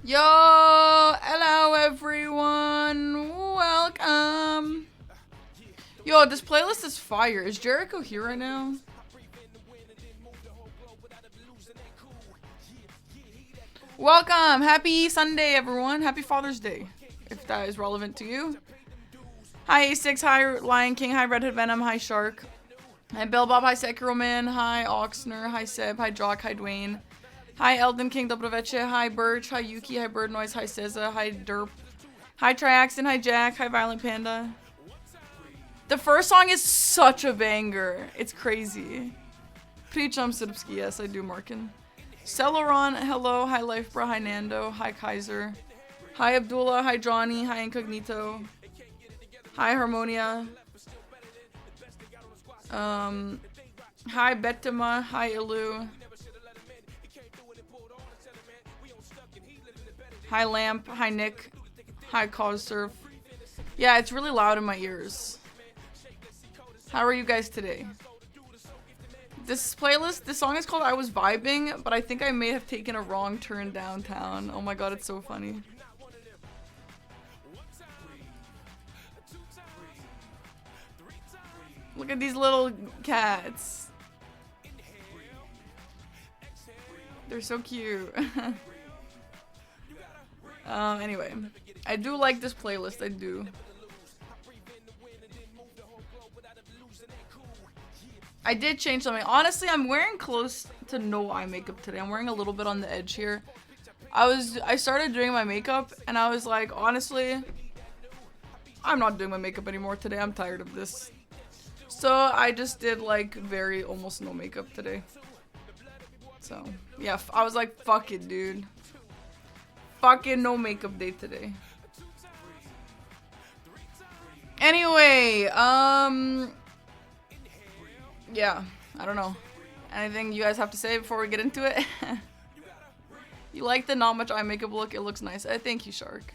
Yo, hello everyone, welcome. Yo, this playlist is fire. Is Jericho here right now? Welcome, happy Sunday everyone, happy Father's Day, if that is relevant to you. Hi A6, hi Lion King, hi Red Hood Venom, hi Shark. Hi Bill Bob, hi Sekiro Man, hi Oxner, hi Seb, hi Jock, hi Dwayne. Hi Elden King, Dobroveche, hi Birch, hi Yuki, hi Bird Noise, hi Seza, hi Derp. Hi Triaxon, hi Jack, hi Violent Panda. The first song is such a banger. It's crazy. Pre-chum Sibski, yes, I do, Markin. Celeron, hello, hi Lifebra, hi Nando, hi Kaiser. Hi Abdullah, hi Johnny, hi Incognito. Hi Harmonia. Hi Betima, hi Ilu. Hi Lamp, hi Nick, hi Cause Surf. Yeah, it's really loud in my ears. How are you guys today? This playlist, this song is called I Was Vibing, but I think I may have taken a wrong turn downtown. Oh my god, it's so funny. Look at these little cats. They're so cute. Anyway, I do like this playlist, I do. I did change something. Honestly, I'm wearing close to no eye makeup today. I'm wearing a little bit on the edge here. I started doing my makeup and I was like, honestly, I'm not doing my makeup anymore today. I'm tired of this. So I just did like almost no makeup today. So yeah, I was like, fuck it, dude. Fucking no makeup day today. Anyway, yeah, I don't know. Anything you guys have to say before we get into it? You like the not much eye makeup look? It looks nice. Thank you, Shark.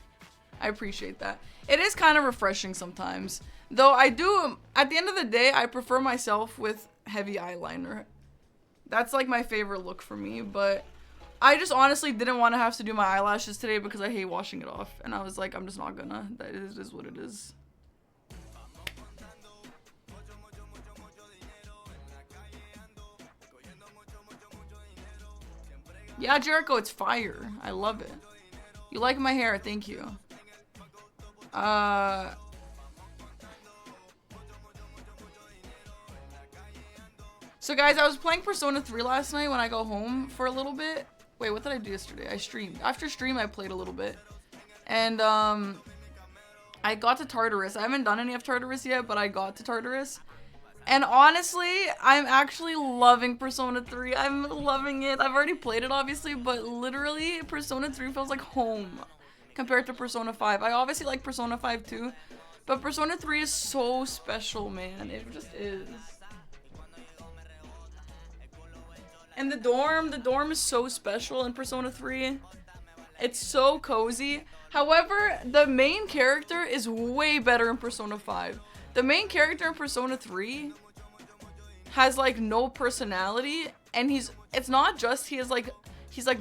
I appreciate that. It is kind of refreshing sometimes. Though I do, at the end of the day, I prefer myself with heavy eyeliner. That's like my favorite look for me, but I just honestly didn't want to have to do my eyelashes today because I hate washing it off. And I was like, I'm just not gonna. That is what it is. Yeah, Jericho, it's fire. I love it. You like my hair, thank you. So guys, I was playing Persona 3 last night when I go home for a little bit. Wait, what did I do yesterday? I streamed. After stream, I played a little bit. And, I got to Tartarus. I haven't done any of Tartarus yet, but I got to Tartarus. And honestly, I'm actually loving Persona 3. I'm loving it. I've already played it, obviously, but literally, Persona 3 feels like home compared to Persona 5. I obviously like Persona 5 too, but Persona 3 is so special, man. It just is. And the dorm is so special in Persona 3. It's so cozy. However, the main character is way better in Persona 5. The main character in Persona 3 has like no personality, and it's not just he's like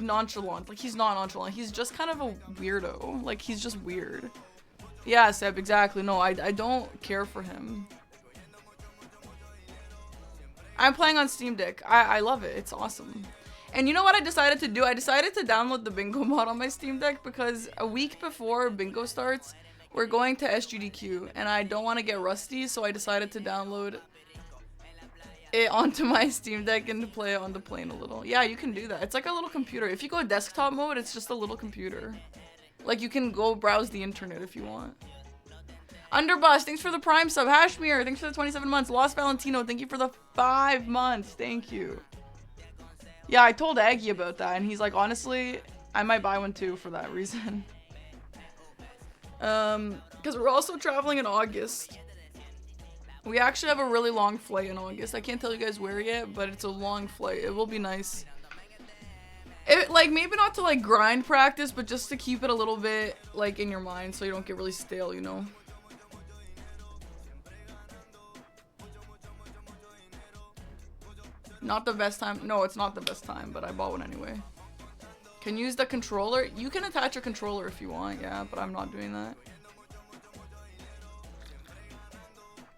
nonchalant. Like, he's not nonchalant. He's just kind of a weirdo. Like, he's just weird. Yeah, Seb, exactly. No, I don't care for him. I'm playing on Steam Deck. I love it. It's awesome. And you know what I decided to do? I decided to download the bingo mod on my Steam Deck because a week before bingo starts, we're going to SGDQ, and I don't want to get rusty, so I decided to download it onto my Steam Deck and to play it on the plane a little. Yeah, you can do that. It's like a little computer. If you go desktop mode, it's just a little computer. Like, you can go browse the internet if you want. Underbus, thanks for the Prime sub. Hashmir, thanks for the 27 months. Lost Valentino, thank you for the 5 months. Thank you. Yeah, I told Aggie about that, and he's like, honestly, I might buy one too for that reason. Because we're also traveling in August. We actually have a really long flight in August. I can't tell you guys where yet, but it's a long flight. It will be nice. It, like, maybe not to, like, grind practice, but just to keep it a little bit, like, in your mind so you don't get really stale, you know? Not the best time. No, it's not the best time, but I bought one anyway. Can use the controller. You can attach a controller if you want, yeah, but I'm not doing that.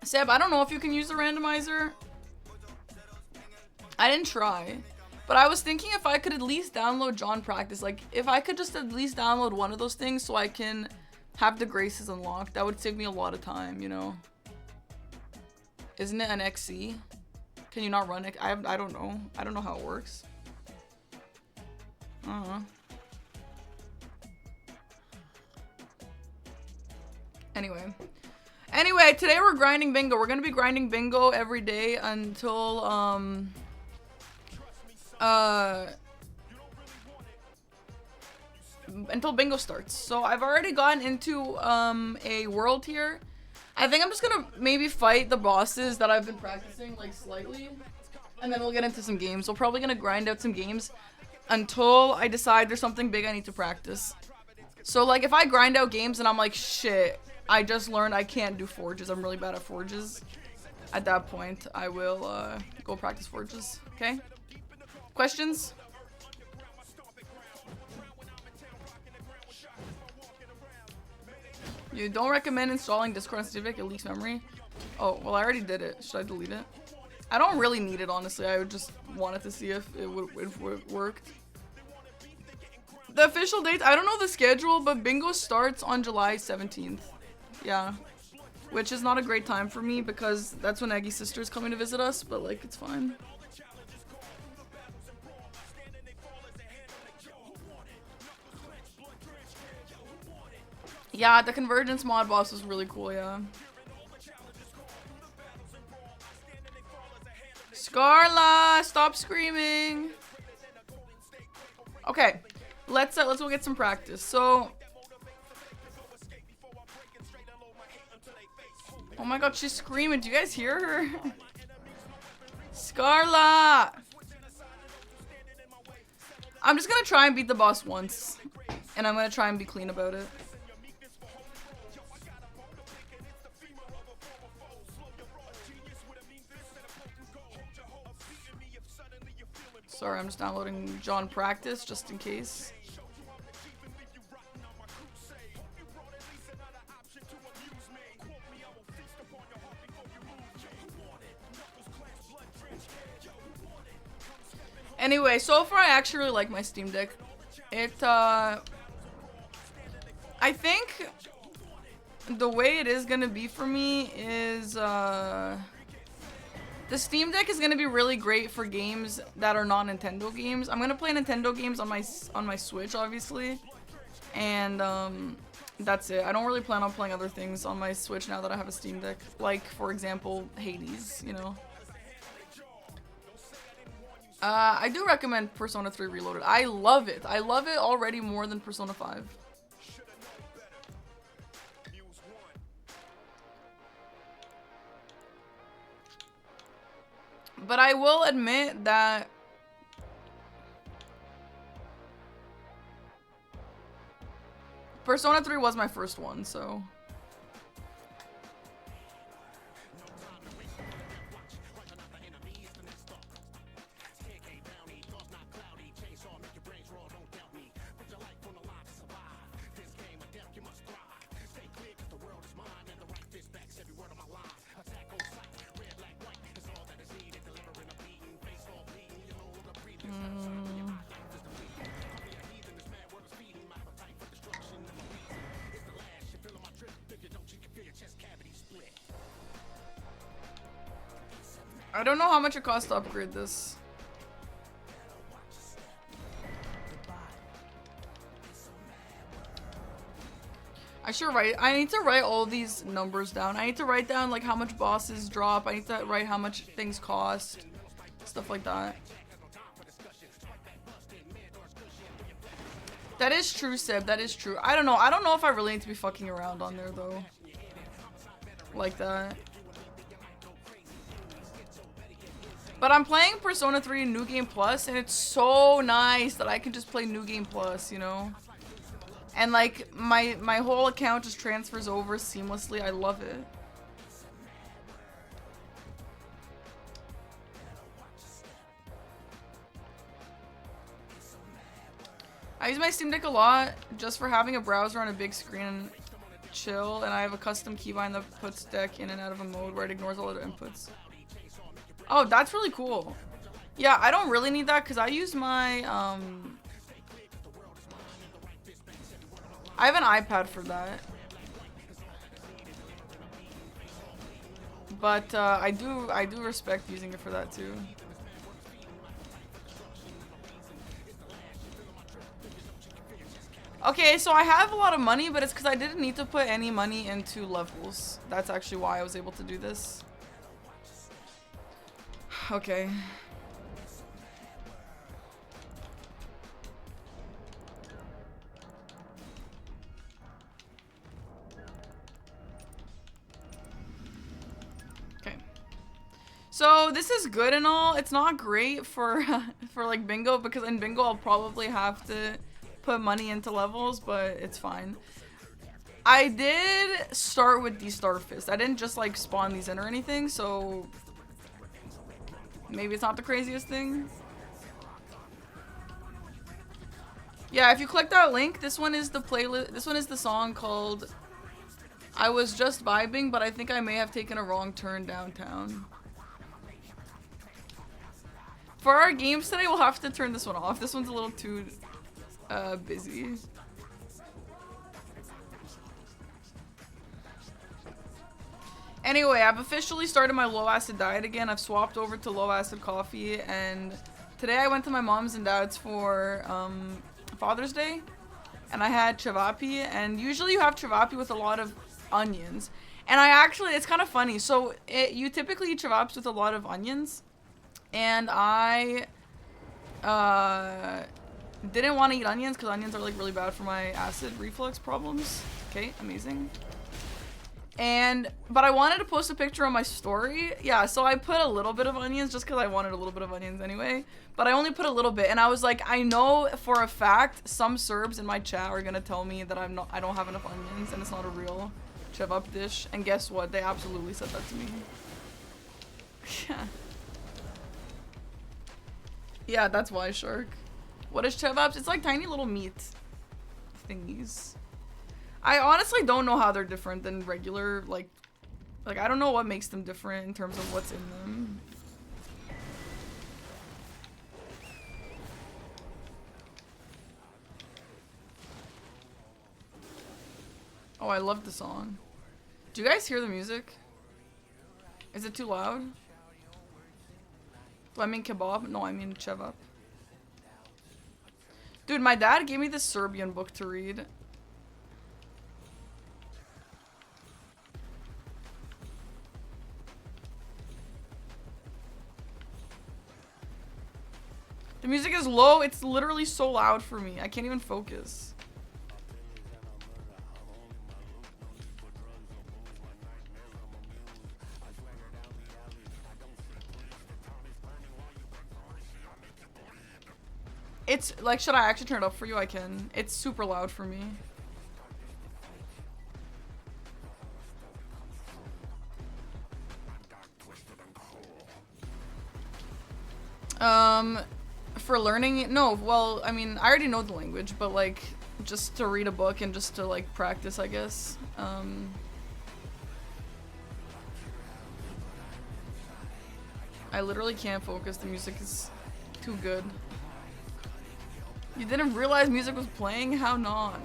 Seb, I don't know if you can use the randomizer. I didn't try. But I was thinking if I could at least download John Practice. Like, if I could just at least download one of those things so I can have the graces unlocked, that would save me a lot of time, you know? Isn't it an XC? Can you not run it? I don't know. I don't know how it works. Anyway, today we're grinding bingo. We're gonna be grinding bingo every day until bingo starts. So I've already gotten into a world here. I think I'm just gonna maybe fight the bosses that I've been practicing like slightly, and then we'll get into some games. We're probably gonna grind out some games until I decide there's something big I need to practice. So like if I grind out games and I'm like, shit, I just learned I can't do forges, I'm really bad at forges, at that point I will go practice forges. Okay? Questions? You don't recommend installing Discord on Civic, it leaks memory. Oh, well I already did it. Should I delete it? I don't really need it, honestly. I just wanted to see if it would work. The official date, I don't know the schedule, but bingo starts on July 17th. Yeah. Which is not a great time for me because that's when Aggie's sister is coming to visit us, but like, it's fine. Yeah, the Convergence mod boss was really cool, yeah. Scarla, stop screaming. Okay, let's go get some practice. So, oh my god, she's screaming. Do you guys hear her? Scarla. I'm just gonna try and beat the boss once, and I'm gonna try and be clean about it. Sorry, I'm just downloading John Practice just in case. Anyway, so far I actually really like my Steam Deck. I think the way it is gonna be for me is the Steam Deck is gonna be really great for games that are not Nintendo games. I'm gonna play Nintendo games on my Switch, obviously, and that's it. I don't really plan on playing other things on my Switch now that I have a Steam Deck, like for example Hades, you know. I do recommend Persona 3 Reloaded. I love it. I love it already more than Persona 5. But I will admit that Persona 3 was my first one, so. I don't know how much it costs to upgrade this. I need to write all these numbers down. I need to write down like how much bosses drop. I need to write how much things cost. Stuff like that. That is true, Seb. That is true. I don't know. I don't know if I really need to be fucking around on there though. Like that. But I'm playing Persona 3 New Game Plus, and it's so nice that I can just play New Game Plus, you know? And like, my whole account just transfers over seamlessly. I love it. I use my Steam Deck a lot just for having a browser on a big screen and chill, and I have a custom keybind that puts deck in and out of a mode where it ignores all other inputs. Oh, that's really cool. Yeah, I don't really need that because I use my, I have an iPad for that. But I do respect using it for that too. Okay, so I have a lot of money, but it's because I didn't need to put any money into levels. That's actually why I was able to do this. Okay. Okay. So this is good and all. It's not great for for like bingo, because in bingo I'll probably have to put money into levels, but it's fine. I did start with the Star Fist. I didn't just like spawn these in or anything, so maybe it's not the craziest thing. Yeah, if you click that link, this one is the playlist. This one is the song called I Was Just Vibing, but I think I may have taken a wrong turn downtown. For our games today, we'll have to turn this one off. This one's a little too busy. Anyway, I've officially started my low acid diet again. I've swapped over to low acid coffee, and today I went to my mom's and dad's for Father's Day, and I had chavapi, and usually you have chavapi with a lot of onions, and I actually, it's kind of funny, so you typically eat chavaps with a lot of onions, and I didn't want to eat onions because onions are like really bad for my acid reflux problems. Okay, amazing. But I wanted to post a picture on my story. Yeah, so I put a little bit of onions just because I wanted a little bit of onions anyway. But I only put a little bit, and I was like, I know for a fact some Serbs in my chat are gonna tell me that I don't have enough onions and it's not a real chevap dish. And guess what? They absolutely said that to me. Yeah. Yeah, that's why, Shark. What is chevaps? It's like tiny little meat thingies. I honestly don't know how they're different than regular, like I don't know what makes them different in terms of what's in them. Oh, I love the song. Do you guys hear the music? Is it too loud? Do I mean kebab? No, I mean chevap. Dude, my dad gave me this Serbian book to read. The music is low. It's literally so loud for me. I can't even focus. It's like, should I actually turn it up for you? I can. It's super loud for me. For learning, no, well, I mean, I already know the language, but like, just to read a book and just to like practice, I guess. I literally can't focus. The music is too good. You didn't realize music was playing? How not?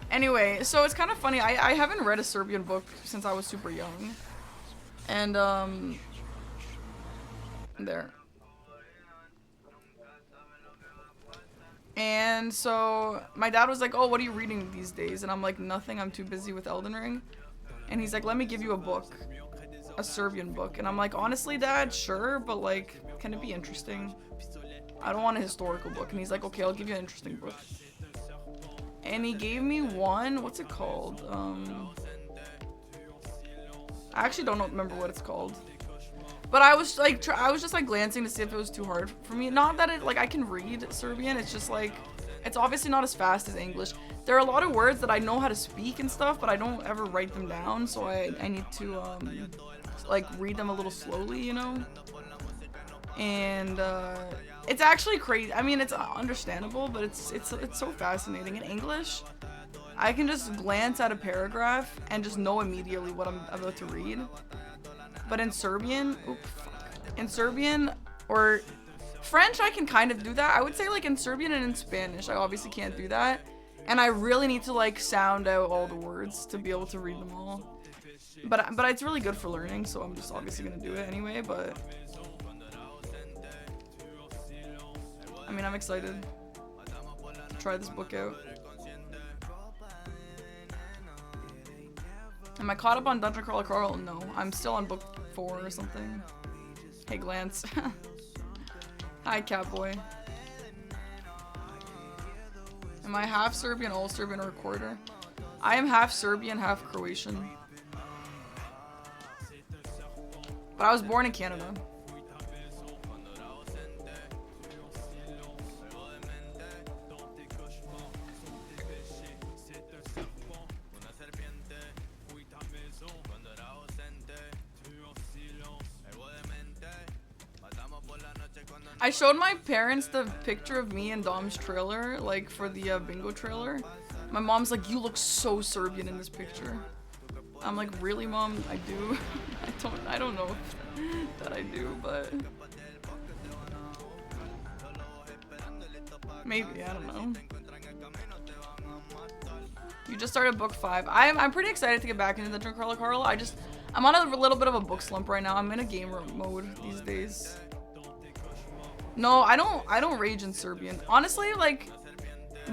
Anyway, so it's kind of funny. I haven't read a Serbian book since I was super young. And, there. And so my dad was like, oh, what are you reading these days? And I'm like, nothing. I'm too busy with Elden Ring. And he's like, let me give you a book. A Serbian book. And I'm like, honestly, Dad, sure, but like, can it be interesting? I don't want a historical book. And he's like, okay, I'll give you an interesting book. And he gave me one, what's it called? I actually don't remember what it's called. But I was like, I was just like glancing to see if it was too hard for me. Not that it, like, I can read Serbian, it's just like, it's obviously not as fast as English. There are a lot of words that I know how to speak and stuff, but I don't ever write them down, so I need to like read them a little slowly, you know. And it's actually crazy. I mean, it's understandable, but it's so fascinating. In English, I can just glance at a paragraph and just know immediately what I'm about to read. But in Serbian, in Serbian or French, I can kind of do that. I would say like in Serbian and in Spanish, I obviously can't do that. And I really need to like sound out all the words to be able to read them all. But it's really good for learning, so I'm just obviously gonna do it anyway. But I mean, I'm excited to try this book out. Am I caught up on Dungeon Crawler Carl? No, I'm still on book 4 or something. Hey, Glance. Hi, Catboy. Am I half Serbian, all Serbian, or a quarter? I am half Serbian, half Croatian. But I was born in Canada. I showed my parents the picture of me and Dom's trailer, like for the bingo trailer. My mom's like, "You look so Serbian in this picture." I'm like, "Really, Mom? I do." I don't know that I do, but maybe, I don't know. You just started book 5. I'm pretty excited to get back into Dungeon Crawler Carl. I'm on a little bit of a book slump right now. I'm in a gamer mode these days. No, I don't rage in Serbian. Honestly, like,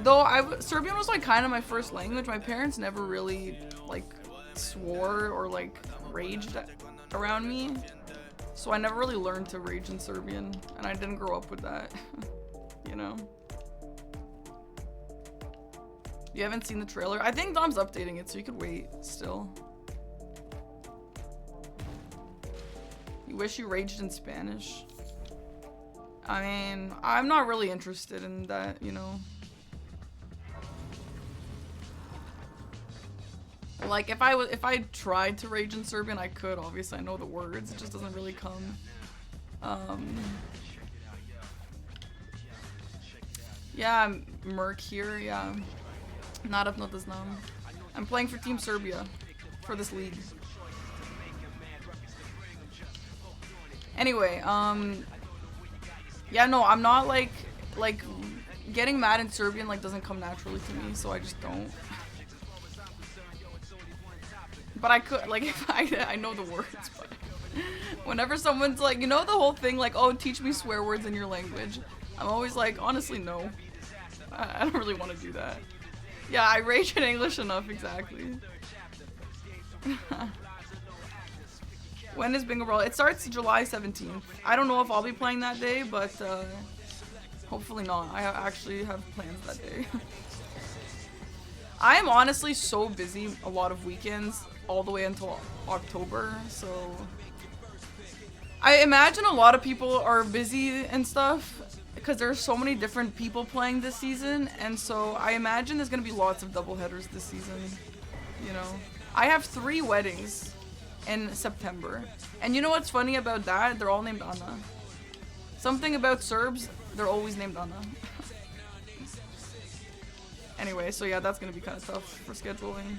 though Serbian was like kind of my first language, my parents never really like swore or like raged around me. So I never really learned to rage in Serbian, and I didn't grow up with that. You know? You haven't seen the trailer? I think Dom's updating it, so you could wait still. You wish you raged in Spanish? I mean, I'm not really interested in that, you know. Like, if I tried to rage in Serbian, I could. Obviously, I know the words. It just doesn't really come. Yeah, Merc here. Yeah, not znam. I'm playing for Team Serbia for this league. Anyway, yeah, no, I'm not like getting mad in Serbian like doesn't come naturally to me, so I just don't. But I could, like, if I know the words, but whenever someone's like, you know, the whole thing like, oh, teach me swear words in your language, I'm always like, honestly, no. I don't really want to do that. Yeah, I rage in English enough, exactly. When is Bingo Brawl? It starts July 17th. I don't know if I'll be playing that day, but hopefully not. I actually have plans that day. I am honestly so busy a lot of weekends all the way until October, so I imagine a lot of people are busy and stuff because there's so many different people playing this season, and so I imagine there's gonna be lots of double headers this season, you know. I have 3 weddings in September. And you know what's funny about that? They're all named Anna. Something about Serbs, they're always named Anna. Anyway, so yeah, that's gonna be kind of tough for scheduling.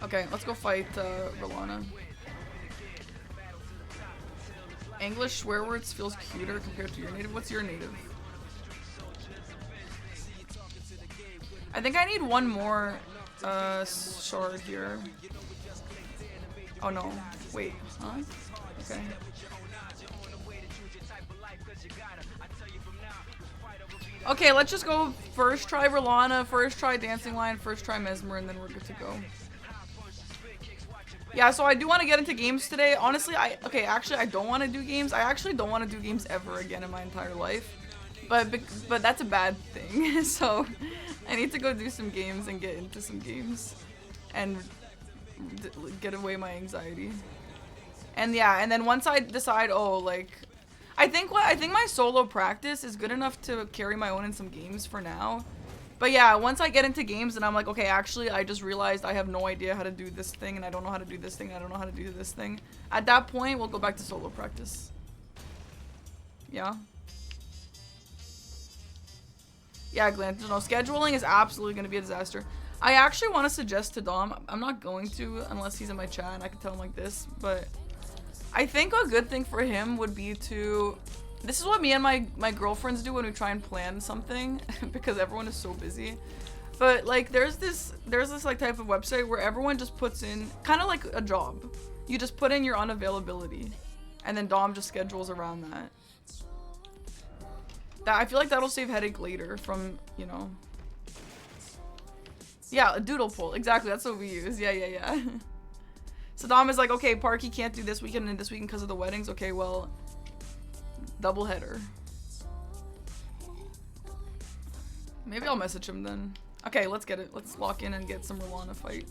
Okay, let's go fight Rolana. English swear words feels cuter compared to your native. What's your native? I think I need one more shard here. Oh no, wait, huh? Okay. Okay, let's just go first try Rolana, first try Dancing Lion, first try Mesmer, and then we're good to go. Yeah, so I do want to get into games today. Honestly, actually I don't want to do games. I actually don't want to do games ever again in my entire life. But that's a bad thing. So I need to go do some games and get into some games and get away my anxiety. And yeah, and then once I decide, oh, like, I think my solo practice is good enough to carry my own in some games for now. But yeah, once I get into games and I'm like, okay, actually, I just realized I have no idea how to do this thing, and I don't know how to do this thing, and I don't know how to do this thing. At that point, we'll go back to solo practice. Yeah. Yeah, Glenn. No, scheduling is absolutely going to be a disaster. I actually want to suggest to Dom, I'm not going to unless he's in my chat and I can tell him like this, but I think a good thing for him would be to, this is what me and my girlfriends do when we try and plan something because everyone is so busy. But like there's this like type of website where everyone just puts in kind of like a job. You just put in your unavailability and then Dom just schedules around that. I feel like that'll save headache later from, you know. Yeah, a doodle poll. Exactly, that's what we use. Yeah. So Dom is like, okay, Parky can't do this weekend and this weekend because of the weddings. Okay, well, double header. Maybe I'll message him then. Okay, let's get it. Let's lock in and get some Rolana fight.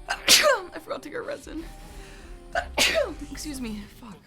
I forgot to get resin. Excuse me. Fuck.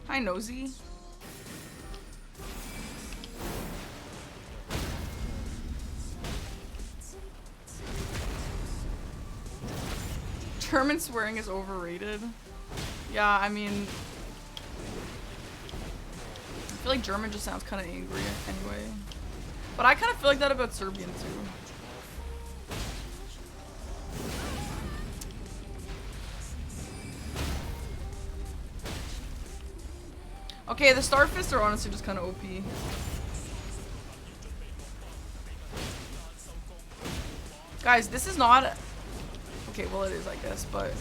Hi, Nosy. German swearing is overrated. Yeah, I mean, I feel like German just sounds kind of angry anyway. But I kind of feel like that about Serbian too. Okay, the Starfists are honestly just kind of OP. Guys, this is not... Okay, well it is, I guess, but...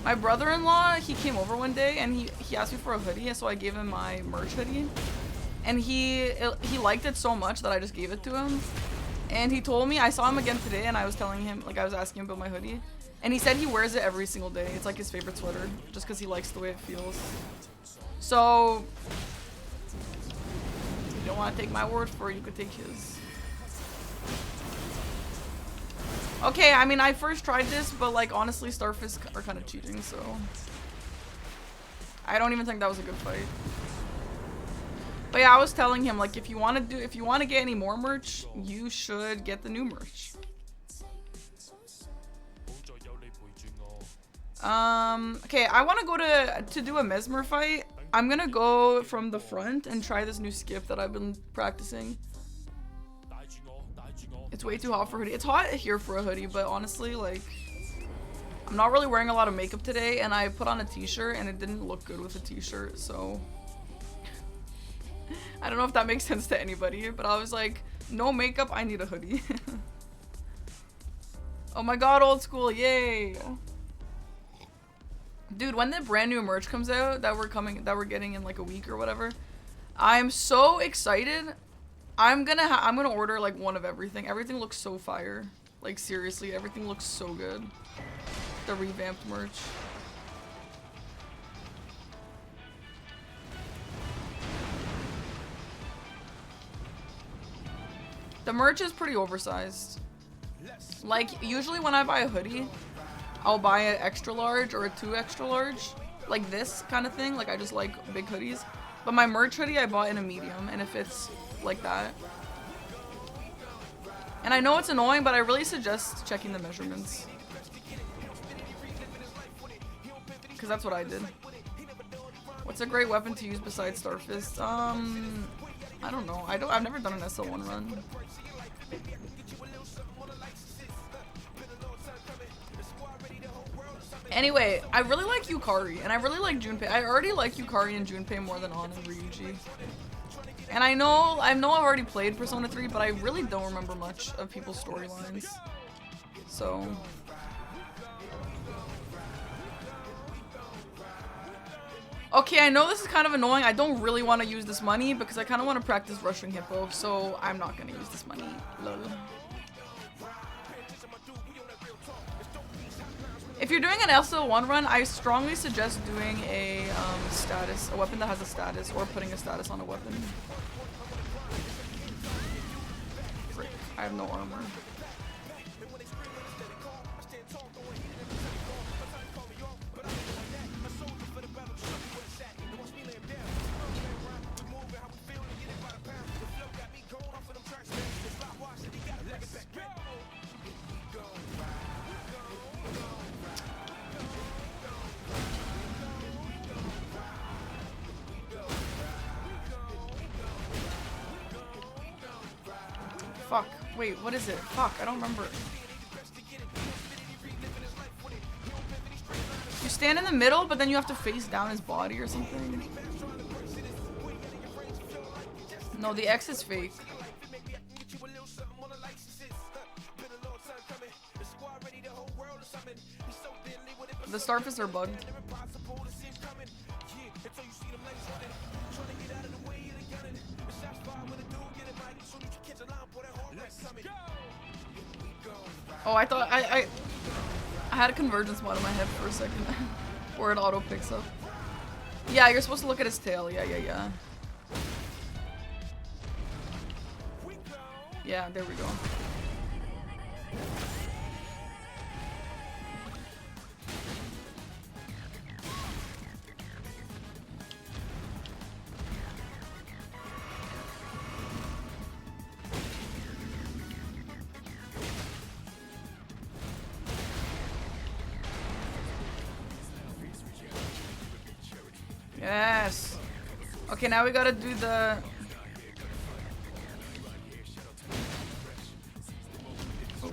My brother-in-law, he came over one day and he asked me for a hoodie, so I gave him my merch hoodie. And he liked it so much that I just gave it to him. And he told me, I saw him again today and I was telling him, like I was asking him about my hoodie. And he said he wears it every single day. It's like his favorite sweater, just because he likes the way it feels. So, if you don't want to take my word for it, you could take his. Okay, I mean, I first tried this, but like honestly, Starfists are kind of cheating, so I don't even think that was a good fight. But yeah, I was telling him like if you want to get any more merch, you should get the new merch. Okay, I want to go to do a Mesmer fight. I'm gonna go from the front and try this new skip that I've been practicing. It's way too hot for a hoodie. It's hot here for a hoodie, but honestly, like, I'm not really wearing a lot of makeup today, and I put on a t-shirt, and it didn't look good with a t-shirt, so... I don't know if that makes sense to anybody, but I was like, no makeup, I need a hoodie. Oh my god, old school, yay! Dude, when the brand new merch comes out that we're getting in like a week or whatever, I'm so excited. I'm gonna order like one of everything. Everything looks so fire. Like seriously, everything looks so good. The revamped merch. The merch is pretty oversized. Like usually when I buy a hoodie, I'll buy an extra large or a 2 extra large, like this kind of thing. Like I just like big hoodies. But my merch hoodie I bought in a medium, and it fits like that. And I know it's annoying, but I really suggest checking the measurements, because that's what I did. What's a great weapon to use besides Starfist? I don't know. I've never done an SL1 run. Anyway, I really like Yukari, and I really like Junpei. I already like Yukari and Junpei more than On and Ryuji. And I know I've already played Persona 3, but I really don't remember much of people's storylines. So okay, I know this is kind of annoying. I don't really want to use this money because I kind of want to practice Rushing Hippo, so I'm not going to use this money. Lol. If you're doing an LCL1 run, I strongly suggest doing a status, a weapon that has a status, or putting a status on a weapon. Frick, I have no armor. Fuck. Wait, what is it? Fuck, I don't remember. You stand in the middle, but then you have to face down his body or something. No, the X is fake. The starfists are bugged. Oh, I thought I had a convergence mod in my head for a second, where it auto picks up. Yeah, you're supposed to look at his tail. Yeah. Yeah, there we go. Yes. Okay, now we gotta do the... Oh.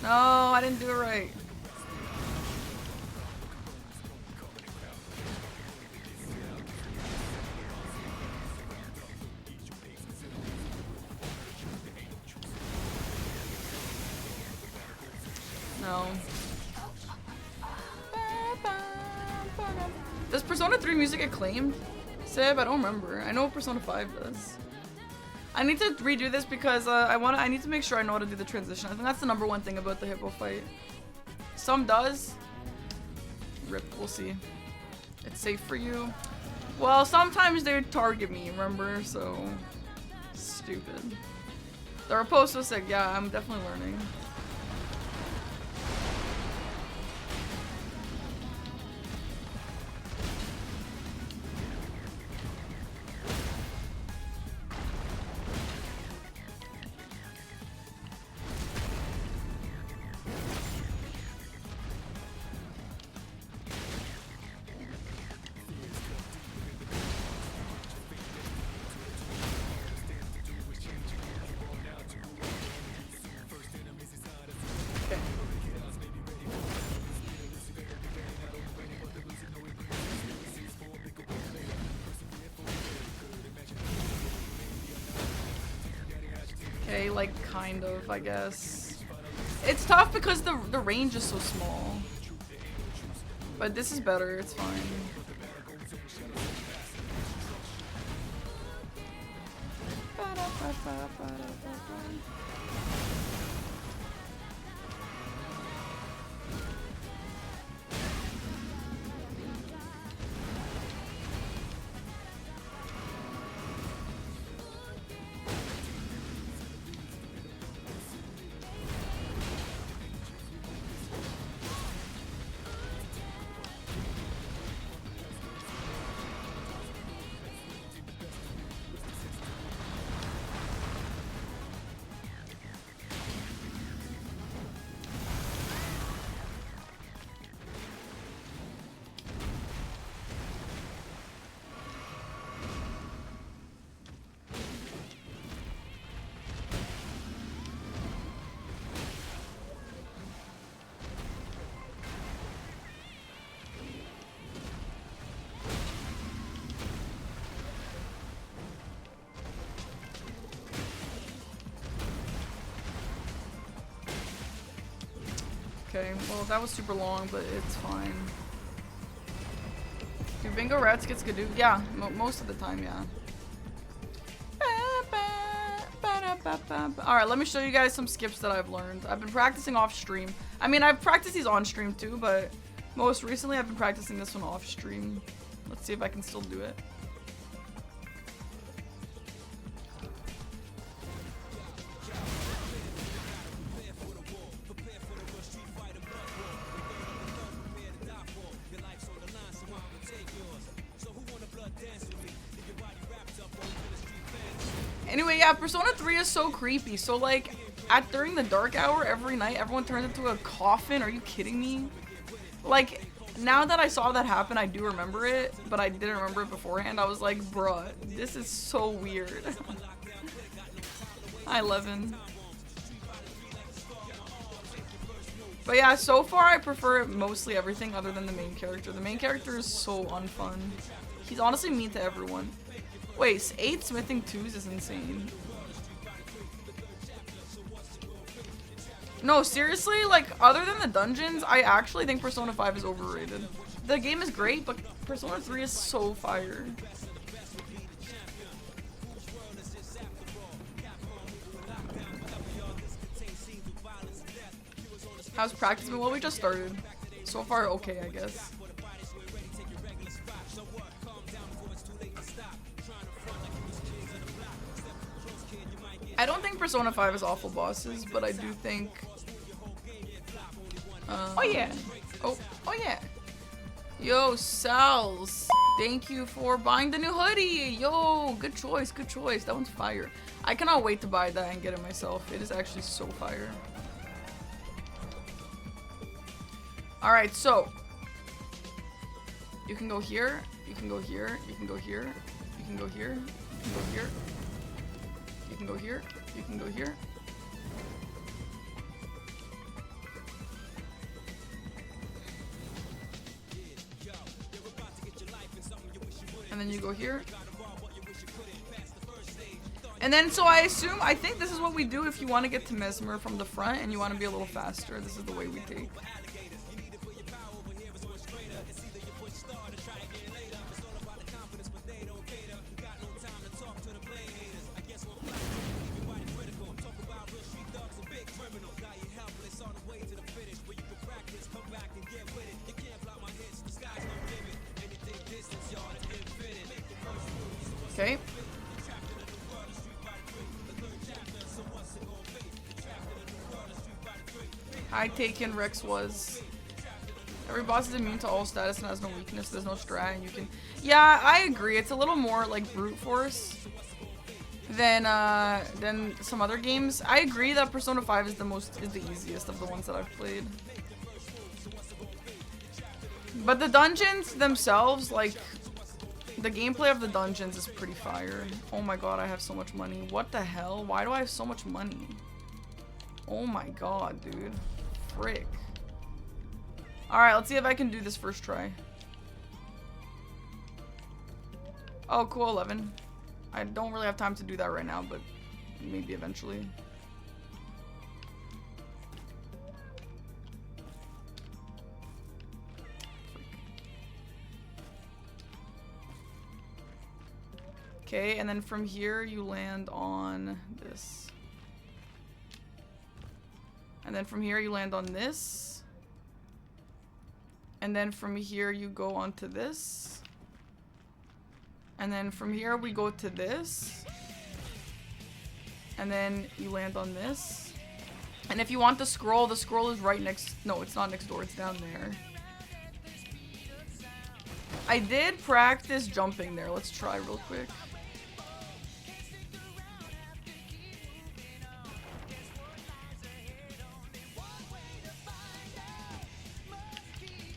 No, I didn't do it right. No. Does Persona 3 music acclaimed? Seb, I don't remember. I know what Persona 5 does. I need to redo this because I need to make sure I know how to do the transition. I think that's the #1 thing about the hippo fight. Some does. Rip, we'll see. It's safe for you. Well, sometimes they target me, remember? So stupid. The riposte was sick. Yeah, I'm definitely learning. Okay, like kind of, I guess. It's tough because the range is so small. But this is better, it's fine. Okay, well that was super long, but it's fine. Do bingo rats gets Skidoo? Yeah, most of the time, yeah. Alright, let me show you guys some skips that I've learned. I've been practicing off stream. I mean, I've practiced these on stream too, but most recently I've been practicing this one off stream. Let's see if I can still do it. Anyway, yeah, Persona 3 is so creepy. So, like, during the dark hour every night, everyone turns into a coffin. Are you kidding me? Like, now that I saw that happen, I do remember it, but I didn't remember it beforehand. I was like, bruh, this is so weird. Hi, Levin. But yeah, so far I prefer mostly everything other than the main character. The main character is so unfun. He's honestly mean to everyone. Wait, 8 smithing 2s is insane. No, seriously, like, other than the dungeons, I actually think Persona 5 is overrated. The game is great, but Persona 3 is so fire. How's practice been? Well, we just started. So far, okay, I guess. I don't think Persona 5 is awful bosses, but I do think... oh yeah! Oh yeah! Yo, Sal's! Thank you for buying the new hoodie! Yo, good choice, good choice. That one's fire. I cannot wait to buy that and get it myself. It is actually so fire. Alright, so... You can go here, you can go here, you can go here, you can go here, you can go here. You can go here, you can go here. And then you go here. And then, so I think this is what we do if you want to get to Mesmer from the front and you want to be a little faster. This is the way we take. Okay. High taken Rex was. Every boss is immune to all status and has no weakness. There's no strat and you can... Yeah, I agree. It's a little more like brute force than some other games. I agree that Persona 5 is the easiest of the ones that I've played. But the dungeons themselves, like, the gameplay of the dungeons is pretty fire. Oh my god, I have so much money. What the hell? Why do I have so much money? Oh my god, dude. Frick. Alright, let's see if I can do this first try. Oh, cool, 11. I don't really have time to do that right now, but maybe eventually. Okay, and then from here you land on this. And then from here you land on this. And then from here you go onto this. And then from here we go to this. And then you land on this. And if you want the scroll is right next... No, it's not next door, it's down there. I did practice jumping there. Let's try real quick.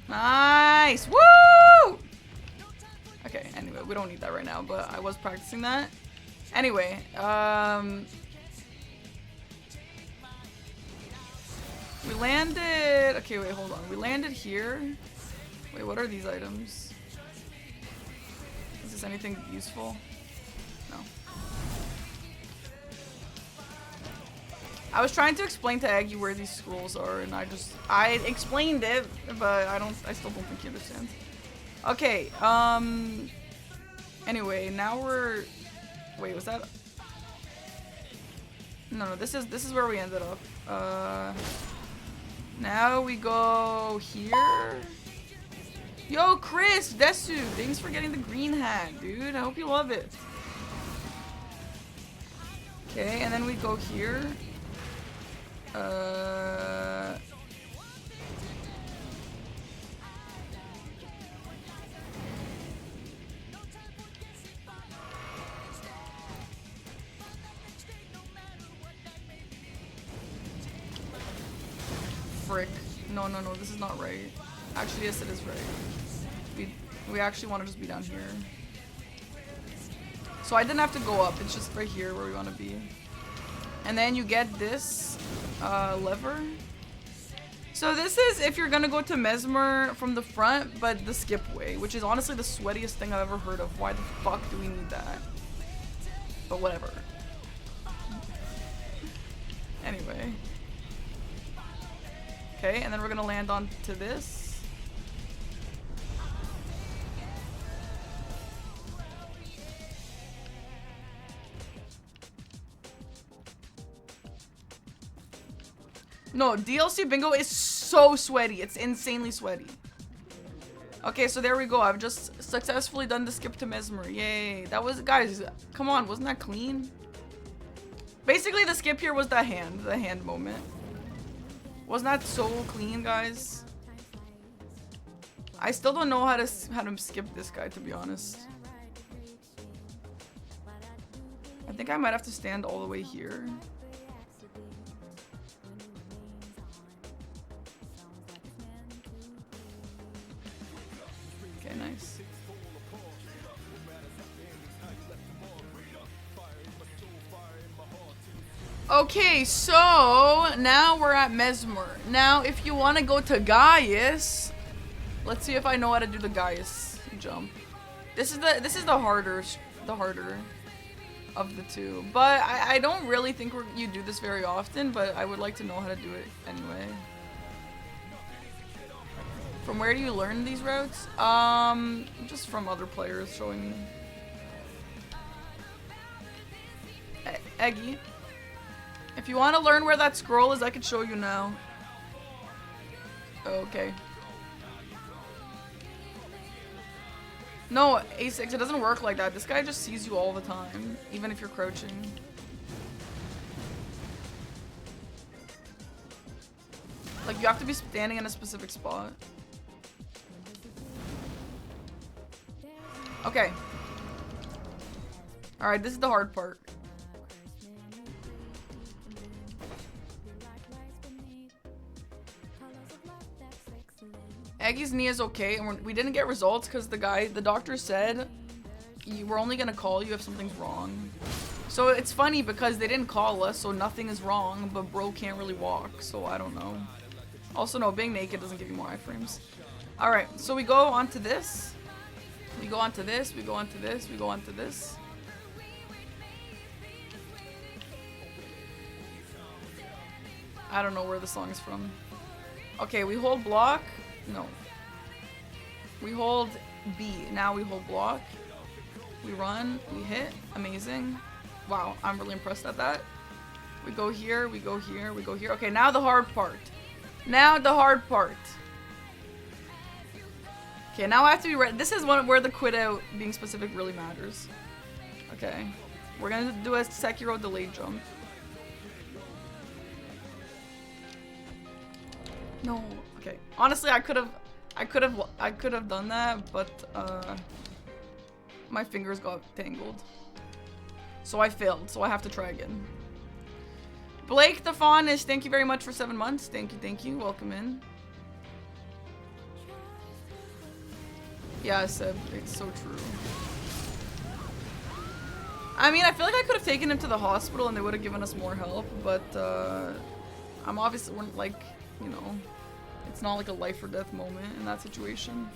Nice! Woo! Okay, anyway, we don't need that right now, but I was practicing that. Anyway, we landed... Okay, wait, hold on. We landed here. Wait, what are these items? Is this anything useful? No. I was trying to explain to Aggie where these scrolls are, and I explained it, but I still don't think he understands. Okay, anyway, now we're, wait, was that, no, this is where we ended up. Now we go here. Yo, Chris, Desu, thanks for getting the green hat, dude. I hope you love it. Okay, and then we go here. Frick. No, this is not right. Actually, yes, it is right. We actually want to just be down here. So I didn't have to go up. It's just right here where we want to be. And then you get this lever. So this is if you're gonna go to Mesmer from the front, but the skip way, which is honestly the sweatiest thing I've ever heard of. Why the fuck do we need that? But whatever. Anyway. Okay, and then we're gonna land onto this. No, DLC bingo is so sweaty. It's insanely sweaty. Okay, so there we go. I've just successfully done the skip to Mesmer. Yay. That was, guys, come on. Wasn't that clean? Basically, the skip here was the hand moment. Wasn't that so clean, guys? I still don't know how to skip this guy, to be honest. I think I might have to stand all the way here. Okay, nice. Okay, so now we're at Mesmer. Now, if you want to go to Gaius, let's see if I know how to do the Gaius jump. This is the harder of the two. But I don't really think you do this very often, but I would like to know how to do it anyway. From where do you learn these routes? Just from other players showing me. Eggy. If you want to learn where that scroll is, I could show you now. Okay. No, A6, it doesn't work like that. This guy just sees you all the time, even if you're crouching. Like, you have to be standing in a specific spot. Okay. Alright, this is the hard part. Aggie's knee is okay, and we didn't get results because the doctor said we're only gonna call you if something's wrong. So it's funny because they didn't call us, so nothing is wrong, but bro can't really walk, so I don't know. Also, no, being naked doesn't give you more iframes. Alright, so we go onto this. We go onto this, we go onto this, we go onto this. I don't know where the song is from. Okay, we hold block. No. We hold B. Now we hold block. We run. We hit. Amazing. Wow, I'm really impressed at that. We go here. We go here. We go here. Okay, now the hard part. Now the hard part. Okay, now I have to be ready. This is one where the quit out being specific really matters. Okay. We're gonna do a Sekiro delayed jump. No. Okay. Honestly, I could have done that, but my fingers got tangled. So I failed. So I have to try again. Blake the Fawn is thank you very much for 7 months. Thank you. Welcome in. Yeah, Seb, it's so true. I mean, I feel like I could have taken him to the hospital and they would have given us more help, but I'm obviously like, you know, it's not like a life or death moment in that situation.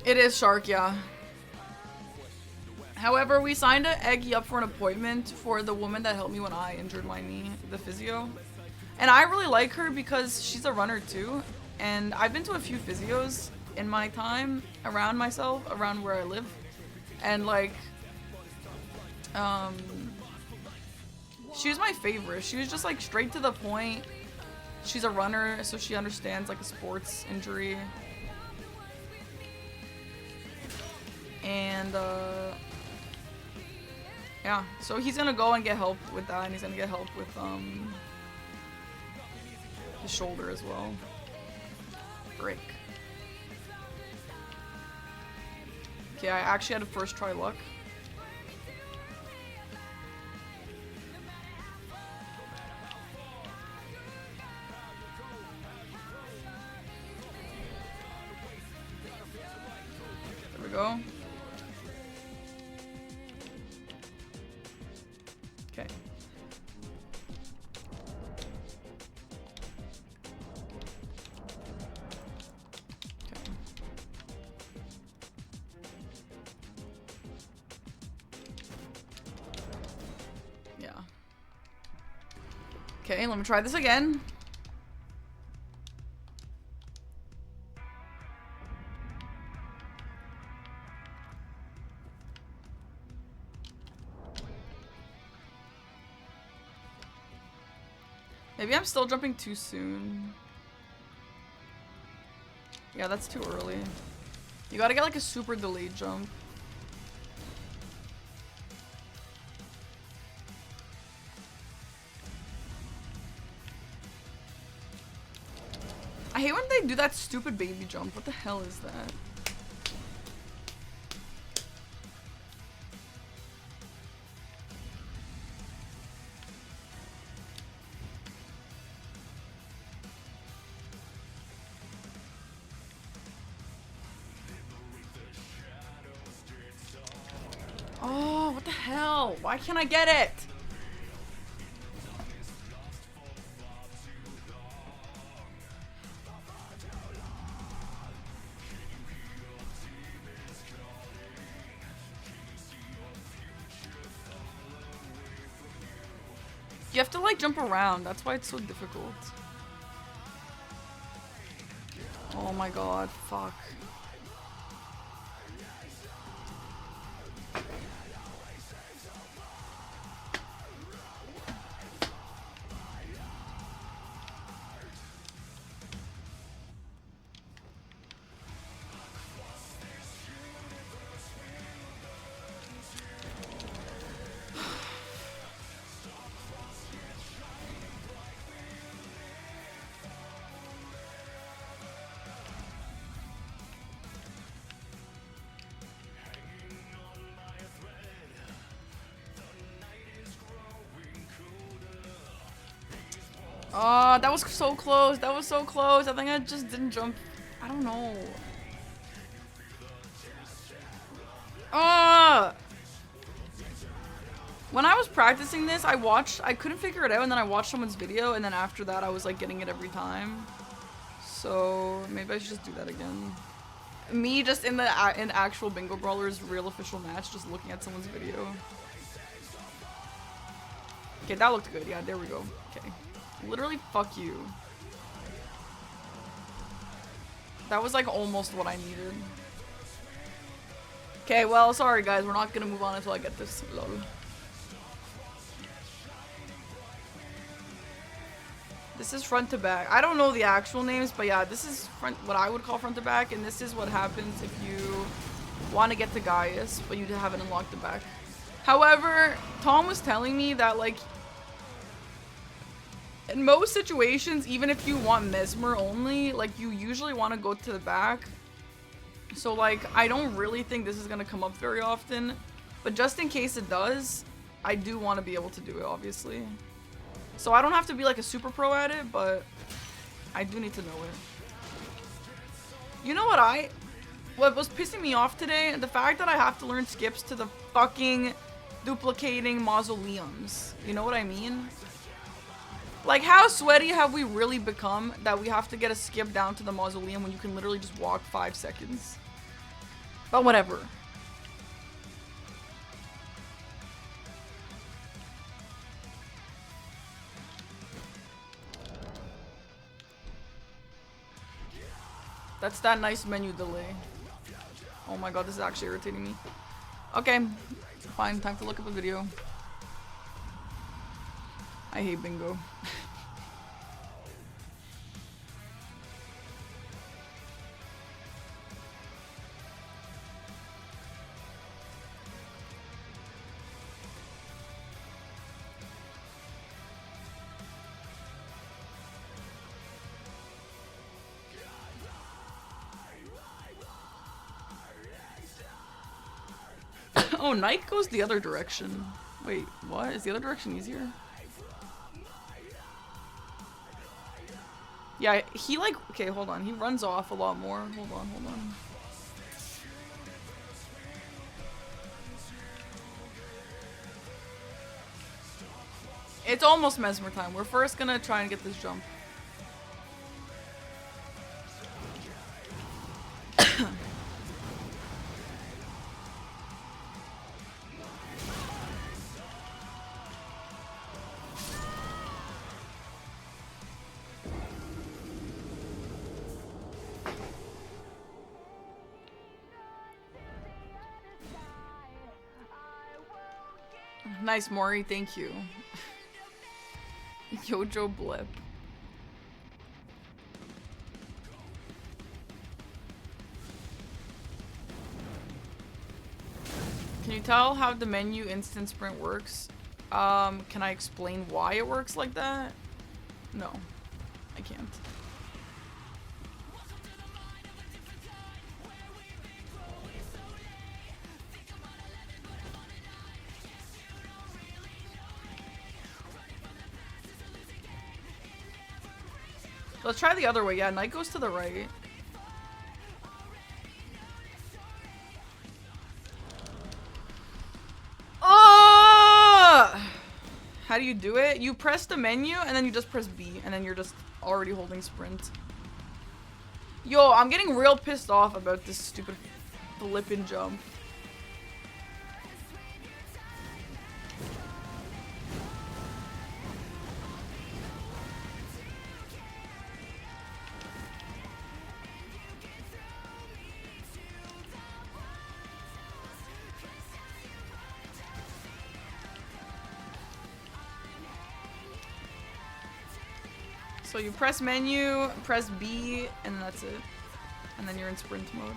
It is Shark, yeah. However, we signed Eggy up for an appointment for the woman that helped me when I injured my knee, the physio. And I really like her because she's a runner too. And I've been to a few physios in my time around myself, around where I live. And like, she was my favorite. She was just like straight to the point. She's a runner, so she understands like a sports injury. And yeah, so he's gonna go and get help with that, and he's gonna get help with his shoulder as well. Break. Okay, I actually had a first try luck. There we go. Okay. Yeah. Okay, let me try this again. Maybe I'm still jumping too soon. Yeah, that's too early. You gotta get like a super delayed jump. I hate when they do that stupid baby jump. What the hell is that? Oh, what the hell? Why can't I get it? You have to like jump around. That's why it's so difficult. Oh my god, fuck. Oh, that was so close. That was so close. I think I just didn't jump. I don't know. When I was practicing this, I couldn't figure it out, and then I watched someone's video, and then after that, I was like getting it every time. So maybe I should just do that again. Me just in actual Bingo Brawler's real official match, just looking at someone's video. Okay, that looked good. Yeah, there we go. Okay. Literally, fuck you. That was like almost what I needed. Okay, well, sorry guys, we're not gonna move on until I get this. Lol. This is front to back. I don't know the actual names, but yeah, this is what I would call front to back, and this is what happens if you want to get to Gaius, but you haven't unlocked the back. However, Tom was telling me that like in most situations, even if you want Mesmer only, like you usually want to go to the back. So like, I don't really think this is going to come up very often, but just in case it does, I do want to be able to do it, obviously. So I don't have to be like a super pro at it, but I do need to know it. You know what was pissing me off today? The fact that I have to learn skips to the fucking duplicating mausoleums. You know what I mean? Like, how sweaty have we really become that we have to get a skip down to the mausoleum when you can literally just walk 5 seconds? But whatever. That's that nice menu delay. Oh my god, this is actually irritating me. Okay, fine, time to look up a video. I hate bingo. Oh, Night goes the other direction. Wait, what? Is the other direction easier? Yeah, he like... Okay, hold on. He runs off a lot more. Hold on, hold on. It's almost Mesmer time. We're first gonna try and get this jump. Nice, Maury. Thank you. Yojo Blip. Can you tell how the menu instant sprint works? Can I explain why it works like that? No, I can't. Let's try the other way. Yeah, Night goes to the right. Oh! How do you do it? You press the menu and then you just press B and then you're just already holding sprint. Yo, I'm getting real pissed off about this stupid flippin' jump. So you press menu, press B, and that's it. And then you're in sprint mode.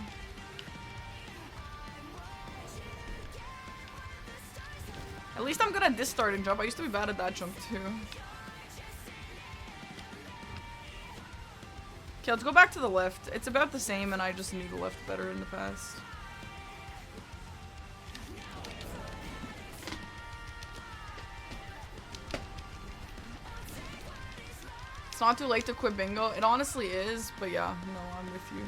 At least I'm good at this starting jump. I used to be bad at that jump too. Okay, let's go back to the left. It's about the same and I just knew the left better in the past. It's not too late to quit bingo. It honestly is, but yeah, no, I'm with you.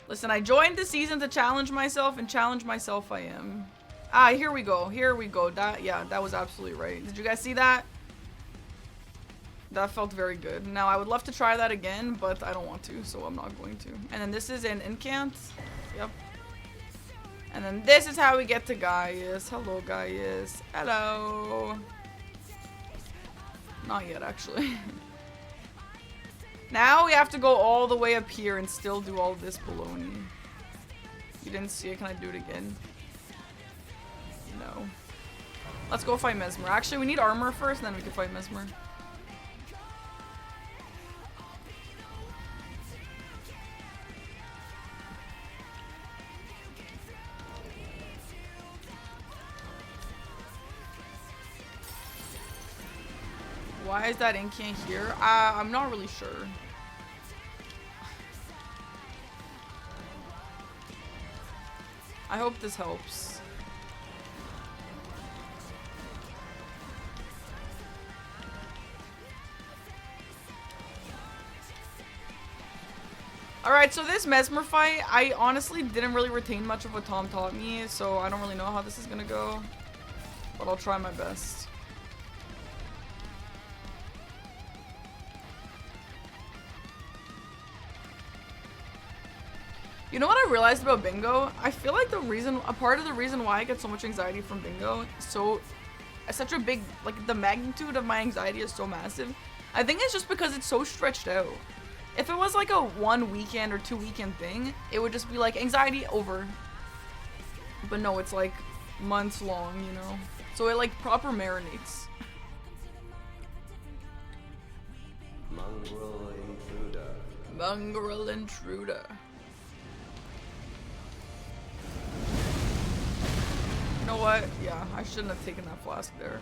Listen, I joined the season to challenge myself, and challenge myself I am. Ah, here we go. Here we go. Yeah, that was absolutely right. Did you guys see that? That felt very good. Now, I would love to try that again, but I don't want to, so I'm not going to. And then this is an incant. Yep. And then this is how we get to Gaius. Hello, Gaius. Hello. Not yet, actually. Now we have to go all the way up here and still do all this baloney. You didn't see it. Can I do it again? No. Let's go fight Mesmer. Actually, we need armor first, and then we can fight Mesmer. Why is that incant here? I'm not really sure. I hope this helps. Alright, so this Mesmer fight, I honestly didn't really retain much of what Tom taught me, so I don't really know how this is gonna go. But I'll try my best. You know what I realized about bingo? I feel like a part of the reason why I get so much anxiety from bingo, such a big, like the magnitude of my anxiety is so massive. I think it's just because it's so stretched out. If it was like a 1 weekend or 2 weekend thing, it would just be like anxiety over. But no, it's like months long, you know? So it like proper marinates. Mongrel intruder. Mongrel intruder. You know what? Yeah, I shouldn't have taken that flask there.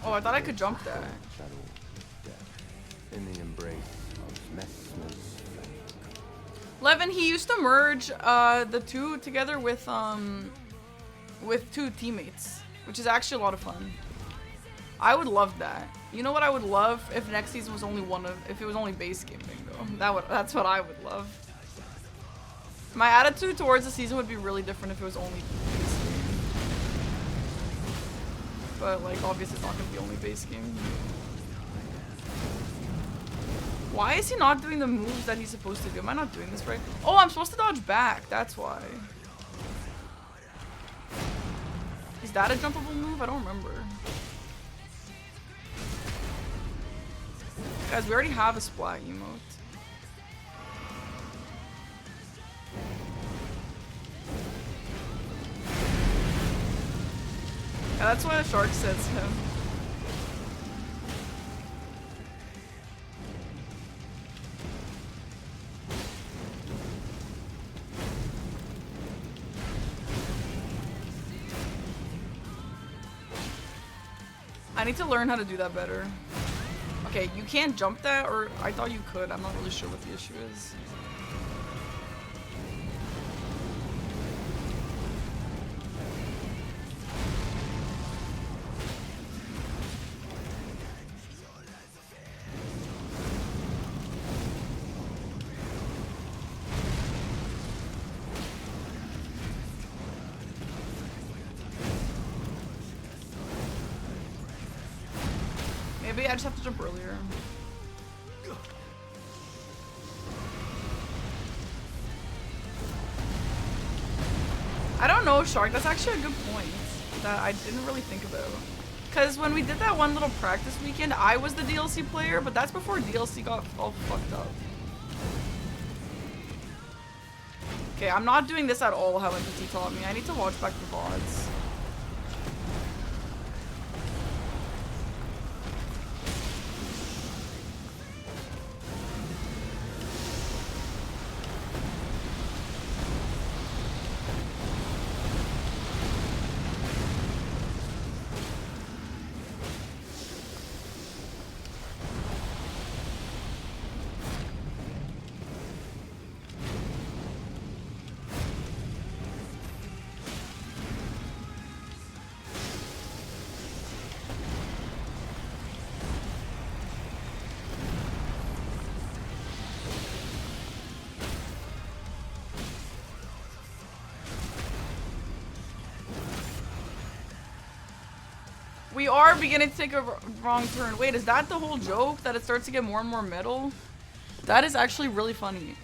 Oh, I thought I could jump that. Shadow of death in the embrace of Messmer's flame. Levin, he used to merge the two together with 2 teammates, which is actually a lot of fun. I would love that. You know what I would love if next season was only if it was only base game bingo. That's what I would love. My attitude towards the season would be really different if it was only base game. But like obviously it's not gonna be only base game. Why is he not doing the moves that he's supposed to do? Am I not doing this right? Oh, I'm supposed to dodge back. That's why. Is that a jumpable move? I don't remember. Guys, we already have a splat emote. Yeah, that's what a shark says to him. I need to learn how to do that better. Okay, you can't jump that, or I thought you could. I'm not really sure what the issue is. Maybe I just have to jump earlier. I don't know, Shark. That's actually a good point that I didn't really think about. Because when we did that one little practice weekend, I was the DLC player, but that's before DLC got all fucked up. Okay, I'm not doing this at all how NPT taught me. I need to watch back the VODs. We are beginning to take a wrong turn. Wait, is that the whole joke? That it starts to get more and more metal? That is actually really funny.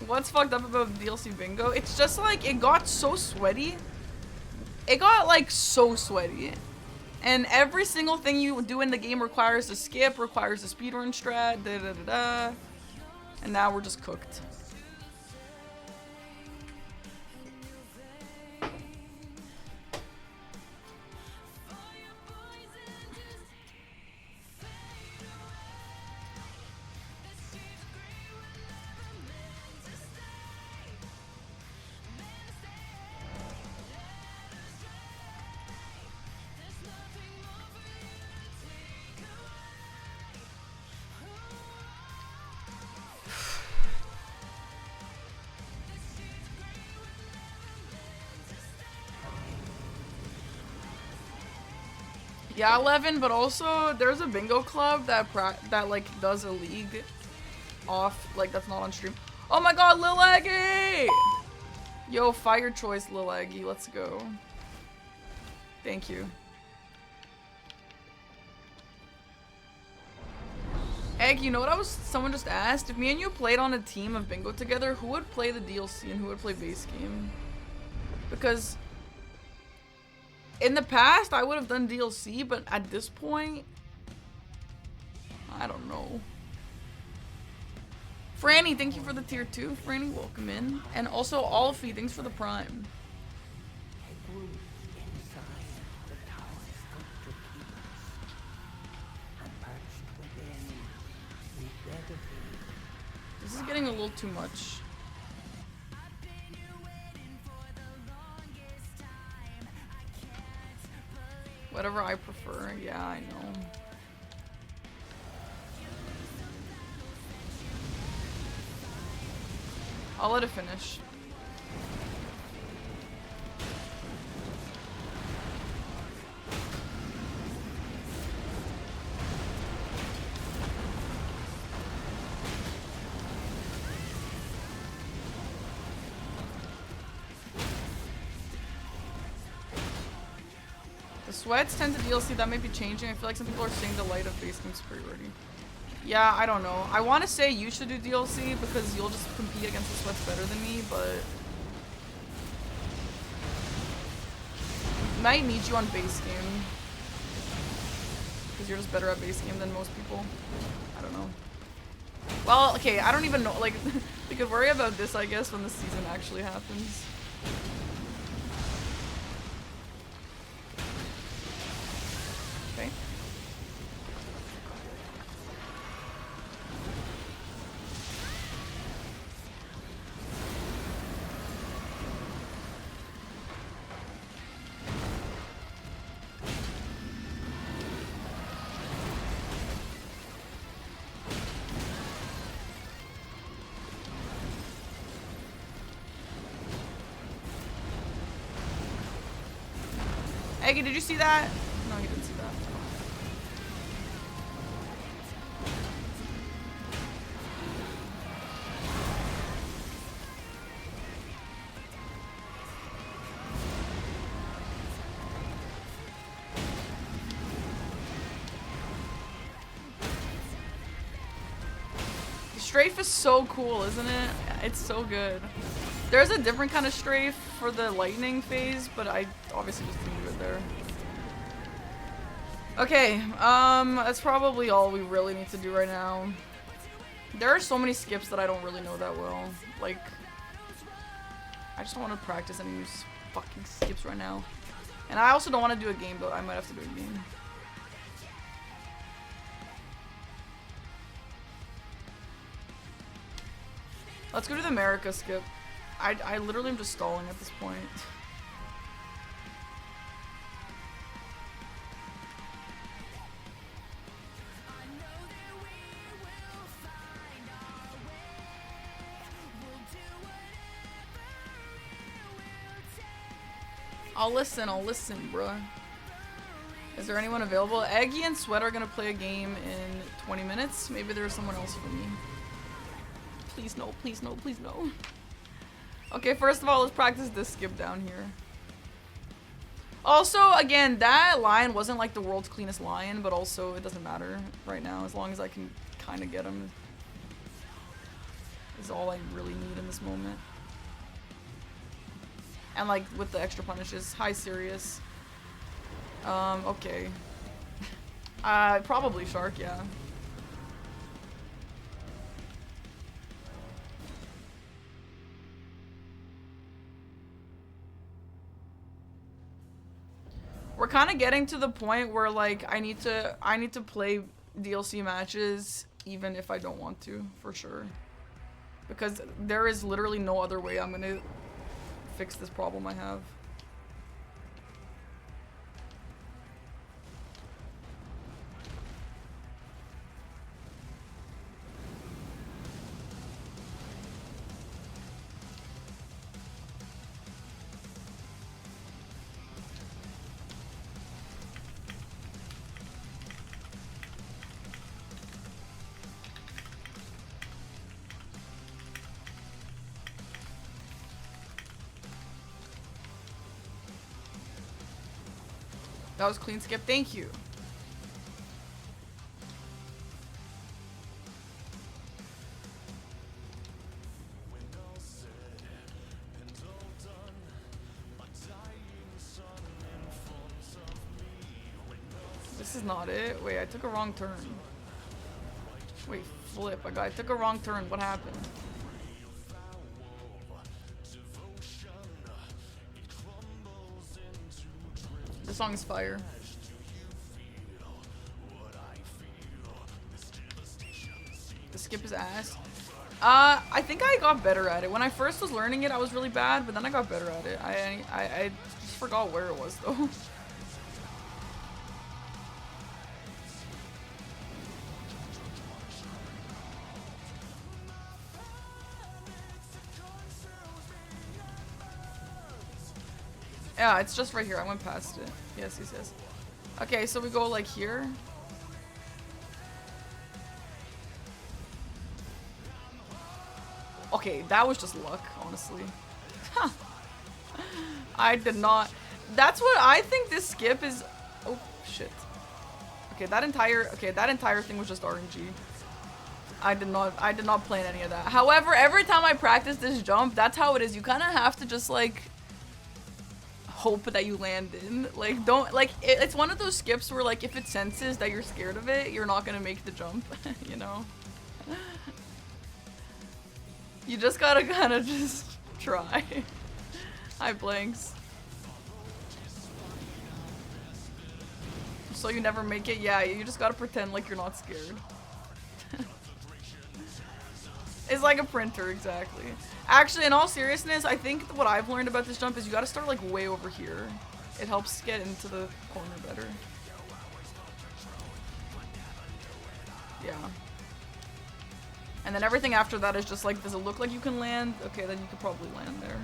What's fucked up about DLC bingo? It's just like, it got so sweaty. It got like so sweaty. And every single thing you do in the game requires a skip, requires a speedrun strat, da da da da. And now we're just cooked. Yeah, 11, but also there's a bingo club that like does a league off, like that's not on stream. Oh my god, Lil Aggie! Yo, fire choice, Lil Aggie, let's go. Thank you. Egg, you know what someone just asked? If me and you played on a team of bingo together, who would play the DLC and who would play base game? Because in the past, I would have done DLC, but at this point, I don't know. Franny, thank you for the tier 2. Franny, welcome in. And also, Alfie, thanks for the prime. This is getting a little too much. Whatever I prefer, yeah, I know. I'll let it finish. The sweats tend to DLC, that may be changing. I feel like some people are saying the light of base game superiority. Yeah, I don't know. I want to say you should do DLC because you'll just compete against the sweats better than me, but might need you on base game because you're just better at base game than most people. I don't know. Well, okay, I don't even know. Like, we could worry about this, I guess, when the season actually happens. Okay. Eggy, did you see that? No, you didn't see that. The strafe is so cool, isn't it? It's so good. There's a different kind of strafe for the lightning phase, but I obviously just didn't do it there. Okay, that's probably all we really need to do right now. There are so many skips that I don't really know that well. Like, I just don't want to practice any new fucking skips right now. And I also don't want to do a game, but I might have to do a game. Let's go to the America skip. I literally am just stalling at this point. I'll listen, bruh. Is there anyone available? Eggy and Sweat are gonna play a game in 20 minutes. Maybe there's someone else for me. Please no, please no, please no. Okay, first of all, let's practice this skip down here. Also, again, that line wasn't like the world's cleanest line, but also it doesn't matter right now as long as I can kind of get him. Is all I really need in this moment. And like with the extra punishes. Hi, Serious. Okay. Probably Shark, yeah. We're kind of getting to the point where like I need to play DLC matches even if I don't want to, for sure. Because there is literally no other way I'm gonna fix this problem I have. That was clean skip. Thank you. This is not it. Wait, I took a wrong turn. Wait, flip. I took a wrong turn. What happened? This song is fire. The skip is ass. I think I got better at it. When I first was learning it, I was really bad, but then I got better at it. I just forgot where it was though. Yeah, it's just right here. I went past it. Yes, yes, yes. Okay, so we go like here. Okay, that was just luck, honestly. I did not. That's what I think this skip is. Oh shit. Okay, that entire thing was just RNG. I did not plan any of that. However, every time I practice this jump, that's how it is. You kind of have to just like hope that you land in. Like, don't, like, it's one of those skips where, like, if it senses that you're scared of it, you're not gonna make the jump, you know? You just gotta kind of just try. Hi, Blanks. So you never make it? Yeah, you just gotta pretend like you're not scared. It's like a printer, exactly. Actually, in all seriousness, I think what I've learned about this jump is you gotta start like way over here. It helps get into the corner better. Yeah. And then everything after that is just like, does it look like you can land? Okay, then you could probably land there.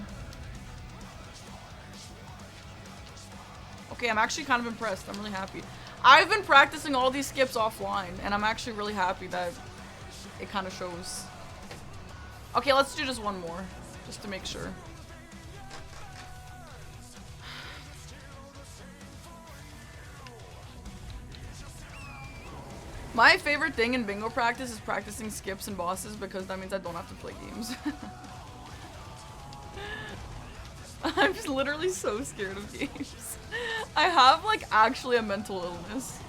Okay, I'm actually kind of impressed. I'm really happy. I've been practicing all these skips offline, and I'm actually really happy that it kind of shows. Okay, let's do just one more, just to make sure. My favorite thing in bingo practice is practicing skips and bosses because that means I don't have to play games. I'm just literally so scared of games. I have like actually a mental illness.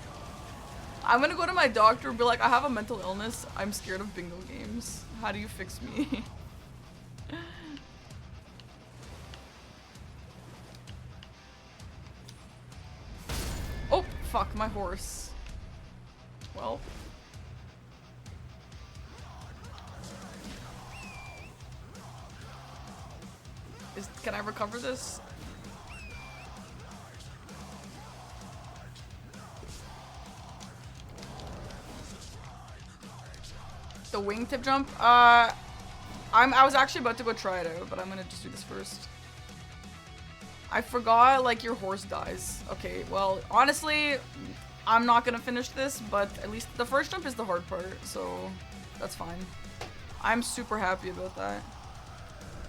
I'm gonna go to my doctor and be like, I have a mental illness. I'm scared of bingo games. How do you fix me? Oh, fuck, my horse. Well. Can I recover this? The wingtip jump? I was actually about to go try it out, but I'm gonna just do this first. I forgot, like, your horse dies. Okay, well, honestly, I'm not gonna finish this, but at least the first jump is the hard part, so that's fine. I'm super happy about that.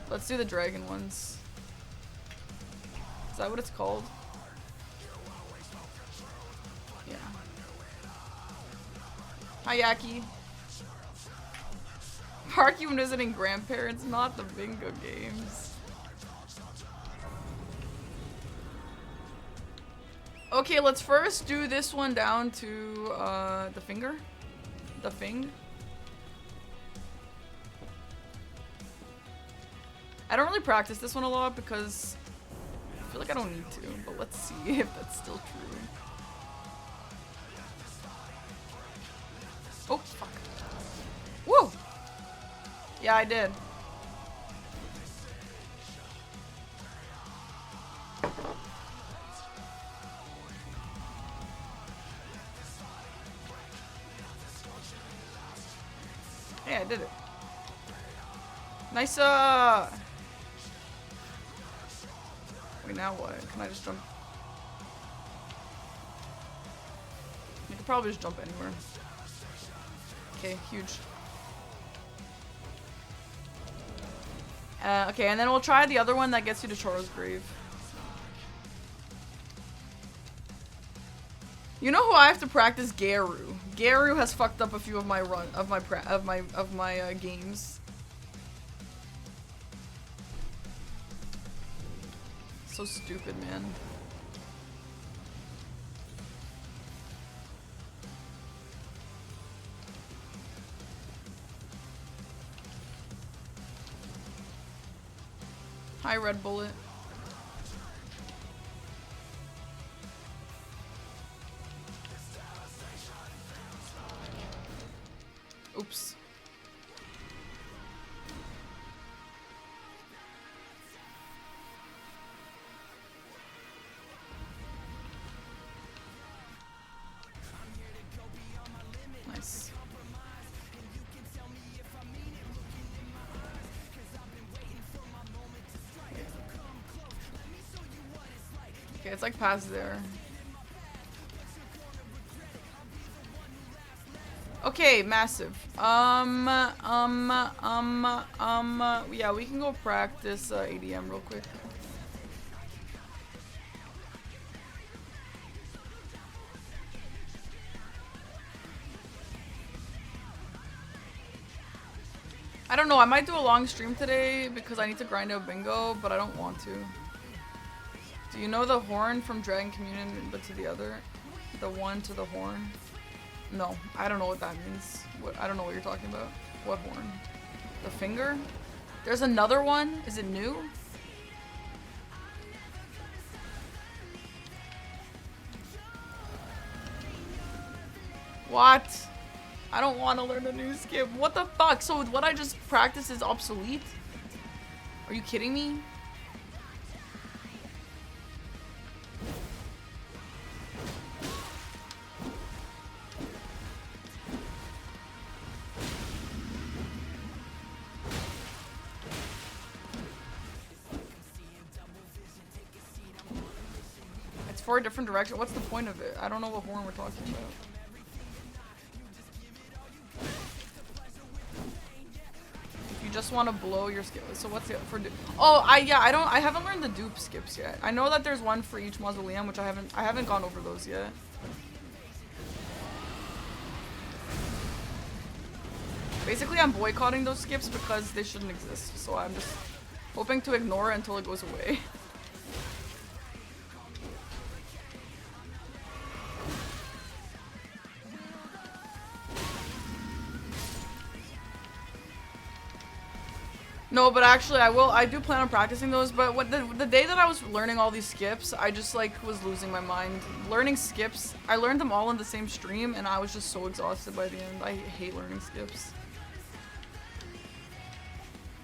Let's do the dragon ones. Is that what it's called? Yeah. Hi, Yaki. Parky when visiting grandparents, not the bingo games. Okay, let's first do this one down to the finger. The fing. I don't really practice this one a lot because I feel like I don't need to, but let's see if that's still true. Oh, fuck. Whoa! Yeah, I did. Yeah, I did it. Nice, Wait, now what? Can I just jump? You could probably just jump anywhere. Okay, huge. Okay, and then we'll try the other one that gets you to Charles' grave. You know who I have to practice? Garu. Garu has fucked up a few of my games. So stupid, man. Hi, Red Bullet. Oops. Nice. Okay, it's like past there. Okay, massive. Yeah, we can go practice ADM real quick. I don't know, I might do a long stream today because I need to grind out bingo, but I don't want to. Do you know the horn from Dragon Communion, but to the other? The one to the horn? No, I don't know what that means. I don't know what you're talking about. What horn? The finger? There's another one? Is it new? What? I don't want to learn a new skip. What the fuck? So what I just practiced is obsolete? Are you kidding me? It's for a different direction. What's the point of it? I don't know what horn we're talking about. You just want to blow your skip. So what's it for? Oh, I haven't learned the dupe skips yet. I know that there's one for each mausoleum, which I haven't gone over those yet. Basically, I'm boycotting those skips because they shouldn't exist. So I'm just hoping to ignore it until it goes away. No, but actually I do plan on practicing those, but the day that I was learning all these skips, I just like was losing my mind. Learning skips, I learned them all in the same stream and I was just so exhausted by the end. I hate learning skips.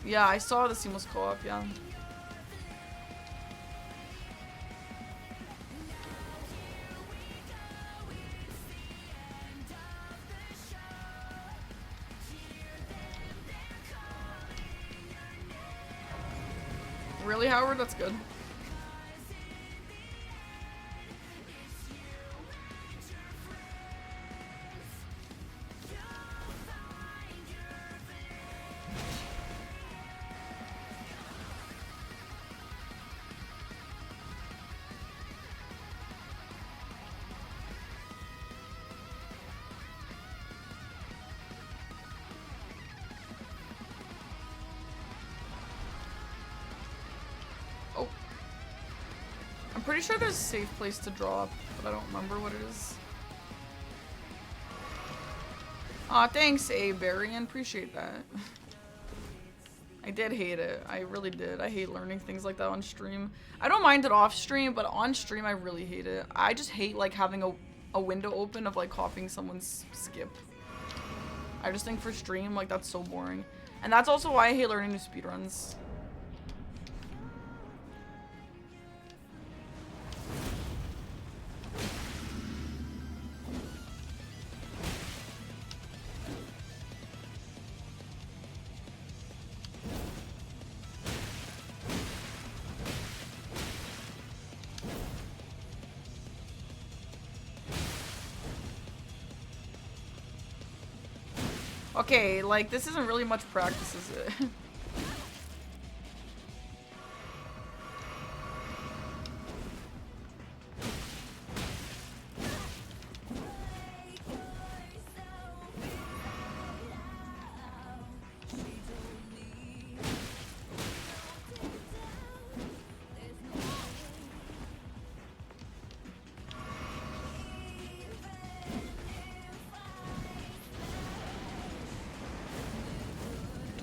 Yeah, I saw the seamless co-op, yeah. Really, Howard? That's good. I'm pretty sure there's a safe place to drop, but I don't remember what it is. Aw, thanks, Barian. Appreciate that. I did hate it. I really did. I hate learning things like that on stream. I don't mind it off stream, but on stream I really hate it. I just hate like having a window open of like copying someone's skip. I just think for stream, like that's so boring. And that's also why I hate learning new speedruns. Okay, like, this isn't really much practice, is it?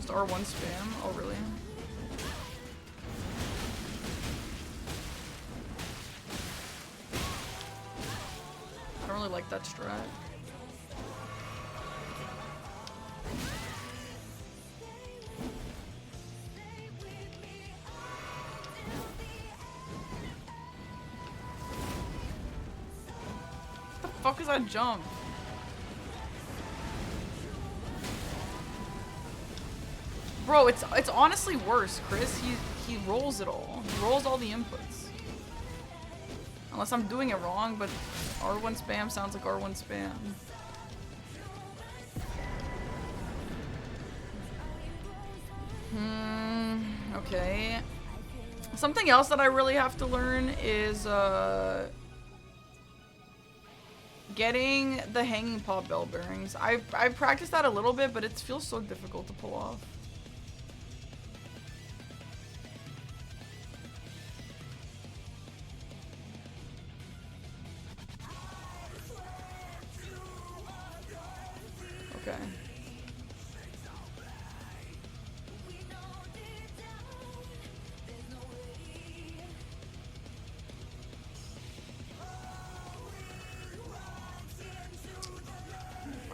just R1 spam. Oh, really? I don't really like that strat. What the fuck is that jump? Bro, it's honestly worse, Chris. He rolls it all. He rolls all the inputs. Unless I'm doing it wrong, but R1 spam sounds like R1 spam. Okay. Something else that I really have to learn is getting the hanging pop bell bearings. I've practiced that a little bit, but it feels so difficult to pull off. Okay.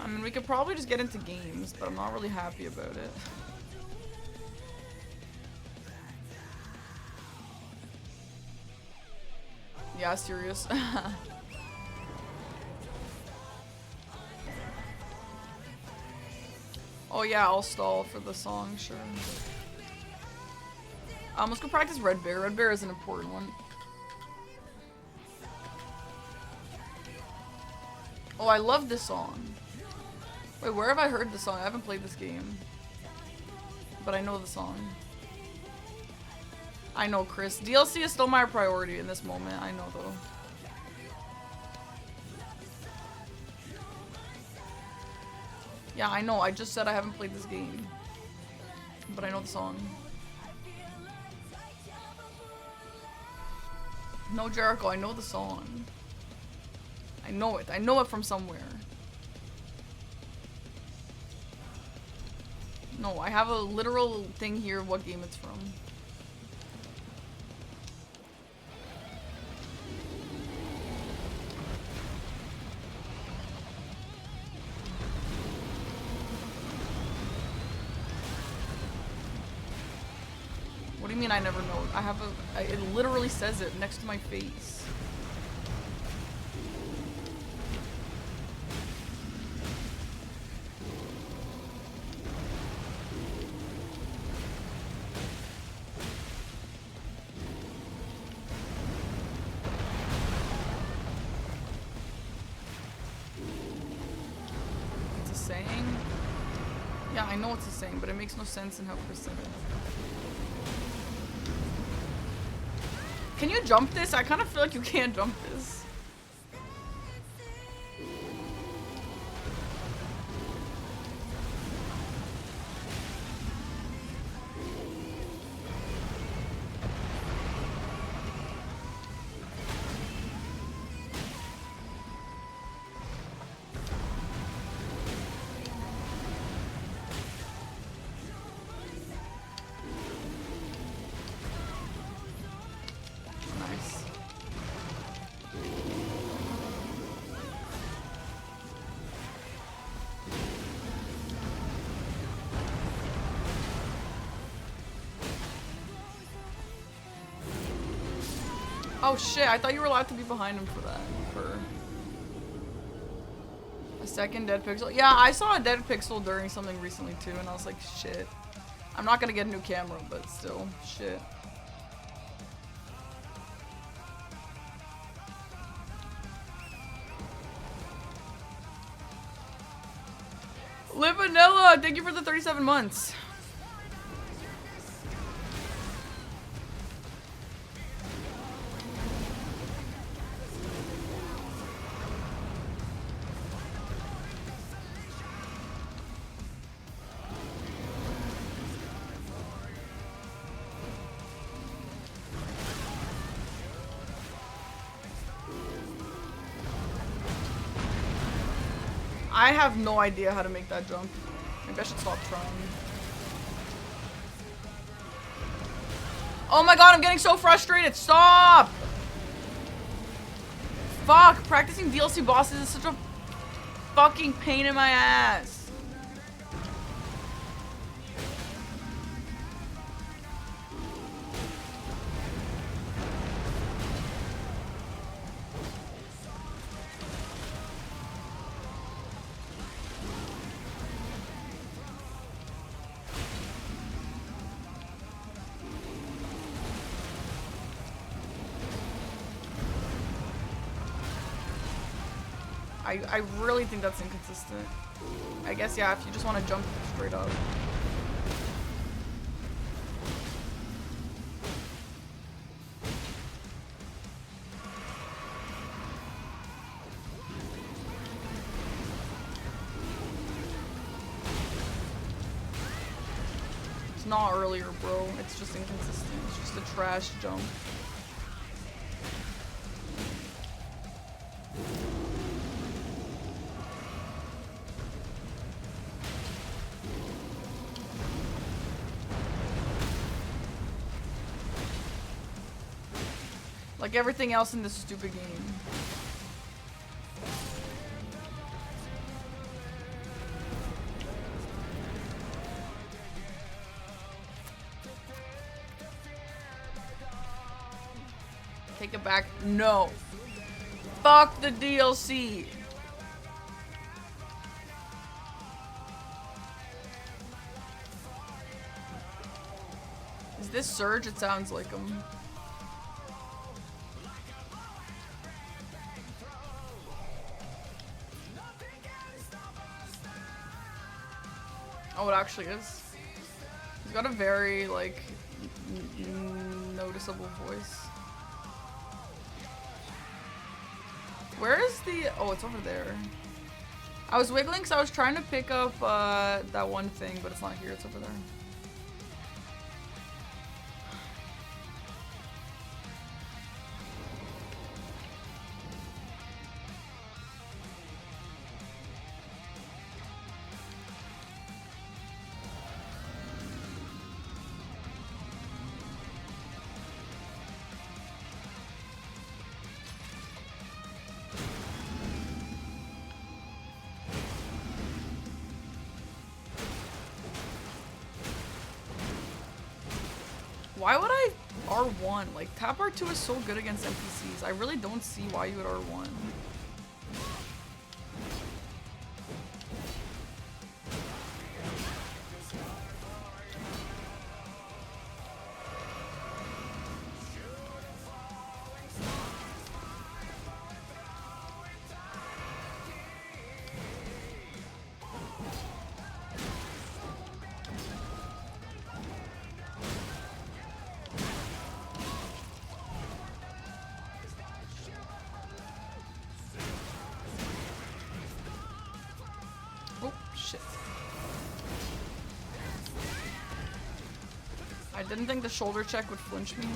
I mean, we could probably just get into games, but I'm not really happy about it. Yeah, serious. Oh yeah, I'll stall for the song, sure. Let's go practice Red Bear. Red Bear is an important one. Oh, I love this song. Wait, where have I heard this song? I haven't played this game. But I know the song. I know, Chris. DLC is still my priority in this moment. I know, though. Yeah, I know. I just said I haven't played this game. But I know the song. No, Jericho, I know the song. I know it. I know it from somewhere. No, I have a literal thing here of what game it's from. What do you mean I never know? I have a... it literally says it next to my face. It's a saying? Yeah, I know it's a saying, but it makes no sense in how Chris said it. Can you jump this? I kind of feel like you can't jump this. Oh shit, I thought you were allowed to be behind him for that. For a second dead pixel. Yeah, I saw a dead pixel during something recently too, and I was like, shit. I'm not gonna get a new camera, but still, shit. Live Vanilla, thank you for the 37 months. I have no idea how to make that jump. Maybe I should stop trying. Oh my god, I'm getting so frustrated. Stop! Fuck, practicing DLC bosses is such a fucking pain in my ass. I really think that's inconsistent. I guess, yeah, if you just want to jump straight up. It's not earlier, bro. It's just inconsistent. It's just a trash jump. Like everything else in this stupid game. Take it back. No. Fuck the DLC. Is this Surge? It sounds like him. Oh, it actually is. He's got a very, like, noticeable voice. Where is the... Oh, it's over there. I was wiggling because I was trying to pick up that one thing, but it's not here. It's over there. Why would I R1? Like, tap R2 is so good against NPCs. I really don't see why you would R1. I didn't think the shoulder check would flinch me.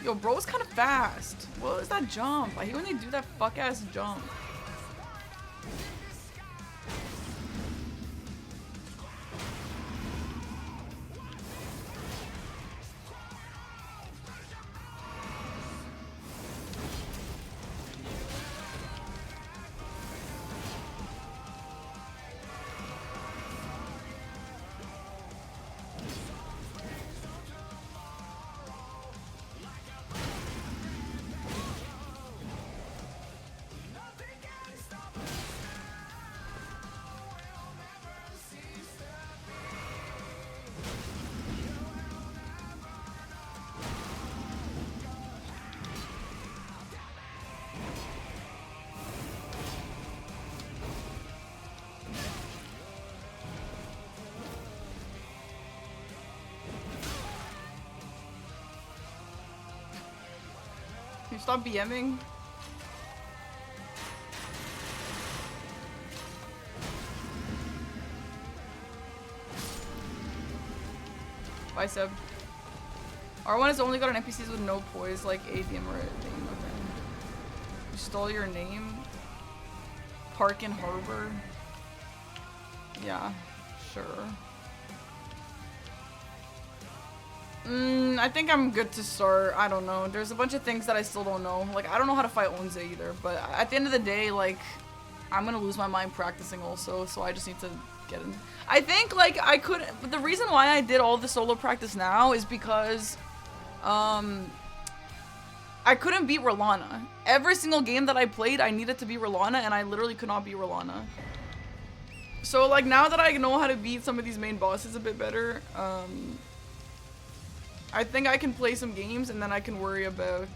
Yo, bro is kind of fast. What is that jump? I hate when they do that fuck-ass jump. Can you stop BMing? Bye, Seb. R1 has only got an NPCs with no poise, like ADM or anything. You stole your name? Park and Harbor. Yeah, sure. I think I'm good to start. I don't know. There's a bunch of things that I still don't know. Like, I don't know how to fight Onze either. But at the end of the day, like, I'm gonna lose my mind practicing also. So I just need to get in. I think, like, I could. But the reason why I did all the solo practice now is because, I couldn't beat Rolana. Every single game that I played, I needed to beat Rolana, and I literally could not beat Rolana. So, like, now that I know how to beat some of these main bosses a bit better, I think I can play some games, and then I can worry about,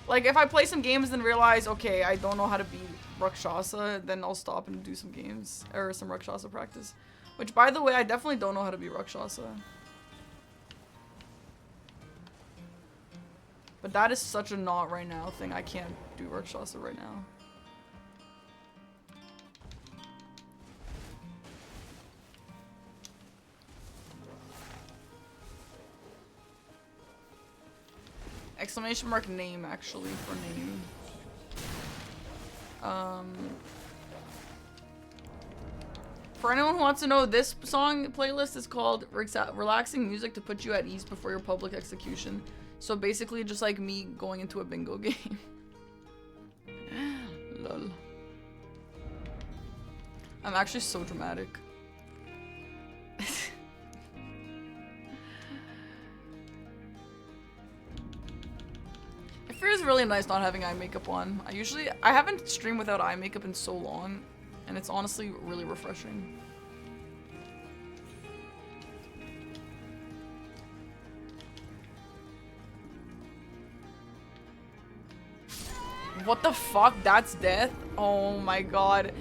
like, if I play some games and realize, okay, I don't know how to beat Rakshasa, then I'll stop and do some games, or some Rakshasa practice. Which, by the way, I definitely don't know how to beat Rakshasa. But that is such a not right now thing. I can't do Rakshasa right now. Exclamation mark name, actually, for name. For anyone who wants to know, this song playlist is called Relaxing Music to Put You at Ease Before Your Public Execution. So basically just like me going into a bingo game. Lol. I'm actually so dramatic. It feels really nice not having eye makeup on. I haven't streamed without eye makeup in so long, and it's honestly really refreshing. What the fuck? That's death? Oh my god.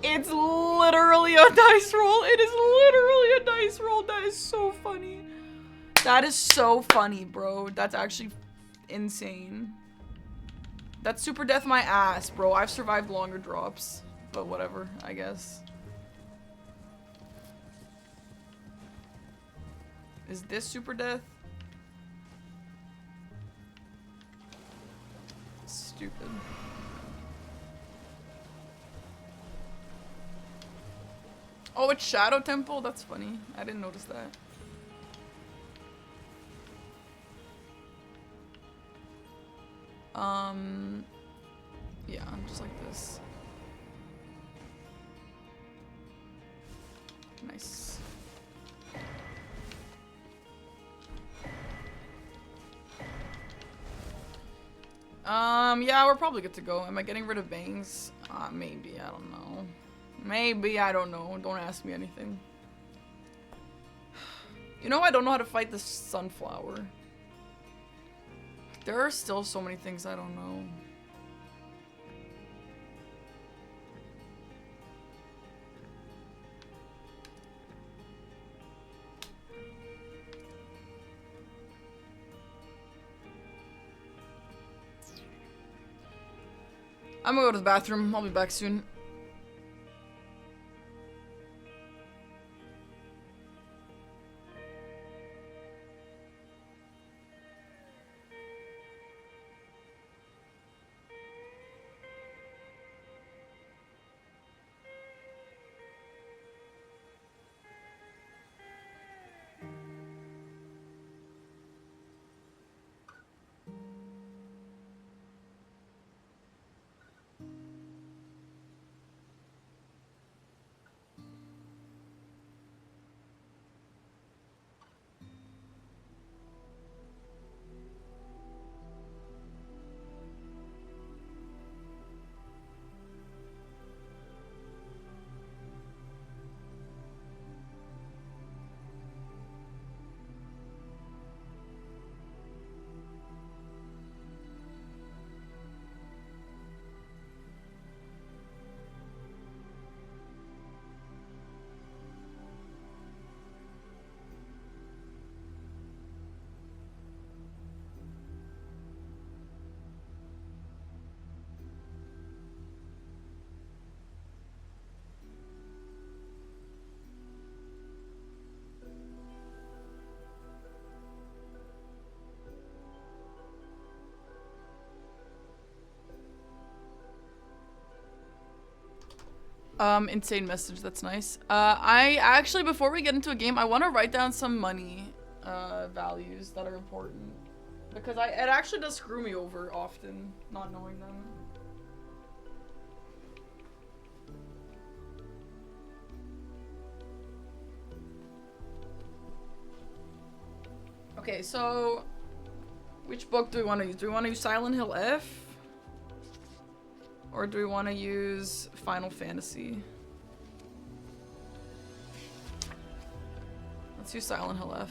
It's literally a dice roll. It is literally a dice roll. That is so funny. That is so funny, bro. That's actually insane. That's super death my ass, bro. I've survived longer drops. But whatever, I guess. Is this super death? Stupid. Oh, it's Shadow Temple? That's funny. I didn't notice that. Yeah, just like this. Nice. Yeah, we're probably good to go. Am I getting rid of bangs? Maybe, I don't know. Maybe, I don't know. Don't ask me anything. You know, I don't know how to fight this sunflower. There are still so many things I don't know. I'm gonna go to the bathroom. I'll be back soon. Insane message. That's nice. I actually, before we get into a game, I want to write down some money values that are important. Because it actually does screw me over often, not knowing them. Okay, so which book do we want to use? Do we want to use Silent Hill F? Or do we want to use Final Fantasy? Let's use Silent Hill F.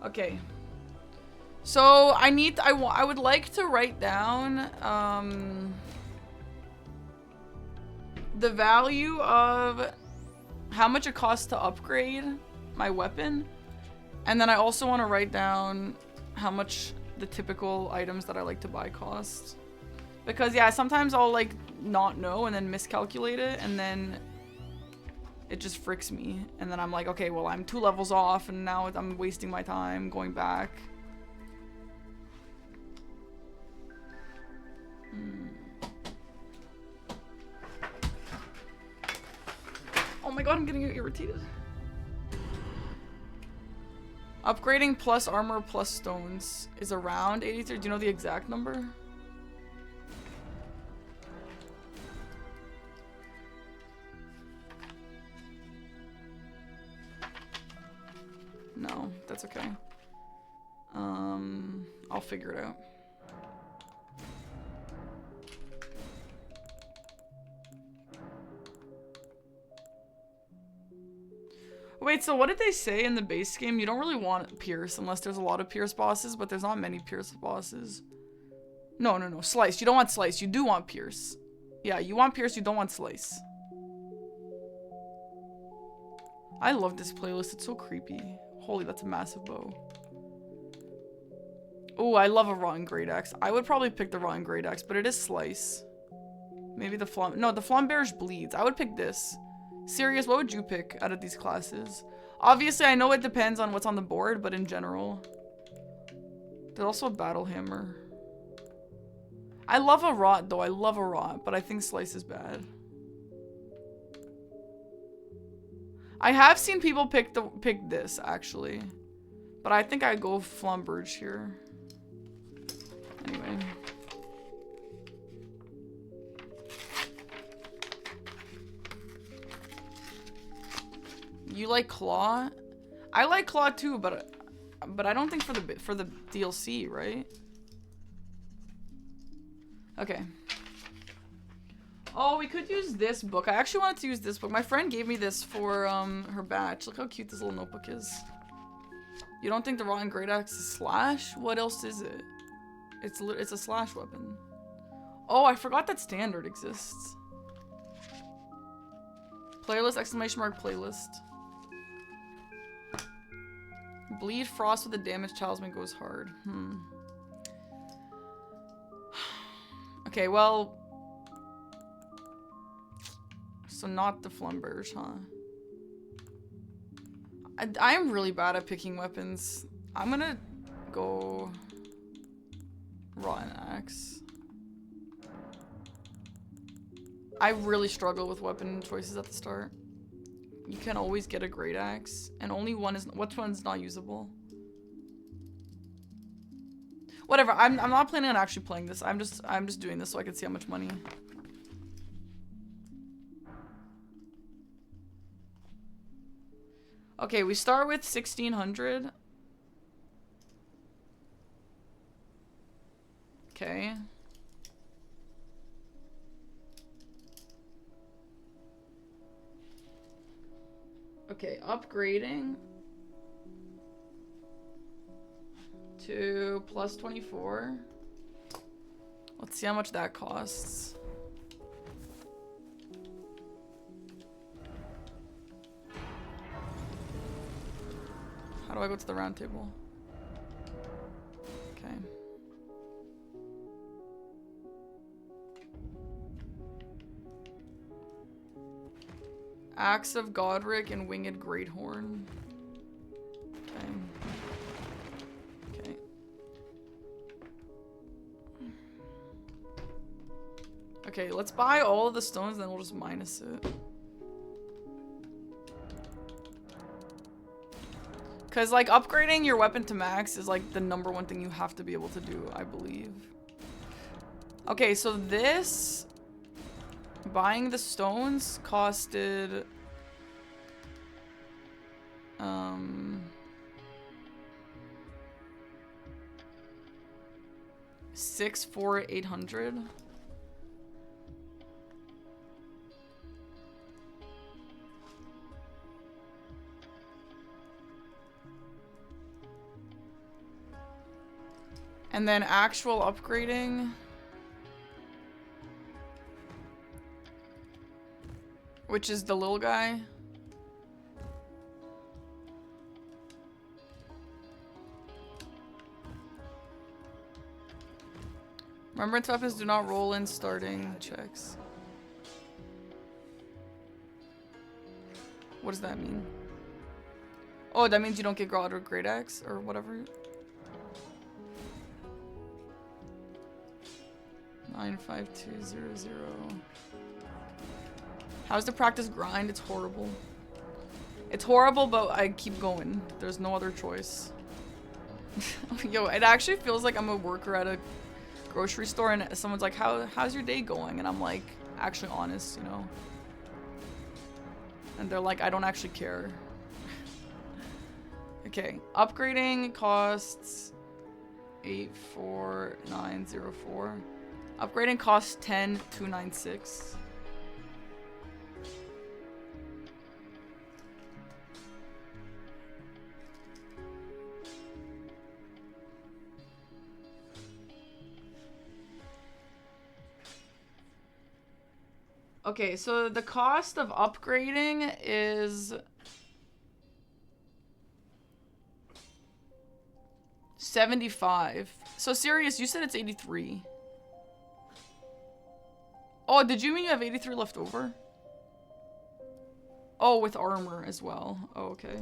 Okay. So I would like to write down the value of how much it costs to upgrade my weapon. And then I also want to write down how much the typical items that I like to buy cost. Because yeah, sometimes I'll like not know and then miscalculate it and then it just fricks me. And then I'm like, okay, well I'm 2 levels off and now I'm wasting my time going back. Oh my god, I'm getting irritated. Upgrading plus armor plus stones is around 83. Do you know the exact number? No, that's okay. I'll figure it out. Wait, so what did they say in the base game? You don't really want Pierce unless there's a lot of Pierce bosses, but there's not many Pierce bosses. No, Slice. You don't want Slice. You do want Pierce. Yeah, you want Pierce, you don't want Slice. I love this playlist. It's so creepy. Holy, that's a massive bow. Oh, I love a Rotten Great Axe. I would probably pick the Rotten Great Axe, but it is Slice. Maybe the No, the Flamberge bleeds. I would pick this. Serious, what would you pick out of these classes? Obviously, I know it depends on what's on the board, but in general. There's also a Battle Hammer. I love a Rot, though. I love a Rot, but I think Slice is bad. I have seen people pick this, actually. But I think I'd go Flamberge here. Anyway. You like Claw? I like Claw too, but I don't think for the DLC, right? Okay. Oh, we could use this book. I actually wanted to use this book. My friend gave me this for her batch. Look how cute this little notebook is. You don't think the Rotten Great Axe is slash? What else is it? It's a slash weapon. Oh, I forgot that standard exists. Playlist, exclamation mark, playlist. Bleed Frost with a damaged talisman goes hard. Okay, well. So not the Flamberge, huh? I am really bad at picking weapons. I'm gonna go Rotten Axe. I really struggle with weapon choices at the start. You can always get a Great Axe, and only one is. Which one's not usable? Whatever. I'm not planning on actually playing this. I'm just doing this so I can see how much money. Okay, we start with 1600. Okay. Okay, upgrading to plus 24. Let's see how much that costs. How do I go to the round table? Okay. Axe of Godric and Winged Greathorn. Okay. Okay. Okay, let's buy all of the stones, then we'll just minus it. Because, like, upgrading your weapon to max is, like, the #1 thing you have to be able to do, I believe. Okay, so this... Buying the stones costed... 6,4,800. And then actual upgrading, which is the little guy. Remembrance weapons do not roll in starting checks. What does that mean? Oh, that means you don't get God or Great Axe or whatever. 95200. How's the practice grind? It's horrible. It's horrible, but I keep going. There's no other choice. Yo, it actually feels like I'm a worker at a grocery store and someone's like, how's your day going? And I'm like, actually honest, you know? And they're like, I don't actually care. Okay, upgrading costs 84904. Upgrading costs 10,296. Okay, so the cost of upgrading is 75. So Serious, you said it's 83. Oh, did you mean you have 83 left over? Oh, with armor as well. Oh, okay.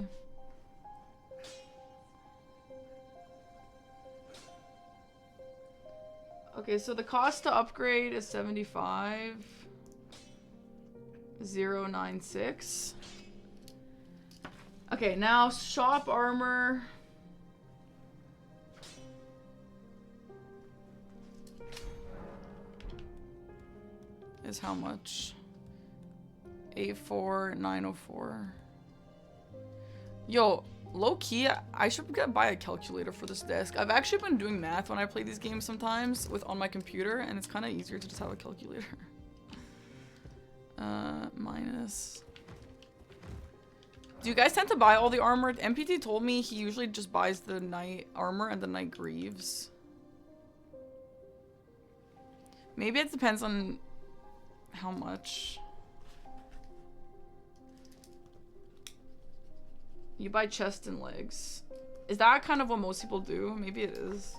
Okay, so the cost to upgrade is 75,096. Okay, now shop armor. Is how much? 84904. Yo, low key, I should buy a calculator for this desk. I've actually been doing math when I play these games sometimes on my computer, and it's kind of easier to just have a calculator. Minus. Do you guys tend to buy all the armor? MPT told me he usually just buys the knight armor and the knight greaves. Maybe it depends on how much. You buy chest and legs. Is that kind of what most people do? Maybe it is.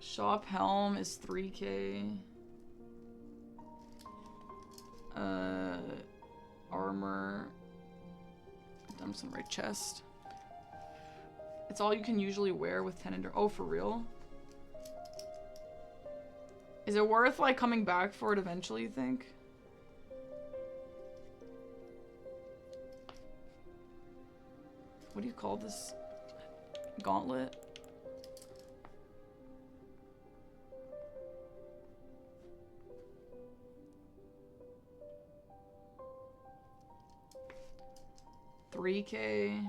Shop helm is 3K. Armor. I'm just gonna write chest. It's all you can usually wear with 10 endurance. Oh, for real? Is it worth, like, coming back for it eventually, you think? What do you call this? Gauntlet? $3K.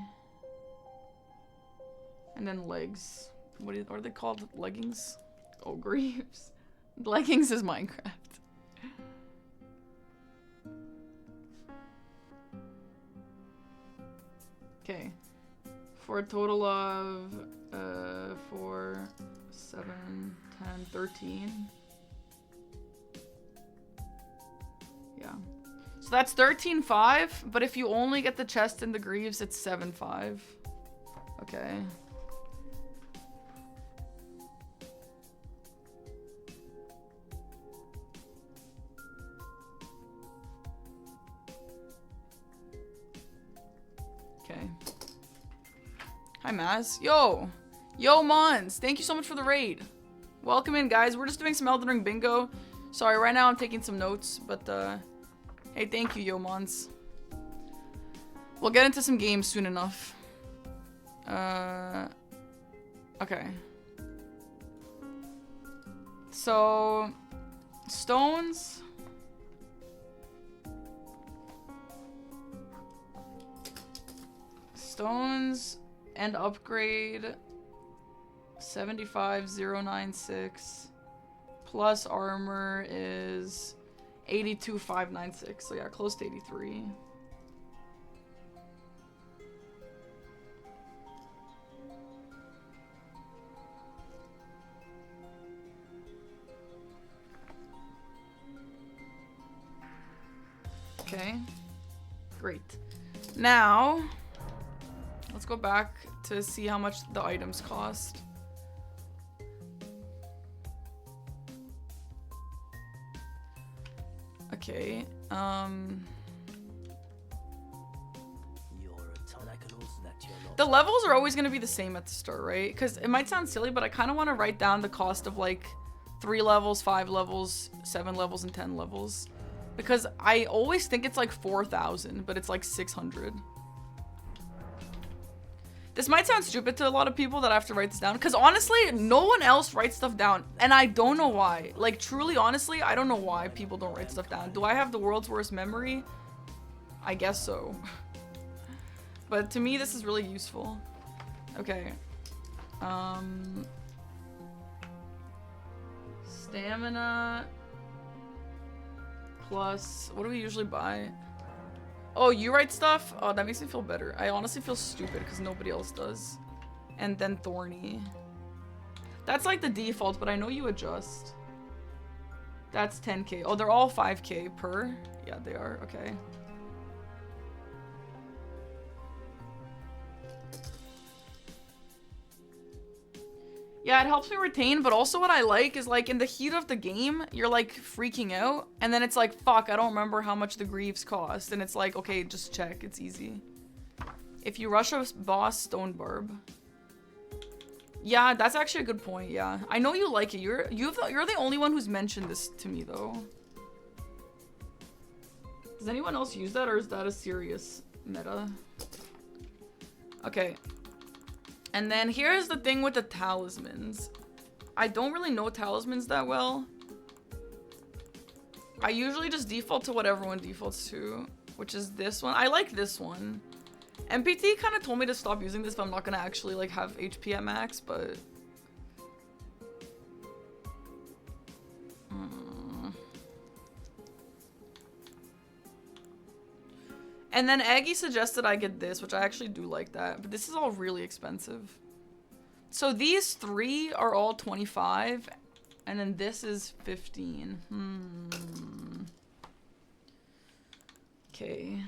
And then legs. What are they called? Leggings? Oh, greaves. Leggings is Minecraft. Okay. For a total of 4, 7, 10, 13. Yeah. So that's 13.5, but if you only get the chest and the greaves, it's 7.5. Okay. Okay. Hi, Maz. Yo! Yo, Mons! Thank you so much for the raid. Welcome in, guys. We're just doing some Elden Ring bingo. Sorry, right now I'm taking some notes, but hey, thank you, Yomons. We'll get into some games soon enough. Okay. So, stones. Stones and upgrade 75096 plus armor is 82596. So yeah, close to 83. Okay, great. Now, let's go back to see how much the items cost. Okay, the levels are always going to be the same at the start, right? Because it might sound silly, but I kind of want to write down the cost of like 3 levels, 5 levels, 7 levels, and 10 levels. Because I always think it's like 4,000, but it's like 600. This might sound stupid to a lot of people that I have to write this down. Because honestly, no one else writes stuff down. And I don't know why. Like, truly, honestly, I don't know why people don't write stuff down. Do I have the world's worst memory? I guess so. But to me, this is really useful. Okay. Stamina... plus, what do we usually buy? Oh, you write stuff? Oh, that makes me feel better. I honestly feel stupid because nobody else does. And then thorny. That's like the default, but I know you adjust. That's 10k. Oh, they're all 5k per? Yeah, they are. Okay. Yeah, it helps me retain, but also what I like is like in the heat of the game, you're like freaking out, and then it's like, fuck, I don't remember how much the greaves cost, and it's like, okay, just check, it's easy. If you rush a boss, stone barb. Yeah, that's actually a good point, yeah. I know you like it, you're the only one who's mentioned this to me though. Does anyone else use that, or is that a serious meta? Okay. And then here's the thing with the talismans. I don't really know talismans that well. I usually just default to what everyone defaults to, which is this one. I like this one. MPT kind of told me to stop using this if I'm not going to actually like have HP at max, but... And then Aggie suggested I get this, which I actually do like that. But this is all really expensive. So these 3 are all 25. And then this is 15. Okay.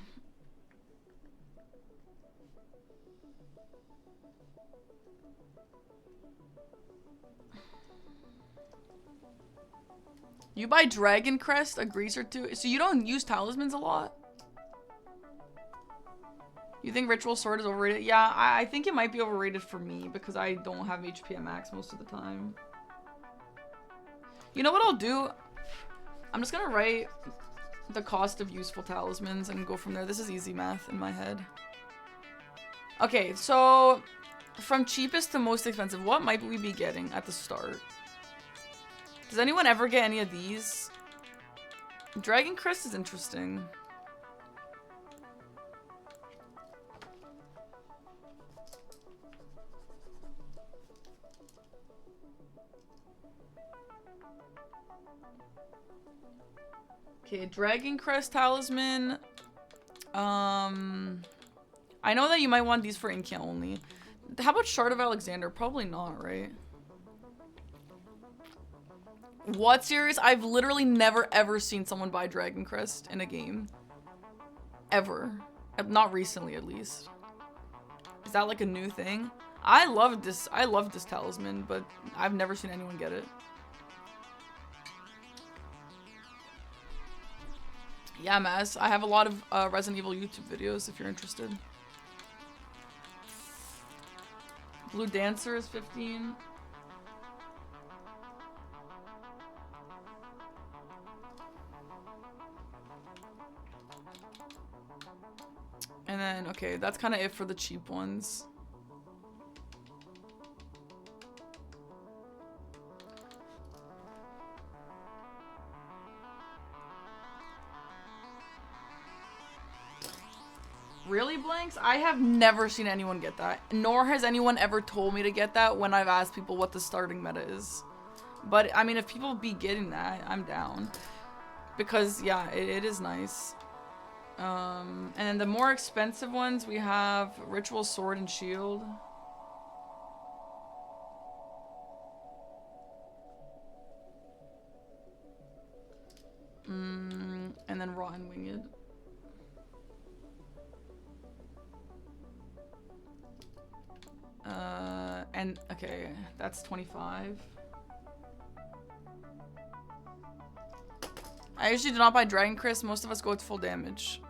You buy Dragon Crest, a grease or 2. So you don't use talismans a lot? You think Ritual Sword is overrated? Yeah, I think it might be overrated for me because I don't have HP at max most of the time. You know what I'll do? I'm just gonna write the cost of useful talismans and go from there. This is easy math in my head. Okay, so from cheapest to most expensive, what might we be getting at the start? Does anyone ever get any of these? Dragon Crest is interesting. Okay, Dragon Crest Talisman. I know that you might want these for Inkia only. How about Shard of Alexander? Probably not, right? What, serious? I've literally never ever seen someone buy Dragon Crest in a game. Ever. Not recently, at least. Is that like a new thing? I love this talisman, but I've never seen anyone get it. Yeah, Maz. I have a lot of Resident Evil YouTube videos if you're interested. Blue Dancer is 15. Okay, that's kind of it for the cheap ones. Really, Blanks? I have never seen anyone get that. Nor has anyone ever told me to get that when I've asked people what the starting meta is. But, I mean, if people be getting that, I'm down. Because, yeah, it is nice. And then the more expensive ones, we have Ritual Sword and Shield. And then Rotten Winged. And okay, that's 25. I usually do not buy Dragon Chris. Most of us go with full damage.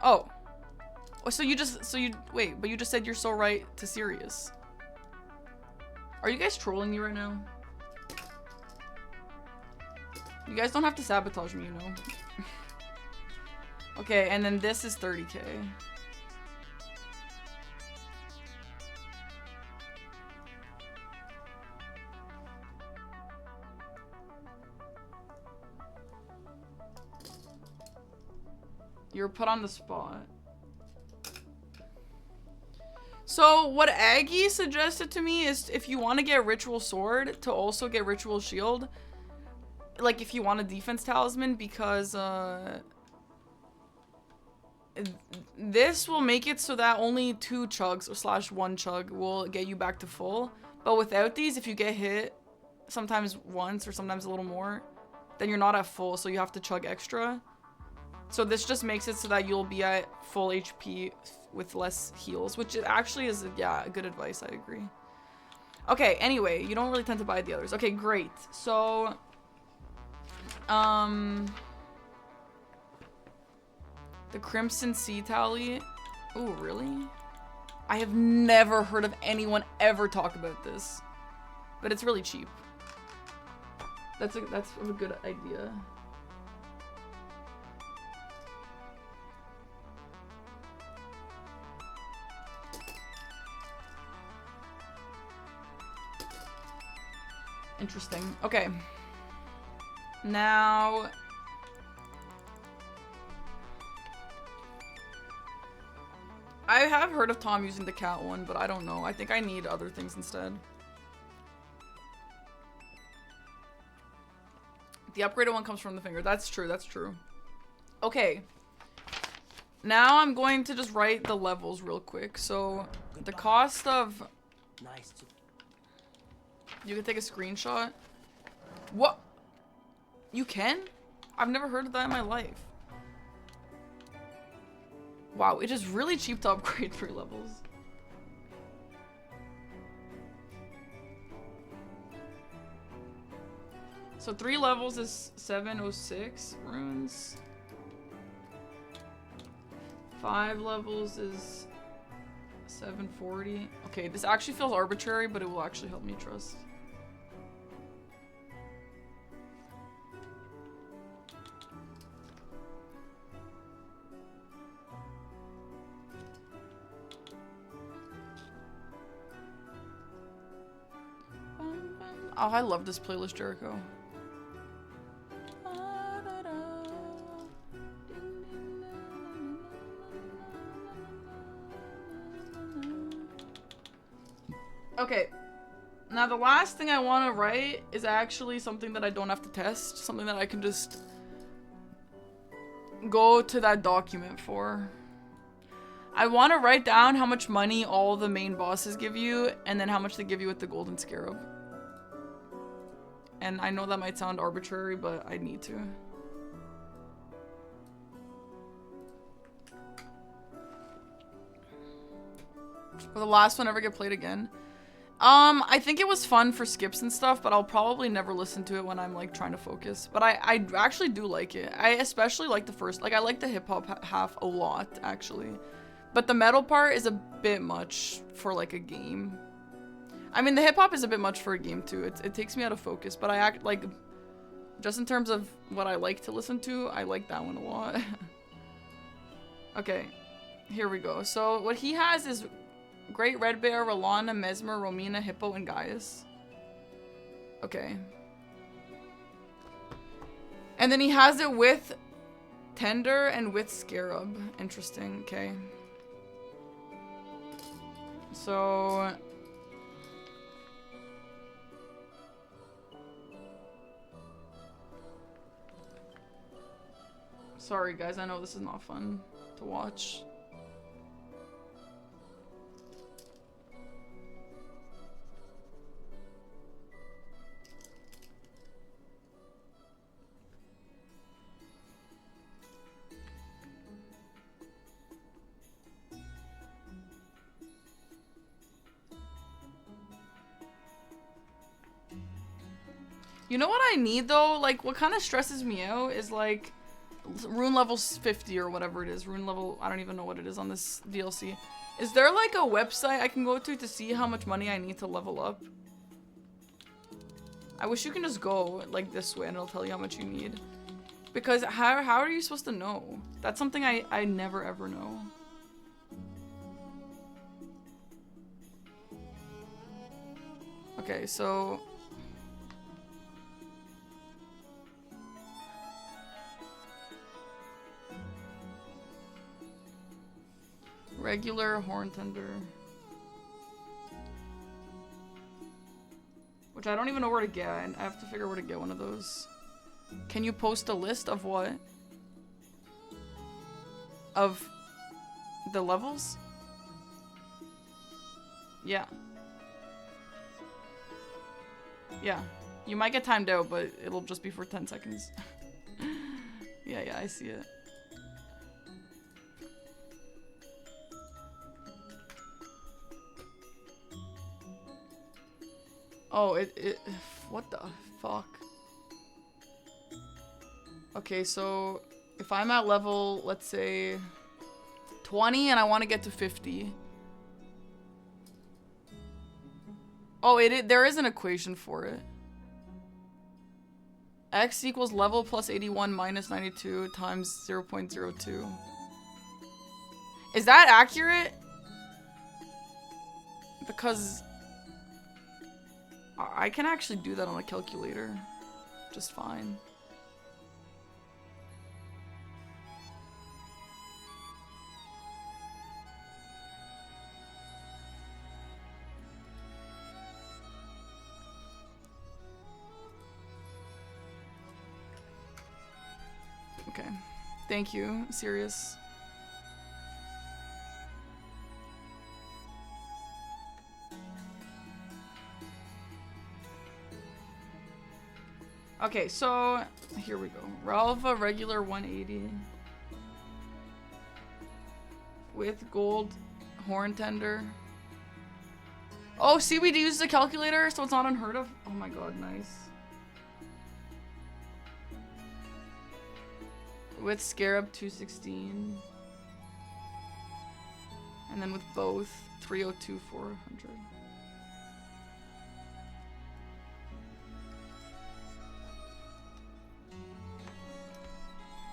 Oh. So you wait, but you just said you're so right to serious. Are you guys trolling me right now? You guys don't have to sabotage me, you know. Okay, and then this is 30k. You're put on the spot. So what Aggie suggested to me is if you want to get Ritual Sword, to also get Ritual Shield. Like if you want a defense talisman, because this will make it so that only 2 chugs or /1 chug will get you back to full. But without these, if you get hit sometimes once or sometimes a little more, then you're not at full, so you have to chug extra. So this just makes it so that you'll be at full HP with less heals, which it actually is, yeah, good advice, I agree. Okay, anyway, you don't really tend to buy the others. Okay, great. So, the Crimson Sea Tally. Ooh, really? I have never heard of anyone ever talk about this, but it's really cheap. That's a good idea. Interesting. Okay. Now, I have heard of Tom using the cat one, but I don't know. I think I need other things instead. The upgraded one comes from the finger. That's true. That's true. Okay. Now I'm going to just write the levels real quick. So the cost of... You can take a screenshot. What? You can? I've never heard of that in my life. Wow, it is really cheap to upgrade 3 levels. So 3 levels is 706 runes. 5 levels is 740. Okay, this actually feels arbitrary, but it will actually help me trust. Oh, I love this playlist, Jericho. Okay, now the last thing I want to write is actually something that I don't have to test, something that I can just go to that document for. I want to write down how much money all the main bosses give you, and then how much they give you with the Golden Scarab. And I know that might sound arbitrary, but I need to. Will the last one ever get played again? I think it was fun for skips and stuff, but I'll probably never listen to it when I'm like trying to focus. But I actually do like it. I especially like the first, like I like the hip hop half a lot actually. But the metal part is a bit much for like a game. I mean, the hip hop is a bit much for a game too. It takes me out of focus, but I act like, just in terms of what I like to listen to, I like that one a lot. Okay. Here we go. So what he has is Great Red Bear, Rolana, Mesmer, Romina, Hippo, and Gaius. Okay. And then he has it with Tender and with Scarab. Interesting. Okay. So... Sorry guys, I know this is not fun to watch. You know what I need though? Like, what kind of stresses me out is like rune level 50 or whatever it is. Rune level, I don't even know what it is on this DLC. Is there like a website I can go to see how much money I need to level up? I wish you can just go like this way and it'll tell you how much you need. Because how are you supposed to know? That's something I never ever know. Okay, so... Regular Horn Tender. Which I don't even know where to get. I have to figure out where to get one of those. Can you post a list of what? Of the levels? Yeah. Yeah. You might get timed out, but it'll just be for 10 seconds. Yeah, I see it. Oh, what the fuck? Okay, so if I'm at level, let's say 20 and I want to get to 50. Oh, there is an equation for it. X equals level plus 81 minus 92 times 0.02. Is that accurate? Because I can actually do that on a calculator just fine. Okay. Thank you, Serious. Okay, so here we go. Ralva regular 180 with gold horn tender. Oh, see, we used the calculator, so it's not unheard of. Oh my god, nice. With Scarab 216. And then with both 302 400.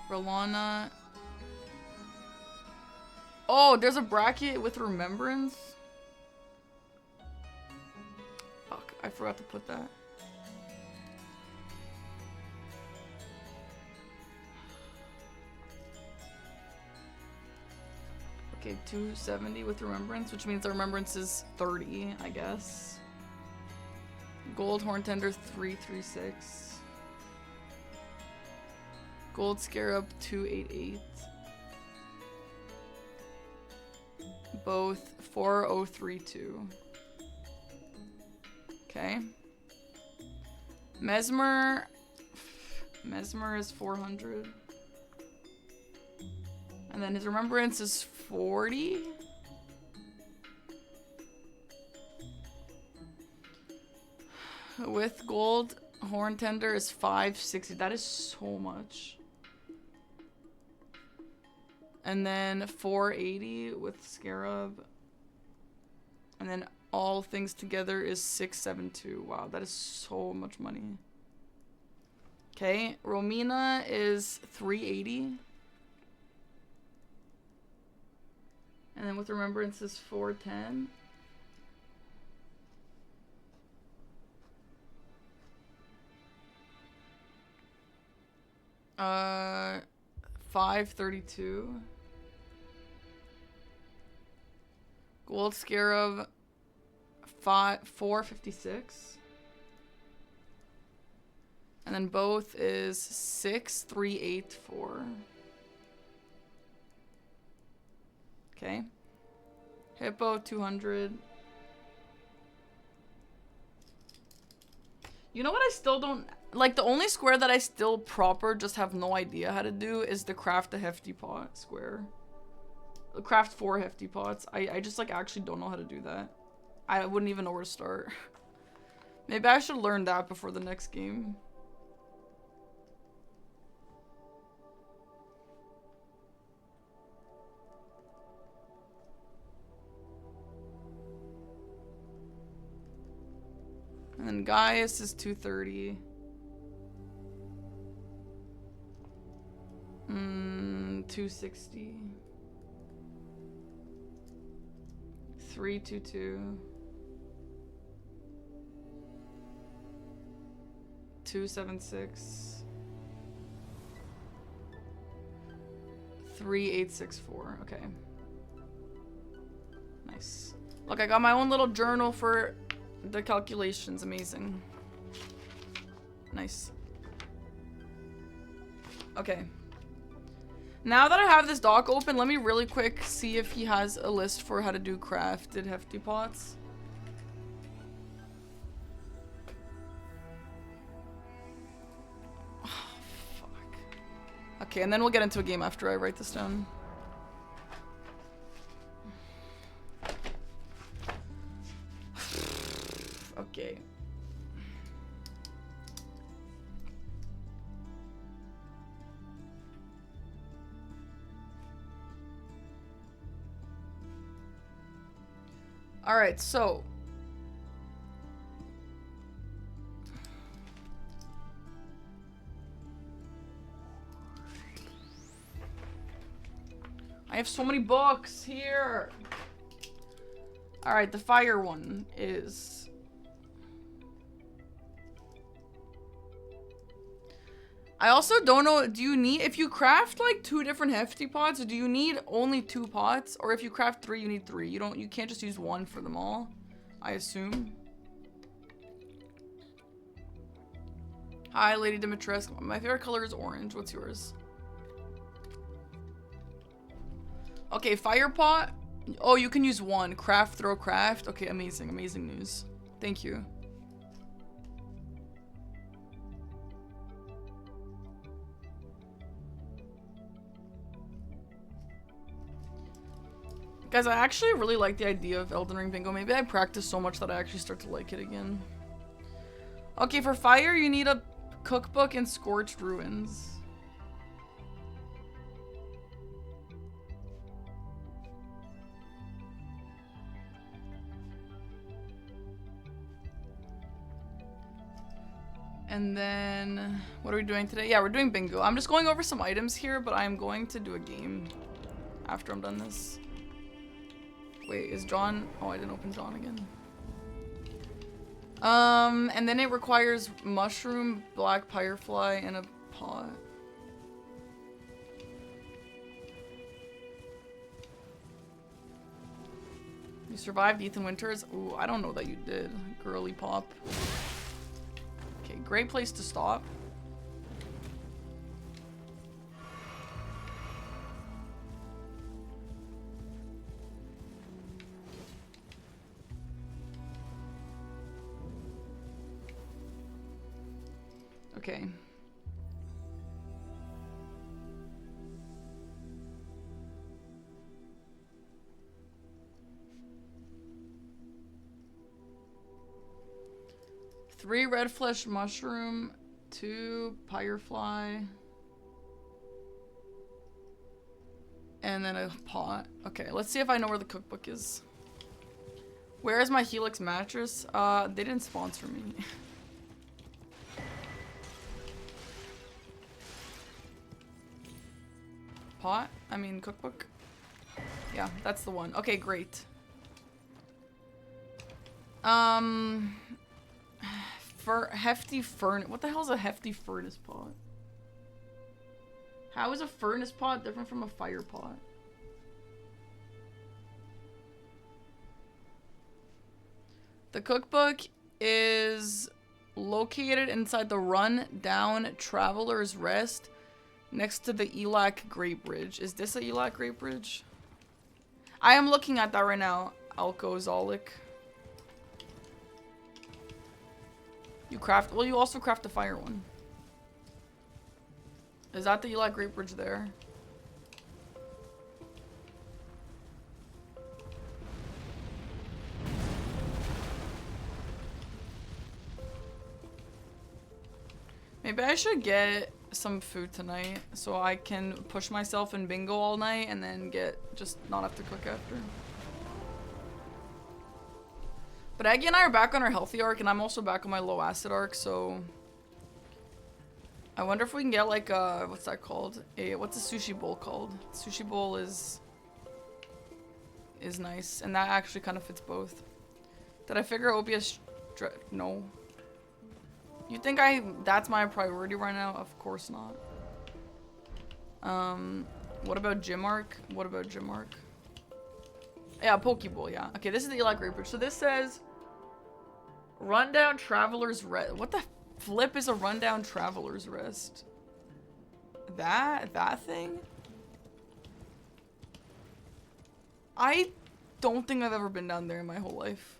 Rolana. Oh, there's a bracket with remembrance. Fuck, I forgot to put that. Okay, 270 with remembrance, which means the remembrance is 30, I guess. Gold horn tender 336. Gold Scarab 288. Both 4032. Okay. Mesmer is 400. And then his remembrance is 40. With gold horn tender is 560. That is so much. And then 480 with Scarab. And then all things together is 672. Wow, that is so much money. Okay, Romina is 380. And then with remembrance is 410. Uh, 532. Gold Scarab, 456. And then both is 6384. Okay. Hippo 200. You know what I still don't like, the only square that I still proper just have no idea how to do is the craft a hefty pot square. Craft 4 hefty pots. I just like actually don't know how to do that. I wouldn't even know where to start. Maybe I should learn that before the next game. And then Gaius is 230. 260. 322. 276. 3864. Okay. Nice. Look, I got my own little journal for the calculations. Amazing. Nice. Okay. Now that I have this doc open, let me really quick see if he has a list for how to do crafted hefty pots. Oh, fuck. Okay, and then we'll get into a game after I write this down. Okay. All right, so I have so many books here. All right, the fire one is I also don't know, do you need, if you craft like 2 different hefty pots, do you need only 2 pots? Or if you craft 3, you need 3. You can't just use 1 for them all, I assume. Hi, Lady Dimitrescu. My favorite color is orange. What's yours? Okay, fire pot. Oh, you can use 1. Craft, throw, craft. Okay, amazing. Amazing news. Thank you. Guys, I actually really like the idea of Elden Ring Bingo. Maybe I practice so much that I actually start to like it again. Okay, for fire, you need a cookbook and Scorched Ruins. And then, what are we doing today? Yeah, we're doing bingo. I'm just going over some items here, but I'm going to do a game after I'm done this. Wait, is John? Oh, I didn't open John again. And then it requires mushroom, black firefly, and a pot. You survived Ethan Winters? Ooh, I don't know that you did. Girly pop. Okay, great place to stop. Okay. Three red flesh mushroom, 2 firefly, and then a pot. Okay, let's see if I know where the cookbook is. Where is my Helix mattress? They didn't sponsor me. Pot? I mean cookbook. Yeah, that's the one. Okay, great. Hefty furnace. What the hell is a hefty furnace pot? How is a furnace pot different from a fire pot? The cookbook is located inside the run-down Traveler's Rest next to the Elac Great Bridge. Is this a Elac Great Bridge? I am looking at that right now. Alkozolic. You craft... Well, you also craft the fire one. Is that the Elac Great Bridge there? Maybe I should get some food tonight so I can push myself in bingo all night and then just not have to cook after. But Aggie and I are back on our healthy arc and I'm also back on my low acid arc, so I wonder if we can get like a, what's that called? What's a sushi bowl called? Sushi bowl is nice, and that actually kind of fits both. Did I figure OBS? No. You think that's my priority right now? Of course not. What about gym arc? What about gym arc? Yeah, Pokeball, yeah. Okay, this is the Elac Great Bridge. So this says Rundown Traveler's Rest. What the flip is a Rundown Traveler's Rest? That thing? I don't think I've ever been down there in my whole life.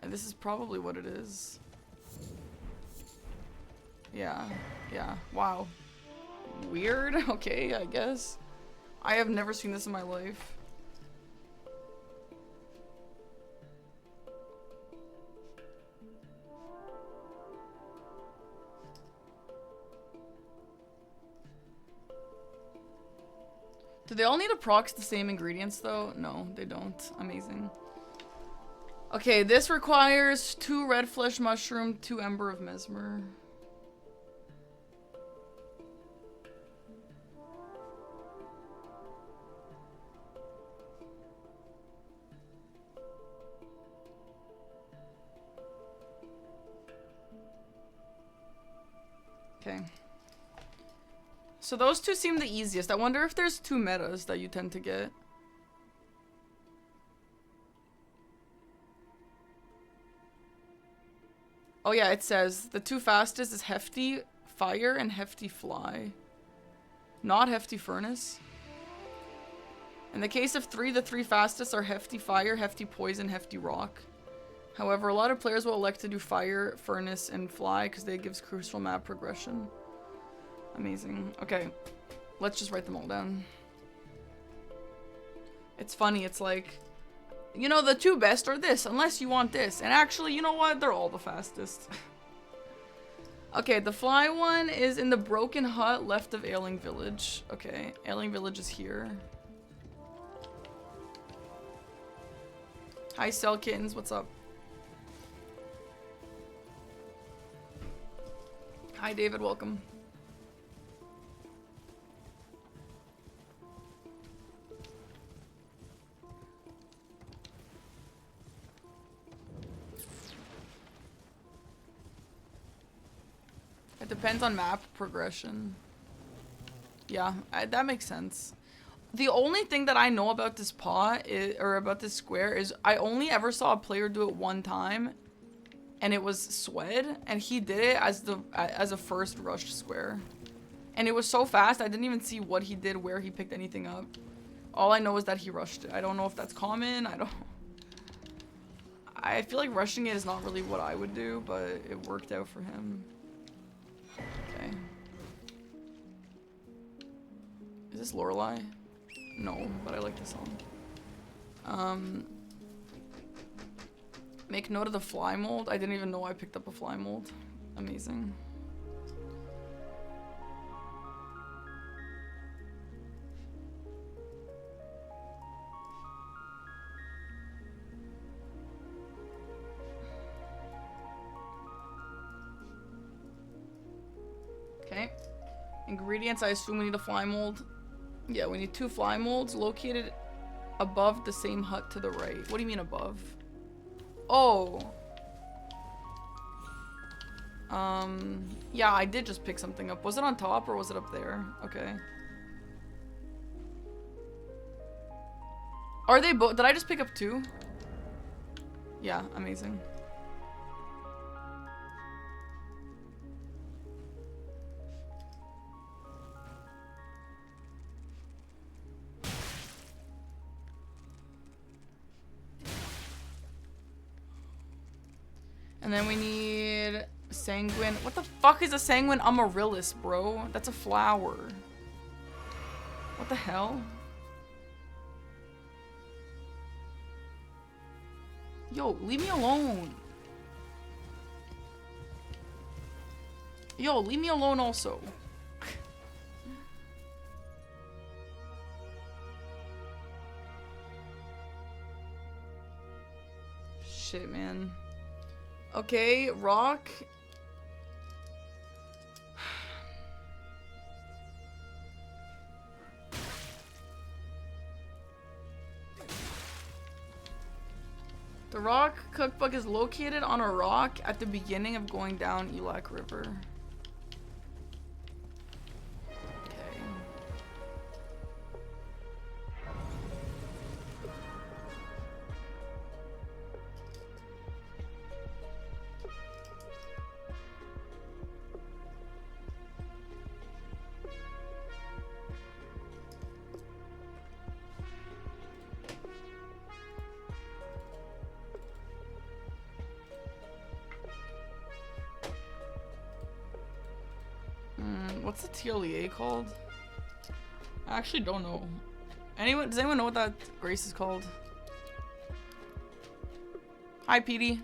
And this is probably what it is. Yeah, yeah. Wow. Weird? Okay, I guess. I have never seen this in my life. Do they all need to prox the same ingredients though? No, they don't. Amazing. Okay, this requires 2 red flesh mushroom, 2 ember of mesmer. Okay. So those 2 seem the easiest. I wonder if there's 2 metas that you tend to get. Oh yeah, it says the 2 fastest is Hefty Fire and Hefty Fly. Not Hefty Furnace. In the case of 3, the 3 fastest are Hefty Fire, Hefty Poison, Hefty Rock. However, a lot of players will elect to do Fire, Furnace, and Fly because they gives crucial map progression. Amazing. Okay, let's just write them all down. It's funny, it's like, you know, the 2 best are this, unless you want this. And actually, you know what? They're all the fastest. Okay, the fly one is in the broken hut left of Ailing Village. Okay, Ailing Village is here. Hi, Cell Kittens. What's up? Hi, David. Welcome. It depends on map progression. Yeah, that makes sense. The only thing that I know about this pot or about this square is I only ever saw a player do it one time, and it was Swed, and he did it as a first rushed square, and it was so fast I didn't even see what he did, where he picked anything up. All I know is that he rushed it. I don't know if that's common. I feel like rushing it is not really what I would do, but it worked out for him. Okay. Is this Lorelei? No, but I like the song. Make note of the fly mold. I didn't even know I picked up a fly mold. Amazing. Ingredients, I assume we need a fly mold. Yeah, we need 2 fly molds located above the same hut to the right. What do you mean above? Oh. Yeah, I did just pick something up. Was it on top or was it up there? Okay. Are they both? Did I just pick up 2? Yeah, amazing. And then we need sanguine. What the fuck is a sanguine amaryllis, bro? That's a flower. What the hell? Yo, leave me alone. Yo, leave me alone also. Shit, man. Okay, rock. The rock cookbook is located on a rock at the beginning of going down Elac River. Okay. What's the TLEA called? I actually don't know. Does anyone know what that grace is called? Hi, Petey.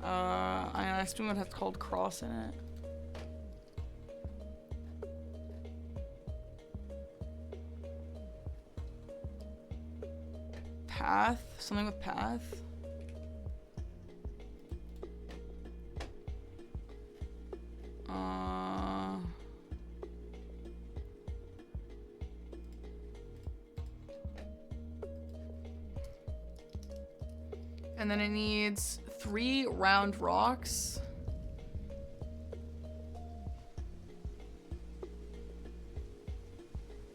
I assume it has called cross in it. Path? Something with path? And then it needs 3 round rocks.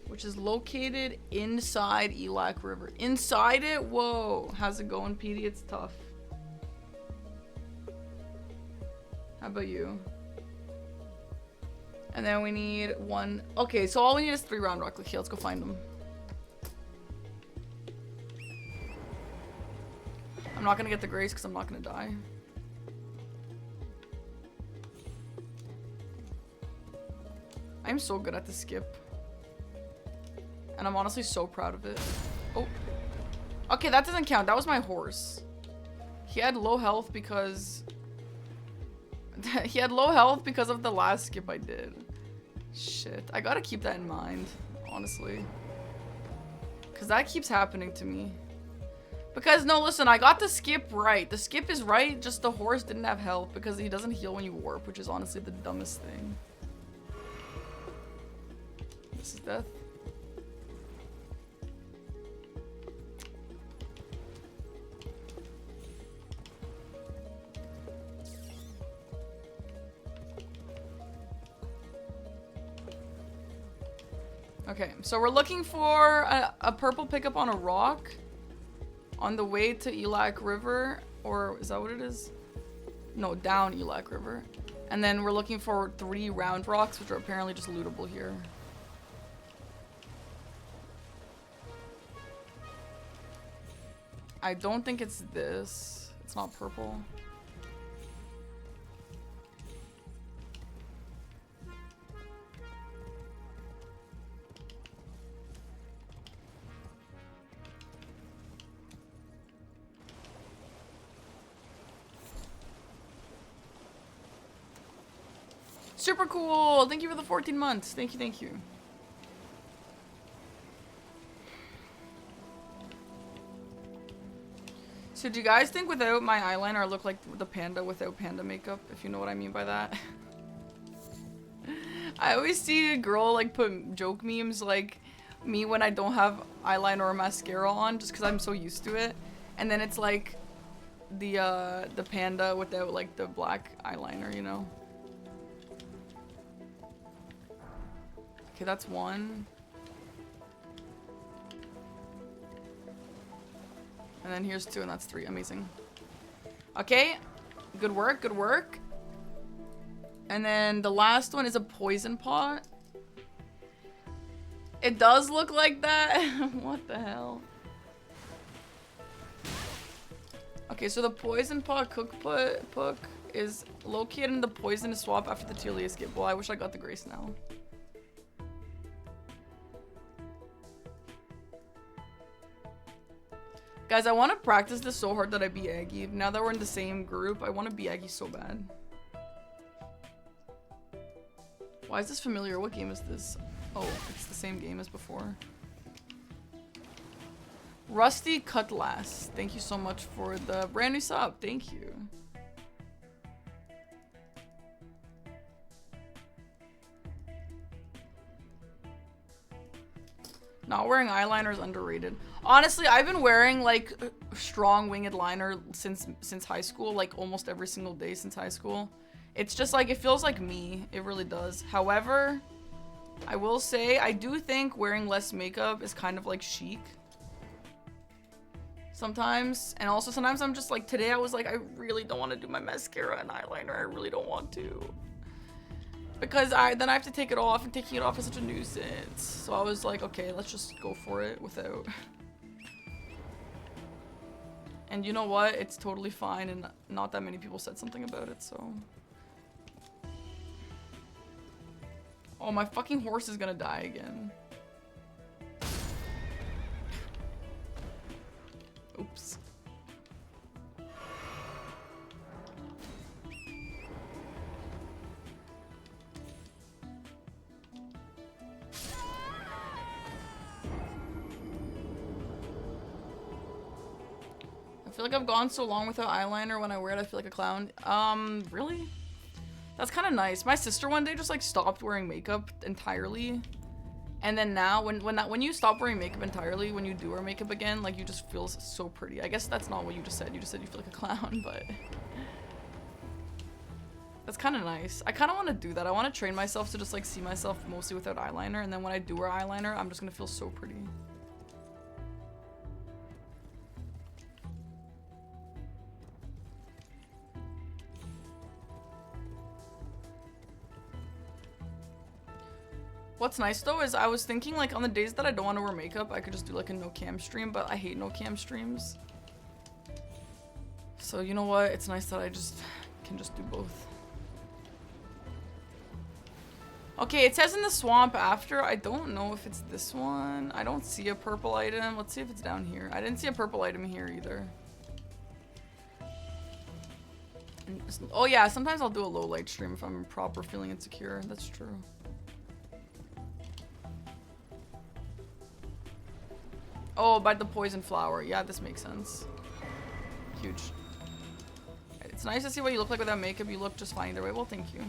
Which is located inside Elac River. Inside it? Whoa. How's it going, Petey? It's tough. How about you? And then we need 1. Okay, so all we need is 3 round rocks. Okay, let's go find them. I'm not gonna get the grace because I'm not gonna die. I'm so good at the skip. And I'm honestly so proud of it. Oh. Okay, that doesn't count. That was my horse. He had low health because... he had low health because of the last skip I did. Shit. I gotta keep that in mind, honestly. Because that keeps happening to me. Because, no, listen, I got the skip right. The skip is right, just the horse didn't have health because he doesn't heal when you warp, which is honestly the dumbest thing. This is death. Okay, so we're looking for a purple pickup on a rock. On the way to Elac River, or is that what it is? No, down Elac River. And then we're looking for 3 round rocks, which are apparently just lootable here. I don't think it's this. It's not purple. Super cool! Thank you for the 14 months. Thank you, thank you. So do you guys think without my eyeliner I look like the panda without panda makeup, if you know what I mean by that? I always see a girl like put joke memes like me when I don't have eyeliner or mascara on just because I'm so used to it. And then it's like the panda without like the black eyeliner, you know? Okay, that's one. And then here's two, and that's three. Amazing. Okay. Good work, good work. And then the last one is a poison pot. It does look like that. What the hell? Okay, so the poison pot cook is located in the poisonous swamp after the Tearly escape. Well, I wish I got the grace now. Guys, I want to practice this so hard that I be Aggie. Now that we're in the same group, I want to be Aggie so bad. Why is this familiar? What game is this? Oh, it's the same game as before. Rusty Cutlass. Thank you so much for the brand new sub. Thank you. Not wearing eyeliner is underrated. Honestly, I've been wearing like strong winged liner since high school, like almost every single day since high school. It's just like, it feels like me. It really does. However, I will say, I do think wearing less makeup is kind of like chic. Sometimes. And also sometimes I'm just like, today I was like, I really don't want to do my mascara and eyeliner. I really don't want to. Because then I have to take it off, and taking it off is such a nuisance. So I was like, okay, let's just go for it without. And you know what? It's totally fine, and not that many people said something about it, so. Oh, my fucking horse is gonna die again. Oops. I feel like I've gone so long without eyeliner. When I wear it, I feel like a clown. Really? That's kind of nice. My sister one day just like stopped wearing makeup entirely. And then now when you stop wearing makeup entirely, when you do wear makeup again, like you just feel so pretty. I guess that's not what you just said. You just said you feel like a clown, but that's kind of nice. I kind of want to do that. I want to train myself to just like see myself mostly without eyeliner. And then when I do wear eyeliner, I'm just going to feel so pretty. What's nice though is I was thinking like on the days that I don't want to wear makeup, I could just do like a no cam stream, but I hate no cam streams. So you know what? It's nice that I just can just do both. Okay, it says in the swamp after. I don't know if it's this one. I don't see a purple item. Let's see if it's down here. I didn't see a purple item here either. Oh yeah, sometimes I'll do a low light stream if I'm proper feeling insecure. That's true. Oh, by the poison flower. Yeah, this makes sense. Huge. It's nice to see what you look like without makeup. You look just fine either way. Well, thank you.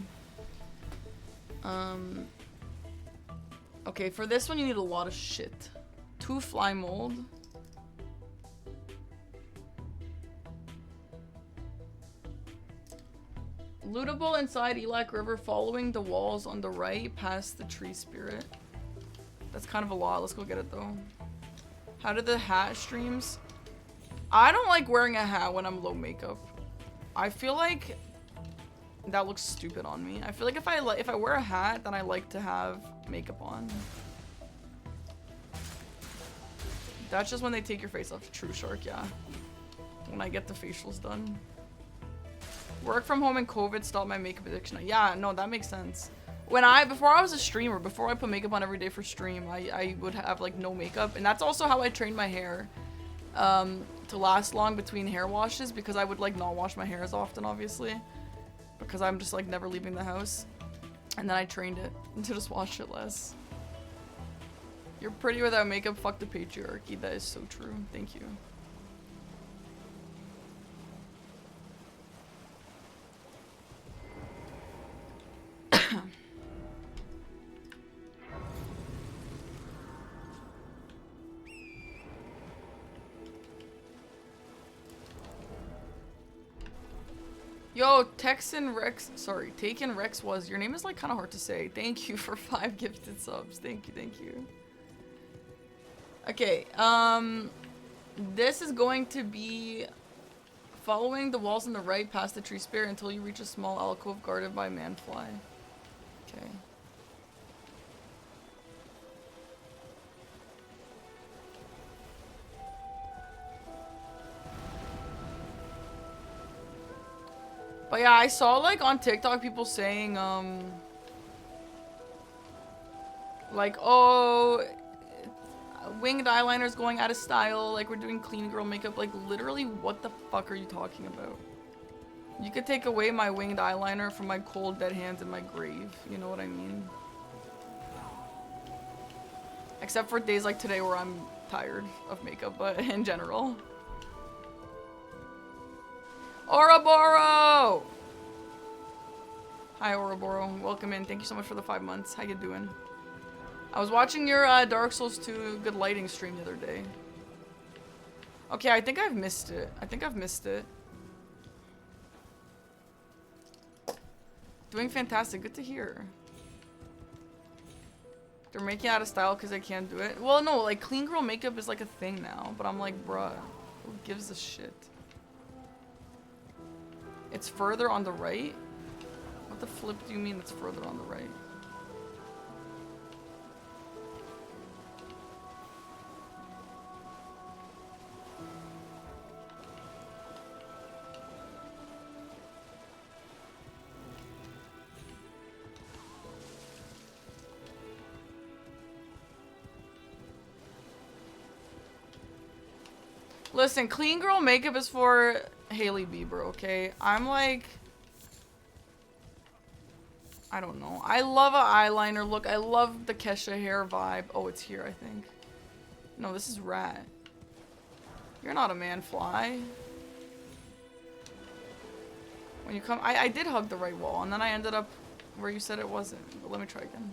Okay, for this one you need a lot of shit. 2 fly mold. Lootable inside Elac River, following the walls on the right past the tree spirit. That's kind of a lot. Let's go get it though. How do the hat streams? I don't like wearing a hat when I'm low makeup. I feel like that looks stupid on me. I feel like if I wear a hat, then I like to have makeup on. That's just when they take your face off. True Shark, yeah. When I get the facials done. Work from home and COVID stopped my makeup addiction. Yeah, no, that makes sense. Before I was a streamer, before I put makeup on every day for stream, I would have like no makeup. And that's also how I trained my hair to last long between hair washes, because I would like not wash my hair as often, obviously, because I'm just like never leaving the house. And then I trained it to just wash it less. You're pretty without makeup, fuck the patriarchy. That is so true. Thank you. Yo, Texan Rex, sorry, Taken Rex was, your name is like kind of hard to say. Thank you for 5 gifted subs. Thank you, thank you. Okay, this is going to be following the walls on the right past the tree spear until you reach a small alcove guarded by manfly. Okay. But yeah, I saw like on TikTok people saying, like, oh, winged eyeliner's going out of style, like we're doing clean girl makeup. Like literally, what the fuck are you talking about? You could take away my winged eyeliner from my cold dead hands in my grave, you know what I mean? Except for days like today where I'm tired of makeup, but in general. Ouroboros! Hi Ouroboros, welcome in. Thank you so much for the 5 months. How you doing? I was watching your Dark Souls 2 good lighting stream the other day. Okay, I think I've missed it. Doing fantastic, good to hear. They're making it out of style because I can't do it. Well, no, like clean girl makeup is like a thing now, but I'm like, bruh, who gives a shit? It's further on the right? What the flip do you mean it's further on the right? Listen, clean girl makeup is for Hailey Bieber, okay? I'm like, I don't know. I love an eyeliner look. I love the Kesha hair vibe. Oh, it's here, I think. No, this is Rat. You're not a man fly. When you come, I did hug the right wall, and then I ended up where you said it wasn't. But let me try again.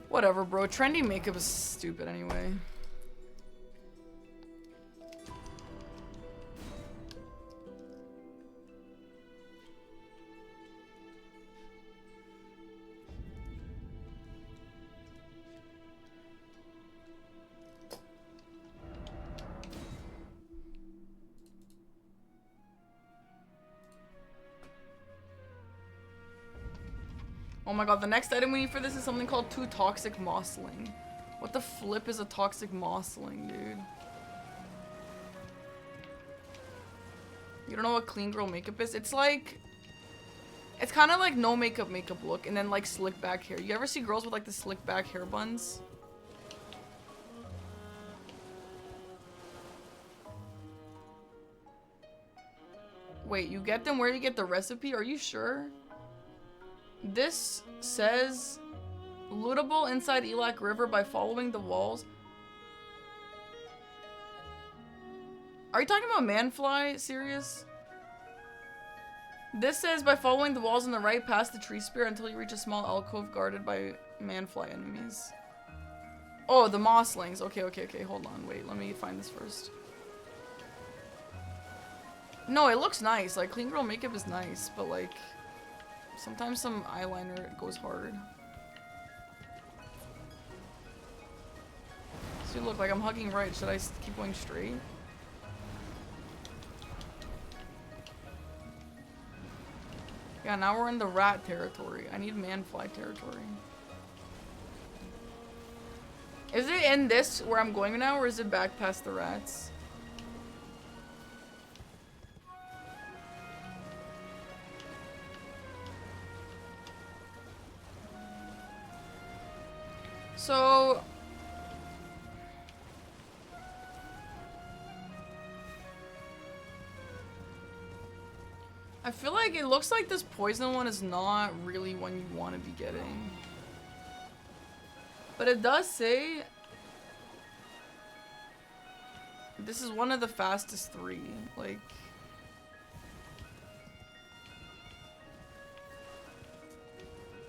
Whatever, bro. Trendy makeup is stupid anyway. Oh my god, the next item we need for this is something called 2 toxic mossling. What the flip is a toxic mossling, dude? You don't know what clean girl makeup is? It's like, it's kind of like no makeup look and then like slick back hair. You ever see girls with like the slick back hair buns? Wait, you get them where you get the recipe? Are you sure? This says lootable inside Elac River by following the walls. Are you talking about Manfly? Serious? This says by following the walls on the right past the tree spear until you reach a small alcove guarded by Manfly enemies. Oh, the mosslings. Okay, hold on. Wait, let me find this first. No, it looks nice. Like, clean girl makeup is nice, but like, sometimes some eyeliner goes hard. So look, like I'm hugging right. Should I keep going straight? Yeah, now we're in the rat territory. I need manfly territory. Is it in this where I'm going now, or is it back past the rats? So I feel like it looks like this poison one is not really one you want to be getting. But it does say this is one of the fastest 3. Like,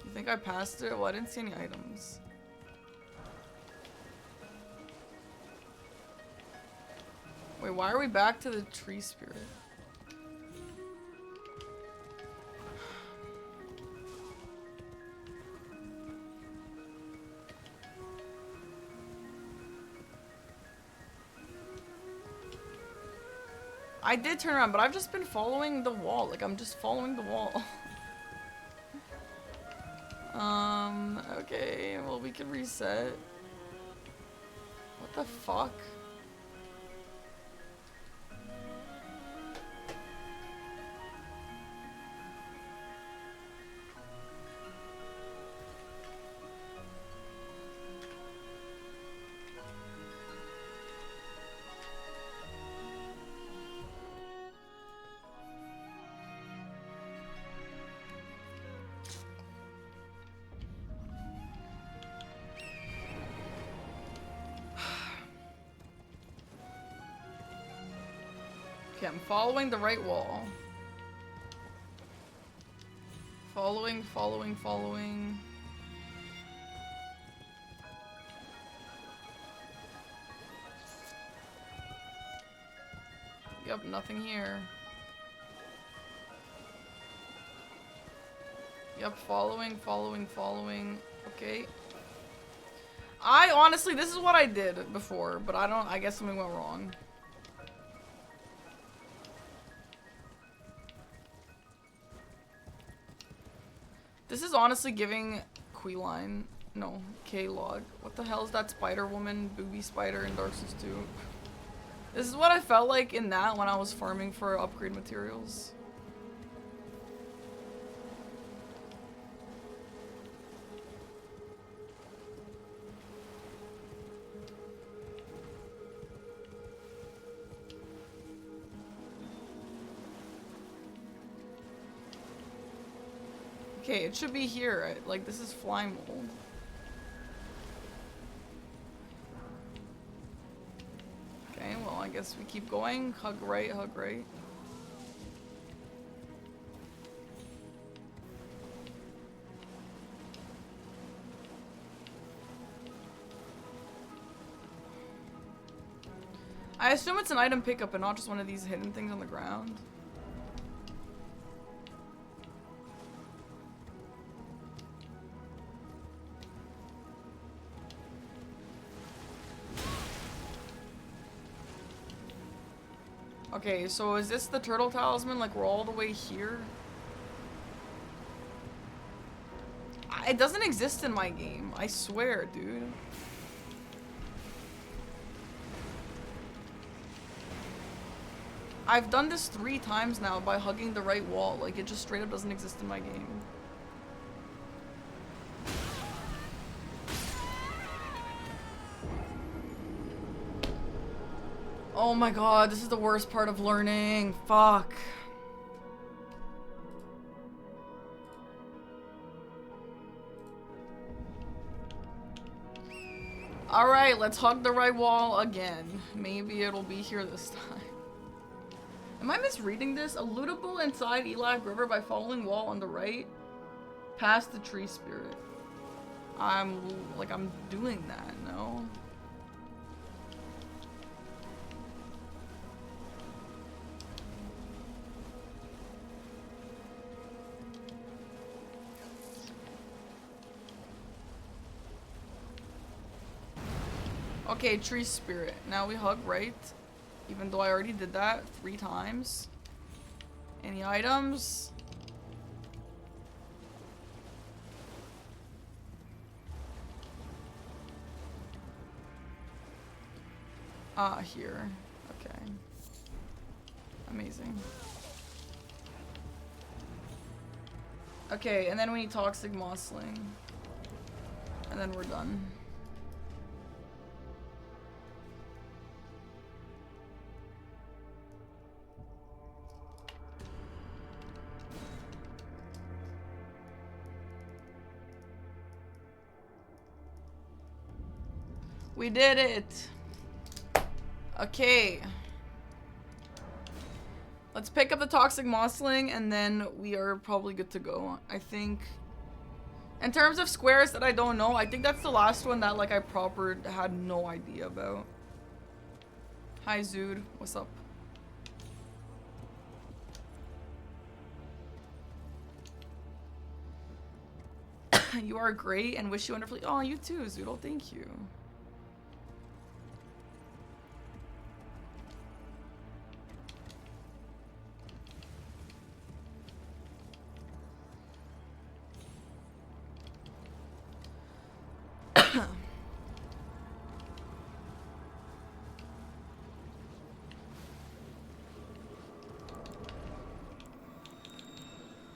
you think I passed it? Well, I didn't see any items. Wait, why are we back to the tree spirit? I did turn around, but I've just been following the wall. Like, I'm just following the wall. Okay, well, we can reset. What the fuck? Okay, I'm following the right wall. Following. Yep, nothing here. Yep, following. Okay. I honestly, this is what I did before, but I guess something went wrong. This is honestly giving Queeline, no, K-Log. What the hell is that Spider Woman, Booby Spider in Dark Souls 2? This is what I felt like in that when I was farming for upgrade materials. Okay, it should be here. Like, this is fly mold. Okay, well, I guess we keep going. Hug right. I assume it's an item pickup and not just one of these hidden things on the ground. Okay, so is this the turtle talisman? Like, we're all the way here? It doesn't exist in my game. I swear, dude. I've done this 3 times now by hugging the right wall. Like, it just straight up doesn't exist in my game. Oh my god, this is the worst part of learning. Fuck. Alright, let's hug the right wall again. Maybe it'll be here this time. Am I misreading this? A lootable inside Elag River by following wall on the right. Past the tree spirit. I'm doing that, no? Okay, tree spirit. Now we hug right. Even though I already did that 3 times. Any items? Here. Okay. Amazing. Okay, and then we need toxic mossling. And then we're done. We did it! Okay. Let's pick up the toxic mossling and then we are probably good to go. I think in terms of squares that I don't know, I think that's the last one that like I proper had no idea about. Hi, Zood. What's up? You are great and wish you wonderfully. Oh, you too, Zoodle. Thank you.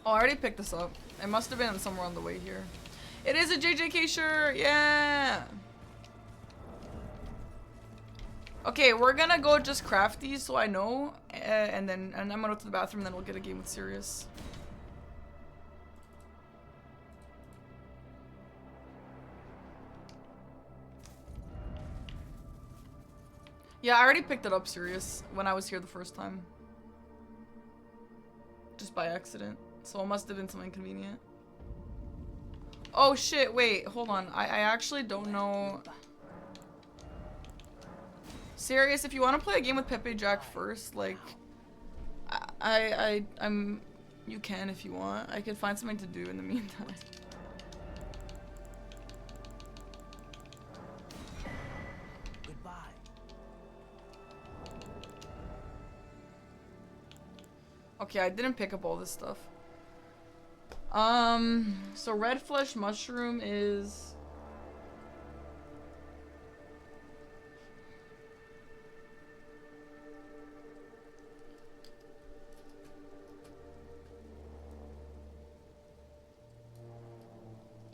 Oh, I already picked this up. It must have been somewhere on the way here. It is a JJK shirt! Yeah! Okay, we're gonna go just craft these so I know. And I'm gonna go to the bathroom and then we'll get a game with Sirius. Yeah, I already picked it up, Sirius, when I was here the first time. Just by accident. So it must have been some inconvenient. Oh shit, wait, hold on. I actually don't know. Serious, if you want to play a game with pepeJack first, like, I'm, you can if you want. I could find something to do in the meantime. Goodbye. Okay, I didn't pick up all this stuff. So red flesh mushroom is...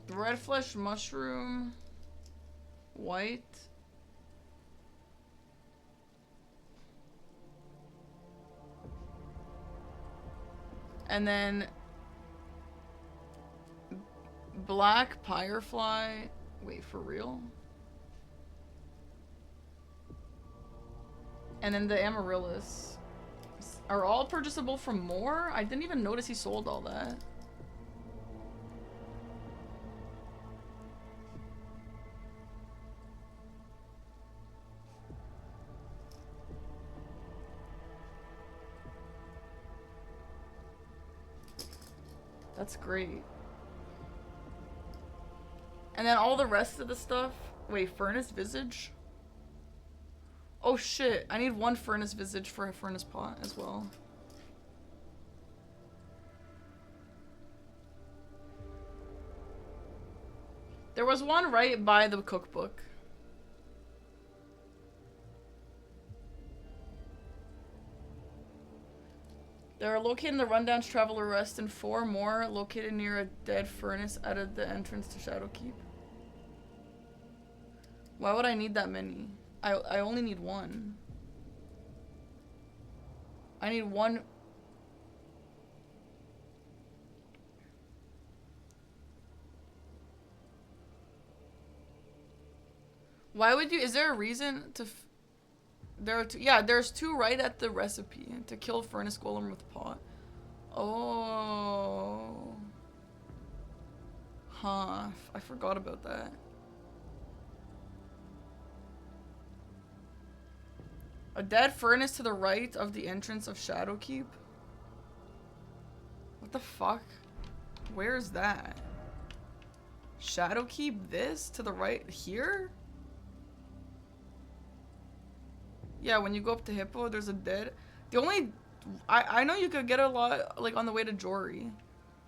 Red flesh mushroom, white. And then black firefly. Wait, for real? And then the amaryllis are all purchasable from more? I didn't even notice he sold all that. That's great. And then all the rest of the stuff. Wait, furnace visage? Oh shit, I need one furnace visage for a furnace pot as well. There was one right by the cookbook. They are located in the rundown Traveler Rest and 4 more located near a dead furnace out of the entrance to Shadowkeep. Why would I need that many? I only need one. I need one. Why would you? Is there a reason to? There are two. Yeah, there's 2 right at the recipe to kill furnace golem with pot. Oh. Huh. I forgot about that. A dead furnace to the right of the entrance of Shadowkeep? What the fuck? Where is that? Shadowkeep this? To the right here? Yeah, when you go up to Hippo, there's a dead... The only... I know you could get a lot, like, on the way to Jory.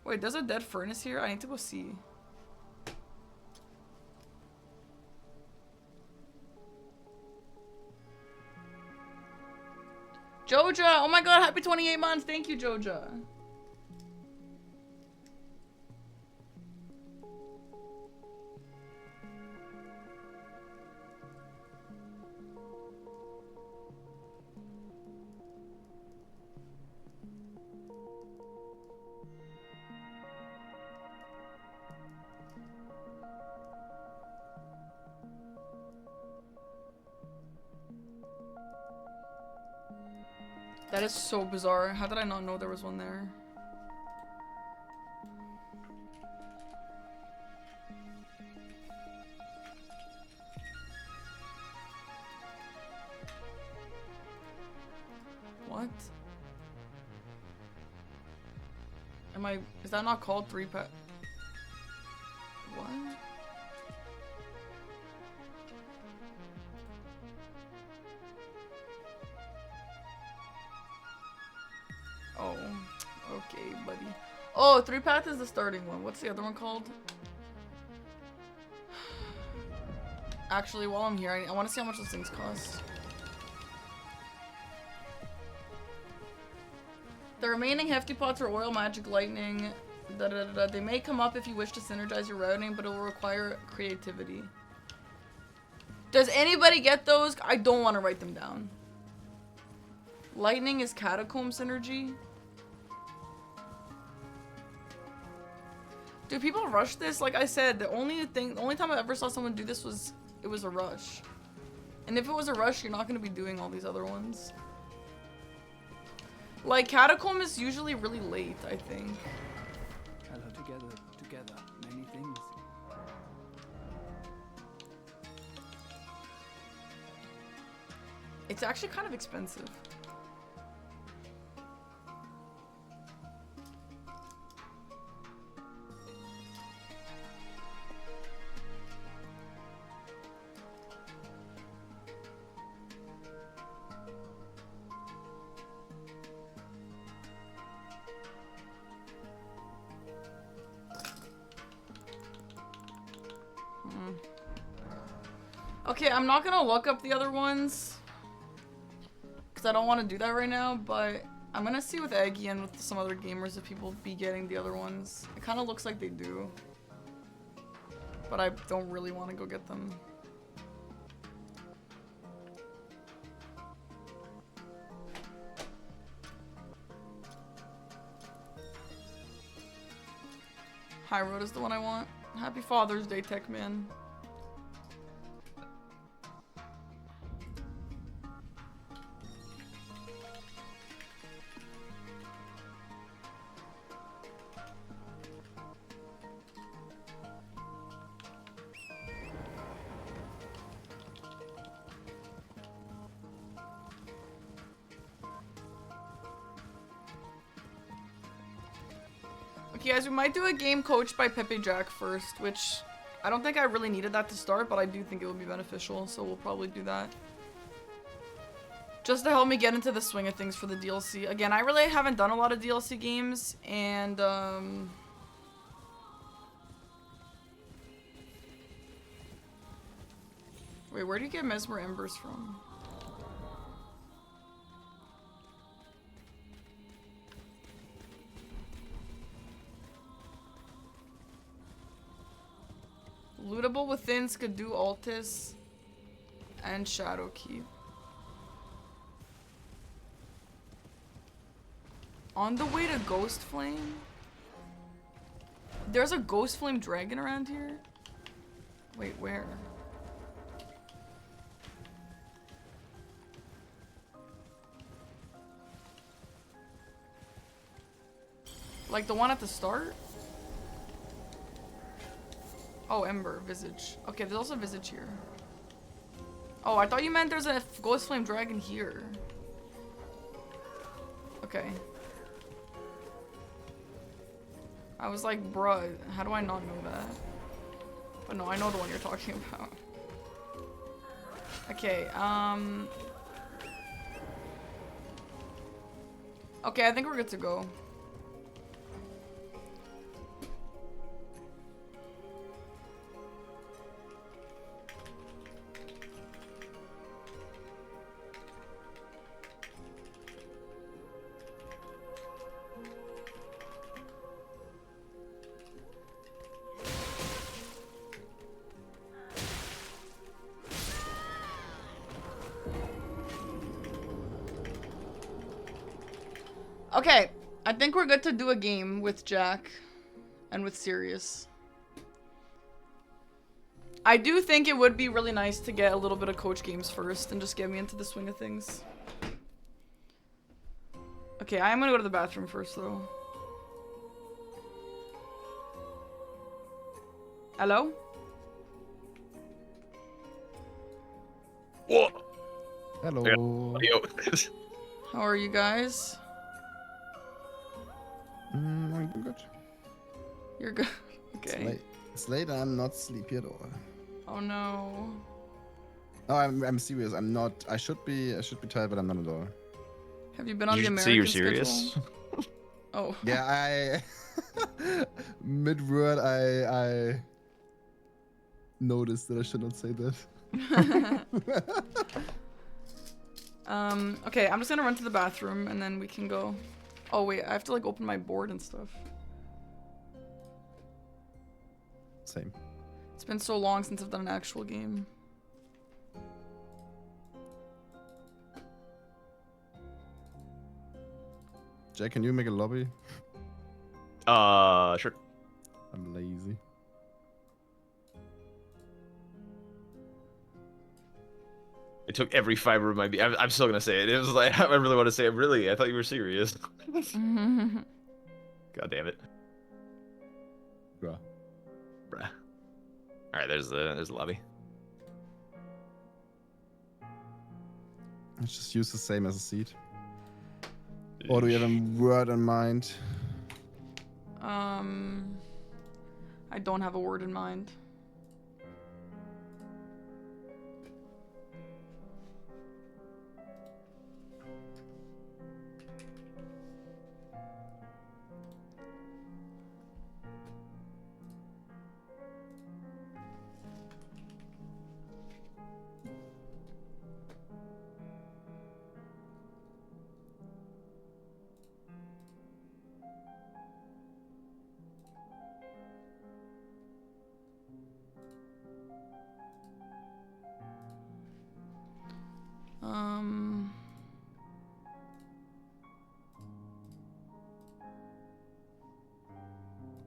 Wait, there's a dead furnace here? I need to go see. Joja! Oh my god, happy 28 months! Thank you, Joja. That is so bizarre. How did I not know there was one there? Is that not called 3-path? What? Oh, okay, buddy. Oh, 3-path is the starting one. What's the other one called? Actually, while I'm here, I want to see how much those things cost. The remaining hefty pots are oil, magic, lightning. They may come up if you wish to synergize your routing, but it will require creativity. Does anybody get those? I don't want to write them down. Lightning is catacomb synergy. Do people rush this? Like I said, the only time I ever saw someone do this was it was a rush. And if it was a rush, you're not going to be doing all these other ones. Like catacomb is usually really late, I think. Hello, together, many things. It's actually kind of expensive. Okay, I'm not gonna look up the other ones because I don't want to do that right now, but I'm gonna see with Eggy and with some other gamers if people be getting the other ones. It kind of looks like they do, but I don't really want to go get them. High Road is the one I want. Happy Father's Day, Tech Man. Okay, guys, we might do a game coached by pepeJack first, which I don't think I really needed that to start, but I do think it would be beneficial, so we'll probably do that. Just to help me get into the swing of things for the DLC. Again, I really haven't done a lot of DLC games, and wait, where do you get Mesmer Embers from? Lootable within Skadoo Altis and Shadowkeep. On the way to Ghost Flame? There's a Ghost Flame dragon around here? Wait, where? Like the one at the start? Oh, Ember, Visage. Okay, there's also Visage here. Oh, I thought you meant there's a Ghost Flame Dragon here. Okay. I was like, bruh, how do I not know that? But no, I know the one you're talking about. Okay, okay, I think we're good to go. Okay, I think we're good to do a game with Jack and with Sirius. I do think it would be really nice to get a little bit of coach games first and just get me into the swing of things. Okay, I am gonna go to the bathroom first though. Hello? Whoa. Hello. How are you guys? I'm good. You're good. It's Okay. late. It's late and I'm not sleepy at all. Oh no. No, I'm serious. I'm not. I should be tired, but I'm not at all. Have you been on the You American say you're schedule? serious? Oh. Yeah, I mid word I noticed that I should not say that. Okay, I'm just gonna run to the bathroom and then we can go. Oh wait, I have to like open my board and stuff. Same. It's been so long since I've done an actual game. Jack, can you make a lobby? Sure. I'm lazy. It took every fiber of my being. I'm still gonna say it. It was like I really want to say it. Really, I thought you were serious. God damn it. Bruh. Bruh. All right, there's the lobby. Let's just use the same as a seat. Or do we have a word in mind? I don't have a word in mind.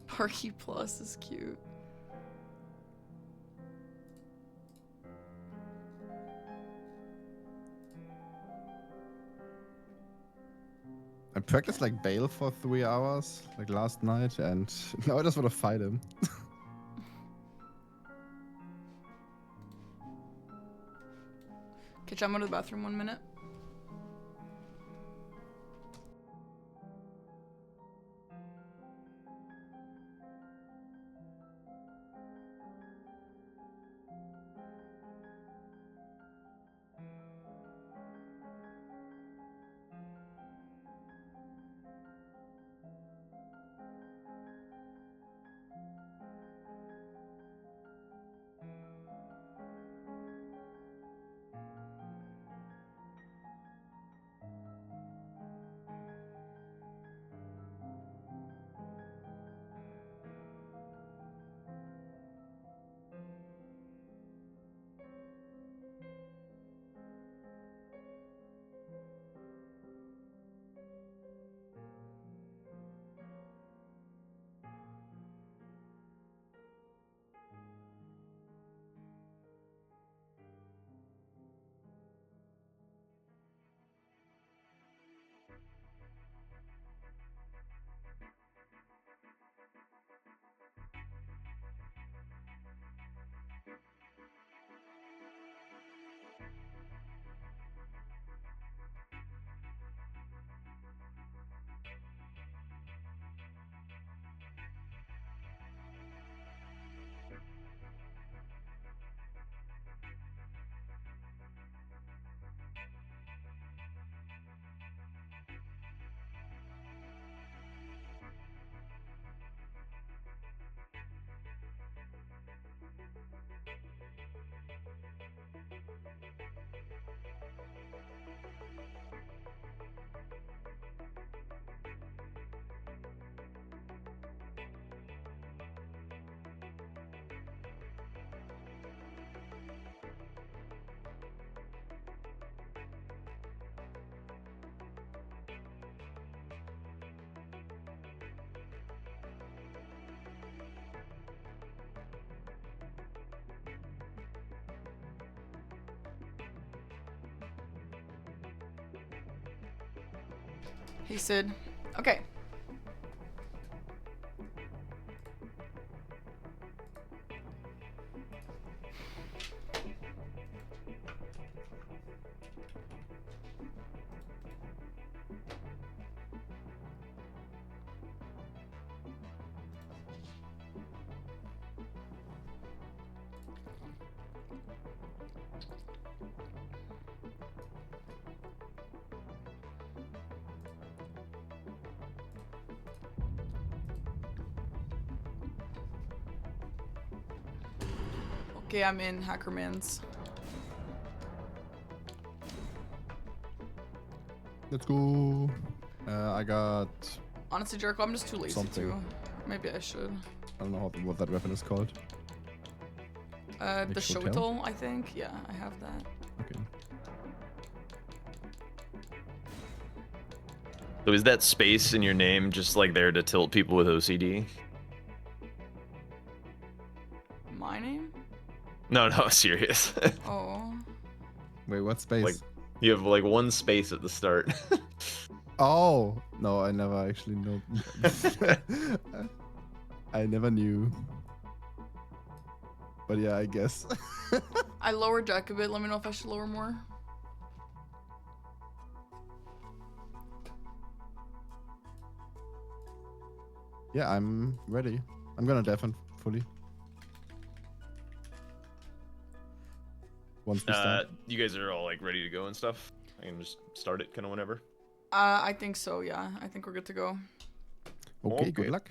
Parky Plus is cute. I practiced like Bale for 3 hours, like last night, and now I just want to fight him. Okay, I'm going to the bathroom 1 minute. Hey, Sid. Okay. Okay, I'm in Hackerman's. Let's go. I got. Honestly, Jericho, I'm just too lazy Something. to. Maybe I should. I don't know what that weapon is called. The Mixed hotel? Shotel, I think. Yeah, I have that. Okay. So is that space in your name just like there to tilt people with OCD? My name? No, serious. Oh. Wait, what space? Like you have like one space at the start. Oh no, I never actually know. I never knew. But yeah, I guess. I lowered Jack a bit. Let me know if I should lower more. Yeah, I'm ready. I'm gonna deafen fully. Once we start. You guys are all like ready to go and stuff. I can just start it kind of whenever. I think so, yeah. I think we're good to go. Okay, good okay. luck.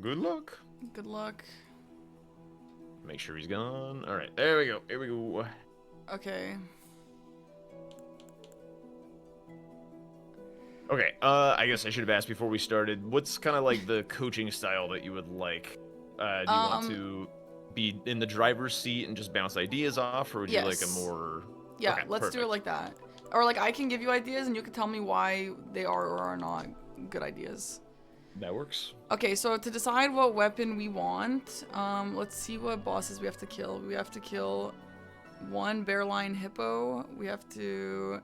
Good luck. Good luck. Make sure he's gone. All right, there we go. Here we go. Okay. Okay, I guess I should have asked before we started. What's kind of like the coaching style that you would like? Do you want to be in the driver's seat and just bounce ideas off, or would you like a Yes. more? Yeah, Okay, let's do it perfect. like that. Or like I can give you ideas and you can tell me why they are or are not good ideas. That works. Okay, so to decide what weapon we want, let's see what bosses we have to kill. We have to kill one Bearline Hippo. We have to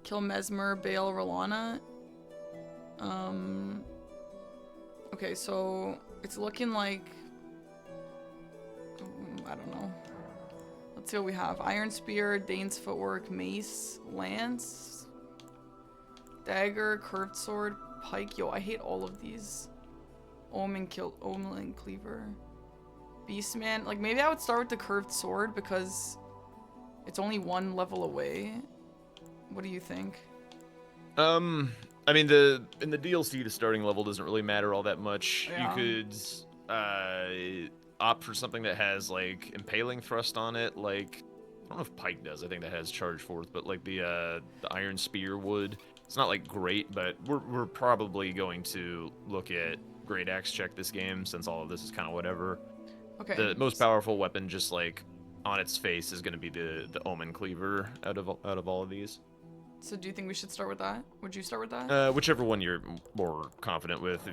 kill Mesmer, Bale, Rolana. Okay, so it's looking like I don't know. Let's see what we have. Iron Spear, Dane's Footwork, Mace, Lance, Dagger, Curved Sword, Pike. Yo, I hate all of these. Omen Cleaver. Beastman. Like, maybe I would start with the Curved Sword because it's only one level away. What do you think? I mean, in the DLC, the starting level doesn't really matter all that much. Yeah. You could opt for something that has like impaling thrust on it. Like, I don't know if Pike does. I think that has charge force, but like the Iron Spear would. It's not like great, but we're probably going to look at Great Axe check this game since all of this is kind of whatever. Okay. The most powerful weapon, just like on its face, is going to be the Omen Cleaver out of all of these. So do you think we should start with that? Would you start with that? Whichever one you're more confident with.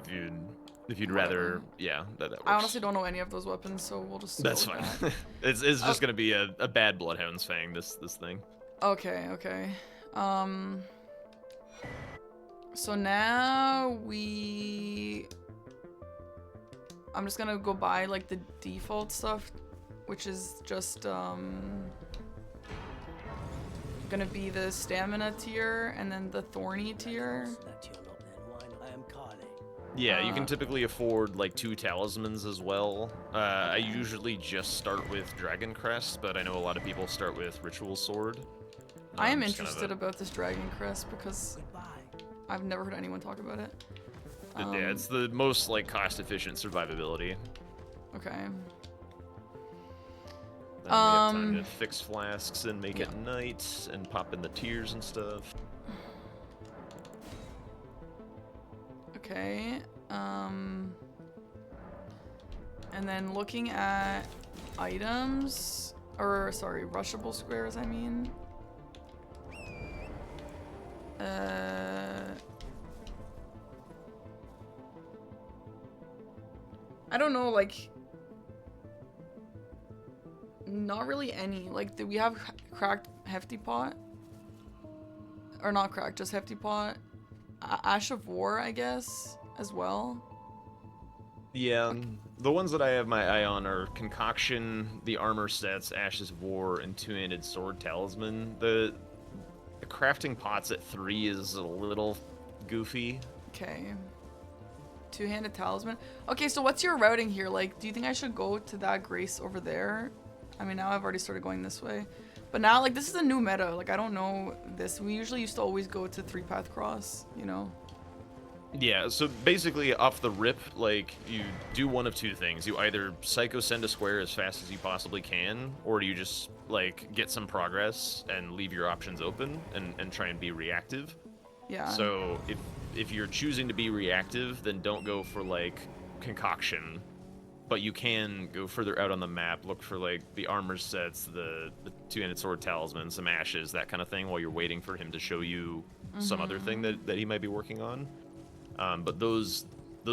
If you'd rather, yeah, that works. I honestly don't know any of those weapons, so we'll just go That's with fine. that. it's just gonna be a bad Bloodhound's Fang. This thing. Okay, okay. So now I'm just gonna go by like the default stuff, which is just gonna be the stamina tier and then the thorny tier. Yeah, you can typically afford like 2 talismans as well. I usually just start with Dragon Crest, but I know a lot of people start with Ritual Sword. I am just kind of interested about this Dragon Crest because I've never heard anyone talk about it. yeah, it's the most like cost-efficient survivability. Okay. Then we have time to fix flasks and make it night and pop in the tiers and stuff. Okay. And then looking at items, or sorry, rushable squares, I mean. I don't know, like, not really any. Like, do we have cracked Hefty Pot? Or not cracked, just Hefty Pot. Ash of War, I guess, as well. Yeah, the ones that I have my eye on are Concoction, the armor sets, Ashes of War, and Two-Handed Sword Talisman. The crafting pots at 3 is a little goofy. Okay. Two-Handed Talisman. Okay, so what's your routing here? Like, do you think I should go to that Grace over there? I mean, now I've already started going this way. But now, like, this is a new meta. Like, I don't know this. We usually used to always go to 3-Path Cross, you know? Yeah, so basically off the rip, like, you do one of two things. You either psycho send a square as fast as you possibly can, or you just, like, get some progress and leave your options open and try and be reactive. Yeah. So if you're choosing to be reactive, then don't go for, like, concoction. But you can go further out on the map, look for, like, the armor sets, the two-handed sword talisman, some ashes, that kind of thing, while you're waiting for him to show you some other thing that he might be working on. But those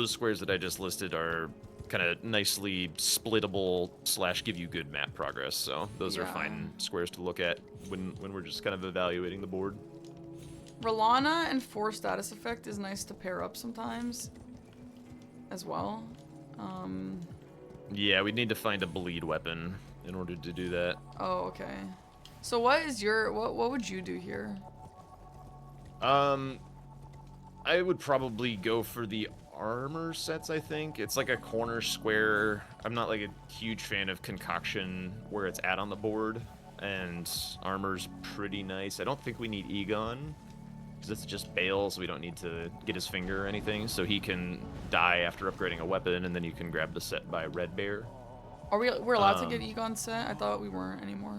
squares that I just listed are kind of nicely splittable / give you good map progress. So those are fine squares to look at when we're just kind of evaluating the board. Rolana and 4 status effect is nice to pair up sometimes as well. Yeah, we'd need to find a bleed weapon in order to do that. Oh, okay. So what is your what would you do here? I would probably go for the armor sets, I think. It's like a corner square. I'm not like a huge fan of concoction where it's at on the board, and armor's pretty nice. I don't think we need Egon, because it's just Bale, so we don't need to get his finger or anything, so he can die after upgrading a weapon, and then you can grab the set by Red Bear. Are we're allowed to get Egon set? I thought we weren't anymore.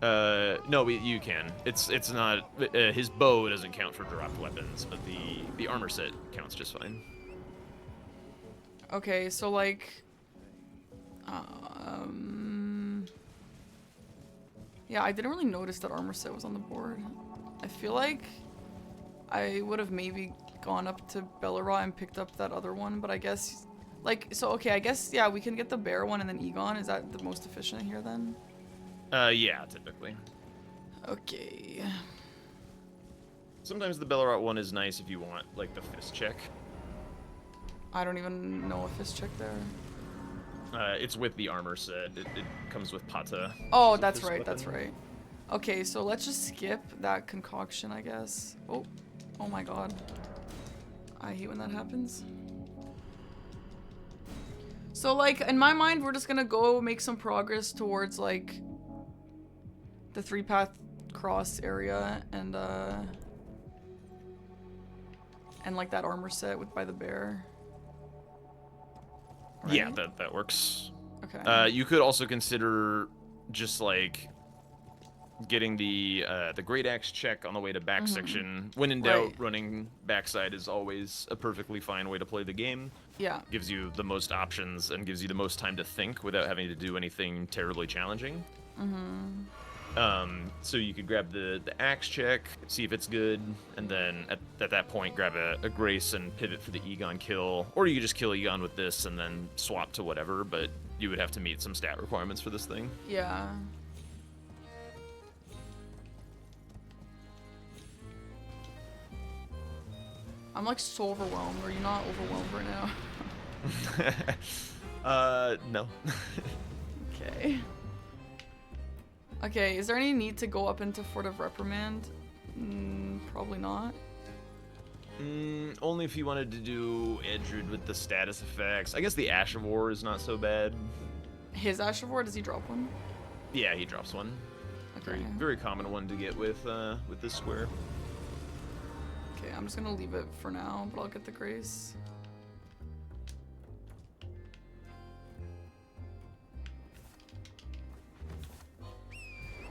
No, you can. It's not his bow doesn't count for dropped weapons, but the armor set counts just fine. Okay, so like, yeah, I didn't really notice that armor set was on the board. I feel like I would have maybe gone up to Bellerot and picked up that other one, but I guess, like, so okay, I guess yeah, we can get the bear one and then Egon. Is that the most efficient here then? Yeah, typically. Okay. Sometimes the Bellerot one is nice if you want, like, the fist check. I don't even know a fist check there. It's with the armor set. It comes with Pata. Oh, that's right, that's right. Okay, so let's just skip that concoction, I guess. Oh my god. I hate when that happens. So, like, in my mind, we're just gonna go make some progress towards, like, the 3-path cross area and like that armor set by the bear. Right? Yeah, that works. Okay. You could also consider just, like, getting the Great Axe check on the way to back section. When in doubt, running backside is always a perfectly fine way to play the game. Yeah. Gives you the most options and gives you the most time to think without having to do anything terribly challenging. So you could grab the axe check, see if it's good, and then at that point grab a grace and pivot for the Egon kill, or you could just kill Egon with this and then swap to whatever, but you would have to meet some stat requirements for this thing. Yeah. I'm like so overwhelmed. Are you not overwhelmed right now? No. Okay. Okay, is there any need to go up into Fort of Reprimand? Probably not. Only if you wanted to do Edred with the status effects. I guess the Ash of War is not so bad. His Ash of War, does he drop one? Yeah, he drops one. Okay. Very common one to get with this square. Okay, I'm just gonna leave it for now, but I'll get the grace.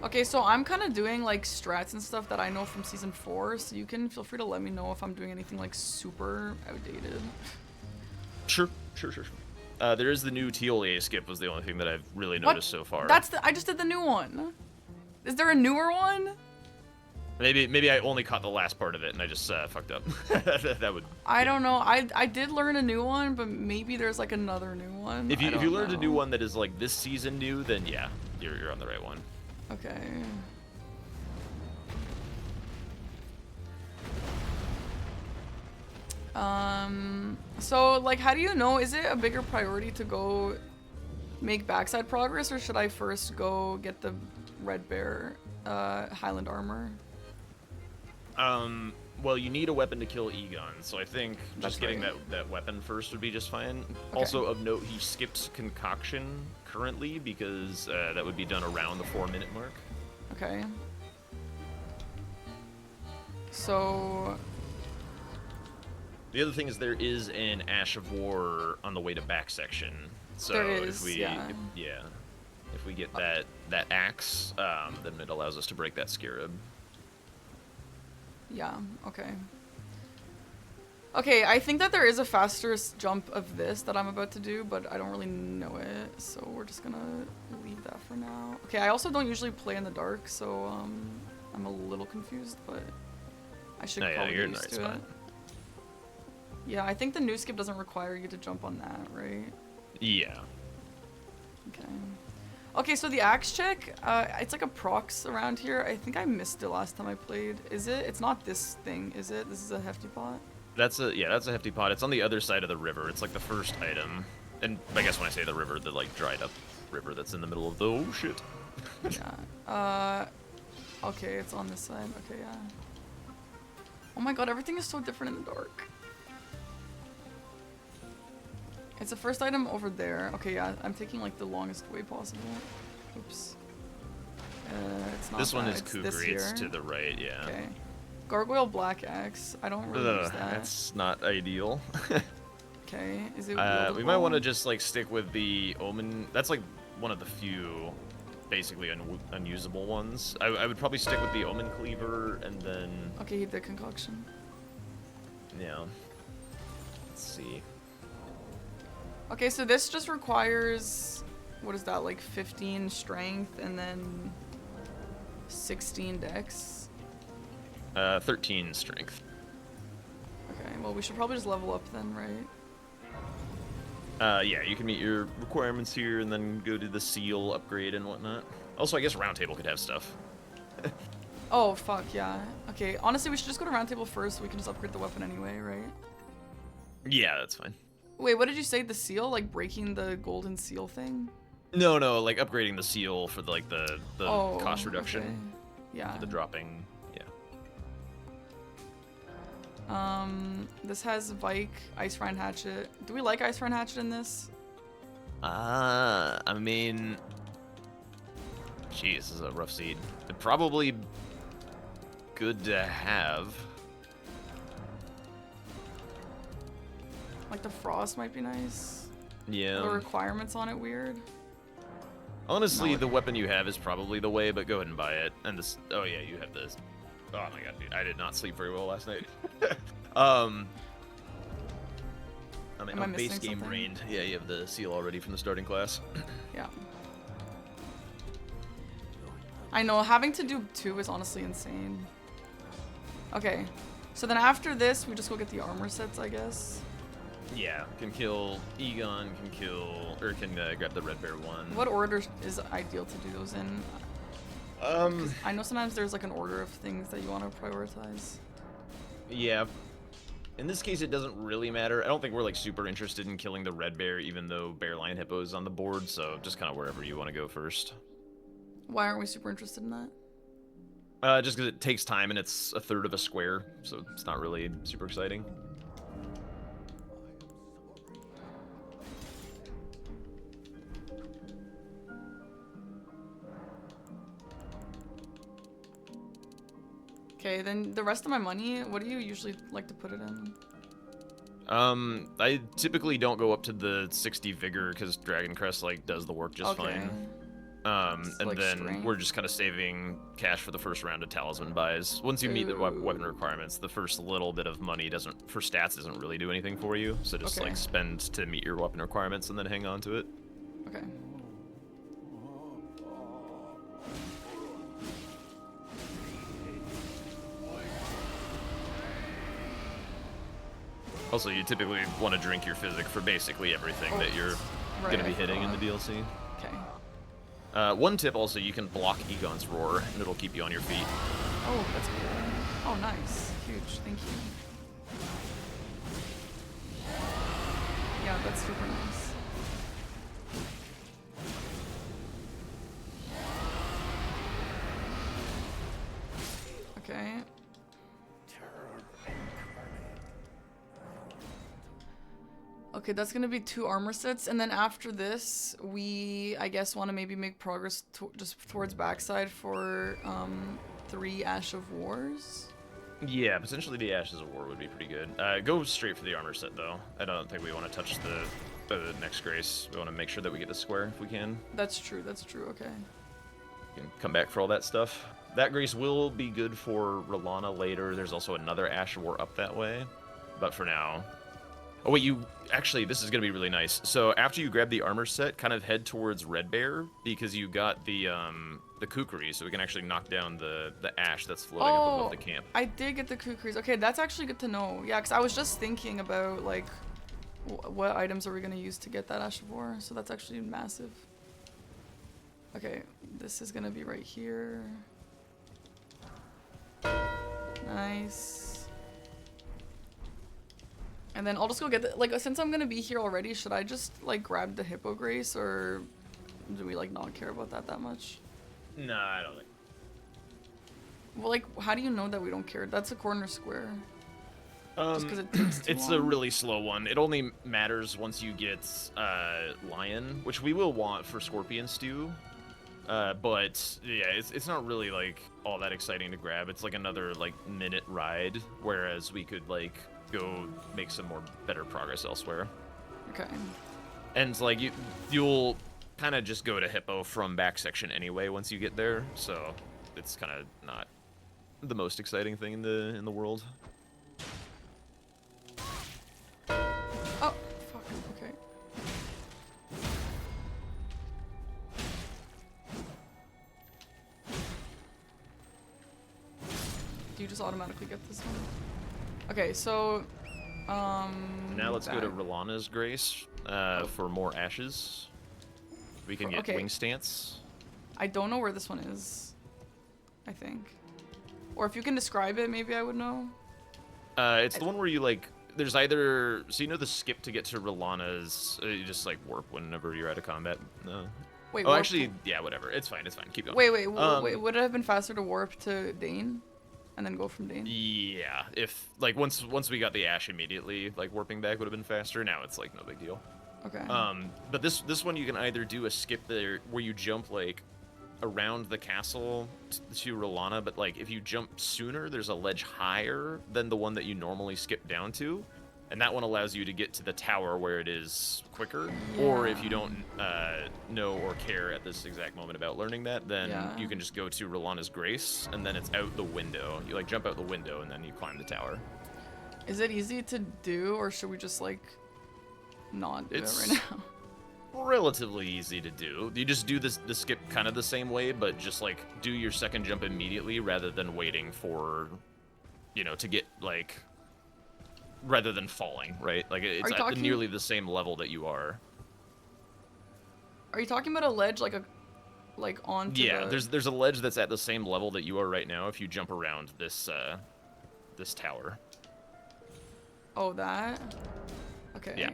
Okay, so I'm kind of doing like strats and stuff that I know from season 4, so you can feel free to let me know if I'm doing anything like super outdated. Sure. There is the new TLA skip was the only thing that I've really noticed so far. I just did the new one. Is there a newer one? Maybe I only caught the last part of it and I just fucked up. That would. I don't know. I did learn a new one, but maybe there's like another new one. If you learned a new one that is like this season new, then yeah, you're on the right one. Okay. So like, how do you know? Is it a bigger priority to go make backside progress, or should I first go get the Red Bear Highland armor? Well, you need a weapon to kill Egon, so I think That's just getting right. that weapon first would be just fine. Okay. Also, of note, he skips concoction currently because that would be done around the 4-minute mark. Okay. So The other thing is there is an Ash of War on the way to back section. So There is, if we yeah. if we get that axe, then it allows us to break that scarab. Yeah, okay. Okay, I think that there is a faster jump of this that I'm about to do, but I don't really know it, so we're just gonna leave that for now. Okay, I also don't usually play in the dark, so I'm a little confused, but I should probably get used to it. Yeah, I think the new skip doesn't require you to jump on that, right? Yeah. Okay. Okay, so the axe check, it's like a prox around here. I think I missed it last time I played. Is it? It's not this thing, is it? This is a hefty pot? That's a hefty pot. It's on the other side of the river. It's like the first item. And I guess when I say the river, the like dried up river that's in the middle of the oh shit. Yeah. Okay, it's on this side. Okay, yeah. Oh my god, everything is so different in the dark. It's the first item over there. Okay, yeah, I'm taking like the longest way possible. Oops. It's not This one that, is it's Kukri, this it's here. to the right, yeah. Okay. Gargoyle Black Axe. I don't really use that. That's not ideal. Okay, is it we might want to just like stick with the Omen. That's like one of the few basically unusable ones. I would probably stick with the Omen Cleaver and then... Okay, he did concoction. Yeah. Let's see. Okay, so this just requires, what is that, like 15 strength and then 16 dex? 13 strength. Okay, well we should probably just level up then, right? Yeah, you can meet your requirements here and then go to the seal upgrade and whatnot. Also, I guess Round Table could have stuff. Oh, fuck, yeah. Okay, honestly, we should just go to Round Table first so we can just upgrade the weapon anyway, right? Yeah, that's fine. Wait, what did you say? The seal? Like breaking the golden seal thing? No, like upgrading the seal for the, like the Oh, cost reduction. okay. Yeah. For the dropping, yeah. This has Vike, Ice Rind Hatchet. Do we like Ice Rind Hatchet in this? I mean... Jeez, this is a rough seed. It'd probably good to have. Like the frost might be nice. Yeah. The requirements on it weird. Honestly, No. the weapon you have is probably the way, but go ahead and buy it. And this... Oh yeah, you have this. Oh my god, dude. I did not sleep very well last night. I mean, Am I on base missing game something? brained. Yeah, you have the seal already from the starting class. Yeah. I know, having to do 2 is honestly insane. Okay. So then after this, we just go get the armor sets, I guess. Yeah, can kill Egon, can kill... Or can grab the Red Bear one. What order is ideal to do those in? 'Cause I know sometimes there's like an order of things that you want to prioritize. Yeah. In this case, it doesn't really matter. I don't think we're like super interested in killing the Red Bear, even though Bear Lion Hippo is on the board, so just kind of wherever you want to go first. Why aren't we super interested in that? Just because it takes time and it's a third of a square, so it's not really super exciting. Okay, then the rest of my money, what do you usually like to put it in? I typically don't go up to the 60 vigor because Dragon Crest like does the work just fine. And like then strength. we're just kind of saving cash for the first round of talisman buys. Once you meet the weapon requirements, the first little bit of money for stats doesn't really do anything for you. So just Okay. like spend to meet your weapon requirements and then hang on to it. Okay. Also, you typically want to drink your physic for basically everything that you're Right, going to be I hitting in the forgot. DLC. Okay. One tip also, you can block Egon's Roar, and it'll keep you on your feet. Oh, that's cool. Oh, nice. Huge. Thank you. Yeah, that's super nice. Okay. Okay, that's gonna be 2 armor sets, and then after this, we, I guess, want to maybe make progress just towards backside for 3 Ash of Wars. Yeah, potentially the Ashes of War would be pretty good. Go straight for the armor set, though. I don't think we want to touch the next grace. We want to make sure that we get the square if we can. That's true. That's true. Okay. We can come back for all that stuff. That grace will be good for Rolana later. There's also another Ash of War up that way. But for now... Oh, wait, you... Actually, this is going to be really nice. So after you grab the armor set, kind of head towards Red Bear, because you got the kukri, so we can actually knock down the ash that's floating up above the camp. I did get the kukris. Okay, that's actually good to know. Yeah, because I was just thinking about, like, what items are we going to use to get that Ash of War, so that's actually massive. Okay, this is going to be right here. Nice. And then I'll just go get the, like, since I'm gonna be here already, should I just, like, grab the Hippo Grace, or do we, like, not care about that much? Nah, I don't think. Well, like, how do you know that we don't care? That's a corner square. Just because it takes too It's long. a really slow one. It only matters once you get Lion, which we will want for Scorpion Stew. But yeah, it's not really like all that exciting to grab. It's like another like minute ride, whereas we could like go make some more better progress elsewhere. Okay. And like you'll kind of just go to Hippo from back section anyway once you get there, so it's kind of not the most exciting thing in the world. Oh, fuck. Okay. Do you just automatically get this one? Okay, so Now let's go to back. Rolana's Grace for more ashes. We can get Okay. Wing Stance. I don't know where this one is. I think. Or if you can describe it, maybe I would know. It's the one where you like. There's either so you know the skip to get to Rolana's. You just like warp whenever you're out of combat. Wait. Oh, warp actually, to- yeah, whatever. It's fine. It's fine. Keep going. Wait. Would it have been faster to warp to Dane, and then go from Dane? Yeah, if like once we got the ash immediately, like warping back would have been faster. Now it's like no big deal. Okay. But this one you can either do a skip there where you jump like around the castle to Rolana, but like if you jump sooner, there's a ledge higher than the one that you normally skip down to, and that one allows you to get to the tower where it is quicker. Or if you don't know or care at this exact moment about learning that, then you can just go to Rolana's Grace, and then it's out the window. You like jump out the window, and then you climb the tower. Is it easy to do, or should we just like not do it It's- right now? Relatively easy to do. You just do the skip kind of the same way, but just like do your second jump immediately rather than waiting for, you know, to get like, rather than falling, right? Like it's you at talking- nearly the same level that you are. Are you talking about a ledge like onto Yeah, the... there's a ledge that's at the same level that you are right now if you jump around this this tower. Oh, that? Okay. Yeah.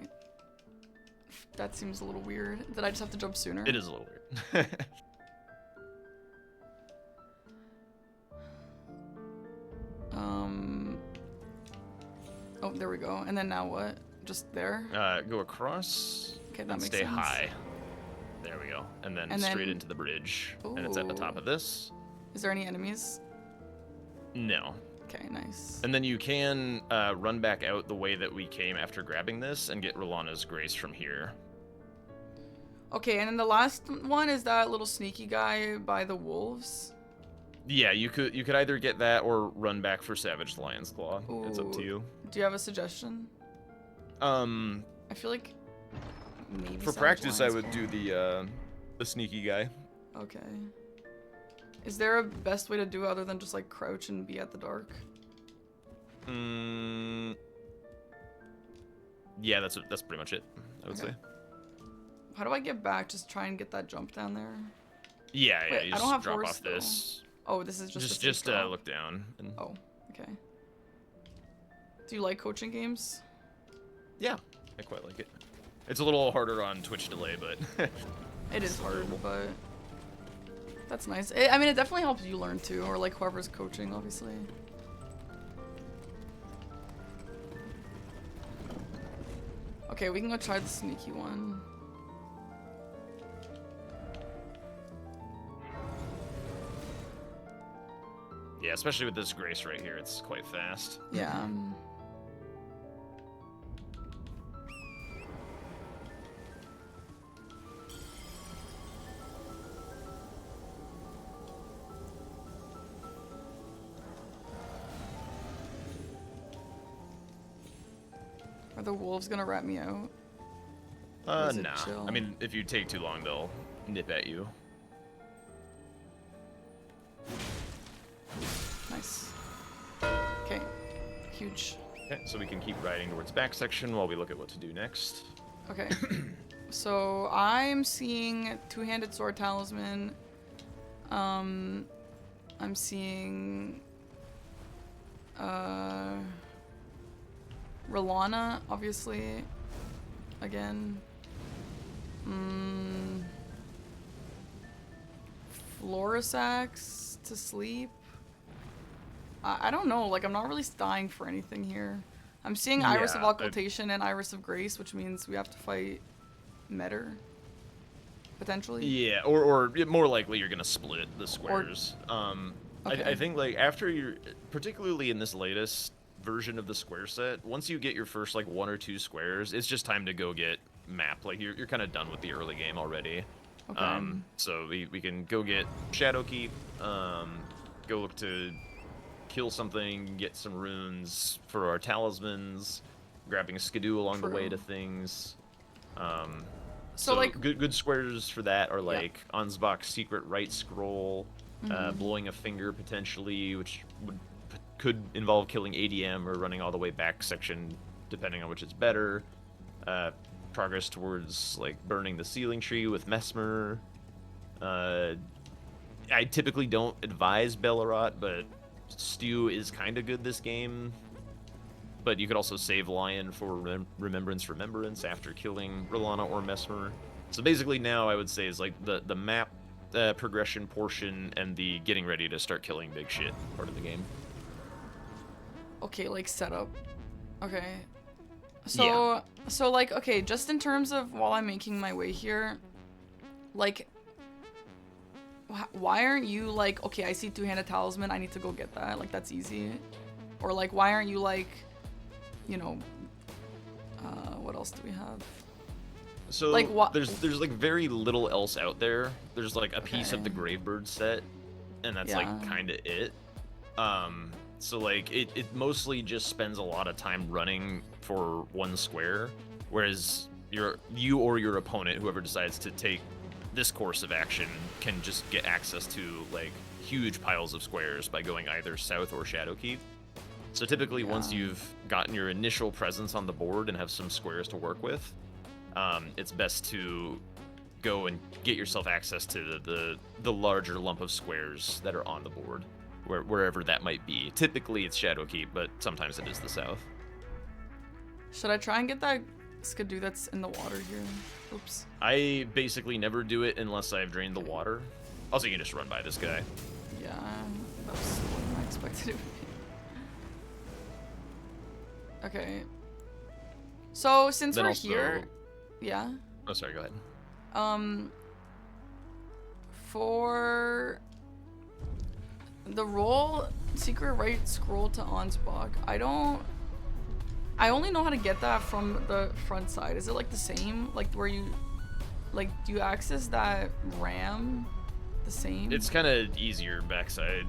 That seems a little weird. Did I just have to jump sooner? It is a little weird. Oh, there we go. And then now what? Just there? Go across Okay, that and makes stay sense. high. There we go. And then straight into the bridge. And it's at the top Ooh. of this. Is there any enemies? No. Okay, nice. And then you can run back out the way that we came after grabbing this and get Rolana's Grace from here. Okay, and then the last one is that little sneaky guy by the wolves. Yeah, you could either get that or run back for Savage Lion's Claw. It's up to Ooh. you. Do you have a suggestion? Um, I feel like maybe for Savage practice, I Lion's would Claw. do the sneaky guy. Okay. Is there a best way to do it other than just like crouch and be at the dark? Yeah, that's pretty much it. I would Okay. say. How do I get back? Just try and get that jump down there? Yeah, Wait, you I don't just have drop horse, off this. Oh, this is just Just a drop. look down. And... Oh, okay. Do you like coaching games? Yeah, I quite like it. It's a little harder on Twitch delay, but It is hard, but that's nice. I mean, it definitely helps you learn too, or like whoever's coaching, obviously. Okay, we can go try the sneaky one. Yeah, especially with this grace right here, it's quite fast. Yeah. Are the wolves gonna rat me out? Or is it Nah. chill? I mean, if you take too long, they'll nip at you. Nice. Okay. Huge. Okay, so we can keep riding towards back section while we look at what to do next. Okay. So I'm seeing two-handed sword talisman. I'm seeing Rolana, obviously. Again. Florisax to sleep. I don't know, like I'm not really dying for anything here. I'm seeing Iris of Yeah, Occultation and Iris of Grace, which means we have to fight Metter. Potentially. Yeah, or more likely you're gonna split the squares. Okay. I think like after you're, particularly in this latest version of the square set, once you get your first like 1 or 2 squares, it's just time to go get map. Like you're kind of done with the early game already. Okay. So we can go get Shadowkeep, go look to kill something, get some runes for our talismans, grabbing a skidoo along the way True. to things. So, like, good squares for that are like Ansbach's secret right scroll, blowing a finger potentially, which could involve killing ADM or running all the way back section, depending on which is better. Progress towards like burning the ceiling tree with Mesmer. I typically don't advise Bellerot, but Stew is kind of good this game. But you could also save Lion for Remembrance after killing Rolana or Mesmer. So basically now I would say is like the map progression portion and the getting ready to start killing big shit part of the game. okay, like setup. Okay. So like, okay, just in terms of while I'm making my way here, like, why aren't you like, okay, I see two-handed talisman, I need to go get that, like that's easy. Or like, why aren't you like, you know, what else do we have? So like, there's like very little else out there. There's like a piece of the Gravebird set, and that's like kind of it. So like it mostly just spends a lot of time running for one square, whereas you or your opponent, whoever decides to take this course of action, can just get access to like huge piles of squares by going either south or Shadowkeep. So typically once you've gotten your initial presence on the board and have some squares to work with, it's best to go and get yourself access to the larger lump of squares that are on the board, wherever that might be. Typically it's Shadowkeep, but sometimes it is the south. Should I try and get that skidoo that's in the water here? Oops. I basically never do it unless I've drained the water. Also, you can just run by this guy. Yeah, that's what I expected it would be. Okay. So since Then we're also- here, yeah. Oh, sorry, go ahead. For the roll secret right scroll to Ansbach, I only know how to get that from the front side. Is it like the same? Like where you, like, do you access that RAM the same? It's kind of easier backside.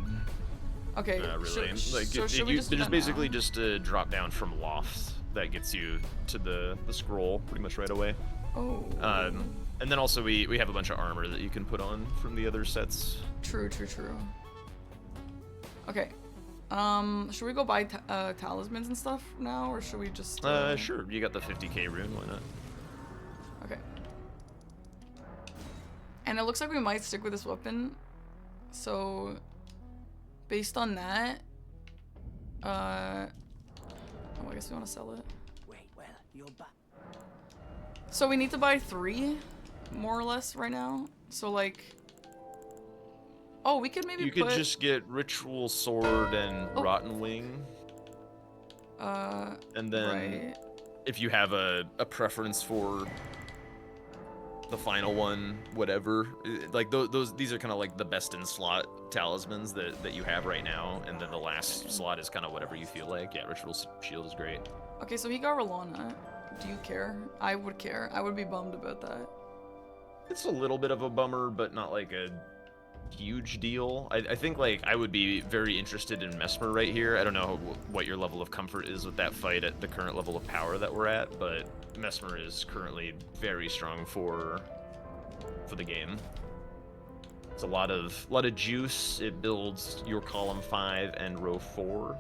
Okay. Really. Should we just do there's that basically now? just a drop down from loft that gets you to the scroll pretty much right away. Oh. And then also we have a bunch of armor that you can put on from the other sets. True. Okay. Should we go buy talismans and stuff now, or should we just? Sure. You got the 50k rune. Why not? Okay. And it looks like we might stick with this weapon. So, based on that, oh, I guess we want to sell it. Wait, well, you're back. So we need to buy 3, more or less, right now. So like, oh, we could maybe You could just get Ritual Sword and Rotten Wing. And then right. if you have a preference for the final one, whatever. Like these are kind of like the best in slot talismans that you have right now, and then the last slot is kind of whatever you feel like. Yeah, Ritual Shield is great. Okay, so he got Rolana. Do you care? I would care. I would be bummed about that. It's a little bit of a bummer, but not like a huge deal. I think like I would be very interested in Mesmer right here. I don't know what your level of comfort is with that fight at the current level of power that we're at, but Mesmer is currently very strong for the game. It's a lot of juice. It builds your column 5 and row 4.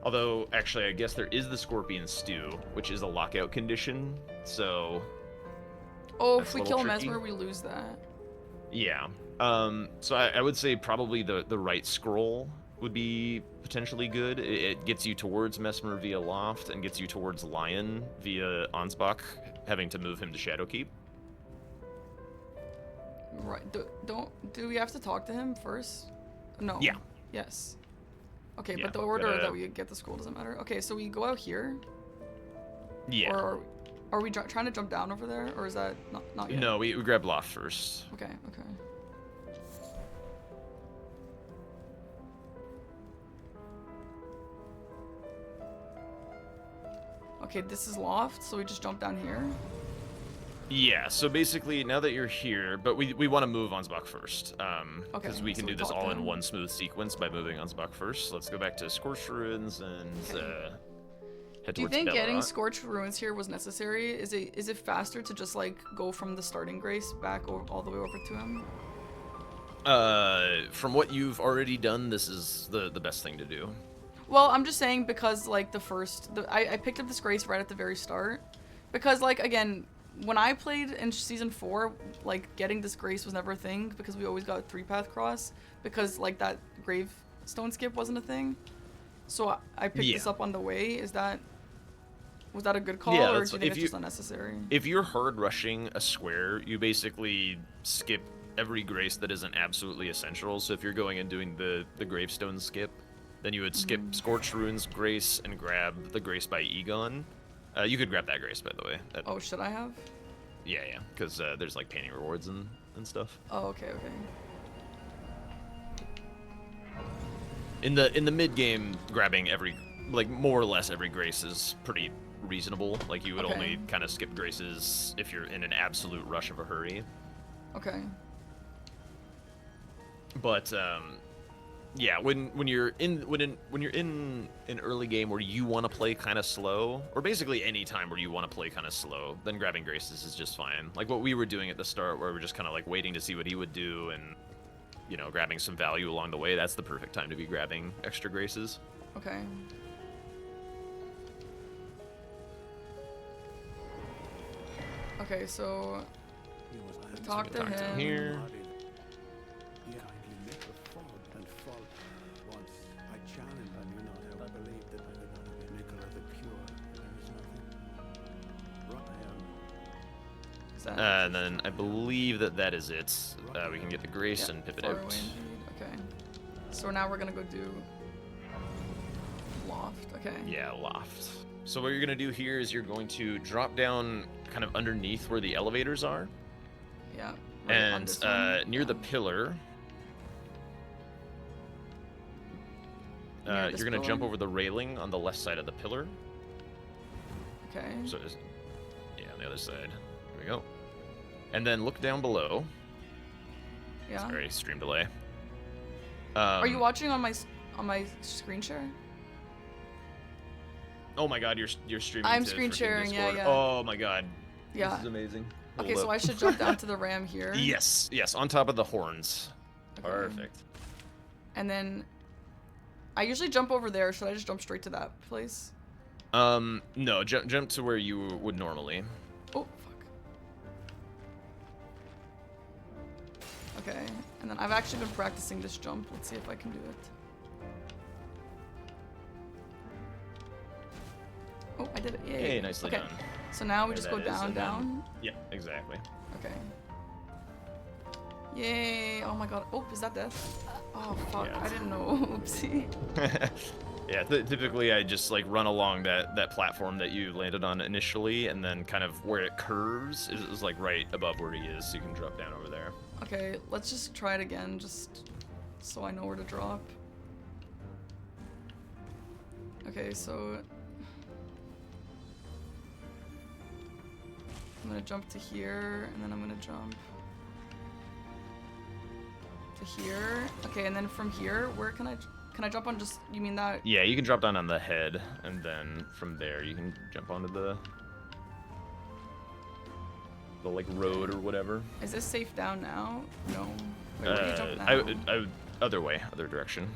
Although, actually, I guess there is the Scorpion Stew, which is a lockout condition, so... Oh, if we kill tricky. Mesmer, we lose that. Yeah. So I would say probably the right scroll would be potentially good. It gets you towards Mesmer via Loft and gets you towards Lion via Ansbach, having to move him to Shadowkeep. Right. Do we have to talk to him first? No. Yeah. Yes. Okay, Yeah, but the order gotta- that we get the scroll doesn't matter. Okay, so we go out here, Yeah. or are we trying to jump down over there, or is that not yet? No, we grab Loft first. Okay. Okay. Okay, this is Loft, so we just jump down here. Yeah, so basically, now that you're here, but we want to move Ansbach first, Okay, because we can so do we this talk all to in him. one smooth sequence by moving Ansbach first. So let's go back to Scorched Ruins and Okay. head Do you towards think getting Bellerot. Scorched Ruins here was necessary? Is it faster to just like go from the starting Grace back all the way over to him? From what you've already done, this is the best thing to do. Well, I'm just saying because like I picked up this Grace right at the very start, because like again, when I played in season 4, like getting this Grace was never a thing because we always got 3-path cross because like that gravestone skip wasn't a thing. So I picked this up on the way. Was that a good call, Yeah, or that's- do you think if it's you- just unnecessary? If you're hard rushing a square, you basically skip every Grace that isn't absolutely essential. So if you're going and doing the gravestone skip, then you would skip Scorched Ruins Grace and grab the Grace by Egon. You could grab that Grace, by the way. Oh, should I have? Yeah, because there's like painting rewards and stuff. Oh, okay. In the mid game, grabbing more or less every Grace is pretty reasonable. Like you would Okay. only kind of skip Graces if you're in an absolute rush of a hurry. Okay. But yeah, when you're in an early game where you want to play kind of slow, or basically any time where you want to play kind of slow, then grabbing Graces is just fine. Like what we were doing at the start, where we're just kind of like waiting to see what he would do and grabbing some value along the way. That's the perfect time to be grabbing extra Graces. Okay. Okay, so talk to talk to him him. here. Yeah, you make a fall and fall once. I challenge and you know how I believe that by the nickel of the pure, there is nothing. Right Is that And then I believe that is it. We can get the Grace yeah, and pip it far out. away indeed. Okay. So now we're gonna go do Loft. Okay. Yeah, Loft. So what you're gonna do here is you're going to drop down kind of underneath where the elevators are, Yeah. Right on and this one? near the Yeah. pillar, Near this you're gonna jump pillar? over the railing on the left side of the pillar. Okay. So yeah, on the other side. There we go. And then look down below. Yeah. Sorry, stream delay. Are you watching on my screen share? Oh my God, you're streaming. I'm to screen freaking sharing, yeah, Discord. yeah. Oh my God. Yeah. This is amazing. Okay, Hold so up. I should jump down to the ram here. Yes, on top of the horns. Okay. Perfect. And then I usually jump over there. Should I just jump straight to that place? No, jump to where you would normally. Oh, fuck. Okay, and then I've actually been practicing this jump. Let's see if I can do it. Oh, I did it. Yay. Hey, nicely okay. done. So now we There just go that is, down, and then- down. Yeah, exactly. Okay. Yay. Oh my god. Oh, is that death? Oh, fuck. Yeah, I it's- didn't know. Oopsie. Yeah, typically I just like run along that platform that you landed on initially, and then kind of where it curves is like right above where he is, so you can drop down over there. Okay, let's just try it again, just so I know where to drop. Okay, so I'm gonna jump to here, and then I'm gonna jump to here. Okay, and then from here, where can I jump on? Just, you mean that? Yeah, you can drop down on the head, and then from there you can jump onto the like road or whatever. Is this safe down now? No. Wait, where do you jump now? I would other way, other direction.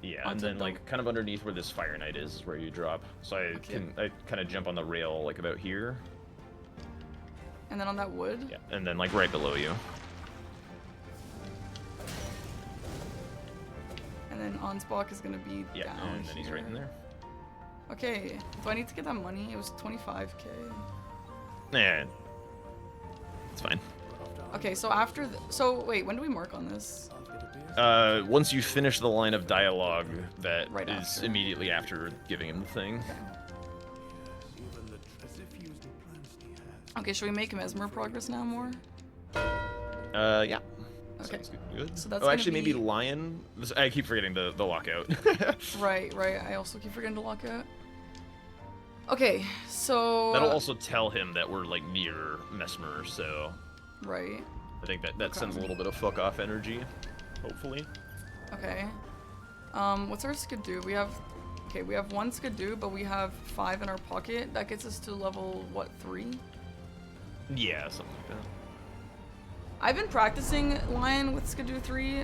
Yeah, and onto then the- like kind of underneath where this Fire Knight is where you drop. So I kind of jump on the rail like about here. And then on that wood? Yeah, and then like right below you. And then Ansbach is gonna be Yeah, down and then he's right in here. there. Okay, do I need to get that money? It was 25k. Yeah, it's fine. Okay, so after so wait, when do we mark on this? Once you finish the line of dialogue that Right is after. immediately after giving him the thing. Even the as if used the plans he has. Okay, should we make Mesmer progress now more? Yeah. Okay. Sounds good. So that's oh, gonna actually, maybe be- Lion. I keep forgetting the lockout. Right. I also keep forgetting to lock out. Okay, so That'll also tell him that we're like near Mesmer, so right. I think that sends a little bit of fuck off energy, hopefully. Okay. What's our skidoo? We have one skidoo, but we have 5 in our pocket. That gets us to level what, 3? Yeah, something like that. I've been practicing Lion with skidoo 3,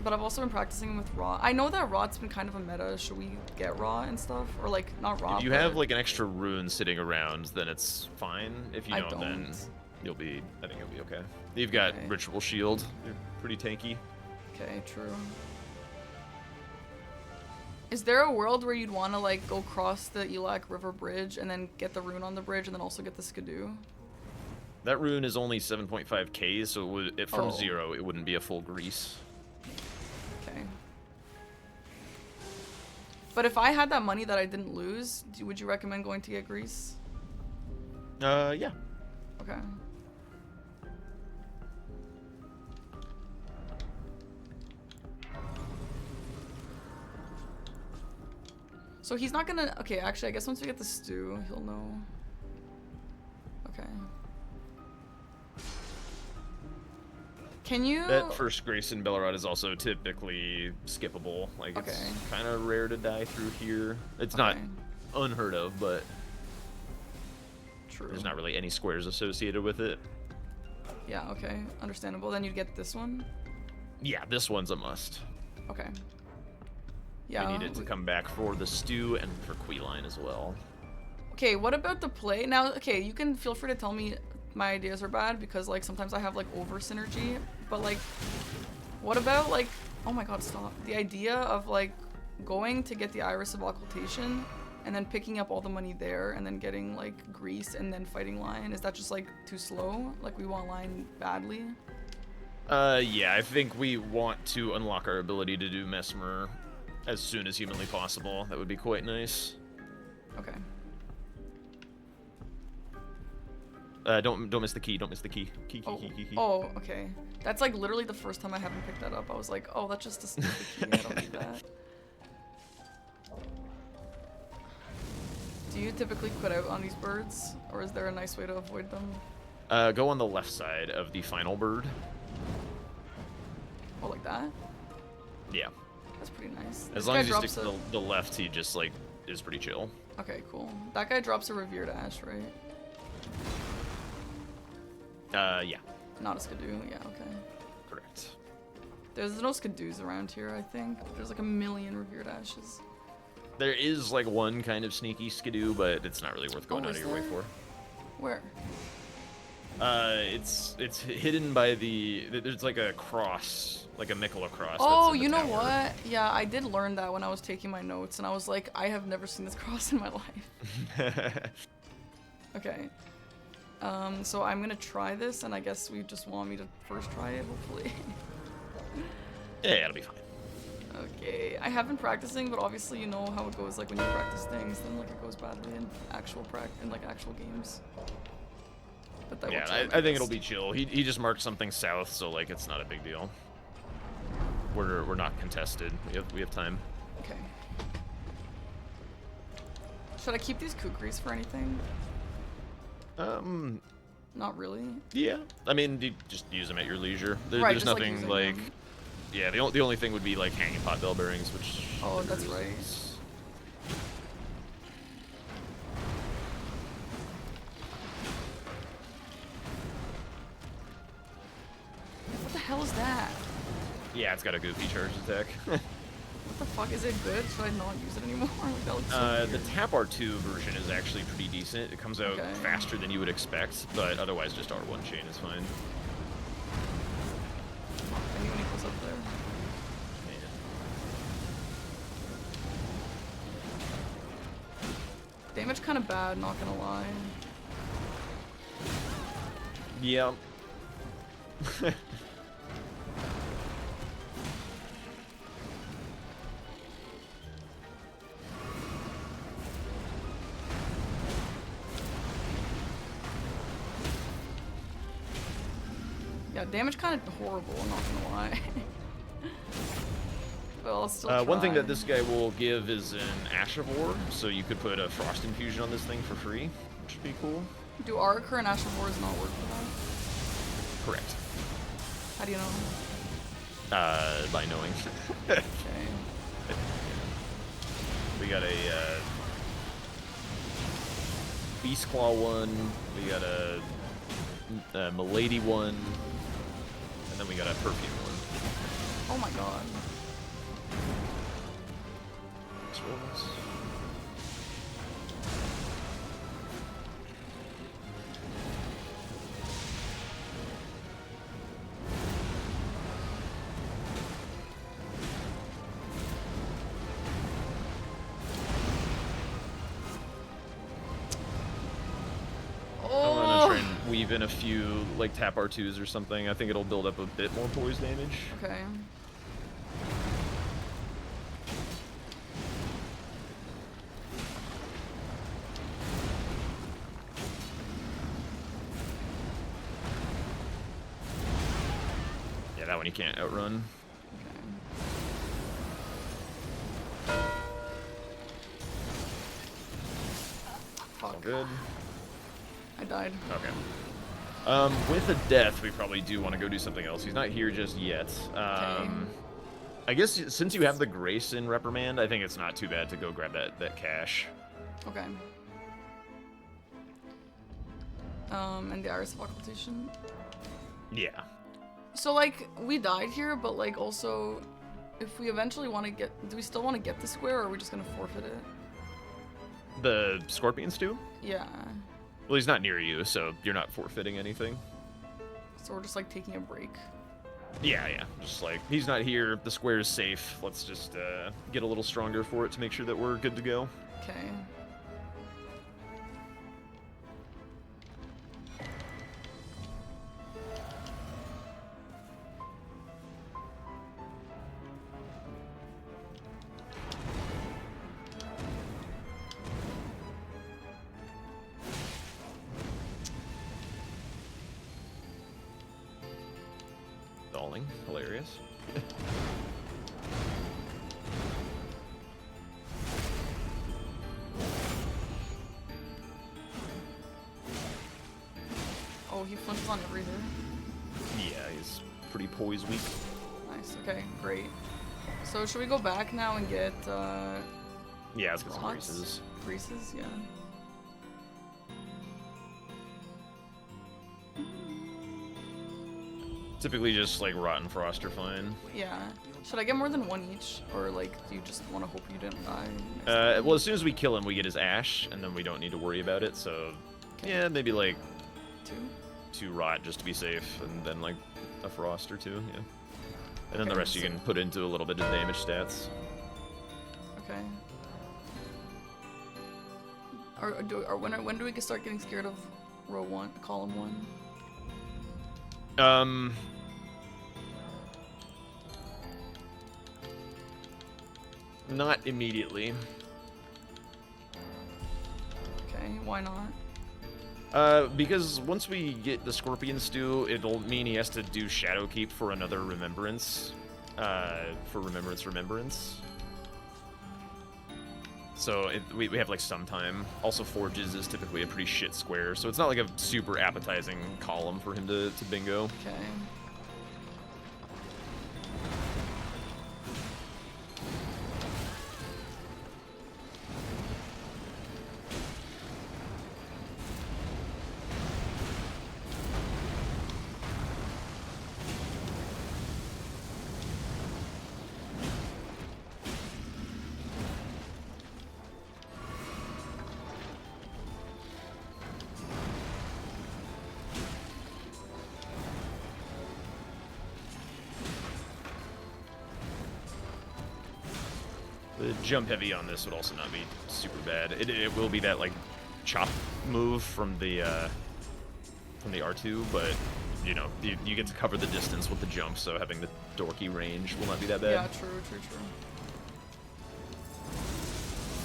but I've also been practicing with Raw. I know that Raw's been kind of a meta. Should we get Raw and stuff, or like not Raw? If you but have like an extra rune sitting around, then it's fine. If you I don't, then don't. I think you'll be okay. You've got Okay. Ritual Shield. You're pretty tanky. Okay, true. Is there a world where you'd want to like go cross the Elac River Bridge and then get the rune on the bridge and then also get the skidoo? That rune is only 7.5k, so from Oh. 0, it wouldn't be a full grease. Okay. But if I had that money that I didn't lose, would you recommend going to get grease? Yeah. Okay. So he's not gonna. Okay, actually, I guess once we get the stew, he'll know. Okay. Can you? That first grace in Bellerod is also typically skippable. Like, it's Okay. kind of rare to die through here. It's not Okay. unheard of, but True. there's not really any squares associated with it. Yeah. Okay. Understandable. Then you'd get this one. Yeah, this one's a must. Okay. Yeah. We need it to come back for the stew and for Queeline as well. Okay, what about the play? Now, okay, you can feel free to tell me my ideas are bad because like sometimes I have like over synergy, but like what about like, oh my god, stop. The idea of like going to get the Iris of Occultation and then picking up all the money there and then getting like Grease and then fighting Lion, is that just like too slow? Like we want Lion badly? Yeah, I think we want to unlock our ability to do Mesmer as soon as humanly possible. That would be quite nice. Okay. Don't miss the key. Don't miss the key. Key. Key. Oh, okay. That's like literally the first time I haven't picked that up. I was like, oh, that's just a stupid key. I don't need that. Do you typically quit out on these birds, or is there a nice way to avoid them? Go on the left side of the final bird. Oh, like that? Yeah. That's pretty nice. As This long guy as you stick drops to the left, he just like is pretty chill. Okay, cool. That guy drops a revered ash, right? Yeah. Not a skidoo. Yeah, okay. Correct. There's no skidoos around here, I think. There's like a million revered ashes. There is like one kind of sneaky skidoo, but it's not really worth going Oh, out of is your way there? for. Where? It's hidden by there's like a cross, like a Mikola cross. Oh, that's in you the know tower. what? Yeah, I did learn that when I was taking my notes, and I was like, I have never seen this cross in my life. Okay. So I'm gonna try this, and I guess we just want me to first try it, hopefully. Yeah, it'll be fine. Okay, I have been practicing, but obviously you know how it goes. Like when you practice things, then like it goes badly in actual actual games. But that will Yeah, try my I think best. it'll be chill. He just marked something south, so like it's not a big deal. We're not contested. We have time. Okay. Should I keep these kukris for anything? Not really. Yeah. I mean, you just use them at your leisure. Right, There's just, like, nothing using like. them. Yeah, the only thing would be like hanging pot bell bearings, which. Oh, that's right. What the hell is that? Yeah, it's got a goofy charge attack. What the fuck? Is it good? Should I not use it anymore? Like, that looks so The weird. Tap R2 version is actually pretty decent. It comes out Okay. faster than you would expect, but otherwise just R1 chain is fine. Anyone equals up there? Damage kind of bad, not gonna lie. Yeah. Yeah, damage kind of horrible, I'm not gonna lie. But I'll still One thing try. that this guy will give is an Ash of War, so you could put a Frost Infusion on this thing for free, which would be cool. Do our current Ash of Wars not work for that? Correct. How do you know? By knowing. Okay. We got a Beast Claw one, we got a Milady one, and then we got a Perfume one. Oh my god. Let's roll this. I'm gonna try and weave in a few like tap R2s or something. I think it'll build up a bit more poise damage. Okay. Yeah, that one you can't outrun. All Fuck. good. I died. Okay. With a death, we probably do want to go do something else. He's not here just yet. I guess since you have the Grace in Reprimand, I think it's not too bad to go grab that cash. Okay. And the Iris of Occultation. Yeah. So, like, we died here, but, like, also, if we eventually want to get... Do we still want to get the square, or are we just going to forfeit it? The Scorpions too? Yeah. Well, he's not near you, so you're not forfeiting anything. So we're just, like, taking a break. Yeah, yeah. Just like, he's not here, the square is safe. Let's just get a little stronger for it to make sure that we're good to go. Okay. Stalling. Hilarious. Oh, he flinches on every hit. Yeah, he's pretty poise weak. Nice. Okay, great. So should we go back now and get, Yeah, let's get some rots? greases. Greases? Yeah. Typically just like Rotten Frost are fine. Yeah. Should I get more than one each? Or, like, do you just want to hope you didn't die? next time? Well, as soon as we kill him, we get his ash, and then we don't need to worry about it, so... Okay. Yeah, maybe like 2? 2 rot just to be safe, and then like a frost or 2, yeah. And then Okay, the rest you so- can put into a little bit of damage stats. Okay. Or when do we start getting scared of row 1, column 1? Not immediately. Okay, why not? Because once we get the Scorpion Stew, it'll mean he has to do Shadowkeep for another Remembrance. For Remembrance. So we have like some time. Also, Forges is typically a pretty shit square, so it's not like a super appetizing column for him to bingo. Okay. The jump heavy on this would also not be super bad. It will be that like chop move from the R2, but you know you get to cover the distance with the jump, so having the dorky range will not be that bad. Yeah, true.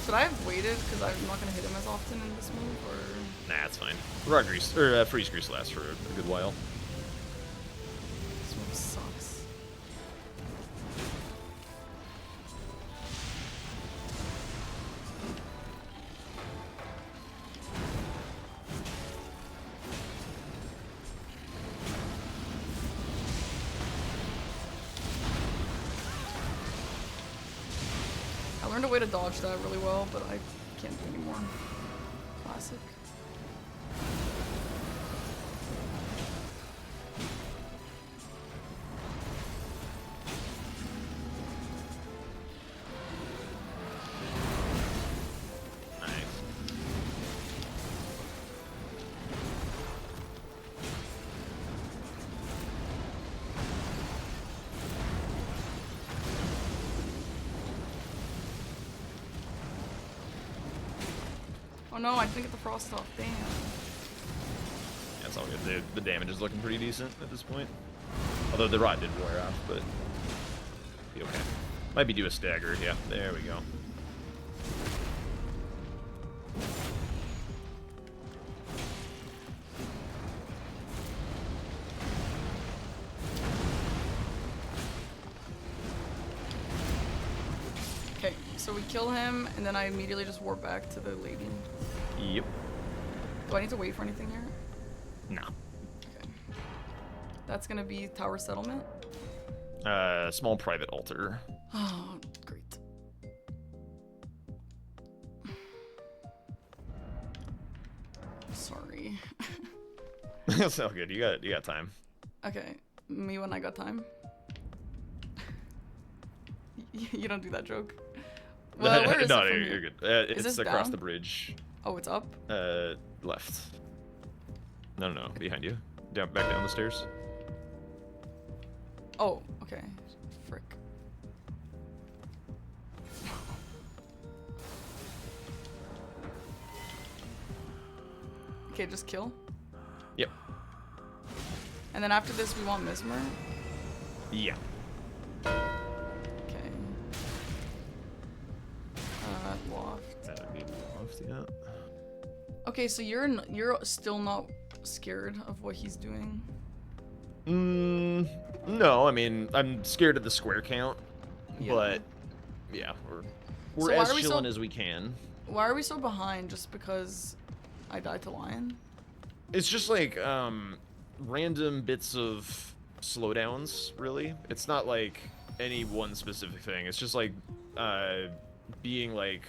Should I have waited because I'm not gonna hit him as often in this move, or? Nah, it's fine. Raw grease or freeze grease lasts for a good while. This move sucks. I learned a way to dodge that really well, but I can't do anymore. Classic. Nice. Oh no, I didn't get the frost off. Damn. That's all good. The damage is looking pretty decent at this point. Although the rod did wear off, but be okay. Might be due a stagger. Yeah, there we go. Okay, so we kill him, and then I immediately just warp back to the lady. Yep. Do I need to wait for anything here? No. Okay. That's gonna be Tower Settlement. Small private altar. Oh, great. Sorry. That's all good. You got time. Okay, me when I got time. You don't do that joke. Well, where is no, it from you're here? good. Is It's this across down? the bridge. Oh, it's up? Left. No, behind you. Back down the stairs. Oh, okay. Frick. Okay, just kill. Yep. And then after this, we want Mesmer. Yeah. Okay. Loft. That would be left, yeah. Okay, so you're still not scared of what he's doing? No, I mean, I'm scared of the square count, Yeah. but yeah, we're So why as are we chilling so- as we can. Why are we so behind just because I died to Lion? It's just like random bits of slowdowns, really. It's not like any one specific thing. It's just like being like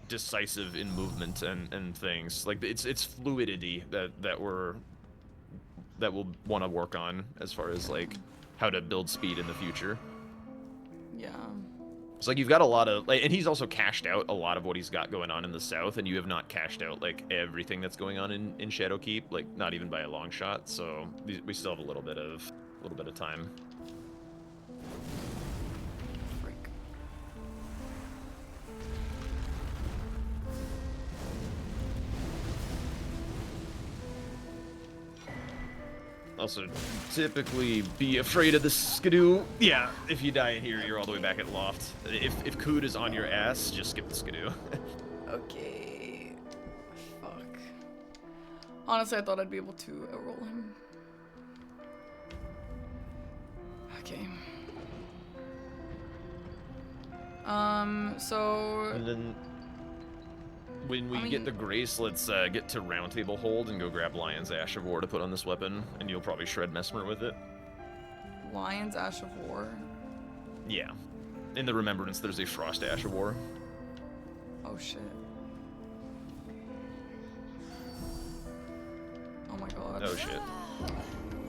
decisive in movement and things. Like it's fluidity that we'll want to work on as far as like how to build speed in the future. Yeah. It's like you've got a lot of like, and he's also cashed out a lot of what he's got going on in the south, and you have not cashed out like everything that's going on in Shadowkeep, like not even by a long shot. So we still have a little bit of time. Frick. Also, typically be afraid of the skidoo. Yeah, if you die here, you're all the way back at loft. If Cood is on your ass, just skip the skidoo. Okay. Fuck. Honestly, I thought I'd be able to roll him. Okay. So... And then when we I get mean- the Grace, let's get to Round Table Hold and go grab Lion's Ash of War to put on this weapon, and you'll probably shred Mesmer with it. Lion's Ash of War. Yeah. In the Remembrance, there's a Frost Ash of War. Oh shit. Oh my god. Oh shit.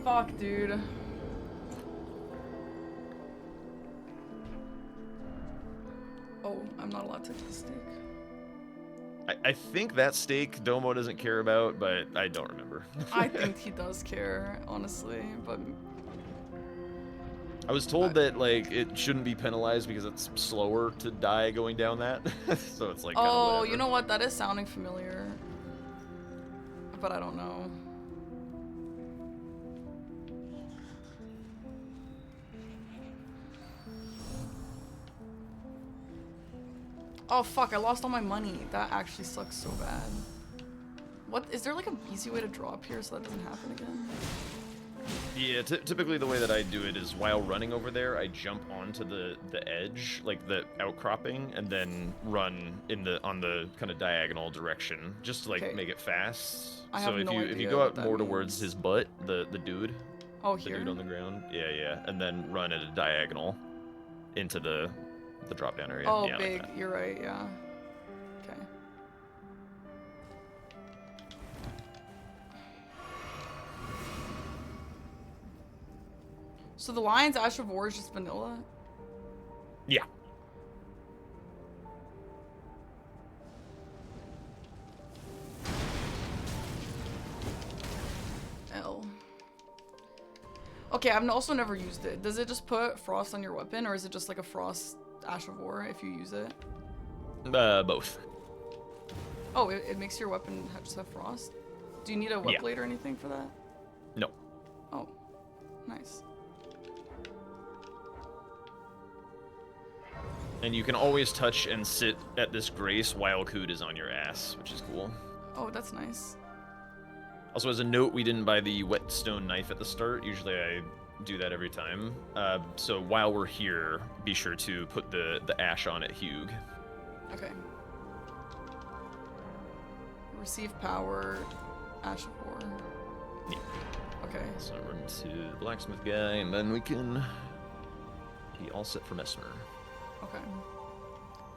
Fuck, dude. Oh, I'm not allowed to take the steak. I think that steak Domo doesn't care about, but I don't remember. I think he does care, honestly, but I was told that like it shouldn't be penalized because it's slower to die going down that. So it's like kinda oh, whatever. you know what? That is sounding familiar, but I don't know. Oh fuck, I lost all my money. That actually sucks so bad. What, is there like an easy way to drop here so that doesn't happen again? Yeah, typically the way that I do it is while running over there, I jump onto the edge, like the outcropping, and then run in the on the kind of diagonal direction, just to like Okay. make it fast. I So have if no you if you idea go what out that more towards means. his butt, the dude, Oh, the here? dude on the ground, yeah, and then run at a diagonal into the drop down area. Oh, yeah, big. Like that. You're right, yeah. Okay. So the Lion's Ash of War is just vanilla? Yeah. L. Okay, I've also never used it. Does it just put frost on your weapon, or is it just like a frost Ash of War if you use it? Both. Oh, it makes your weapon just have frost? Do you need a wet Yeah. blade or anything for that? No. Oh, nice. And you can always touch and sit at this Grace while Cood is on your ass, which is cool. Oh, that's nice. Also, as a note, we didn't buy the whetstone knife at the start. Usually I do that every time. So while we're here, be sure to put the ash on at Hugh. Okay. Receive power, Ash of War. Yeah. Okay. So run to the blacksmith guy, and then we can be all set for Mesmer. Okay.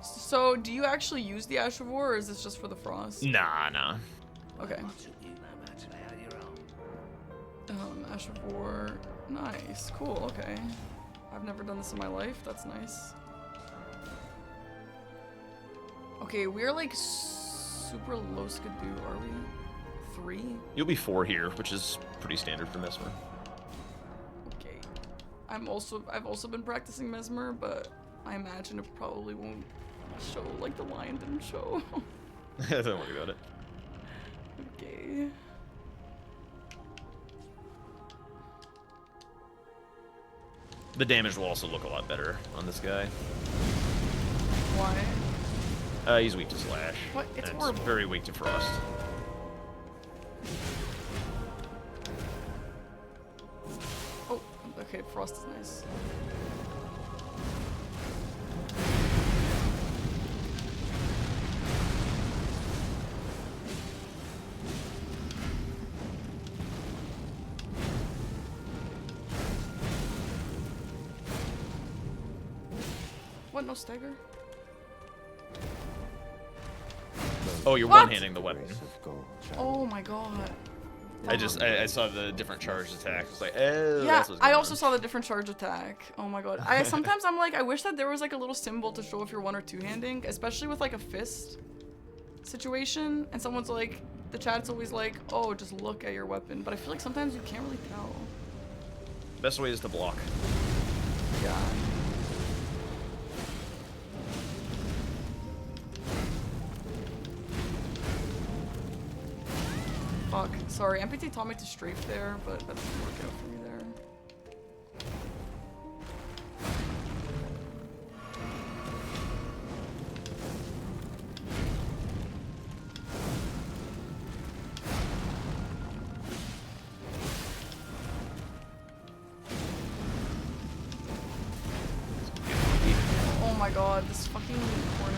So, do you actually use the Ash of War, or is this just for the frost? Nah. Okay. Ash of War. Nice. Cool. Okay. I've never done this in my life. That's nice. Okay, we're like super low skidoo, are we? 3? You'll be 4 here, which is pretty standard for Mesmer. Okay. I've also been practicing Mesmer, but I imagine it probably won't show like the lion didn't show. Don't worry about it. Okay. The damage will also look a lot better on this guy. Why? He's weak to slash. What? It's and horrible. very weak to frost. Oh, okay, frost is nice. What, no stagger? Oh, you're What? one-handing the weapon. Grace of gold, Oh my god. I saw the different charged attack. It's like, oh, Yeah, that's what's I going also on. saw the different charge attack. Oh my god. Sometimes I'm like, I wish that there was like a little symbol to show if you're one or two-handing, especially with like a fist situation, and someone's like, the chat's always like, oh, just look at your weapon, but I feel like sometimes you can't really tell. Best way is to block. Yeah. Fuck. fuck. Sorry, MPT taught me to strafe there, but that didn't work out for me there. Oh my god, this fucking corner.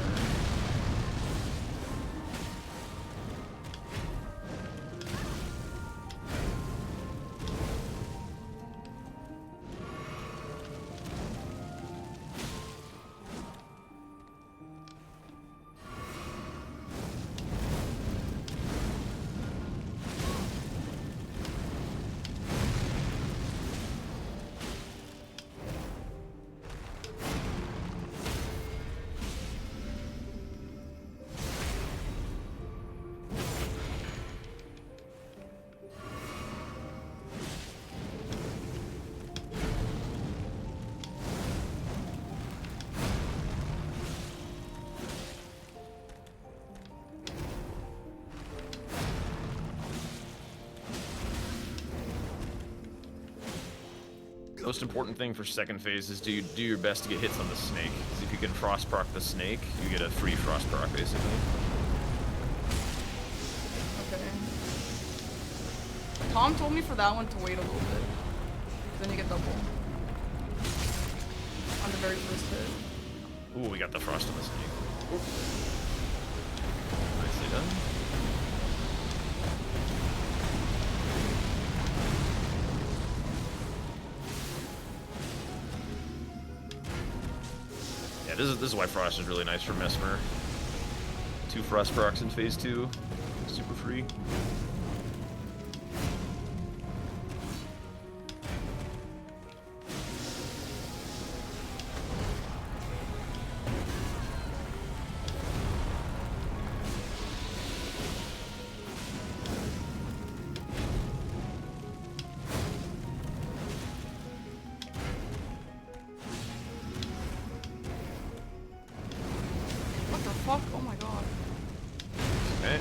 Most important thing for second phase is do your best to get hits on the snake. 'Cause if you can frost proc the snake, you get a free frost proc basically. Okay. Tom told me for that one to wait a little bit. Then you get double. On the very first hit. Ooh, we got the frost on the snake. Ooh. Nicely done. Yeah, this is why frost is really nice for Mesmer. 2 frost procs in phase 2, super free. What the fuck? Oh my god. Okay.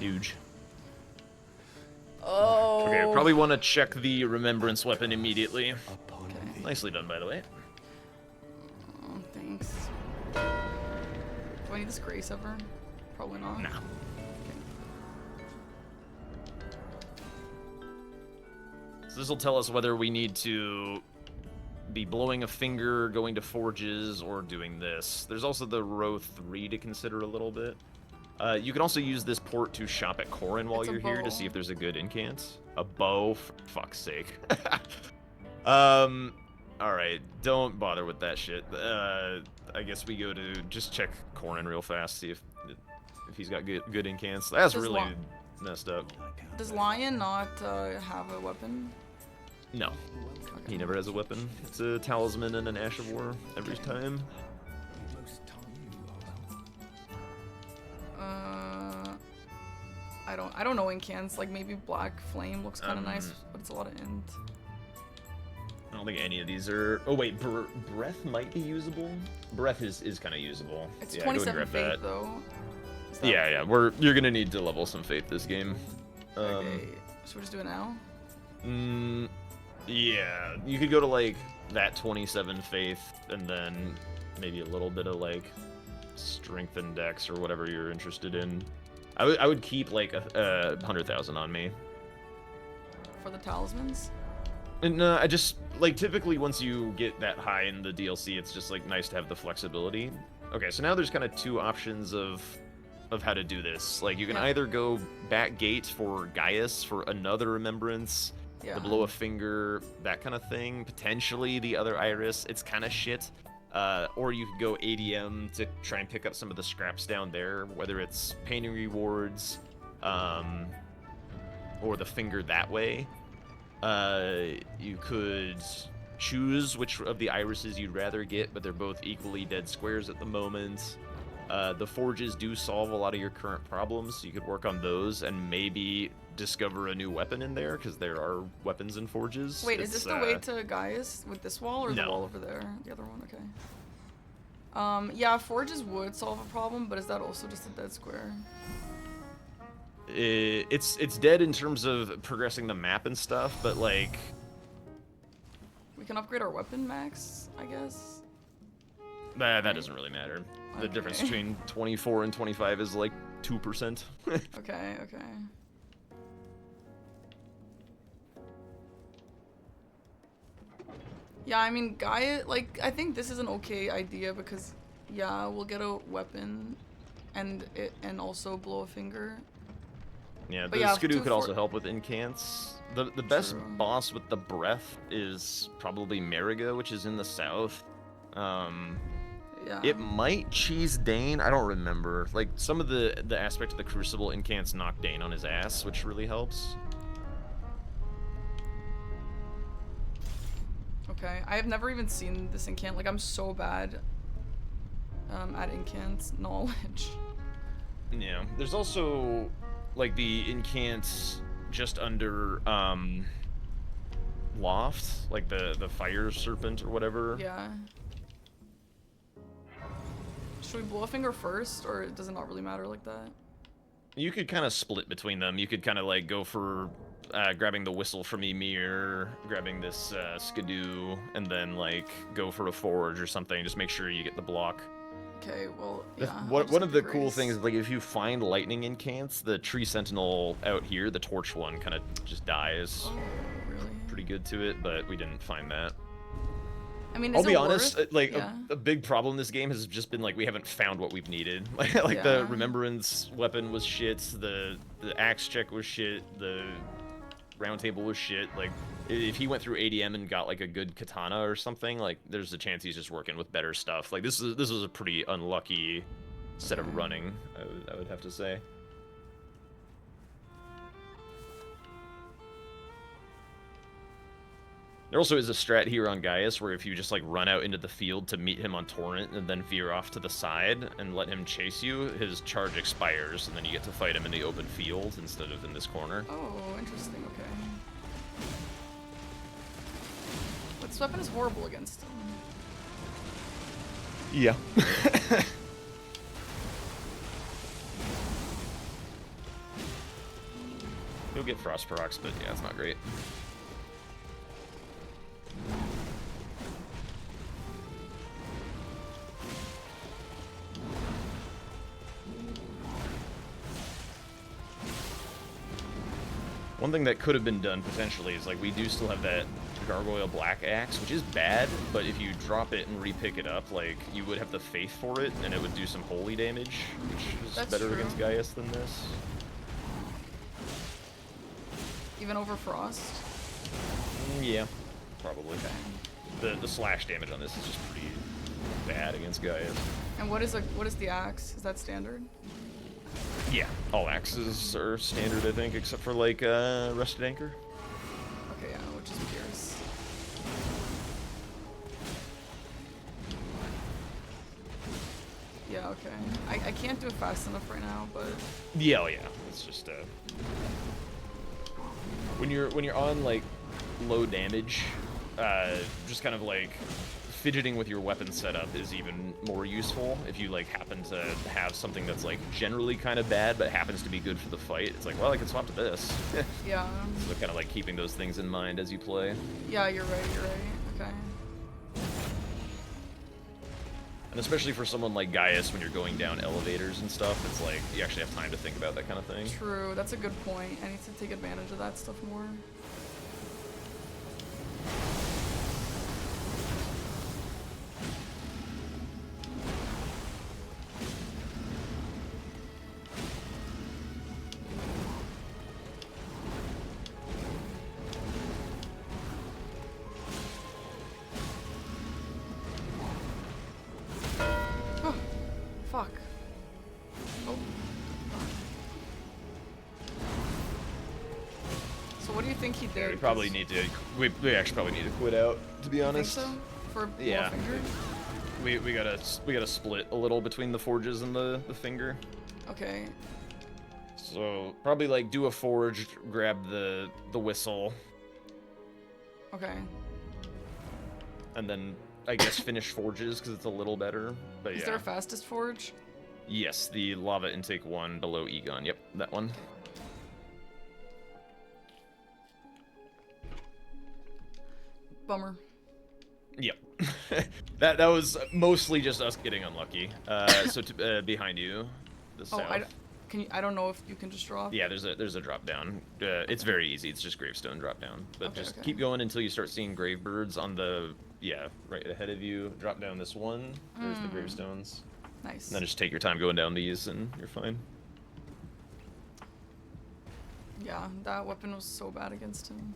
Huge. Oh. Okay, probably want to check the remembrance weapon immediately. Upon Okay. Nicely done, by the way. Oh, thanks. Do I need this grace ever? Probably not. Nah. So this will tell us whether we need to be blowing a finger, going to forges, or doing this. There's also the row 3 to consider a little bit. You can also use this port to shop at Corrin while It's a you're here bow. to see if there's a good incant. A bow? For fuck's sake. Alright, don't bother with that shit. I guess we go to just check Corrin real fast, see if he's got good incants. That's Does really Lo- messed up. Does Lion not have a weapon? No, he never has a weapon. It's a talisman and an Ash of War every time. I don't know incants. Like maybe Black Flame looks kind of nice, but it's a lot of int. I don't think any of these are... Oh wait, Breath might be usable? Breath is kind of usable. It's Yeah, go and 27 grab faith that. though. Is that- Yeah, you're gonna need to level some faith this game. Okay, so we're just doing it now. Yeah, you could go to like that 27 faith and then maybe a little bit of like strength and dex or whatever you're interested in. I would keep like a 100,000 on me. For the talismans. And I just like typically once you get that high in the DLC, it's just like nice to have the flexibility. Okay, so now there's kind of 2 options of of how to do this. Like, you can Yeah. either go back gate for Gaius for another remembrance, Yeah. the blow a finger, that kind of thing. Potentially the other iris. It's kind of shit. Or you could go ADM to try and pick up some of the scraps down there, whether it's painting rewards, or the finger that way. You could choose which of the irises you'd rather get, but they're both equally dead squares at the moment. The forges do solve a lot of your current problems, so you could work on those and maybe discover a new weapon in there, because there are weapons in forges. Wait, is this the way to Gaius with this wall or the No. wall over there? The other one, okay. Yeah, forges would solve a problem, but is that also just a dead square? It's dead in terms of progressing the map and stuff, but like, We can upgrade our weapon max, I guess. that doesn't really matter. The difference Okay. between 24 and 25 is like 2%. Okay, okay. Yeah, I mean, like, I think this is an okay idea because, yeah, we'll get a weapon and also blow a finger. Yeah, But the yeah, Skidoo could also 2-4 help with incants. The best True. boss with the breath is probably Mariga, which is in the south. Yeah. It might cheese Dane, I don't remember. Like, some of the aspect of the Crucible incants knock Dane on his ass, which really helps. Okay, I have never even seen this incant. Like, I'm so bad at incant knowledge. Yeah, there's also, like, the incants just under, Loft, like the Fire Serpent or whatever. Yeah. Should we blow a finger first, or does it not really matter like that? You could kind of split between them. You could kind of, like, go for grabbing the whistle from Ymir, grabbing this Skidoo, and then, like, go for a forge or something. Just make sure you get the block. Okay, well, yeah. I'll One just of the get cool Grace. things is, like, if you find lightning incants, the Tree Sentinel out here, the torch one, kind of just dies. Oh, really? Pretty good to it, but we didn't find that. I mean, I'll is be it honest, worth- like, yeah. a big problem in this game has just been, like, we haven't found what we've needed. Like Yeah. the Remembrance weapon was shit, the axe check was shit, the round table was shit. Like, if he went through ADM and got, like, a good katana or something, like, there's a chance he's just working with better stuff. Like, this was a pretty unlucky set of running, I would have to say. There also is a strat here on Gaius where if you just, like, run out into the field to meet him on Torrent and then veer off to the side and let him chase you, his charge expires and then you get to fight him in the open field instead of in this corner. Oh, interesting, okay. But this weapon is horrible against him. Yeah. You'll get Frost Procs, but yeah, it's not great. One thing that could have been done potentially is, like, we do still have that Gargoyle Black Axe, which is bad, but if you drop it and re-pick it up, like, you would have the faith for it, and it would do some holy damage, which is That's better true. against Gaius than this. Even over Frost? Yeah, probably. The slash damage on this is just pretty bad against Gaius. And what is the axe? Is that standard? Yeah, all axes are standard, I think, except for, like, Rusted Anchor. Okay, yeah, which is Pierce. Yeah, okay. I can't do it fast enough right now, but Yeah, oh yeah, it's just, when you're on, like, low damage, just kind of, like, fidgeting with your weapon setup is even more useful. If you, like, happen to have something that's, like, generally kind of bad but happens to be good for the fight, it's like, well, I can swap to this. yeah. So kind of, like, keeping those things in mind as you play. Yeah, you're right, okay. And especially for someone like Gaius, when you're going down elevators and stuff, it's like, you actually have time to think about that kind of thing. True, that's a good point. I need to take advantage of that stuff more. think he did? Yeah, we probably need to. We actually probably need to quit out, to be You think honest. so? For Yeah. more finger? We gotta split a little between the forges and the finger. Okay. So probably like do a forge, grab the whistle, Okay. and then I guess finish forges because it's a little better. But Is yeah. there a fastest forge? Yes, the lava intake 1 below Egon. Yep, that one. Bummer. Yep. that was mostly just us getting unlucky. So behind you, the Oh, south. I don't know if you can just draw. Yeah, there's a drop down. It's very easy. It's just gravestone drop down. But Okay, just okay. keep going until you start seeing grave birds on the right ahead of you. Drop down this one. There's the gravestones. Nice. And then just take your time going down these, and you're fine. Yeah, that weapon was so bad against him.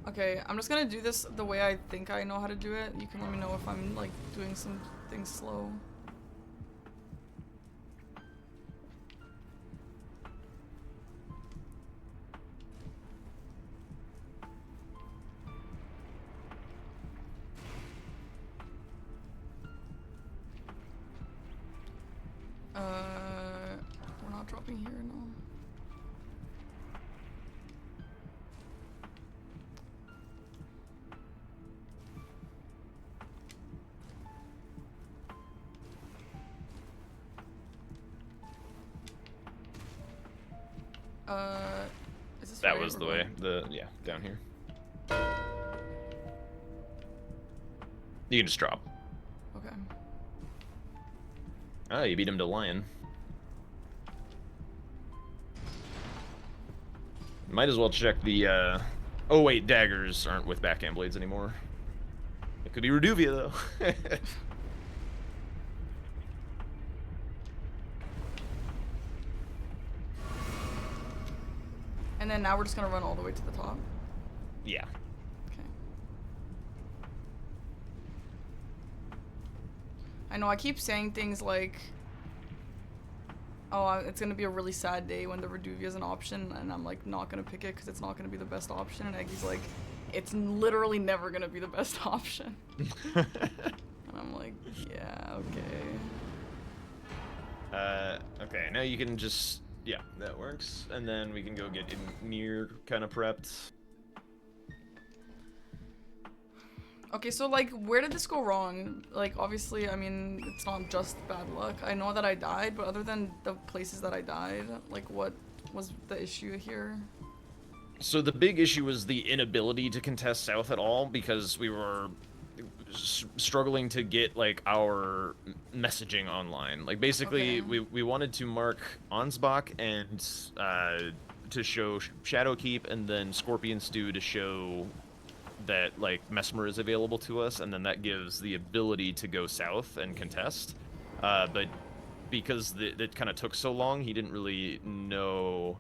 Okay, I'm just gonna do this the way I think I know how to do it. You can let me know if I'm like doing some things slow. We're not dropping here, no. Is this That right was or the way. Down here. You can just drop. Okay. Ah, you beat him to lion. Might as well check the, Oh wait, daggers aren't with backhand blades anymore. It could be Reduvia, though. And then now we're just gonna run all the way to the top. Yeah. Okay. I know I keep saying things like, oh, it's gonna be a really sad day when the Reduvia is an option, and I'm like not gonna pick it because it's not gonna be the best option, and Eggy's like, it's literally never gonna be the best option. And I'm like, yeah, okay. Okay, now you can just... Yeah, that works. And then we can go get in near kind of prepped. Okay, so like, where did this go wrong? Like, obviously, I mean, it's not just bad luck. I know that I died, but other than the places that I died, like, what was the issue here? So the big issue was the inability to contest south at all because we were struggling to get like our messaging online. Like basically, Okay. we wanted to mark Ansbach and to show Shadowkeep, and then Scorpion Stew to show that like Mesmer is available to us, and then that gives the ability to go south and contest. But because it kind of took so long, he didn't really know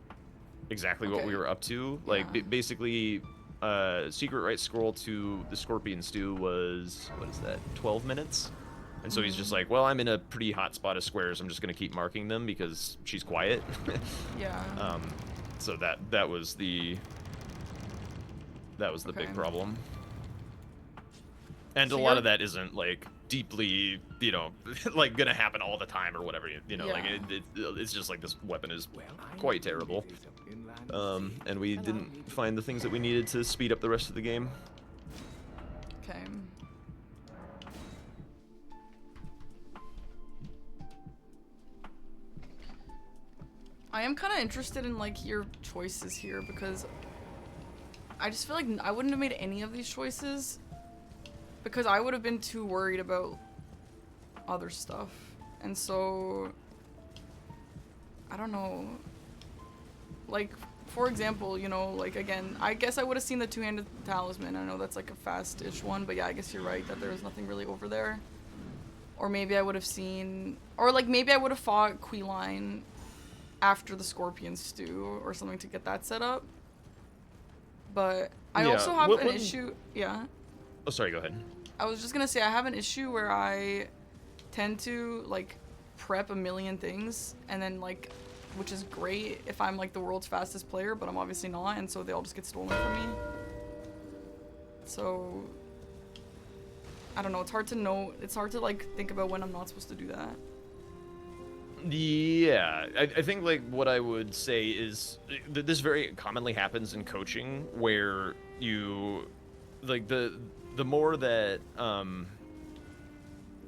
exactly what we Okay. were up to. Like Yeah. basically, secret right scroll to the Scorpion Stew was, what is that, 12 minutes? And so he's just like, well, I'm in a pretty hot spot of squares. I'm just gonna keep marking them because she's quiet. Yeah. So that was the Okay. big problem. And So a lot you're- of that isn't like deeply, you know, like gonna happen all the time or whatever. You know, like Yeah. it's just like this weapon is quite terrible. And we didn't find the things that we needed to speed up the rest of the game. Okay. I am kind of interested in like your choices here because I just feel like I wouldn't have made any of these choices because I would have been too worried about other stuff. And so I don't know. Like, for example, you know, like again, I guess I would have seen the two-handed talisman. I know that's like a fast-ish one, but yeah, I guess you're right that there was nothing really over there. Or maybe I would have seen, or like maybe I would have fought Queeline after the scorpion stew or something to get that set up. But I Yeah, also have what- an what- issue. Yeah. Oh, sorry. Go ahead. I was just gonna say I have an issue where I tend to like prep a million things and then like, which is great if I'm like the world's fastest player, but I'm obviously not, and so they all just get stolen from me. So I don't know. It's hard to know. It's hard to like think about when I'm not supposed to do that. Yeah, I think like what I would say is this very commonly happens in coaching where you like the more that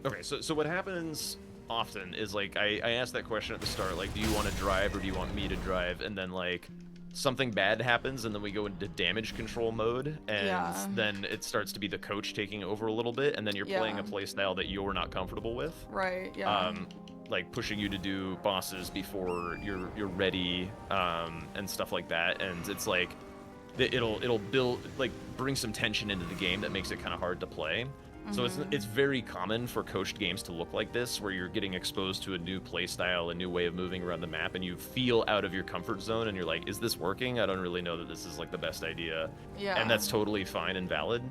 okay, so what happens often is like I ask that question at the start, like, do you want to drive or do you want me to drive? And then like something bad happens and then we go into damage control mode, and Yeah. then it starts to be the coach taking over a little bit, and then you're playing a Yeah. play style that you're not comfortable with. Right. Yeah. Like pushing you to do bosses before you're ready, and stuff like that, and it's like it'll build, like, bring some tension into the game that makes it kind of hard to play. So it's very common for coached games to look like this, where you're getting exposed to a new play style, a new way of moving around the map, and you feel out of your comfort zone, and you're like, is this working? I don't really know that this is like the best idea. Yeah. And that's totally fine and valid.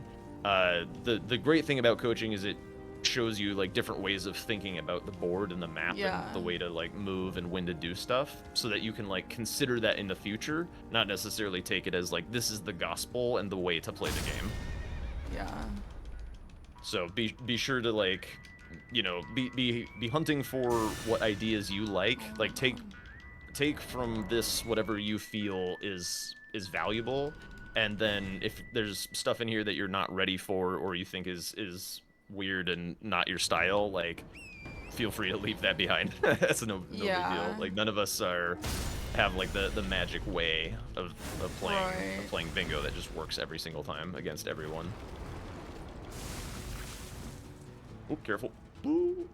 The great thing about coaching is it shows you like different ways of thinking about the board and the map, Yeah. and the way to like move and when to do stuff, so that you can like consider that in the future, not necessarily take it as like this is the gospel and the way to play the game. Yeah. So be sure to like, you know, be hunting for what ideas you like take from this whatever you feel is valuable, and then if there's stuff in here that you're not ready for or you think is weird and not your style, like, feel free to leave that behind. That's no big Yeah. deal. Like, none of us have like the magic way of playing Right. of playing bingo that just works every single time against everyone. Oh, careful. Ooh.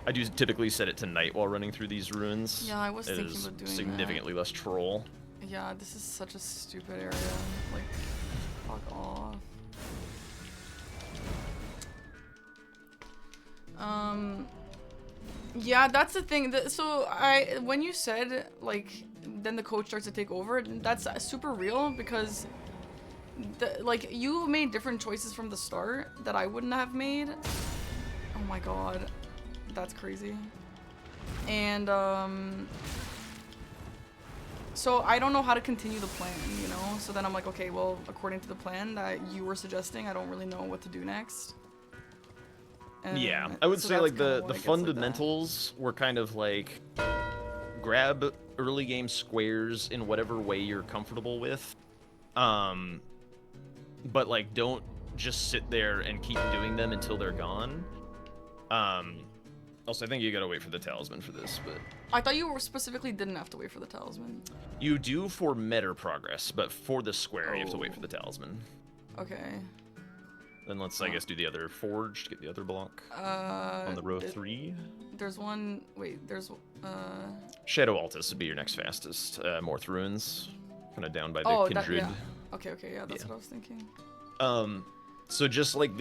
I do typically set it to night while running through these ruins. Yeah, I was It thinking is about doing that. significantly less troll. Yeah, this is such a stupid area. Like, fuck off. Yeah, that's the thing. So when you said like, then the coach starts to take over, that's super real, because like you made different choices from the start that I wouldn't have made. Oh my god, that's crazy. And so I don't know how to continue the plan, you know? So then I'm like, okay, well, according to the plan that you were suggesting, I don't really know what to do next. And Yeah, I would so say that's like kinda the why it gets like that. fundamentals were kind of like grab early game squares in whatever way you're comfortable with, but like don't just sit there and keep doing them until they're gone. Also, I think you gotta wait for the talisman for this, but I thought you specifically didn't have to wait for the talisman. you do for meta progress, but for the square you have to wait Oh. for the talisman. Okay. Then let's, I guess, do the other forge to get the other block on the row 3. There's one. Wait, there's. Shadow Altus would be your next fastest. Morth Ruins, kind of down by the Oh, Kindred. yeah. Okay, yeah, that's Yeah. what I was thinking. So just like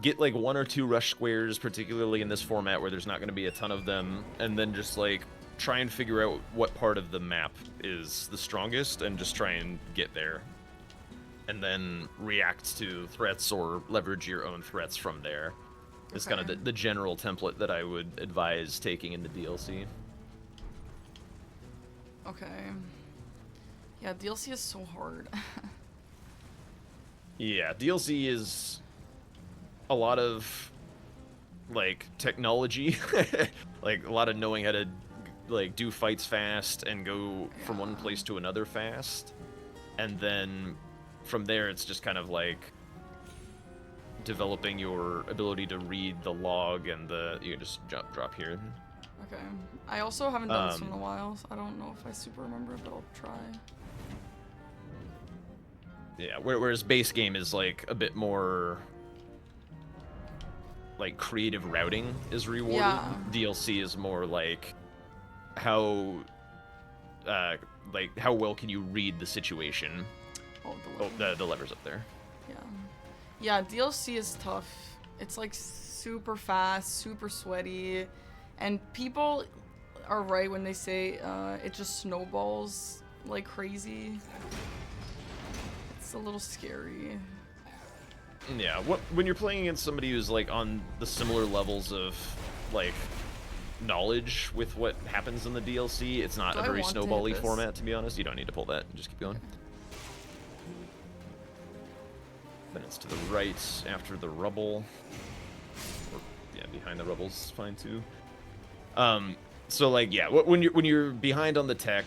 get like 1 or 2 rush squares, particularly in this format where there's not going to be a ton of them, and then just like try and figure out what part of the map is the strongest and just try and get there. And then react to threats or leverage your own threats from there. It's kind Okay. of the general template that I would advise taking in the DLC. Okay. Yeah, DLC is so hard. Yeah, DLC is a lot of like technology, like a lot of knowing how to like do fights fast and go from one place to another fast, and then from there it's just kind of like developing your ability to read the log and you can just drop here. Okay. I also haven't done this one in a while, so I don't know if I super remember, but I'll try. Yeah, whereas base game is like a bit more like creative routing is rewarded. Yeah. DLC is more like how well can you read the situation. Oh, Oh, the lever's up there. Yeah. Yeah, DLC is tough. It's like super fast, super sweaty. And people are right when they say it just snowballs like crazy. It's a little scary. Yeah, when you're playing against somebody who's like on the similar levels of like knowledge with what happens in the DLC, it's not Do a I very want to hit snowball-y this? format, to be honest. You don't need to pull that. Just keep going. Then it's to the right after the rubble. Or, yeah, behind the rubble's fine too. So like, yeah, when you're behind on the tech,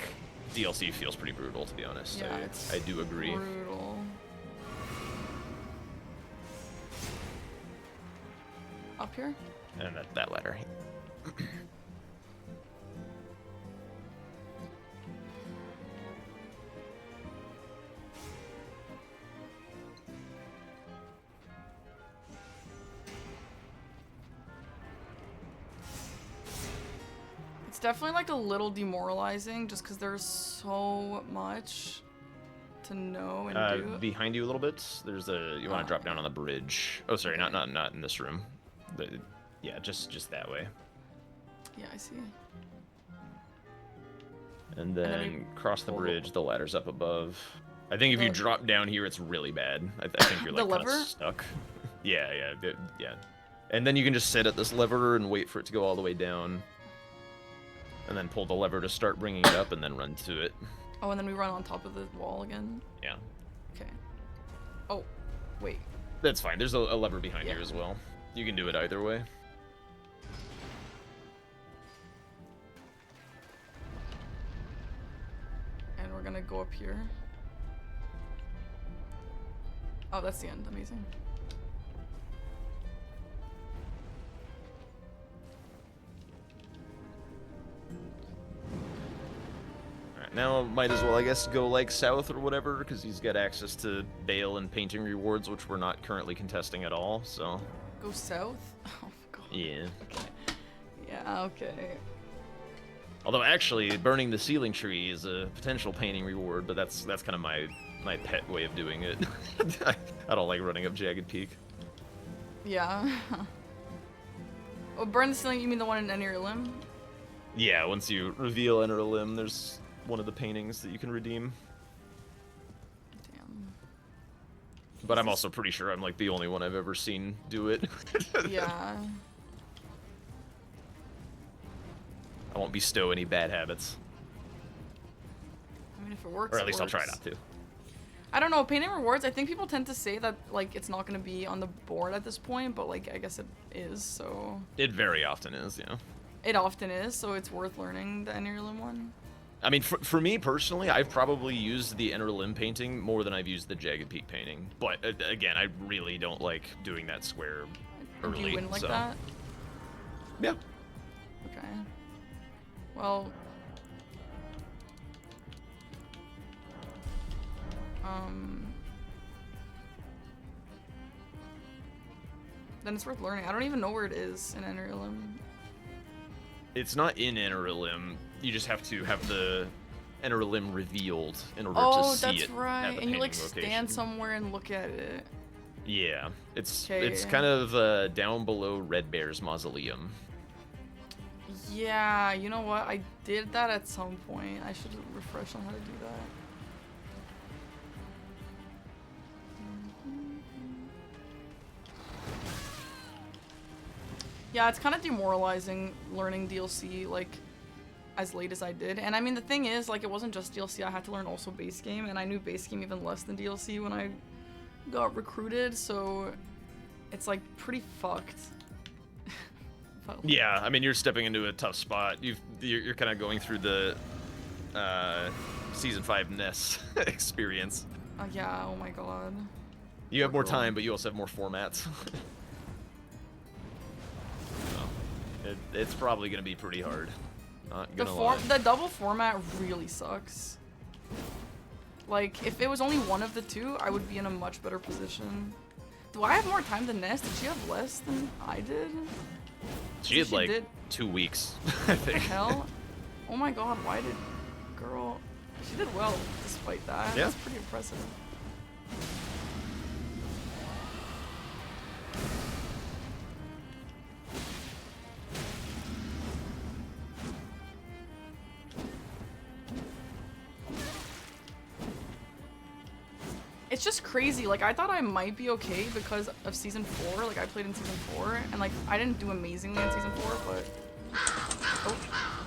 DLC feels pretty brutal, to be honest. Yeah, I do agree. Brutal. Up here? And that ladder. It's definitely like a little demoralizing just because there's so much to know and do. Behind you a little bit, there's a. You want to drop down on the bridge. Oh, sorry, Okay. not in this room. Yeah, just that way. Yeah, I see. And then then we cross the pull- bridge. The ladder's up above. I think if you The- drop down here, it's really bad. I think you're The like kind lever? of stuck. Yeah. And then you can just sit at this lever and wait for it to go all the way down. And then pull the lever to start bringing it up, and then run to it. Oh, and then we run on top of the wall again. Yeah, Okay. Oh, wait. that's fine. There's a lever behind Yeah. you as well. You can do it either way. And we're gonna go up here. Oh, that's the end. Amazing. Alright, now might as well, I guess, go like south or whatever, because he's got access to bail and painting rewards, which we're not currently contesting at all, so. Go south? Oh, God. Yeah. Okay. Yeah, okay. Although actually, burning the ceiling tree is a potential painting reward, but that's kind of my pet way of doing it. I don't like running up Jagged Peak. Yeah. Oh, burn the ceiling, you mean the one in Enter Limb? Yeah, once you reveal Enter a Limb, there's one of the paintings that you can redeem. Damn. But I'm also pretty sure I'm like the only one I've ever seen do it. Yeah. I won't bestow any bad habits. I mean, if it works, Or at least it I'll try works. not to. I don't know, painting rewards, I think people tend to say that, like, it's not gonna be on the board at this point, but, like, I guess it is, so... It very often is, yeah. It often is, so it's worth learning the Enter Limb one. I mean, for me personally, I've probably used the Inner Limb painting more than I've used the Jagged Peak painting. But again, I really don't like doing that square early. Do you win like so. that? Yeah. Okay. Well... Then it's worth learning. I don't even know where it is in Enter Limb. It's not in Inner Limb. You just have to have the Inner Limb revealed in order Oh, to see that's it right. at the And you, like, painting stand location. somewhere and look at it. Yeah, it's Okay. kind of down below Red Bear's mausoleum. Yeah, you know what? I did that at some point. I should refresh on how to do that. Yeah, it's kind of demoralizing learning DLC, like, as late as I did. And I mean, the thing is, like, it wasn't just DLC, I had to learn also base game, and I knew base game even less than DLC when I got recruited, so it's, like, pretty fucked. But, like, Yeah, I mean, you're stepping into a tough spot. You're kind of going through the Season 5 NES experience. yeah, oh my god. You have more Cool. time, but you also have more formats. So, it's probably going to be pretty hard. Not gonna lie. The double format really sucks. Like, if it was only one of the two, I would be in a much better position. Do I have more time than Ness? Did she have less than I did? She had she like did- 2 weeks, I What the think. hell? Oh my god, why did... Girl... She did well despite that. Yeah. That's pretty impressive. It's just crazy. Like, I thought I might be okay because of season 4. Like, I played in season 4, and like, I didn't do amazingly in season 4,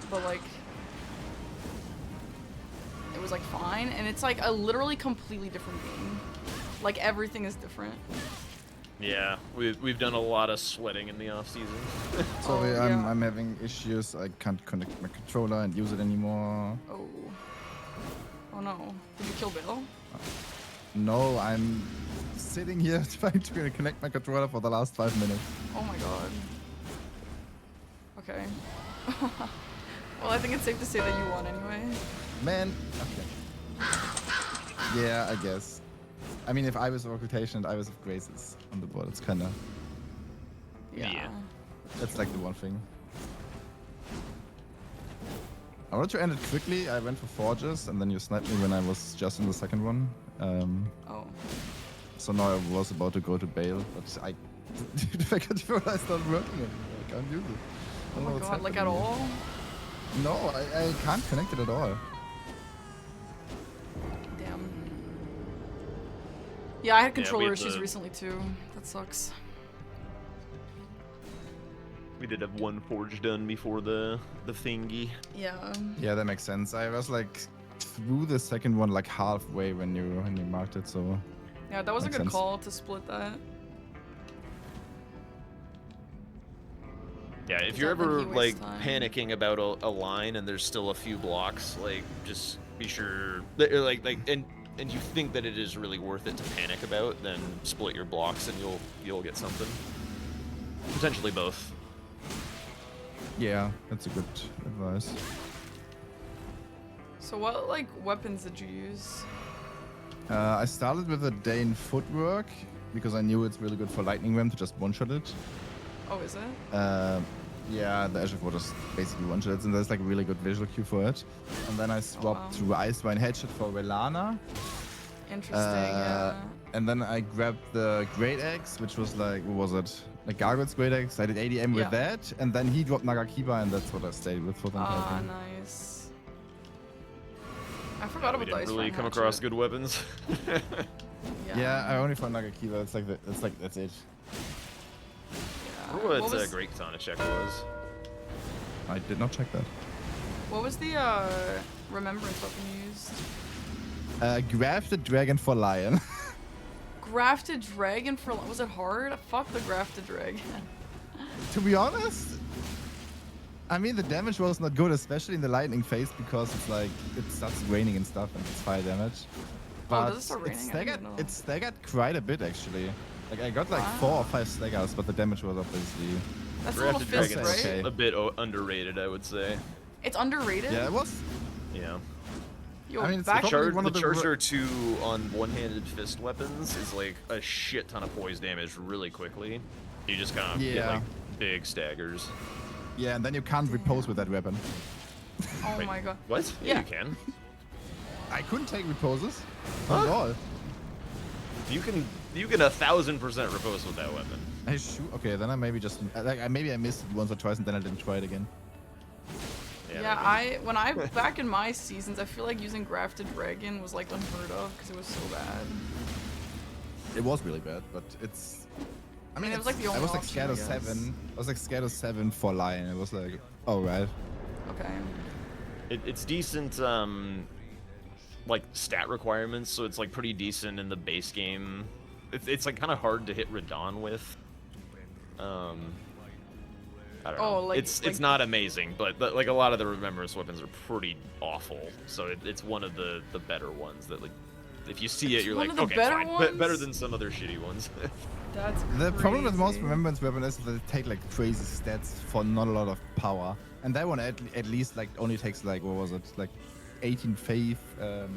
but like, it was like fine. And it's like a literally completely different game. Like, everything is different. Yeah, we've done a lot of sweating in the off season. Sorry, Oh, yeah. I'm having issues. I can't connect my controller and use it anymore. Oh. Oh no. Did you kill Bill? No, I'm sitting here trying to connect my controller for the last 5 minutes. Oh my god. Okay. Well, I think it's safe to say that you won anyway. Man. Okay. Yeah, I guess. I mean, if I was of Occultation and I was of Graces on the board, it's kind of... Yeah. That's like the one thing. I wanted to end it quickly. I went for Forges, and then you sniped me when I was just in the second one. Oh. So now I was about to go to Bale, but my controller is not working anymore. I can't use it. I Oh don't know my what's god, like happening at here. all? No, I can't connect it at all. Damn. Yeah, I had Yeah, we controller had issues the- recently too. That sucks. We did have one forge done before the thingy. Yeah. Yeah, that makes sense. I was like through the second one like halfway when you marked it, so Yeah, that was a Makes good sense. call to split that. Yeah, if Does you're that mean ever he like wastes time? panicking about a line and there's still a few blocks, like just be sure that and you think that it is really worth it to panic about, then split your blocks and you'll get something. Potentially both. yeah, that's a good advice. So what like weapons did you use? I started with a Dane footwork because I knew it's really good for lightning ram to just one-shot it. Oh, is it? Yeah, the Ash of Water is basically one-shots, and there's like a really good visual cue for it. And then I swapped to Ice Vine Headshot for Velana. Interesting, yeah. And then I grabbed the Great Axe, which was like, what was it? Like Gargoyle's Great Axe. I did 80M with Yeah. that, and then he dropped Nagakiba, and that's what I stayed with for the entire Ah, game. nice. I forgot We about the didn't ice really Vine come across hatchet. good weapons. Yeah, I only found Nagakiba. It's like that's it. Yeah. What What was, Great Katana check was. I did not check that. what was the remembrance weapon you used? Grafted Dragon for Lion. Grafted dragon for was it hard? Fuck the grafted dragon. To be honest, I mean the damage was not good, especially in the lightning phase, because it's like it starts raining and stuff, and it's fire damage. But does it start raining? I didn't know. it staggered quite a bit actually. Like I got like 4 or 5 staggers, but the damage was obviously. That's a little Grafted fist, Dragon's right? okay. a bit underrated, I would say. It's underrated. Yeah, it was. Yeah. Yo, I mean, it's back probably one The of the Charger 2 on one-handed fist weapons is like a shit ton of poise damage really quickly. You just kind of get Yeah. like big staggers. Yeah, and then you can't repose with that weapon. Oh Wait, my god. What? Yeah. You can. I couldn't take reposes. Not at all. You can 1000% repose with that weapon. I shoot. Okay, then I maybe just maybe I missed it once or twice and then I didn't try it again. Yeah, when I back in my seasons, I feel like using grafted dragon was like unheard of because it was so bad. It was really bad, but it's. I mean, it was like the I only was like option, scared I of guess. 7. I was like scared of 7 for Lion. It was like, oh right. Okay. It's decent, like stat requirements, so it's like pretty decent in the base game. It's like kind of hard to hit Radon with. I don't know. like- It's like- not amazing, but like a lot of the remembrance weapons are pretty awful. So it's one of the better ones that like if you see it, you're one like, of the okay, better fine, ones? better than some other shitty ones. That's The problem with most crazy. remembrance weapons is that they take like crazy stats for not a lot of power, and that one at least like only takes like what was it like 18 faith,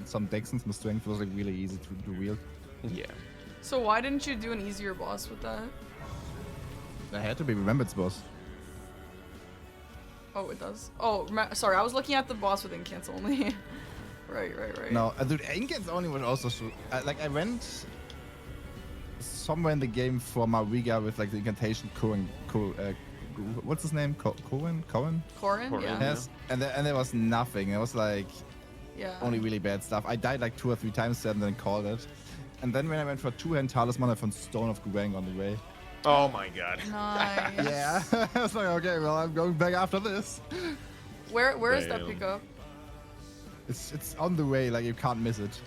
some dex and some strength. It was like really easy to wield. Yeah. So why didn't you do an easier boss with that? I had to be remembrance boss. Oh, it does. Oh, sorry, I was looking at the boss with incants only. right. No, dude, Inkens only was also like I went somewhere in the game for Mariga with like the incantation what's his name? Cohen? Corin? Corin, Yeah. Yes, and there was nothing. It was like Yeah. only really bad stuff. I died like 2 or 3 times there and then called it. And then when I went for two-hand talisman, I found Stone of Guang on the way. Oh my god. Nice. Yeah, I was like, okay, well, I'm going back after this. Where is that Damn. pickup? It's on the way, like you can't miss it.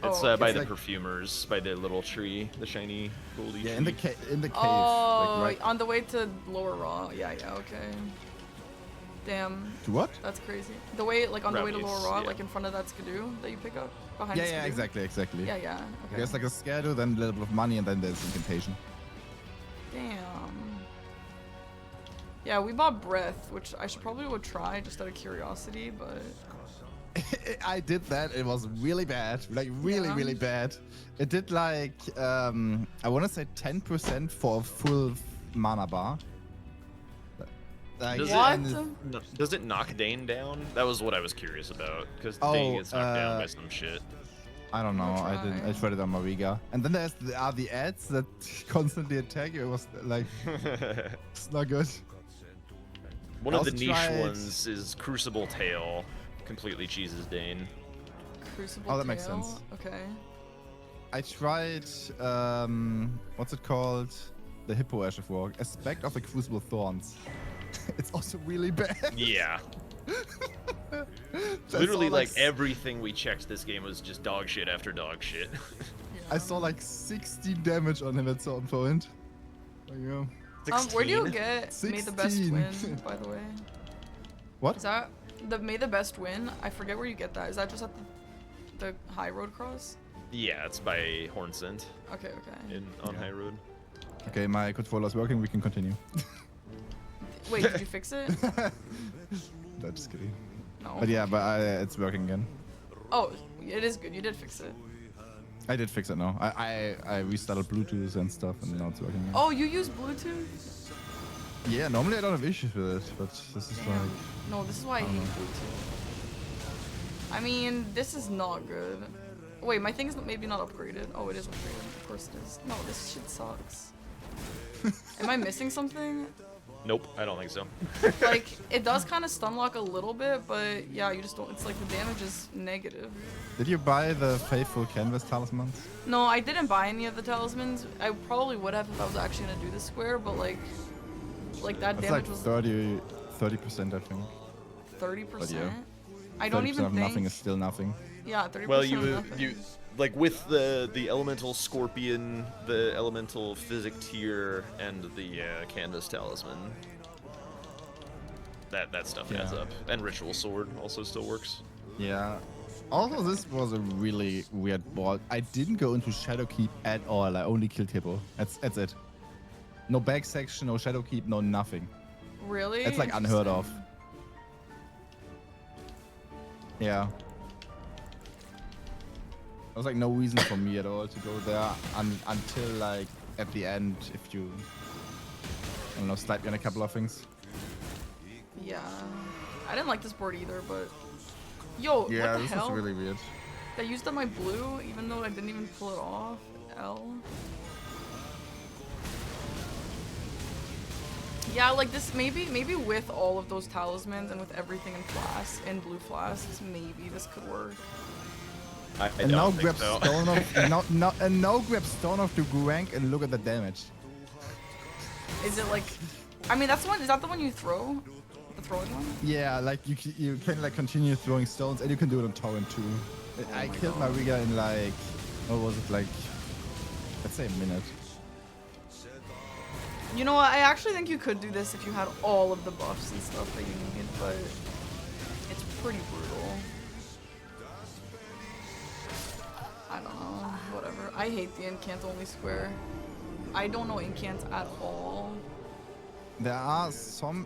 It's Oh, by it's the like- perfumers, by the little tree, the shiny goldy Yeah, tree. in the cave. Oh, like right on the way to Lower Raw. Yeah, okay. Damn, to what? that's crazy. The way, like on the way to Ravies, Lower Raw, yeah. like in front of that skidoo that you pick up behind Yeah, the yeah, skidoo. exactly. Yeah, yeah. Okay. There's like a schedule, then a little bit of money, and then there's incantation. Damn. Yeah, we bought Breath, which I should probably would try just out of curiosity, but I did that. It was really bad, like really, Yeah. really bad. It did like I want to say 10% for a full mana bar. Like, Does What? Does it knock Dane down? That was what I was curious about, because Oh, Dane gets knocked down by some shit. I don't know. I'll I didn't. try. I tried it on Mariga. And then there's the ads that constantly attack you. It was like it's not good. One I of the also niche tried- ones is Crucible Tail. Completely cheeses Dane. Crucible Oh, that makes Tail? sense. Okay. I tried what's it called? The Hippo Ash of War. Aspect of the Crucible Thorns. It's also really bad. Yeah. I Literally, saw, like, everything we checked this game was just dog shit after dog shit. I saw like 16 damage on him at some point. There you go. Where do you get May the Best 16. Win, by the way? What? Is that the May the Best Win? I forget where you get that. Is that just at the High Road Cross? Yeah, it's by Hornsent Okay, okay. on High Road. Okay, my controller's working. We can continue. Wait, did you fix it? No, just kidding. No. But yeah, but it's working again. Oh, it is good. You did fix it. I did fix it now. I restarted Bluetooth and stuff, and now it's working again. Oh, you use Bluetooth? Yeah, normally I don't have issues with it, but this is Damn. like... No, this is why I hate Bluetooth. I mean, this is not good. Wait, my thing's maybe not upgraded. Oh, it is upgraded. Of course it is. No, this shit sucks. Am I missing something? Nope, I don't think so. Like, it does kind of stun lock a little bit, but yeah, you just don't. It's like the damage is negative. Did you buy the Faithful Canvas talismans? No, I didn't buy any of the talismans. I probably would have if I was actually gonna do the square, but like that That's damage like was 30%, I think. 30%. yeah. I don't 30% even of think. nothing is still nothing. Yeah, 30% Well, of nothing. you like with the elemental scorpion, the elemental physic tier, and the canvas talisman. That stuff adds Yeah. up, and ritual sword also still works. Yeah. Also, this was a really weird board. I didn't go into Shadowkeep at all. I only killed Hippo. That's it. No back section, no Shadowkeep, no nothing. Really? It's like unheard of. Interesting. Yeah. There was like no reason for me at all to go there until like at the end if you, I don't know, snipe on a couple of things. Yeah. I didn't like this board either, but yo, Yeah, what the this hell? was really weird. They used up my blue even though I didn't even pull it off. L. Yeah, like this maybe with all of those talismans and with everything in flasks and blue flasks, maybe this could work. I And now don't think grab so. Stone of now grab Stone of the Gurank and look at the damage. Is it like I mean that's the one is that the one you throw? The throwing one? Yeah, like you can like continue throwing stones and you can do it on Torrent too. I my killed God. Mariga in like, what was it, like, let's say a minute. You know what, I actually think you could do this if you had all of the buffs and stuff that you need, but it's pretty brutal. I don't know, whatever. I hate the incant only square. I don't know incants at all. There are some,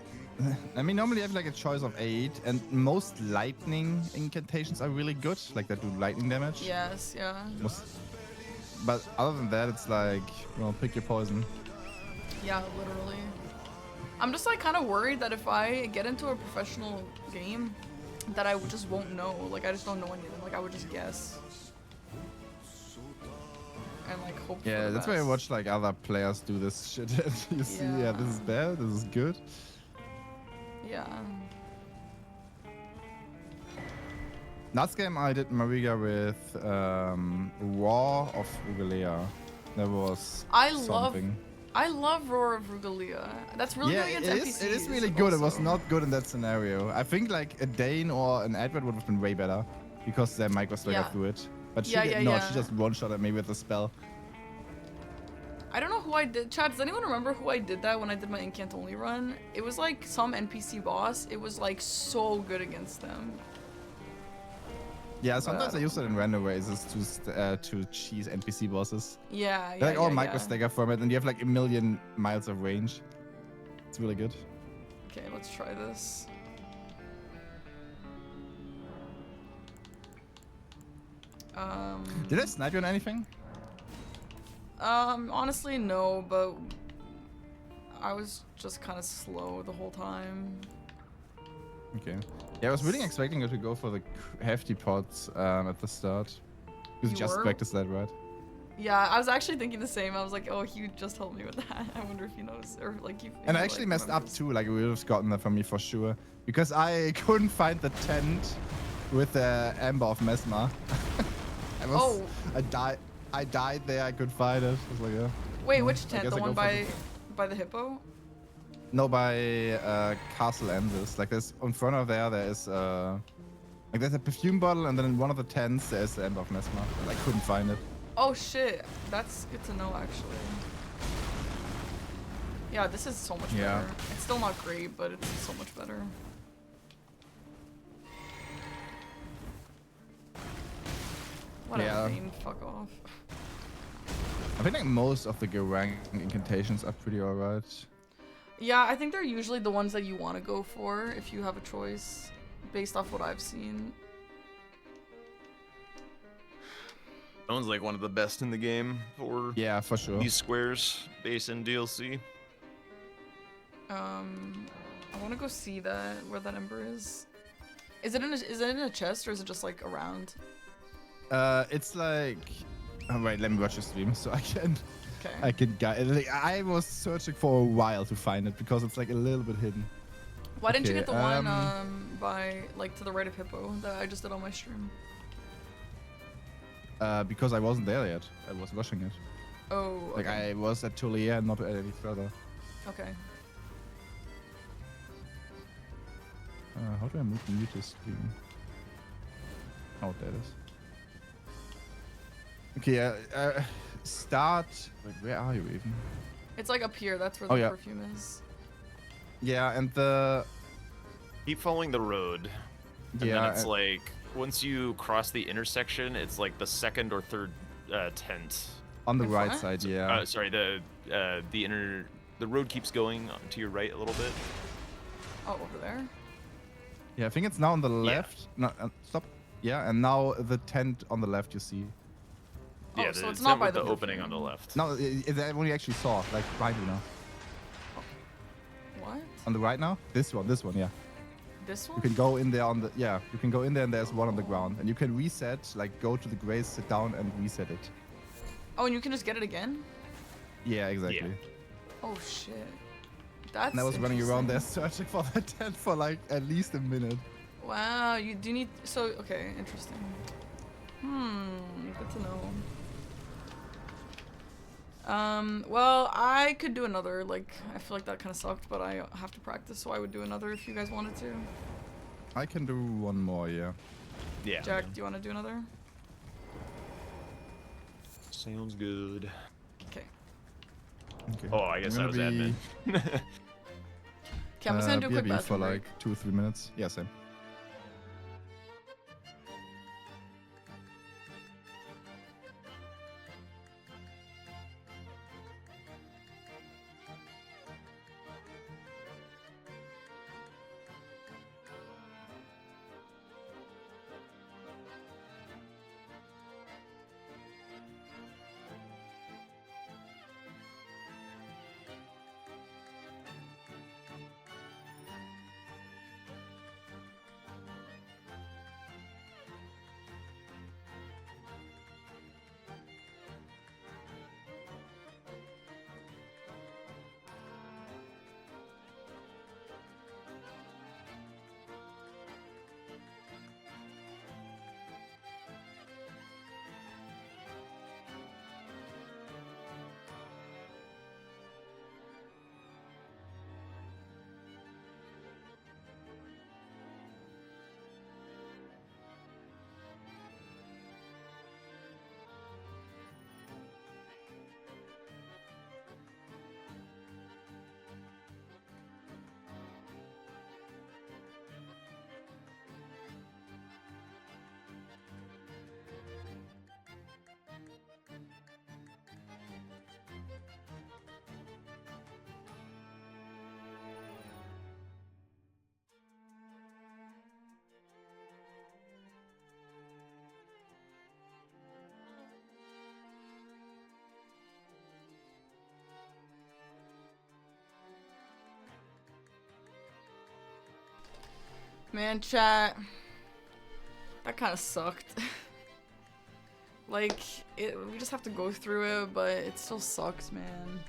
I mean, normally you have like a choice of 8 and most lightning incantations are really good, like that do lightning damage. Yes, yeah. But other than that, it's like, well, pick your poison. Yeah, literally. I'm just like kind of worried that if I get into a professional game, that I just won't know. Like I just don't know anything. Like I would just guess. And like hope for Yeah, the that's why I best. watch like other players do this shit. And you see, yeah, this is bad, this is good. Yeah. Last game I did Mariga with War of Rugalea. That was something. I love Roar of Rugalia. That's really good against NPCs. It is really good. It was also. not good in that scenario. I think like a Dane or an Edward would have been way better because their micro stagger through it. But she did not. She just one-shot at me with the spell. I don't know who I did. Chad, does anyone remember who I did that when I did my Incant only run? It was like some NPC boss. It was like so good against them. Yeah, sometimes I use it in random races to cheese NPC bosses. Yeah, They're like all micro stagger format, and you have like a million miles of range. It's really good. Okay, let's try this. Did I snipe you on anything? Honestly, no, but I was just kind of slow the whole time. Okay. Yeah, I was really expecting you to go for the hefty pots at the start. You just practiced that, right? Yeah, I was actually thinking the same. I was like, oh, he just helped me with that. I wonder if he knows, or like you. And I actually messed up too. Like, you would have gotten that from me for sure, because I couldn't find the tent with the Amber of Mesmer. I died there. I could find it. I was like, yeah. Wait, which tent? The one by the hippo? No, by Castle Endless. Like, there's in front of there is like there's a perfume bottle, and then in one of the tents there's the Ember of Mesmer. And I couldn't find it. Oh shit, that's good to know actually. Yeah, this is so much better. It's still not great, but it's so much better. Whatever, Bane, fuck off. I think like most of the Garang incantations are pretty alright. Yeah, I think they're usually the ones that you want to go for if you have a choice, based off what I've seen. That one's like one of the best in the game for for sure. These squares, base and DLC. I want to go see that where that ember is. Is it in a chest or is it just like around? It's like. Oh, wait, let me watch the stream so I can. Okay. I can guide. Like, I was searching for a while to find it because it's like a little bit hidden. Why didn't you get the one by like to the right of Hippo that I just did on my stream? Because I wasn't there yet. I was rushing it. Oh. Okay. Like I was at Tulia and not any further. Okay. How do I mute this screen? Oh, there it is. Okay, start. Wait, where are you even? It's like up here. That's where the perfume is. Yeah, and the. Keep following the road. And then it's like once you cross the intersection, it's like the second or third tent. On the right side, yeah. Sorry, the road keeps going to your right a little bit. Oh, over there. Yeah, I think it's now on the left. No, stop. Yeah, and now the tent on the left you see. Yeah, so it's not by the opening on the left. No, it's the one you actually saw, like behind you now. What? On the right now? This one, yeah. This one? You can go in there you can go in there and there's one on the ground. And you can reset, like go to the grace, sit down and reset it. Oh, and you can just get it again? Yeah, exactly. Yeah. Oh shit. That's And I was running around there searching for the tent for like at least a minute. Wow, you do need okay, interesting. Good to know. Well, I could do another, like, I feel like that kind of sucked, but I have to practice, so I would do another if you guys wanted to. I can do one more, yeah. Yeah. Jack, do you want to do another? Sounds good. Okay. Oh, I guess I was admin. Okay, I'm just gonna do a quick BRB bathroom for break. like 2 or 3 minutes. Yeah, same. Man, chat. That kind of sucked. Like, we just have to go through it, but it still sucks, man.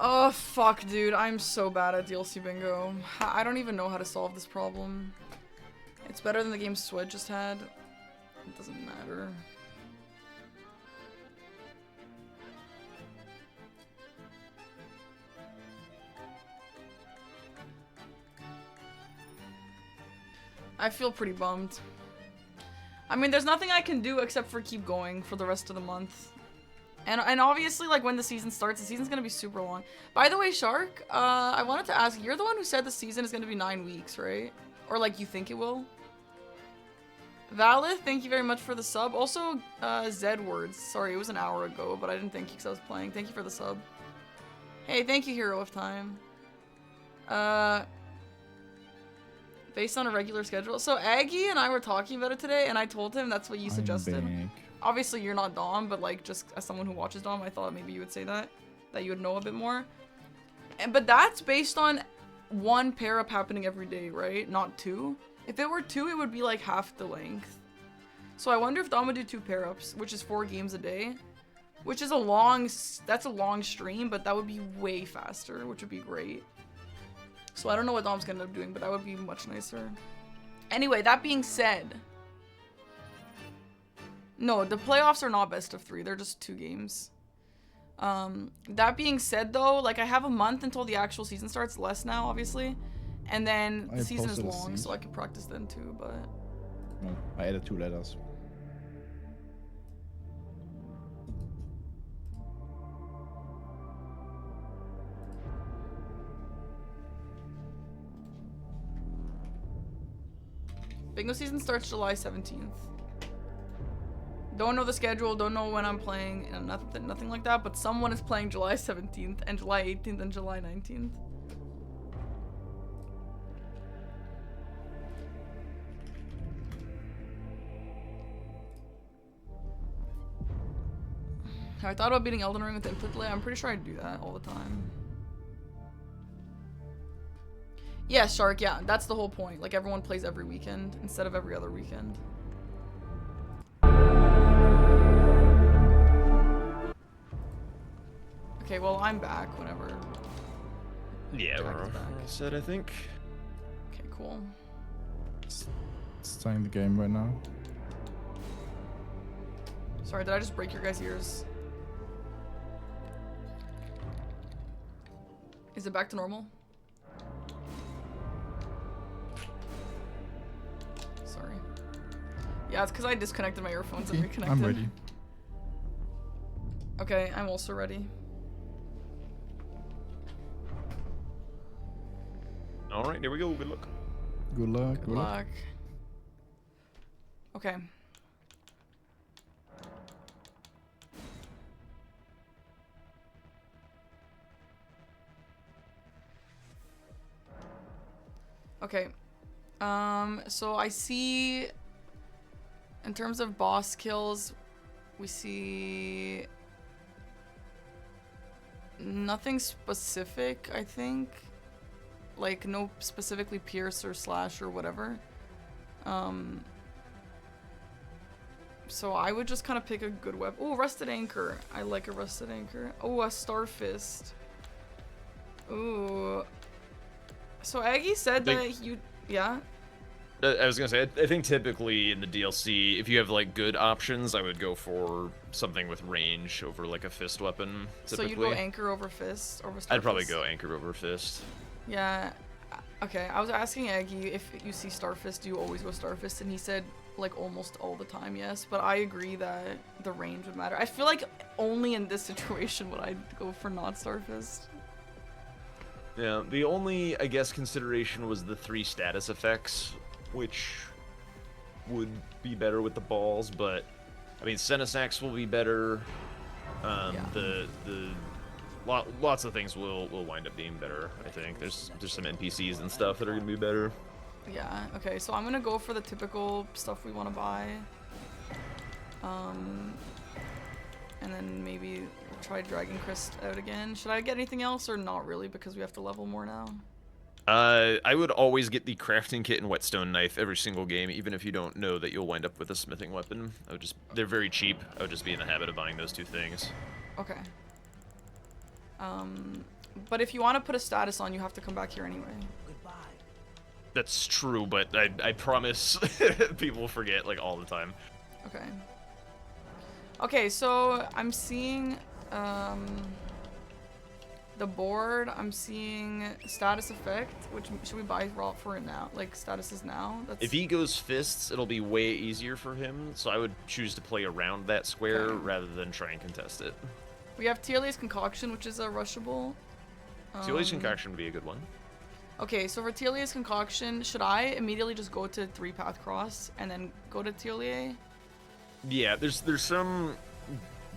Oh, fuck, dude. I'm so bad at DLC bingo. I don't even know how to solve this problem. It's better than the game Swed just had. It doesn't matter. I feel pretty bummed. I mean, there's nothing I can do except for keep going for the rest of the month. And obviously, like, when the season starts, the season's gonna be super long. By the way, Shark, I wanted to ask, you're the one who said the season is gonna be 9 weeks, right? Or, like, you think it will? Valith, thank you very much for the sub. Also, Zedwords. Sorry, it was an hour ago, but I didn't thank you because I was playing. Thank you for the sub. Hey, thank you, Hero of Time. Based on a regular schedule. So, Aggie and I were talking about it today, and I told him that's what you suggested. Obviously, you're not Dom, but, like, just as someone who watches Dom, I thought maybe you would say that you would know a bit more. But that's based on 1 pair-up happening every day, right? Not 2. If it were 2, it would be, like, half the length. So I wonder if Dom would do 2 pair-ups, which is 4 games a day. Which is that's a long stream, but that would be way faster, which would be great. So I don't know what Dom's gonna end up doing, but that would be much nicer. Anyway, that being said... No, the playoffs are not best of 3. They're just 2 games. That being said, though, like, I have a month until the actual season starts. Less now, obviously. And then the season is long, so I can practice then, too, but... No, I added 2 letters. Bingo season starts July 17th. Don't know the schedule, don't know when I'm playing, and nothing like that, but someone is playing July 17th, and July 18th, and July 19th. I thought about beating Elden Ring with input delay. I'm pretty sure I do that all the time. Yeah, Shark, yeah, that's the whole point. Like, everyone plays every weekend instead of every other weekend. Okay, well, I'm back whenever. Yeah, we're set, I think. Okay, cool. Starting the game right now. Sorry, did I just break your guys' ears? Is it back to normal? Sorry. Yeah, it's because I disconnected my earphones and reconnected. I'm ready. Okay, I'm also ready. Alright, here we go. Good luck. Good luck. Good luck. Okay. Okay. So I see, in terms of boss kills, we see nothing specific, I think. Like, no specifically pierce or slash or whatever. So I would just kind of pick a good weapon. Oh, Rusted Anchor. I like a Rusted Anchor. Oh, a Star Fist. Ooh. So Aggie said that you... Yeah? I was gonna say, I think typically in the DLC, if you have, like, good options, I would go for something with range over, like, a fist weapon, typically. So you'd go Anchor over Fist? Over Star I'd probably Fist? go Anchor over Fist. Yeah. Okay, I was asking Aggie if you see Starfist, do you always go Starfist? And he said, like, almost all the time, yes. But I agree that the range would matter. I feel like only in this situation would I go for not Starfist. Yeah, the only, I guess, consideration was the 3 status effects, which would be better with the balls, but I mean, Senesax will be better. Lots of things will wind up being better. I think there's some NPCs and stuff that are gonna be better. Yeah. Okay. So I'm gonna go for the typical stuff we want to buy. And then maybe we'll try Dragon Crest out again. Should I get anything else or not really because we have to level more now? I would always get the crafting kit and whetstone knife every single game, even if you don't know that you'll wind up with a smithing weapon. They're very cheap. I would just be in the habit of buying those two things. Okay. But if you want to put a status on, you have to come back here anyway. That's true, but I promise people forget like all the time. Okay. Okay, so I'm seeing the board. I'm seeing status effect, which should we buy raw for it now? Like statuses now? If he goes fists, it'll be way easier for him. So I would choose to play around that square rather than try and contest it. We have Tierley's Concoction, which is a rushable. Tierley's Concoction would be a good one. Okay, so for Tierley's Concoction, should I immediately just go to 3-path cross and then go to Tierley? Yeah, there's some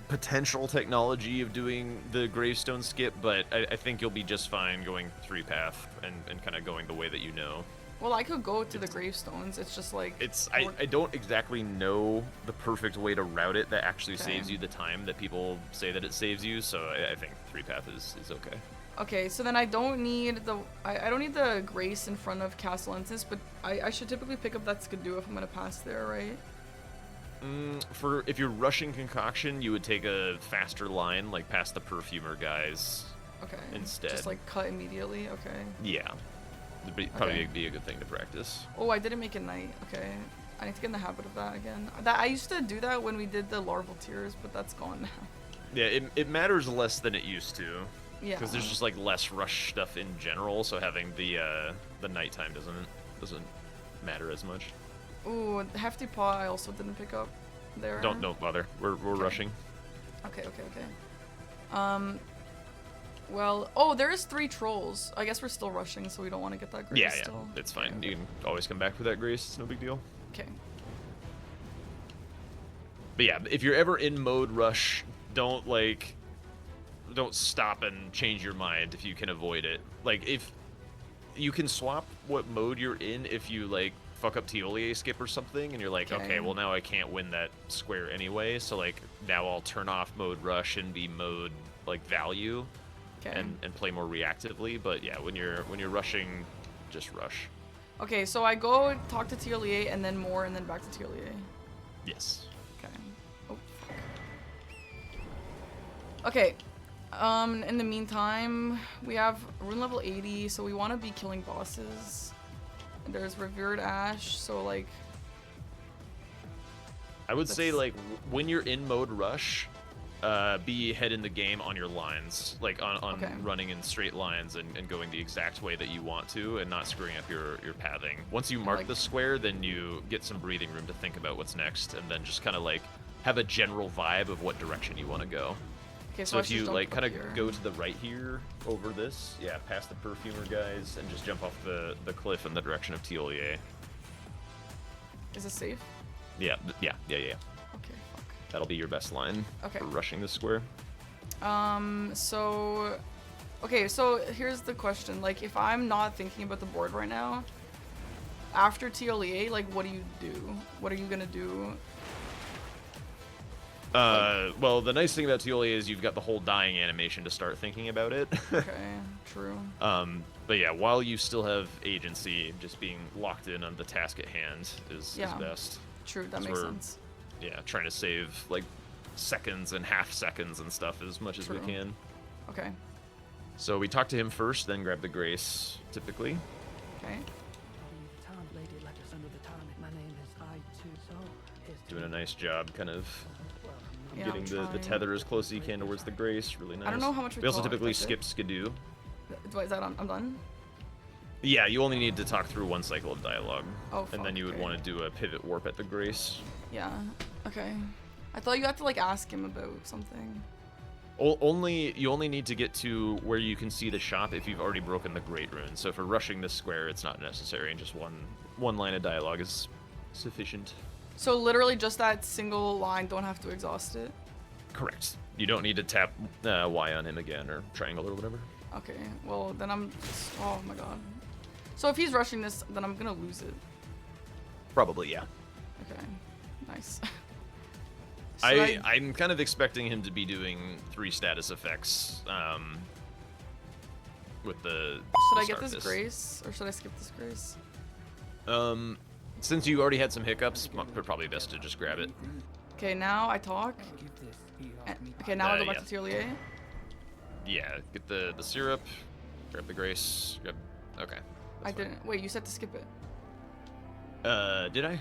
potential technology of doing the gravestone skip, but I think you'll be just fine going 3-path and kind of going the way that you know. Well, I could go to the gravestones. It's just like... I don't exactly know the perfect way to route it that actually saves you the time that people say that it saves you, so I think 3-path is okay. Okay, so then I don't need the... I don't need the grace in front of Castle Ensis, but I should typically pick up that Skidoo if I'm going to pass there, right? If you're rushing Concoction, you would take a faster line, like past the Perfumer guys. Okay. Instead. Just like cut immediately. Okay. Yeah. It'd probably be a good thing to practice. Oh, I didn't make a knight. Okay. I need to get in the habit of that again. I used to do that when we did the larval tiers, but that's gone now. Yeah, it matters less than it used to. Yeah. Because there's just like less rush stuff in general, so having the nighttime doesn't matter as much. Ooh, Hefty Paw I also didn't pick up there. Don't bother. We're rushing. Okay. Well, there is 3 trolls. I guess we're still rushing, so we don't want to get that grace still. Yeah, it's fine. You can always come back for that grace. It's no big deal. Okay. But yeah, if you're ever in mode rush, don't stop and change your mind if you can avoid it. Like, if you can swap what mode you're in if you like fuck up Tiolier skip or something, and you're like, okay, well now I can't win that square anyway, so like now I'll turn off mode rush and be mode like value, and play more reactively. But yeah, when you're rushing, just rush. Okay, so I go talk to Tiolier and then back to Tiolier. Yes. Okay. Oh fuck. Okay. In the meantime, we have rune level 80, so we want to be killing bosses. There's Revered Ash, so like... I would say like when you're in mode rush, be ahead in the game on your lines, like on running in straight lines and going the exact way that you want to and not screwing up your pathing. Once you mark the square, then you get some breathing room to think about what's next, and then just kind of like have a general vibe of what direction you want to go. Okay, so if you like kind of go to the right here over this, past the Perfumer guys, and just jump off the cliff in the direction of Tiolier. Is it safe? Yeah. Okay, fuck. That'll be your best line for rushing the square. So here's the question. Like, if I'm not thinking about the board right now, after Tiolier, like, what do you do? What are you gonna do? Well, the nice thing about Tiolier is you've got the whole dying animation to start thinking about it. Okay, true. But yeah, while you still have agency, just being locked in on the task at hand is best. True, that makes sense. Yeah, trying to save like seconds and half seconds and stuff as much as we can. Okay. So we talk to him first, then grab the grace, typically. Okay. Doing a nice job, kind of getting the tether as close as you can towards the grace. Really nice. I don't know how much we also typically skip Skidoo. Is that I'm done? Yeah, you only need to talk through one cycle of dialogue. Oh, fuck, and then you would want to do a pivot warp at the grace. Yeah. Okay. I thought you had to like ask him about something. You only need to get to where you can see the shop if you've already broken the Great Rune. So for rushing this square, it's not necessary, and just one line of dialogue is sufficient. So literally just that single line, don't have to exhaust it. Correct. You don't need to tap Y on him again or triangle or whatever. Okay, well then oh my god. So if he's rushing this, then I'm gonna lose it. Probably, yeah. Okay, nice. I'm kind of expecting him to be doing 3 status effects with the. Should I get this grace or should I skip this grace? Since you already had some hiccups, probably best to just grab it. Okay, now I talk. Okay, now I go back yeah. to tier lié. Yeah, get the syrup, grab the grace, grab. Okay. I didn't. Wait, you said to skip it. Did I?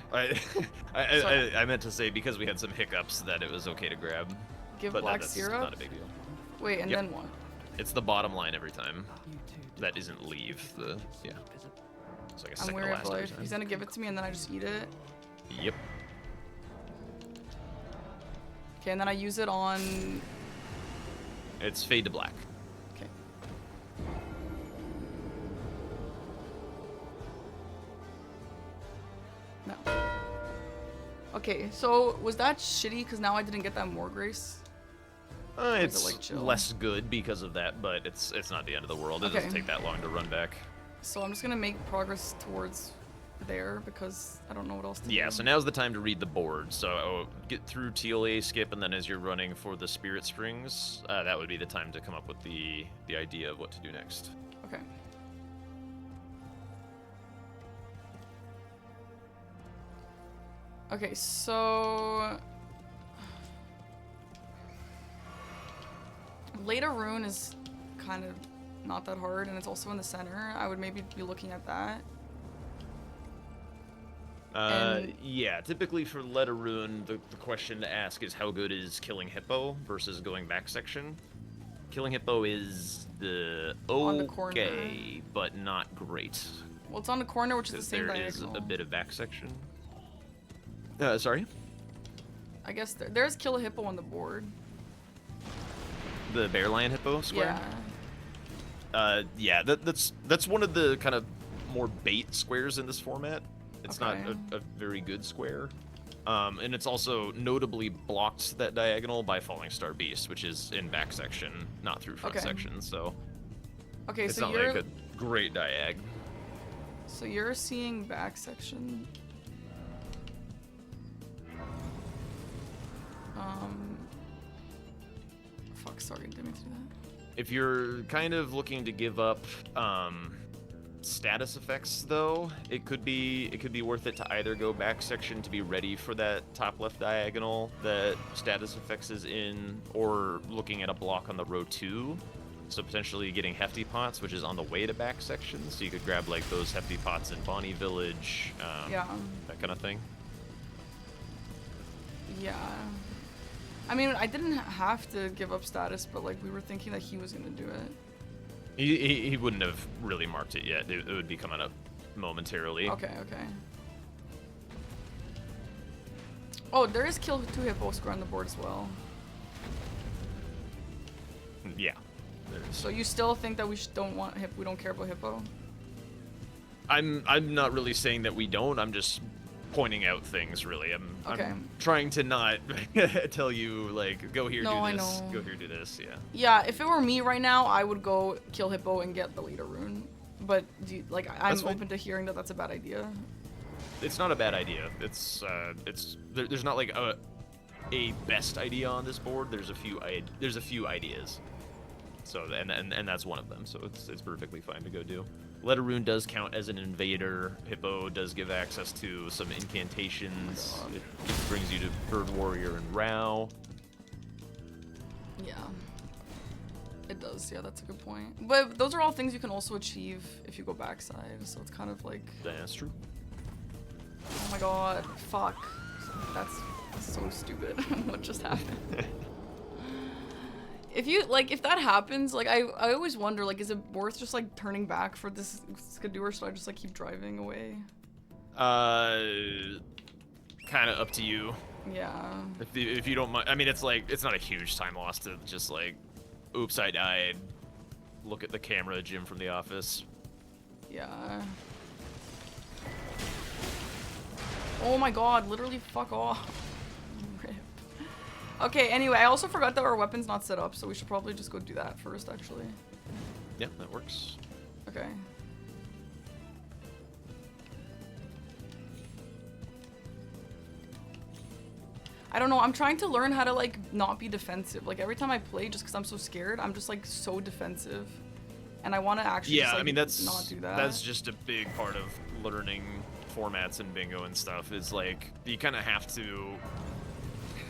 I meant to say because we had some hiccups that it was okay to grab. Give but black that's syrup. not a big deal. Wait, and Yep. then what? It's the bottom line every time. That isn't leave. Yeah. It's like a I'm second to weary of last every life. time. He's gonna give it to me and then I just eat it. Yep. Okay, and then I use it on. It's fade to black. Okay. No. Okay, so was that shitty? Because now I didn't get that more grace. is it, It's like, chill? less good because of that, but it's not the end of the world. It Okay. doesn't take that long to run back. So I'm just gonna make progress towards there because I don't know what else to do. Yeah, so now's the time to read the board. So get through TLA skip, and then as you're running for the spirit springs, that would be the time to come up with the idea of what to do next. Okay. Okay, so Later Rune is kind of not that hard, and it's also in the center. I would maybe be looking at that. Yeah, typically for Let a Rune, the question to ask is how good is Killing Hippo versus going back section. Killing Hippo is On the corner. okay, but not great. Well, it's on the corner, which is the Because same there is diagonal. a bit of back section. Sorry? I guess there's Kill a Hippo on the board. The Bear Lion Hippo square? Yeah. Yeah, that's one of the kind of more bait squares in this format. It's not Okay. a very good square. And it's also notably blocked that diagonal by Falling Star Beast, which is in back section, not through front Okay. section. So Okay, it's so not you're like a great diag. so you're seeing back section. Fuck, sorry, didn't mean to do that. If you're kind of looking to give up status effects, though, it could be worth it to either go back section to be ready for that top left diagonal that status effects is in, or looking at a block on the row 2. So potentially getting Hefty Pots, which is on the way to back section. So you could grab like those Hefty Pots in Bonnie Village, Yeah. that kind of thing. Yeah. I mean, I didn't have to give up status, but like we were thinking that he was gonna do it. He wouldn't have really marked it yet. It would be coming up momentarily. Okay, okay. Oh, there is Kill 2 Hippo square on the board as well. Yeah. There's- So you still think that we we don't care about Hippo? I'm not really saying that we don't. I'm just pointing out things. Really, Okay. I'm trying to not tell you like go here, No, do I this, know. go here, do this. Yeah. Yeah, if it were me right now, I would go Kill Hippo and get the leader rune. But I'm That's fine. open to hearing that that's a bad idea. It's not a bad idea. There's not like a best idea on this board. There's a few ideas. So and that's one of them. So it's perfectly fine to go do. Let a Rune does count as an invader. Hippo does give access to some incantations. Oh my God. It brings you to Bird Warrior and Rao. Yeah. It does, yeah, that's a good point. But those are all things you can also achieve if you go backside, so it's kind of like, That's true. oh my god, fuck. That's so stupid. What just happened? If that happens, like, I always wonder, like, is it worth just, like, turning back for this Skidoo, or should I just, like, keep driving away? Kind of up to you. Yeah. If you don't mind. I mean, it's not a huge time loss to just like, oops, I died. Look at the camera, Jim from The Office. Yeah. Oh my god, literally fuck off. Rip. Okay, anyway, I also forgot that our weapon's not set up, so we should probably just go do that first, actually. Yeah, that works. Okay. I don't know, I'm trying to learn how to, like, not be defensive. Like, every time I play, just because I'm so scared, I'm just, like, so defensive. And I want to actually just, like, I mean, that's not do that. That's just a big part of learning formats and bingo and stuff, is, like, you kind of have to...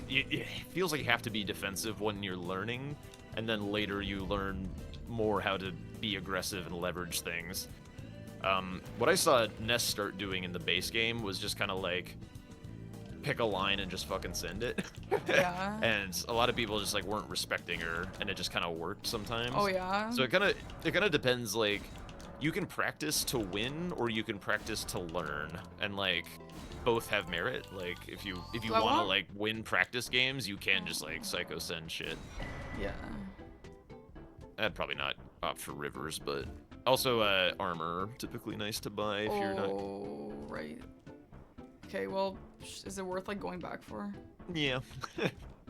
It feels like you have to be defensive when you're learning, and then later you learn more how to be aggressive and leverage things. What I saw Ness start doing in the base game was just kind of like pick a line and just fucking send it. Yeah. And a lot of people just like weren't respecting her, and it just kind of worked sometimes. Oh yeah. So it kind of depends. Like, you can practice to win, or you can practice to learn, and like both have merit. Like, if you want to like win practice games, you can just like psycho send shit. Yeah. I'd probably not opt for rivers, but also armor, typically nice to buy if you're not. Oh, right. Okay, well, is it worth like going back for? Yeah.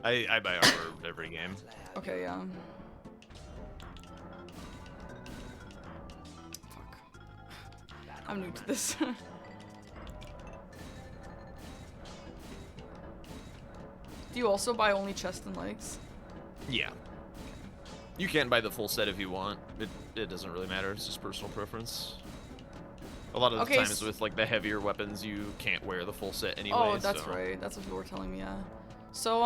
I buy armor every game. Okay, yeah. Fuck. I'm new to this. Do you also buy only chest and legs? Yeah. You can buy the full set if you want. It doesn't really matter. It's just personal preference. A lot of the times with like the heavier weapons, you can't wear the full set anyway. Oh, that's right. That's what you were telling me, yeah. So,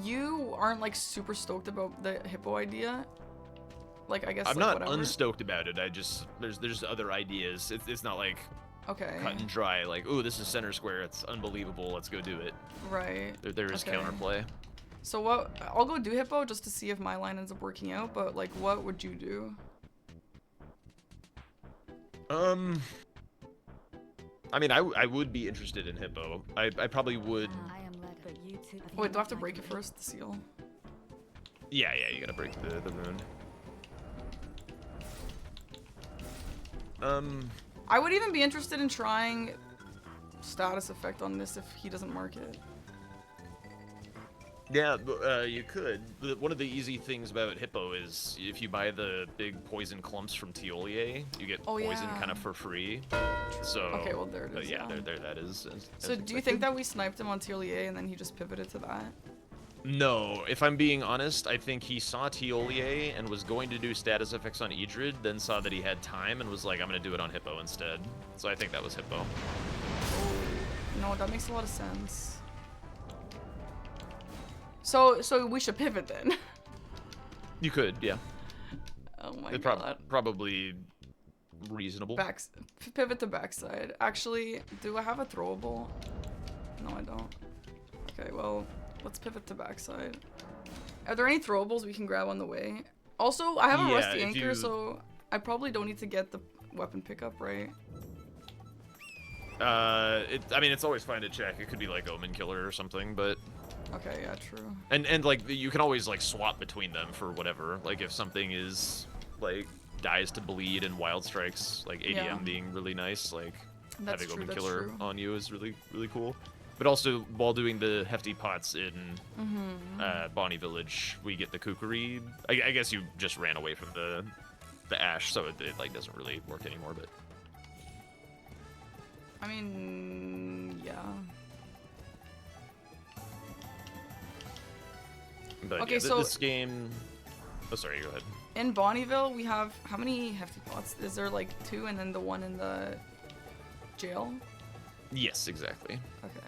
you aren't like super stoked about the hippo idea? Like, I guess I'm like, not whatever. unstoked about it. I just there's other ideas. It's not like okay. cut and dry. Like, ooh, this is center square. It's unbelievable. Let's go do it. Right. There is okay. counterplay. So what? I'll go do hippo just to see if my line ends up working out. But like, what would you do? I mean, I would be interested in hippo. I probably would. Wait, do I have to break it first? The seal. Yeah, you gotta break the rune. I would even be interested in trying status effect on this if he doesn't mark it. Yeah, you could. One of the easy things about hippo is if you buy the big poison clumps from Tiolier, you get poison kind of for free. So okay, well there it is. Yeah, there that is. So do you think that we sniped him on Tiolier and then he just pivoted to that? No, if I'm being honest, I think he saw Tiolier and was going to do status effects on Idrid, then saw that he had time and was like, I'm gonna do it on hippo instead. So I think that was hippo. Oh, no, that makes a lot of sense. So we should pivot then. You could, yeah. Oh my god. Probably reasonable. Pivot to backside. Actually, do I have a throwable? No, I don't. Okay, well, let's pivot to backside. Are there any throwables we can grab on the way? Also, I have a rusty anchor, so I probably don't need to get the weapon pickup, right? I mean, it's always fine to check. It could be like Omen Killer or something, but... Okay, yeah, true. And like, you can always like swap between them for whatever. Like, if something is like dies to bleed and wild strikes, like ADM being really nice, like having Omen Killer on you is really cool. But also, while doing the hefty pots in Bonnie Village, we get the kukri. I guess you just ran away from the ash, so it like doesn't really work anymore. But I mean, yeah. But okay, yeah, so this game. Oh, sorry. Go ahead. In Bonnieville, we have how many hefty pots? Is there like 2, and then the one in the jail? Yes, exactly. Okay.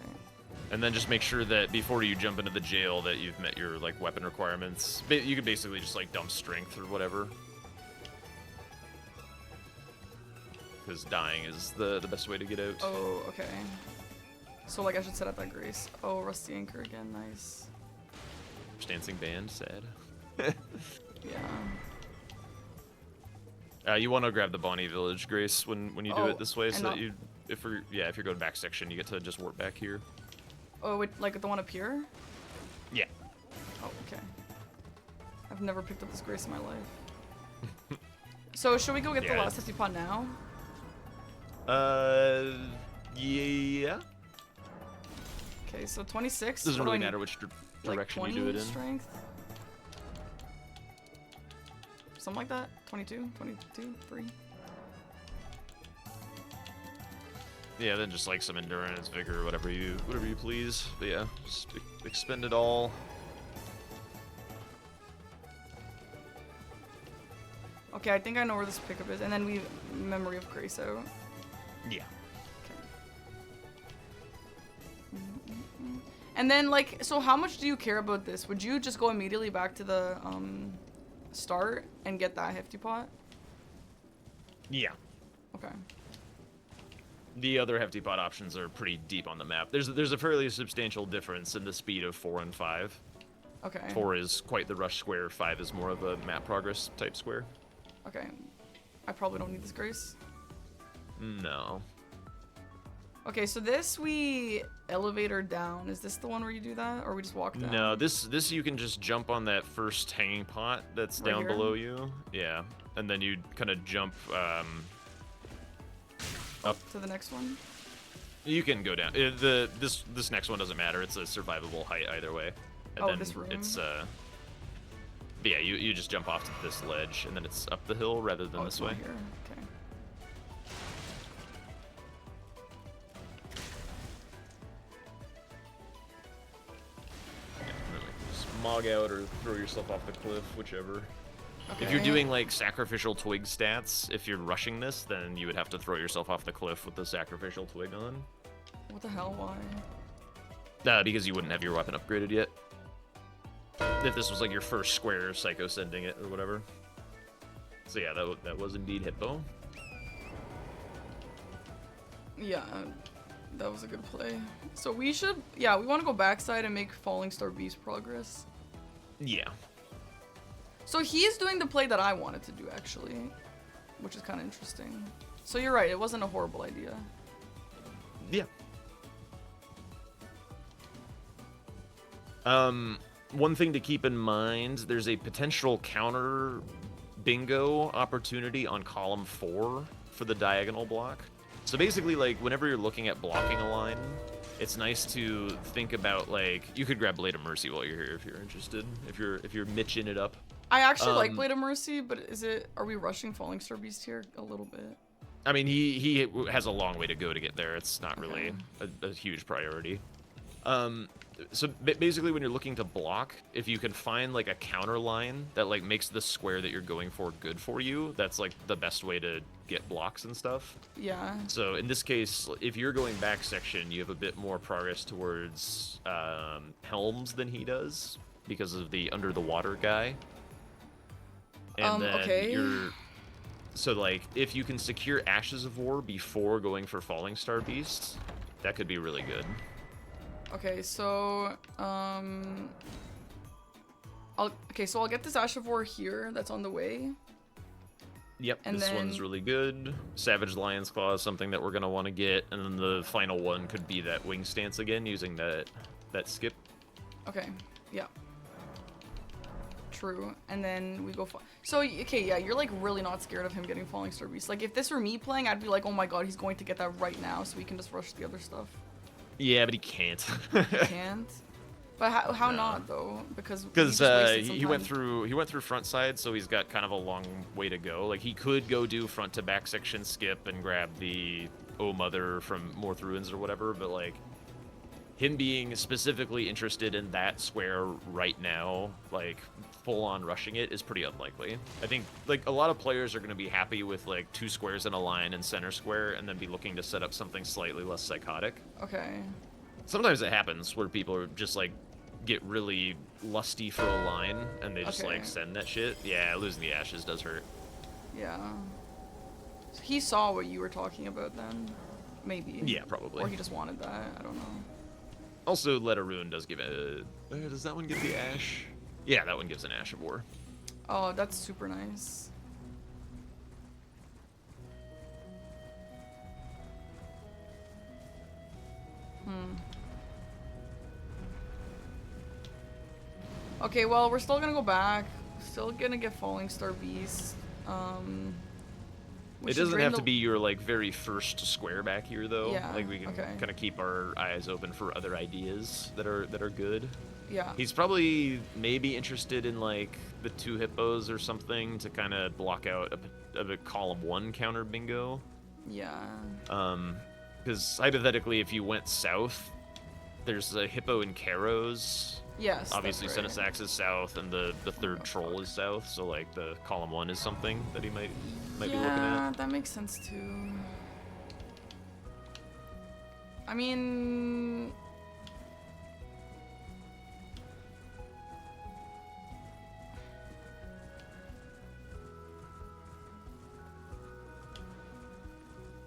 And then just make sure that before you jump into the jail that you've met your like weapon requirements. You could basically just like dump strength or whatever. Because dying is the best way to get out. Oh, okay. So like I should set up that grace. Oh, rusty anchor again, nice. Dancing band, sad. Yeah. You want to grab the Bonnie Village grace when you do it this way, so that you, if you're going back section, you get to just warp back here. Oh, wait, like the one up here? Yeah. Oh, okay. I've never picked up this grace in my life. So should we go get the last hefty pot now? Yeah. Okay, so 26. Doesn't What do I really need? matter which Like direction 20 you do it in. strength? Something like that? 22? 22? 3? Yeah, then just like some endurance, vigor, whatever you please. But yeah, just expend it all. Okay, I think I know where this pickup is. And then we Memory of Grace out. Yeah. And then, like, so how much do you care about this? Would you just go immediately back to the start and get that hefty pot? Yeah. Okay. The other hefty pot options are pretty deep on the map. There's a fairly substantial difference in the speed of 4 and 5. Okay. 4 is quite the rush square. 5 is more of a map progress type square. Okay. I probably don't need this Grace. No. Okay, so this we elevator down. Is this the one where you do that, or we just walk down? No, this you can just jump on that first hanging pot that's Right down here? below you. Yeah, and then you kind of jump up. To the next one. You can go down. This next one doesn't matter. It's a survivable height either way. And Oh, then this room? it's but yeah, you just jump off to this ledge, and then it's up the hill rather than Oh, this it's not way. here. Okay. And then, like, just mog out or throw yourself off the cliff, whichever. Okay. If you're doing like sacrificial twig stats, if you're rushing this, then you would have to throw yourself off the cliff with the sacrificial twig on. What the hell? Why? Because you wouldn't have your weapon upgraded yet. If this was like your first square psycho sending it or whatever. So yeah, that was indeed Hippo. Yeah, that was a good play. So we should, yeah, we want to go backside and make Falling Star Beast progress. Yeah. So he's doing the play that I wanted to do, actually, which is kind of interesting. So you're right, it wasn't a horrible idea. Yeah. One thing to keep in mind, there's a potential counter bingo opportunity on column 4 for the diagonal block. So basically, like, whenever you're looking at blocking a line, it's nice to think about, like, you could grab Blade of Mercy while you're here if you're interested, if you're mitching it up. I actually like Blade of Mercy, but are we rushing Falling Star Beast here a little bit? I mean, he has a long way to go to get there. It's not really a huge priority. So basically, when you're looking to block, if you can find like a counter line that like makes the square that you're going for good for you, that's like the best way to get blocks and stuff. Yeah. So in this case, if you're going back section, you have a bit more progress towards Helms than he does because of the under the water guy. And then okay. so like if you can secure Ashes of War before going for Falling Star Beast, that could be really good. Okay, so I'll get this Ash of War here. That's on the way. Yep, And this one's then- really good. Savage Lion's Claw is something that we're gonna want to get, and then the final one could be that wing stance again, using that skip. Okay. Yeah. True. And then we go. So okay, yeah, you're like really not scared of him getting Falling Star Beast. Like if this were me playing, I'd be like, oh my god, he's going to get that right now, so we can just rush the other stuff. Yeah, but he can't. He can't. But how No. not though? Because he went through front side, so he's got kind of a long way to go. Like he could go do front to back section skip and grab the Oh Mother from Morth Ruins or whatever, but like him being specifically interested in that square right now, like full on rushing it, is pretty unlikely. I think like a lot of players are going to be happy with like 2 squares in a line and center square, and then be looking to set up something slightly less psychotic. Okay. Sometimes it happens where people are just like get really lusty for a line and they just Okay. like send that shit. Yeah, losing the ashes does hurt. Yeah. So he saw what you were talking about then, maybe. Yeah, probably. Or he just wanted that. I don't know. Also, Let a Ruin does give a. Does that one give the ash? Yeah, that one gives an Ash of War. Oh, that's super nice. Okay, well, we're still gonna go back. Still gonna get Falling Star Beast. It doesn't have to be your like very first square back here though. Yeah, Like we can okay. kind of keep our eyes open for other ideas that are good. Yeah. He's probably maybe interested in like the 2 hippos or something to kind of block out a column 1 counter bingo. Yeah. Because hypothetically, if you went south, there's a hippo in Caros. Yes. Obviously, that's right. Senesax is south, and the third troll is south. So like the column 1 is something that he might be looking Yeah, at. that makes sense too. I mean,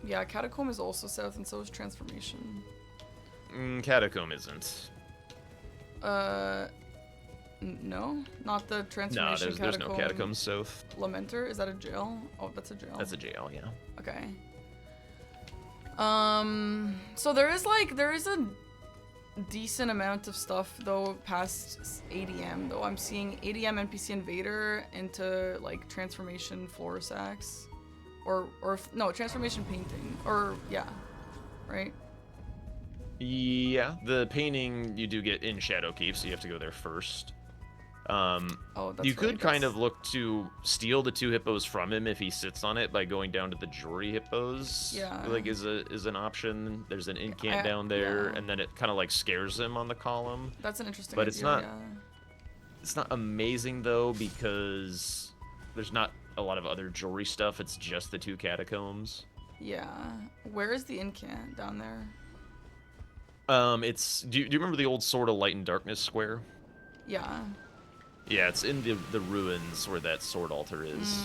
yeah, Catacomb is also south, and so is Transformation. Catacomb isn't. No, not the No, Transformation. there's no catacombs south. Lamenter, is that a jail? Oh, that's a jail. That's a jail, yeah. Okay. So there is a decent amount of stuff though past ADM though. I'm seeing ADM NPC Invader into like Transformation Floor Sacks, or no, Transformation Painting, or yeah, right? Yeah, the painting you do get in Shadowkeep, so you have to go there first. Oh, that's you could right, kind that's- of look to steal the 2 hippos from him if he sits on it by going down to the Jory hippos. Yeah. Like is an option. There's an incant down there, yeah. and then it kind of like scares him on the column. That's an interesting But idea, it's not- yeah. It's not amazing though because there's not a lot of other Jory stuff. It's just the 2 catacombs. Yeah. Where is the incant down there? It's do you remember the old Sword of Light and Darkness square? Yeah. Yeah, it's in the ruins where that sword altar is.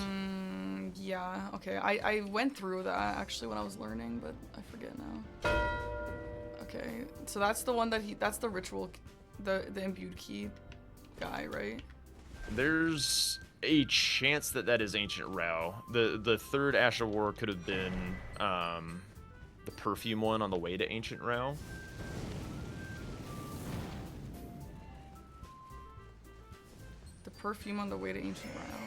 Yeah, okay. I went through that actually when I was learning, but I forget now. Okay, so that's the one that's the ritual, the imbued key guy, right? There's a chance that is Ancient Rao. The third Ash of War could have been the perfume one on the way to Ancient Rao. The perfume on the way to Ancient Rao.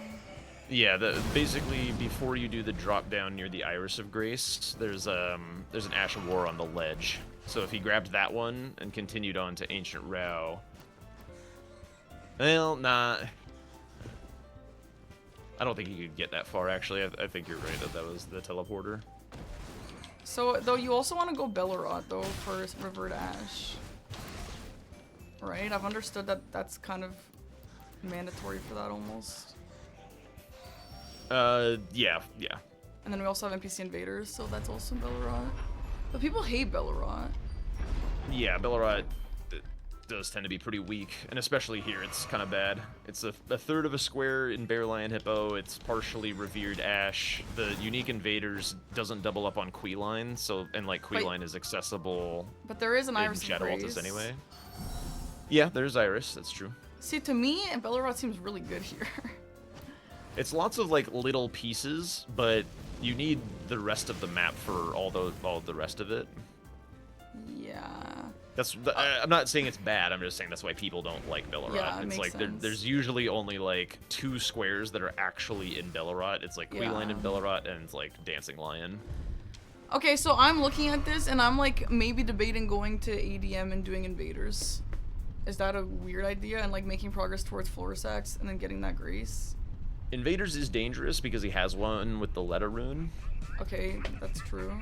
Yeah, basically before you do the drop down near the Iris of Grace, there's an Ash of War on the ledge. So if he grabbed that one and continued on to Ancient Rao, well, nah. I don't think he could get that far, actually. I think you're right that was the teleporter. So, though, you also want to go Bellerot, though, for River to Ash. Right? I've understood that that's kind of mandatory for that, almost. Yeah. And then we also have NPC Invaders, so that's also Bellerot. But people hate Bellerot. Yeah, Bellerot does tend to be pretty weak, and especially here, it's kind of bad. It's a third of a square in Bear Lion Hippo. It's partially revered Ash. The unique invaders doesn't double up on Queeline, and like Queeline is accessible. But there is an in Iris of Shadow Grace. Altus anyway. Yeah, there's Iris. That's true. See, to me, Bellerot seems really good here. It's lots of like little pieces, but you need the rest of the map for all the rest of it. Yeah. I'm not saying it's bad. I'm just saying that's why people don't like Bellerot. Yeah, it it's makes like sense. there's usually only like 2 squares that are actually in Bellerot. It's like Queeline in Bellerot and it's like Dancing Lion. Okay, so I'm looking at this and I'm like maybe debating going to ADM and doing invaders. Is that a weird idea? And like making progress towards floor sacks and then getting that grace? Invaders is dangerous because he has one with the Letta rune. Okay, that's true.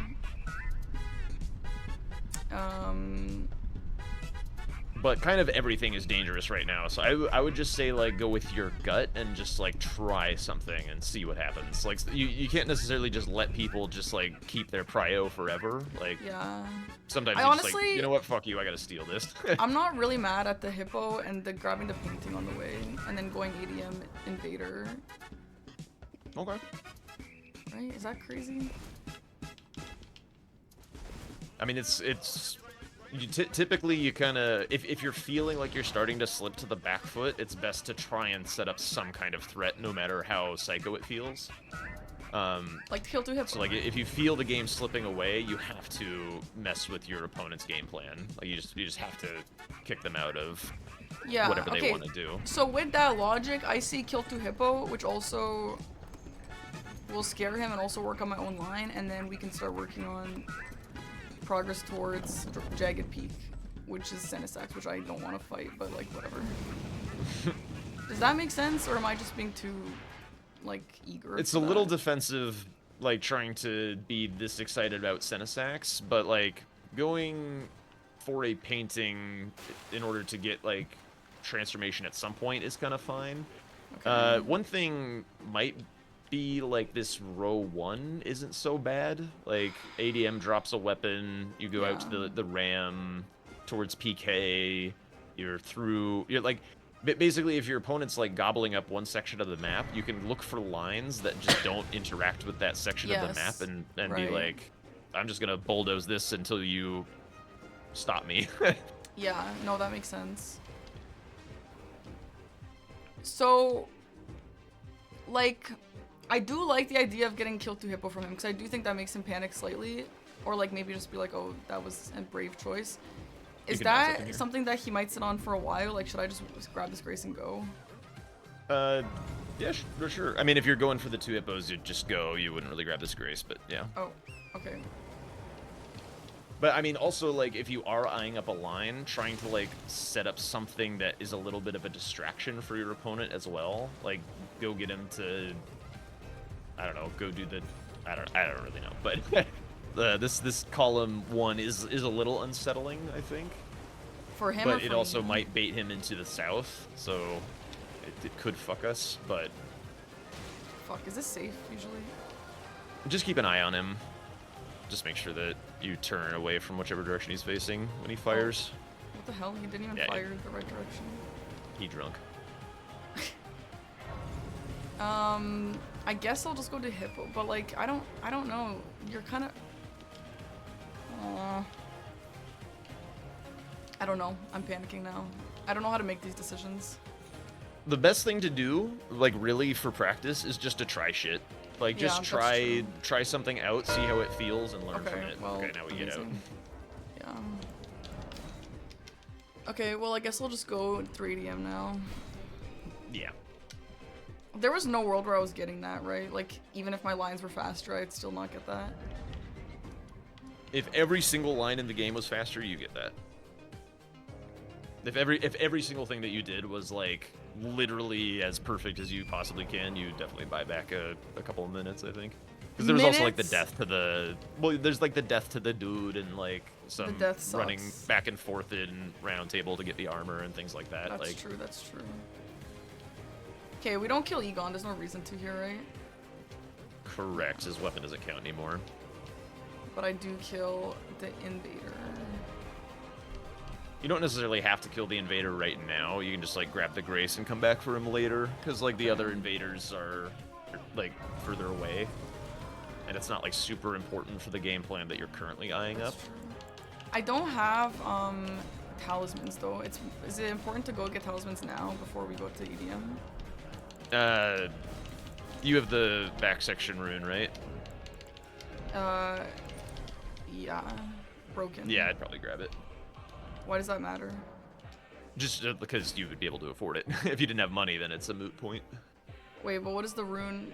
But kind of everything is dangerous right now, so I would just say like go with your gut and just like try something and see what happens. Like you can't necessarily just let people just like keep their prio forever. Like Yeah. sometimes I you just honestly- like, you know what, fuck you, I gotta steal this. I'm not really mad at the hippo and the grabbing the painting on the way and then going ADM invader. Okay. Right? Is that crazy? I mean, typically you kind of, if you're feeling like you're starting to slip to the back foot, it's best to try and set up some kind of threat, no matter how psycho it feels. Like kill 2 hippo. So like, if you feel the game slipping away, you have to mess with your opponent's game plan. Like you just have to kick them out of Yeah, whatever they okay. want to do. So with that logic, I see kill 2 hippo, which also we'll scare him and also work on my own line, and then we can start working on progress towards Jagged Peak, which is Senesax, which I don't want to fight, but like whatever. Does that make sense, or am I just being too like eager? It's a little defensive, like trying to be this excited about Senesax, but like going for a painting in order to get like transformation at some point is kind of fine. Okay. One thing might be like this row 1 isn't so bad. Like ADM drops a weapon, you go out to the ram towards PK, you're like basically if your opponent's like gobbling up one section of the map, you can look for lines that just don't interact with that section of the map and be like, I'm just gonna bulldoze this until you stop me. Yeah, no, that makes sense. So, like, I do like the idea of getting Kill to Hippo from him, because I do think that makes him panic slightly, or like maybe just be like, oh, that was a brave choice. Is that something that he might sit on for a while? Like, should I just grab this Grace and go? Yeah, for sure. I mean, if you're going for the 2 hippos, you'd just go. You wouldn't really grab this Grace, but yeah. Oh, okay. But I mean, also, like, if you are eyeing up a line, trying to, like, set up something that is a little bit of a distraction for your opponent as well. Like, go get him to, I don't know, go do the, I don't really know. But this column 1 is a little unsettling, I think. For him, but it also might bait him into the south, so it could fuck us. But fuck, is this safe usually? just keep an eye on him. Just make sure that you turn away from whichever direction he's facing when he fires. Oh, what the hell? He didn't even fire the right direction. He drunk. I guess I'll just go to Hippo, but like I don't know. You're kind of I don't know. I'm panicking now. I don't know how to make these decisions. The best thing to do, like really for practice, is just to try shit. Like just try something out, see how it feels, and learn from it. Well, okay, now we get out. Yeah. Okay, well I guess I'll just go 3DM now. Yeah. There was no world where I was getting that, right? Like, even if my lines were faster, I'd still not get that. If every single line in the game was faster, you get that. If every single thing that you did was like literally as perfect as you possibly can, you definitely buy back a couple of minutes, I think. Because there was also like the death to the there's like the death to the dude and like some running back and forth in round table to get the armor and things like that. That's true. That's true. Okay, we don't kill Egon. There's no reason to here, right? Correct. His weapon doesn't count anymore. But I do kill the invader. You don't necessarily have to kill the invader right now. You can just like grab the Grace and come back for him later, because like the other invaders are like further away, and it's not like super important for the game plan that you're currently eyeing up. True. I don't have talismans though. Is it important to go get talismans now before we go to EDM? You have the back section rune, right? Yeah. Broken. Yeah, I'd probably grab it. Why does that matter? Just because you would be able to afford it. If you didn't have money, then it's a moot point. Wait, but what is the rune?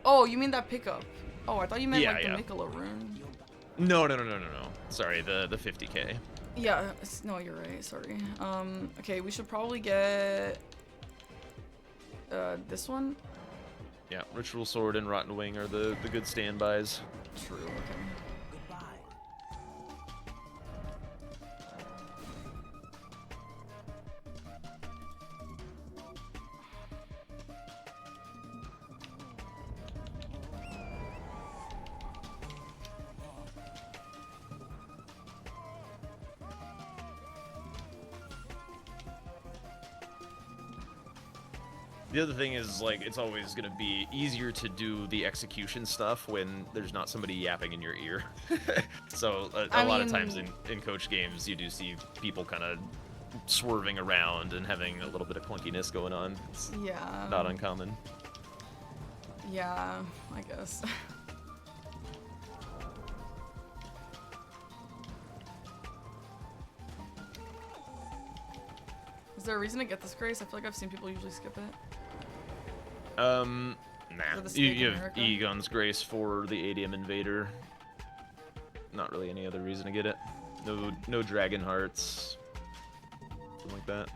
Oh, you mean that pickup? Oh, I thought you meant like the Mikola rune. No. Sorry, the 50k. Yeah, no, you're right. Sorry. Okay, we should probably get this one. Yeah, Ritual Sword and Rotten Wing are the good standbys. True. Okay. The other thing is, like, it's always going to be easier to do the execution stuff when there's not somebody yapping in your ear. So a lot of times in coach games, you do see people kind of swerving around and having a little bit of clunkiness going on. It's not uncommon. Yeah, I guess. Is there a reason to get this Grace? I feel like I've seen people usually skip it. Nah, Or the you, Snake you have America? E-Gun's Grace for the ADM Invader. Not really any other reason to get it. No Dragon Hearts. Something like that.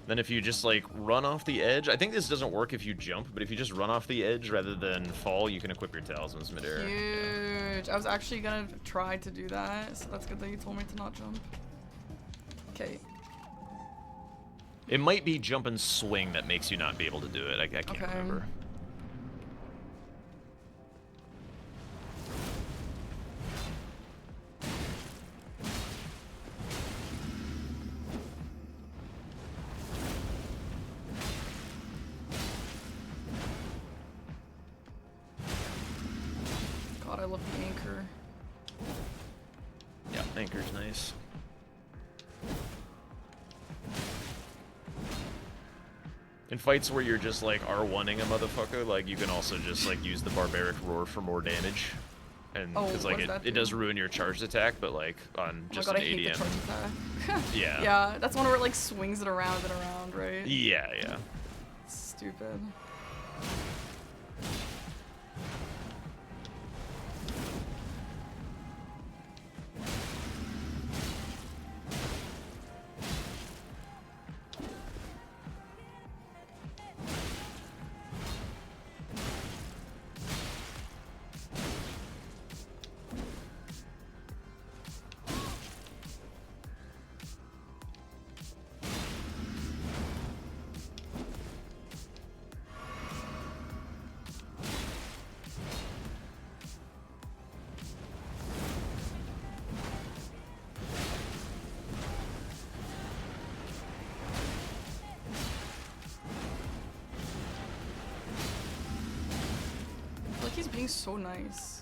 Then if you just like run off the edge, I think this doesn't work if you jump, but if you just run off the edge rather than fall, you can equip your talismans midair. Huge. I was actually gonna try to do that, so that's good that you told me to not jump. Okay. It might be jump and swing that makes you not be able to do it. I can't remember. God, I love the anchor. Yeah, anchor's nice. In fights where you're just like R1ing a motherfucker, like you can also just like use the barbaric roar for more damage. And because like it does ruin your charged attack, but like on just an an ADM. I hate the charge attack. Yeah. Yeah, that's one where it like swings it around and around, right? Yeah, yeah. Stupid. He's being so nice.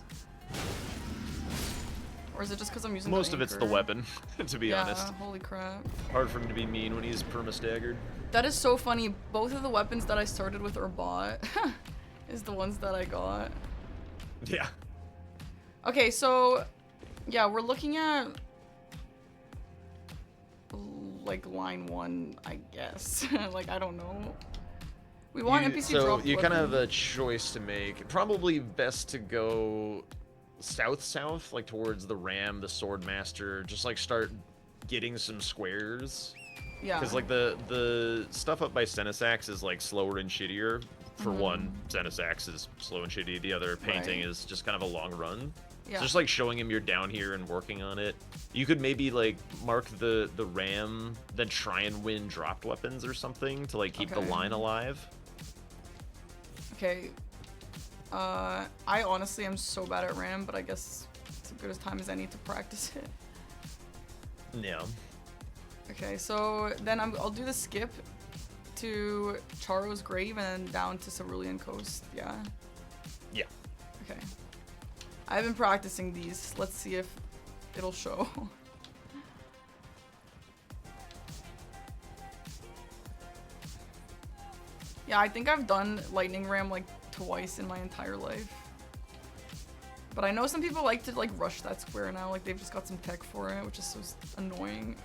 Or is it just because I'm using Most the of it's the anchor? weapon, to be honest. Yeah, holy crap. Hard for him to be mean when he's perma-staggered. That is so funny. Both of the weapons that I started with or bought is the ones that I got. Yeah. Okay, so yeah, we're looking at like line 1, I guess. Like, I don't know. We want NPC drop. So you kind of have a choice to make. Probably best to go south, like towards the Ram, the Swordmaster. Just like start getting some squares. Yeah. Because like the stuff up by Stenisax is like slower and shittier. For one, Stenisax is slow and shitty. The other painting is just kind of a long run. Yeah. So just like showing him you're down here and working on it. You could maybe like mark the Ram, then try and win dropped weapons or something to like keep the line alive. Okay. I honestly am so bad at Ram, but I guess it's as good as time as any to practice it. Yeah. Okay, so then I'll do the skip to Charo's Grave and then down to Cerulean Coast, yeah? Yeah. Okay. I've been practicing these. Let's see if it'll show. Yeah, I think I've done Lightning Ram like twice in my entire life. But I know some people like to like rush that square now, like they've just got some tech for it, which is so annoying.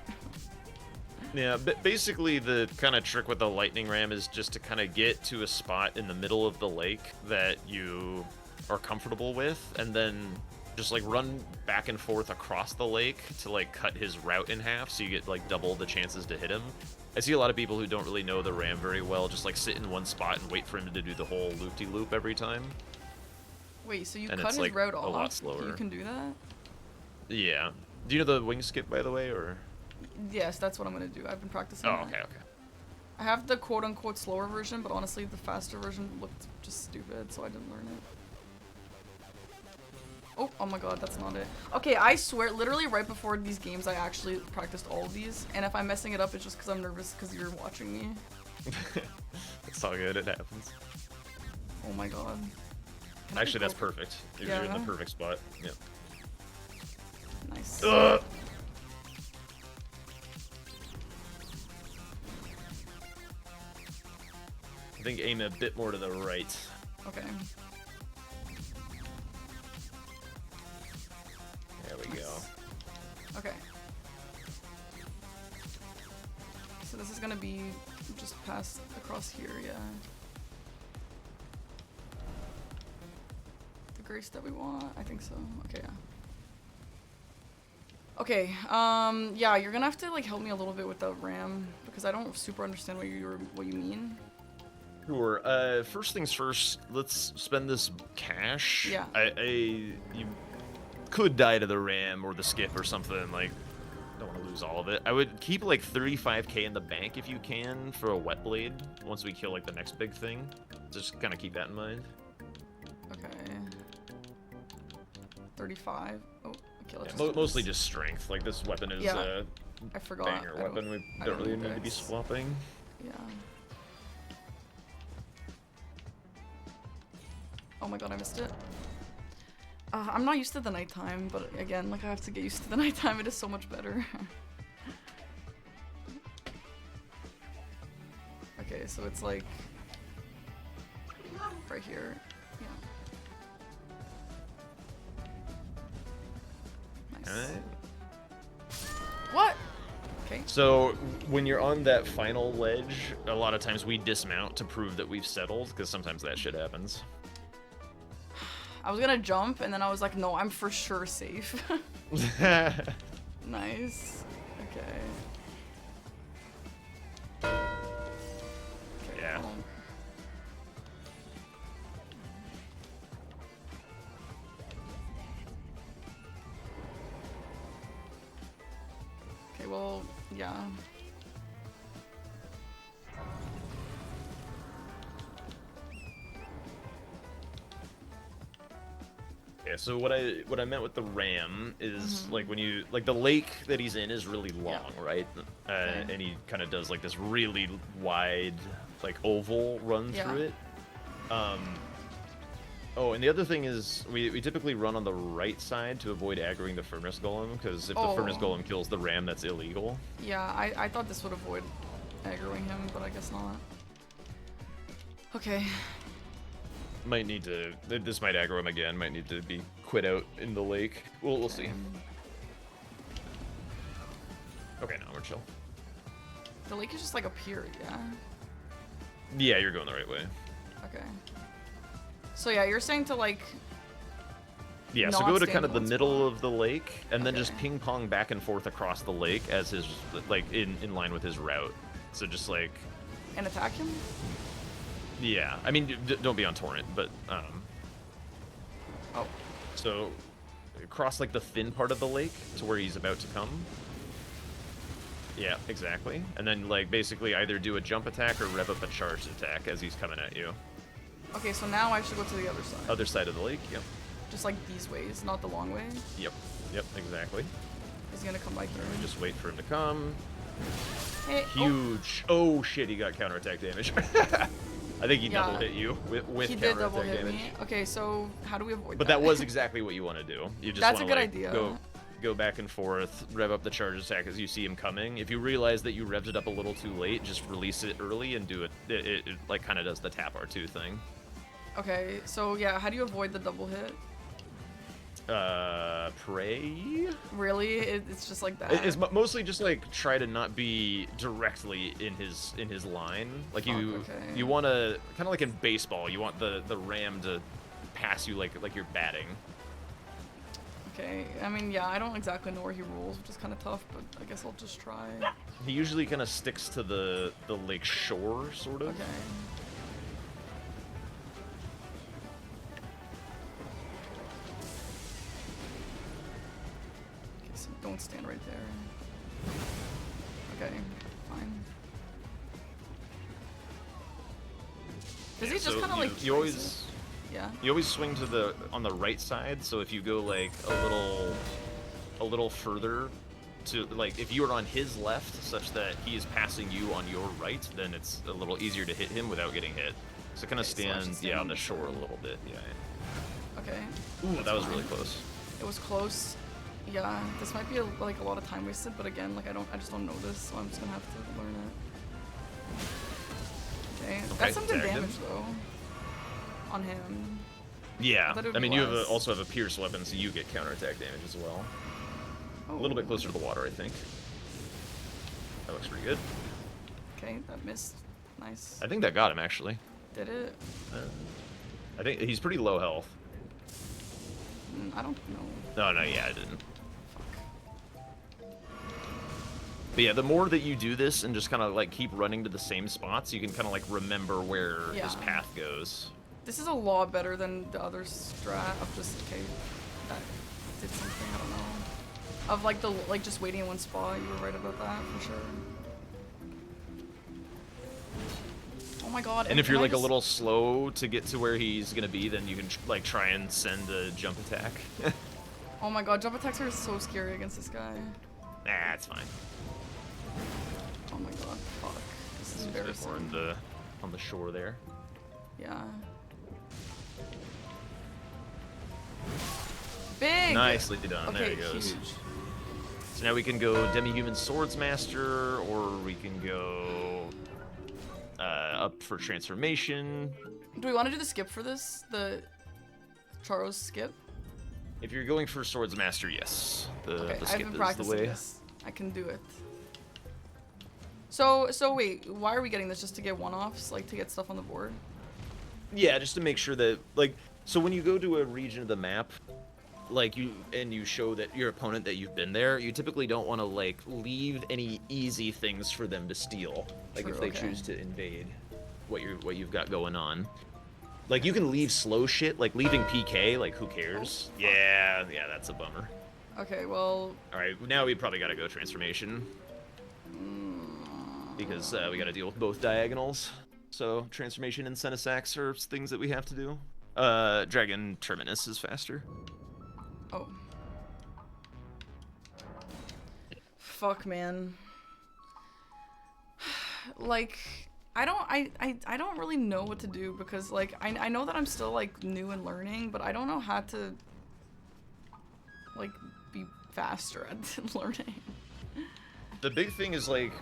Yeah, but basically the kind of trick with the Lightning Ram is just to kind of get to a spot in the middle of the lake that you are comfortable with, and then just like run back and forth across the lake to like cut his route in half, so you get like double the chances to hit him. I see a lot of people who don't really know the Ram very well just like sit in one spot and wait for him to do the whole loop-de-loop every time. Wait, so you And cut it's, his like, route a off? lot slower. You can do that? Yeah. Do you know the wing skip, by the way, or? Yes, that's what I'm gonna do. I've been practicing. Oh, that. okay. I have the quote-unquote slower version, but honestly, the faster version looked just stupid, so I didn't learn it. Oh my god, that's not it. Okay, I swear, literally right before these games, I actually practiced all of these, and if I'm messing it up, it's just because I'm nervous because you're watching me. It's all good, it happens. Oh my god. Can I Actually, that's go- perfect. You're in the Yeah. perfect spot. Yep. Nice. Ugh. I think aim a bit more to the right. Okay. There we go. Okay. So this is gonna be just past across here, yeah. The grace that we want, I think so. Okay, yeah. Okay, yeah, you're gonna have to like help me a little bit with the RAM because I don't super understand what you mean. Sure. First things first, let's spend this cash. Yeah. You could die to the ram or the skip or something. Like, don't want to lose all of it. I would keep like 35k in the bank if you can for a wet blade once we kill like the next big thing. Just kind of keep that in mind. Okay. 35. Oh, okay, let's Yeah, just mostly just strength. Like this weapon is Yeah, a I forgot. banger I don't- weapon. We I don't really need need to be Dex. swapping. Yeah. Oh my god, I missed it. I'm not used to the nighttime, but again, like I have to get used to the nighttime. It is so much better. Okay, so it's like right here. Yeah. Nice. Alright. What? Okay. So when you're on that final ledge, a lot of times we dismount to prove that we've settled, because sometimes that shit happens. I was gonna jump, and then I was like, no, I'm for sure safe. Nice. Okay. Okay, Yeah. well, okay, well, yeah. Yeah, so what I meant with the ram is like when you like the lake that he's in is really long, right? And he kind of does like this really wide like oval run Yeah. through it. Oh, and the other thing is we typically run on the right side to avoid aggroing the furnace golem, because if the furnace Oh. golem kills the ram, that's illegal. Yeah, I thought this would avoid aggroing him, but I guess not. Okay. Might need to. This might aggro him again. Might need to be quit out in the lake. We'll see. Okay, now we're chill. The lake is just like up here, yeah? Yeah, you're going the right way. Okay. So yeah, you're saying to like... Yeah, so not go to stay kind in of the one middle spot. of the lake, and then just Okay. ping pong back and forth across the lake as his like in line with his route. So just like And attack him? yeah, I mean don't be on torrent, but Oh. so cross like the thin part of the lake to where he's about to come. Yeah, exactly. And then like basically either do a jump attack or rev up a charged attack as he's coming at you. Okay, so now I should go to the other side. Other side of the lake. Yep. Just like these ways, not the long way. Yep. Yep. Exactly. He's gonna come right through. Just wait for him to come. Hey, Huge. Oh, shit, he got counterattack damage. I think he Yeah. double hit you with he did double counterattack hit damage. me. Okay, so how do we avoid But that was exactly what you want to do. You just That's a want good to like, idea. go back and forth, rev up the charge attack as you see him coming. If you realize that you revved it up a little too late, just release it early and do it. It like kind of does the tap R2 thing. Okay, so yeah, how do you avoid the double hit? Pray. Really? It's just like that? It's mostly just like try to not be directly in his line. Like you okay. you want to kind of like in baseball, you want the ram to pass you like you're batting. Okay, I mean, yeah, I don't exactly know where he rolls, which is kind of tough, but I guess I'll just try. He usually kind of sticks to the lake shore, sort of. Okay. Okay, so don't stand right there. Okay, fine. Does he just So kind of like you trace always it? Yeah. you always swing to the on the right side. So if you go like a little further to like if you are on his left, such that he is passing you on your right, then it's a little easier to hit him without getting hit. So kind of Okay, so I should stand, stand yeah, on on the this shore a side. little bit. Yeah. Okay. Ooh, That's that was fine. really close. It was close. Yeah, this might be like a lot of time wasted, but again, like I just don't know this, so I'm just gonna have to learn it. Okay, that's some good tagged him. damage though. On him. Yeah, thought it would I be mean, you less. also have a pierce weapon, so you get counterattack damage as well. A little bit closer to the water, I think. That looks pretty good. Okay, that missed. Nice. I think that got him, actually. Did it? I think he's pretty low health. I don't know. No, yeah, I didn't. But yeah, the more that you do this and just kind of like keep running to the same spots, you can kind of like remember where this Yeah. path goes. This is a lot better than the other strat of just, okay, that did something, I don't know. Of like just waiting in one spot, you were right about that, for sure. Oh my god. And if can you're I like a just- little slow to get to where he's gonna be, then you can like try and send a jump attack. Oh my god, jump attacks are so scary against this guy. Nah, it's fine. Oh my god, fuck. This is It's a bit more embarrassing. on the shore there. Yeah. Big! Nicely done. Okay, There he goes. huge. So now we can go Demi-Human Swordsmaster, or we can go up for Transformation. Do we want to do the skip for this? The Charos skip? If you're going for Swordsmaster, yes. Okay, The I've skip been is the practicing way. this. I can do it. So wait, why are we getting this? Just to get one-offs? Like, to get stuff on the board? Yeah, just to make sure that, like, so when you go to a region of the map, like, you show that your opponent that you've been there, you typically don't want to, like, leave any easy things for them to steal. Like, True, if they okay. choose to invade what you've got going on. Like, you can leave slow shit, like leaving PK, like, who cares? Oh, fuck. Yeah, that's a bummer. Okay, well... Alright, now we probably gotta go Transformation. Because we gotta deal with both diagonals. So, Transformation and Senesax are things that we have to do. Dragon Terminus is faster. Oh. Fuck, man. Like, I don't really know what to do because, like, I know that I'm still, like, new and learning, but I don't know how to, like, be faster at learning. The big thing is, like,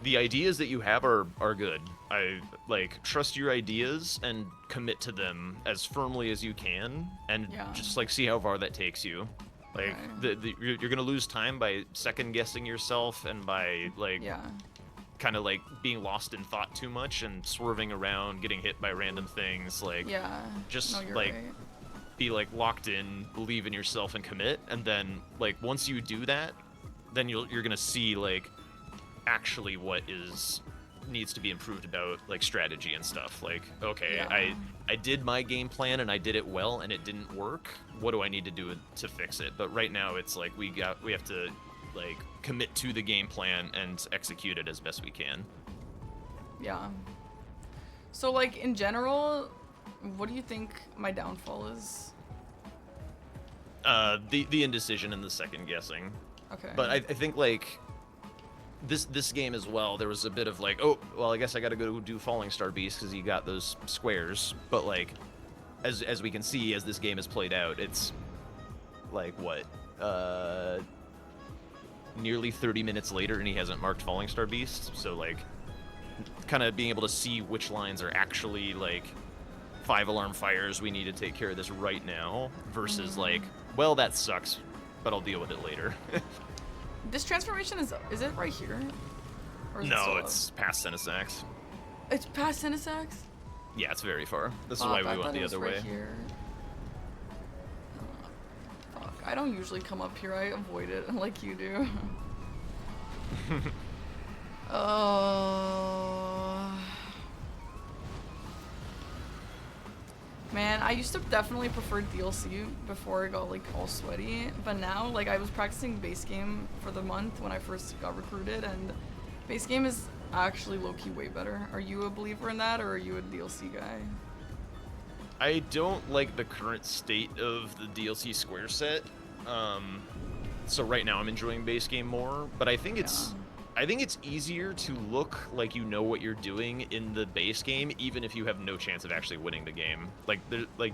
the ideas that you have are good. I, like, trust your ideas and commit to them as firmly as you can, and Yeah. just, like, see how far that takes you. Like, Okay. you're gonna lose time by second-guessing yourself and by, like, Yeah. kind of, like, being lost in thought too much and swerving around, getting hit by random things, like, Yeah. just, No, you're like, right. be, like, locked in, believe in yourself and commit, and then, like, once you do that, then you're gonna see, like, actually what needs to be improved about, like, strategy and stuff. Like, okay, Yeah. I did my game plan and I did it well and it didn't work. What do I need to do to fix it? But right now it's like we have to, like, commit to the game plan and execute it as best we can. Yeah. So, like, in general, what do you think my downfall is? The indecision and the second guessing. Okay. But I think, like, this game as well, there was a bit of, like, oh, well, I guess I gotta go do Falling Star Beast because you got those squares. But, like, as we can see, as this game has played out, it's, like, what, nearly 30 minutes later and he hasn't marked Falling Star Beast. So, like, kind of being able to see which lines are actually, like, 5-alarm fires, we need to take care of this right now, versus, like, well, that sucks, but I'll deal with it later. This transformation is it right here? Or is it No, still it's past Senesax. up? It's past Senesax? Yeah, it's very far. This is Fuck, why I we thought went it the was other right way. Here. Fuck, I don't usually come up here. I avoid it like you do. Oh. Man, I used to definitely prefer DLC before it got, like, all sweaty, but now, like, I was practicing base game for the month when I first got recruited, and base game is actually low-key way better. Are you a believer in that, or are you a DLC guy? I don't like the current state of the DLC square set. So right now I'm enjoying base game more, but I think it's I think it's easier to look like you know what you're doing in the base game, even if you have no chance of actually winning the game. Like,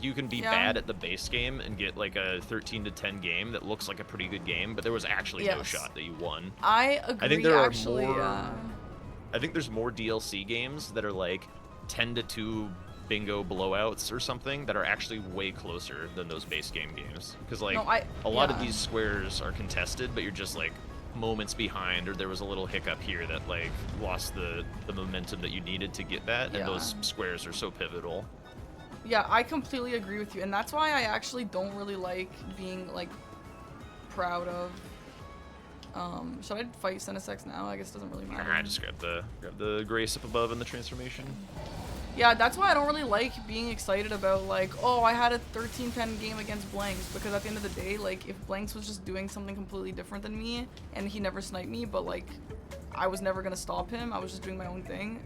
you can be bad at the base game and get like a 13-10 game that looks like a pretty good game, but there was actually no shot that you won. I agree. I think there are actually, more. I think there's more DLC games that are like 10-2 bingo blowouts or something that are actually way closer than those base game games. Because like a lot of these squares are contested, but you're just like moments behind, or there was a little hiccup here that like lost the momentum that you needed to get that, and those squares are so pivotal. Yeah, I completely agree with you, and that's why I actually don't really like being like proud of. Should I fight SeriousX now? I guess it doesn't really matter. I just grab the grace up above and the transformation. Yeah, that's why I don't really like being excited about like, oh, I had a 13-10 game against Blanks, because at the end of the day, like, if Blanks was just doing something completely different than me, and he never sniped me, but like, I was never gonna stop him, I was just doing my own thing,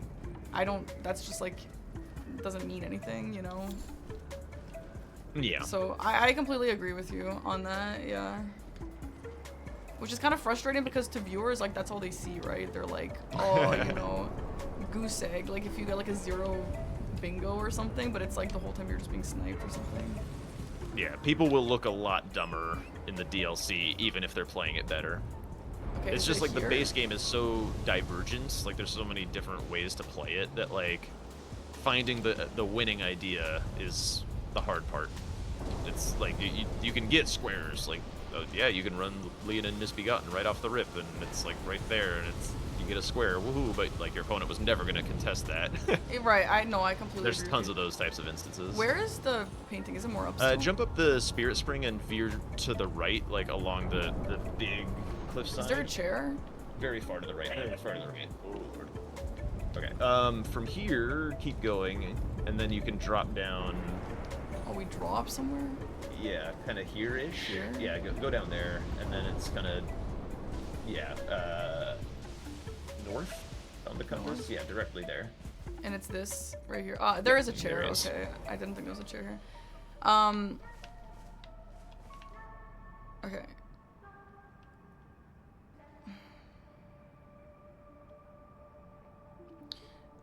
that's just like, doesn't mean anything, you know? Yeah. So, I completely agree with you on that, yeah. Which is kind of frustrating because to viewers, like, that's all they see, right? They're like, oh, you know, goose egg, like if you get like a 0 bingo or something, but it's like the whole time you're just being sniped or something. Yeah, people will look a lot dumber in the DLC, even if they're playing it better. Okay, it's just like the base game is so divergent, like there's so many different ways to play it, that like finding the winning idea is the hard part. It's like you can get squares, like yeah, you can run Leonin Misbegotten right off the rip, and it's like right there, and it's you get a square, woohoo! But like your opponent was never gonna contest that. Right, I know, I completely. There's tons of those types of instances. Where is the painting? Is it more up? Still? Jump up the Spirit Spring and veer to the right, like along the big cliffside. Is there a chair? Very far to the right. Very far to the right. Oh, Lord. Okay. From here, keep going, and then you can drop down. Oh, we drop somewhere? Yeah, kind of here-ish. Here? Yeah, go down there, and then it's kind of, yeah, north on the compass. Yeah, directly there. And it's this right here. There is a chair. Okay, I didn't think there was a chair here. Okay.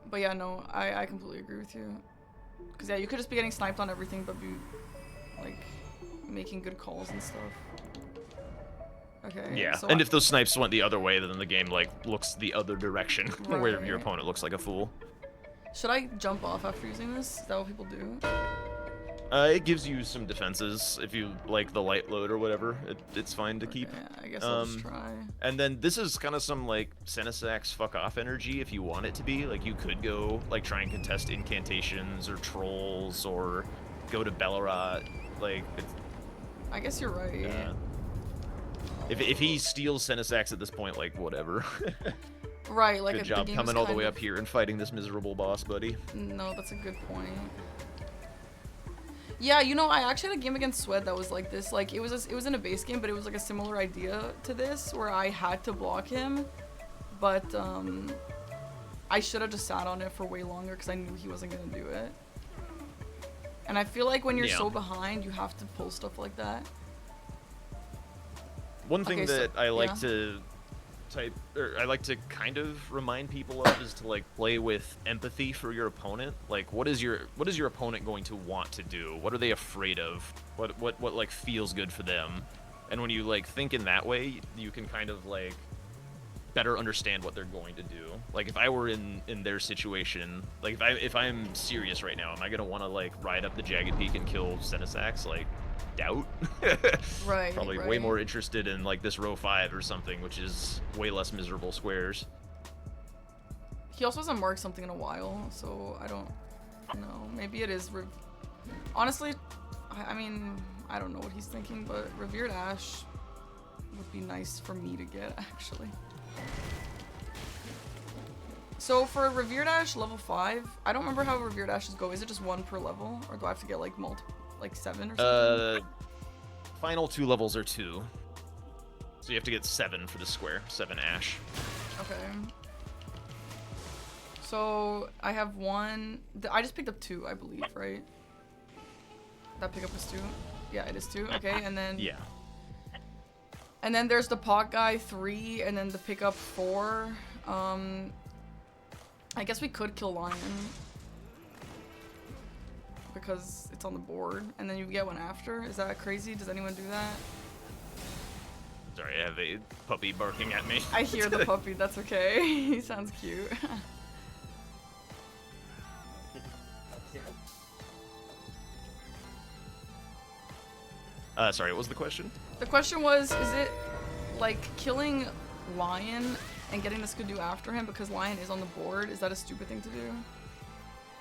But yeah, no, I completely agree with you. Because yeah, you could just be getting sniped on everything, but be like making good calls and stuff. Okay. Yeah, so and if those snipes went the other way, then the game like looks the other direction, right. where your opponent looks like a fool. Should I jump off after using this? Is that what people do? It gives you some defenses if you like the light load or whatever. It's fine to keep. Yeah, I guess I'll just try. And then this is kind of some like SeriousX fuck off energy if you want it to be. Like you could go like try and contest incantations or trolls or go to Bellerat. Like it's, I guess you're right. Yeah. If he steals SeriousX at this point, like whatever. Right, like good job coming all the way up here and fighting this miserable boss, buddy. No, that's a good point. Yeah, you know, I actually had a game against Sweat that was like this. Like it was in a base game, but it was like a similar idea to this, where I had to block him, but I should have just sat on it for way longer because I knew he wasn't gonna do it. And I feel like when you're so behind, you have to pull stuff like that. One thing that I like to I like to kind of remind people of is to like play with empathy for your opponent. Like what is your opponent going to want to do? What are they afraid of? What like feels good for them? And when you like think in that way, you can kind of like better understand what they're going to do. Like if I were in their situation, like if I'm serious right now, am I gonna want to like ride up the jagged peak and kill SeriousX? Like doubt. Right. Probably way more interested in like this row 5 or something, which is way less miserable squares. He also hasn't marked something in a while, so I don't know. Maybe it is. Honestly, I mean, I don't know what he's thinking, but Revered Ash would be nice for me to get, actually. So for Revered Ash level 5, I don't remember how Revered Ashes go. Is it just 1 per level, or do I have to get like multiple? Like 7 or something? Final 2 levels are 2. So you have to get 7 for the square. 7 Ash. Okay. So I have 1. I just picked up 2, I believe, right? That pickup was 2? Yeah, it is 2. Okay, and then... Yeah. And then there's the pot guy 3, and then the pickup 4. I guess we could kill Lion. Because it's on the board, and then you get one after. Is that crazy? Does anyone do that? Sorry, I have a puppy barking at me. I hear the puppy, that's okay. He sounds cute. Sorry, what was the question? The question was, is it like killing Lion and getting the Skidoo after him because Lion is on the board? Is that a stupid thing to do?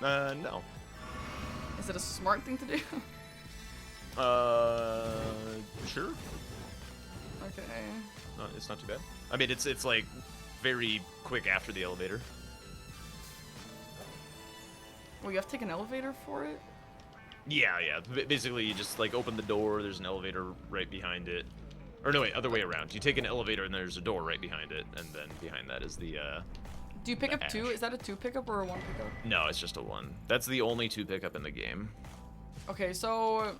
No. Is it a smart thing to do? Sure. Okay. No, it's not too bad. I mean, it's like very quick after the elevator. Well, you have to take an elevator for it? Yeah. Basically, you just like open the door. There's an elevator right behind it. Or no, wait, other way around. You take an elevator and there's a door right behind it, and then behind that is the. Do you pick up ash. 2? Is that a 2 pickup or a 1 pickup? No, it's just a 1. That's the only 2 pickup in the game. Okay, so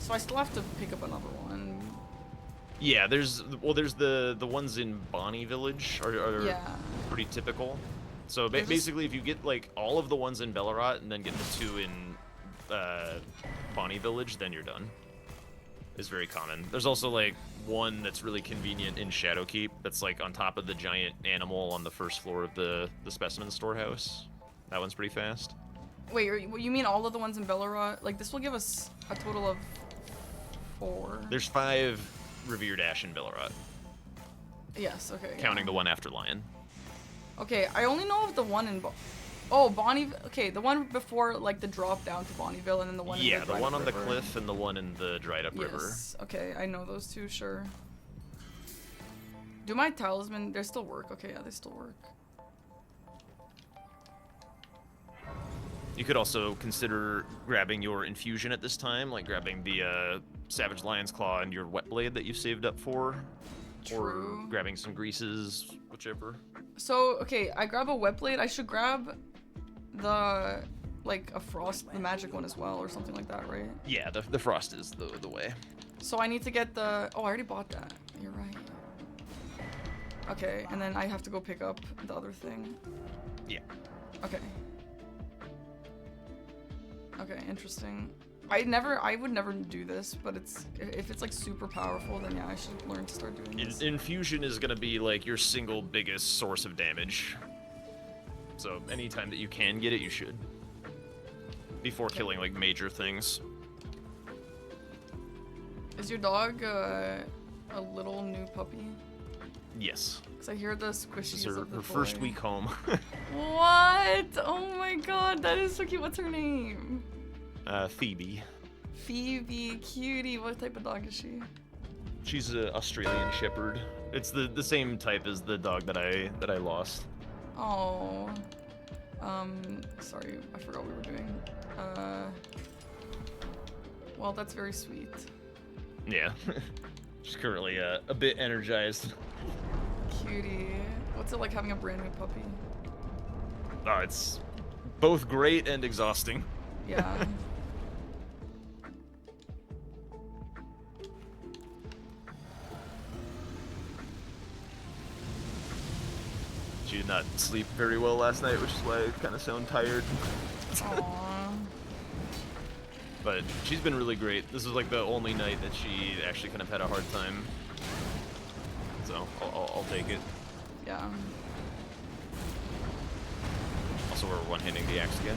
I still have to pick up another one. Yeah, there's the ones in Bonnie Village are Yeah. pretty typical. So They're just- basically, if you get like all of the ones in Bellerot and then get the 2 in Bonnie Village, then you're done. Is very common. There's also like one that's really convenient in Shadowkeep. That's like on top of the giant animal on the first floor of the specimen storehouse. That one's pretty fast. Wait, you mean all of the ones in Bellerot? Like, this will give us a total of 4. There's 5 revered ash in Bellerot, Yes, okay. counting yeah. the one after Lion. Okay, I only know of the one in Bonnie. Okay, the one before like the drop down to Bonnieville, and then the one. Yeah, in the dried one up on the river. cliff and the one in the dried up river. Yes. Okay, I know those 2. Sure. Do my talisman? They still work. Okay, yeah, they still work. You could also consider grabbing your infusion at this time, like grabbing the Savage Lion's Claw and your Wet Blade that you saved up for. True. Or grabbing some greases, whichever. So okay, I grab a wet blade. I should grab the like a frost, the magic one as well, or something like that, right? Yeah, the frost is the way. So I need to get the. Oh, I already bought that. You're right. Okay, and then I have to go pick up the other thing. Yeah. Okay. Okay, interesting. I would never do this, but if it's like super powerful, then yeah, I should learn to start doing this. Infusion is gonna be like your single biggest source of damage. So anytime that you can get it, you should. Before killing like major things. Is your dog a little new puppy? Yes. Cause I hear the This squishies is her of the first toy. week home. What? Oh my god, that is so cute. What's her name? Phoebe. Phoebe, cutie. What type of dog is she? She's an Australian Shepherd. It's the same type as the dog that I lost. Oh. Sorry, I forgot what we were doing. Well, that's very sweet. Yeah. She's currently a bit energized. Cutie. What's it like having a brand new puppy? Oh, it's both great and exhausting. Yeah. She did not sleep very well last night, which is why I kind of sound tired. Aww. But she's been really great. This is like the only night that she actually kind of had a hard time. So I'll take it. Yeah. Also, we're one-handing the axe again.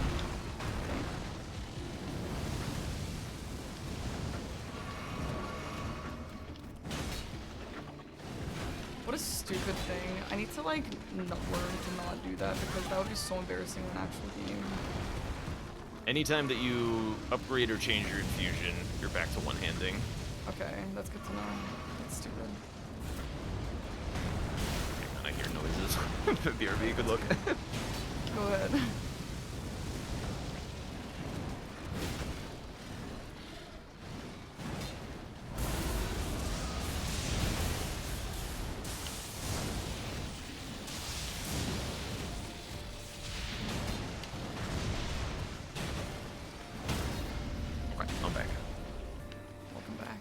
What a stupid thing. I need to like learn to not do that because that would be so embarrassing in an actual game. Anytime that you upgrade or change your infusion, you're back to one-handing. Okay, that's good to know. That's stupid. I hear noises. BRB, good luck. Go ahead. Okay, I'm back. Welcome back.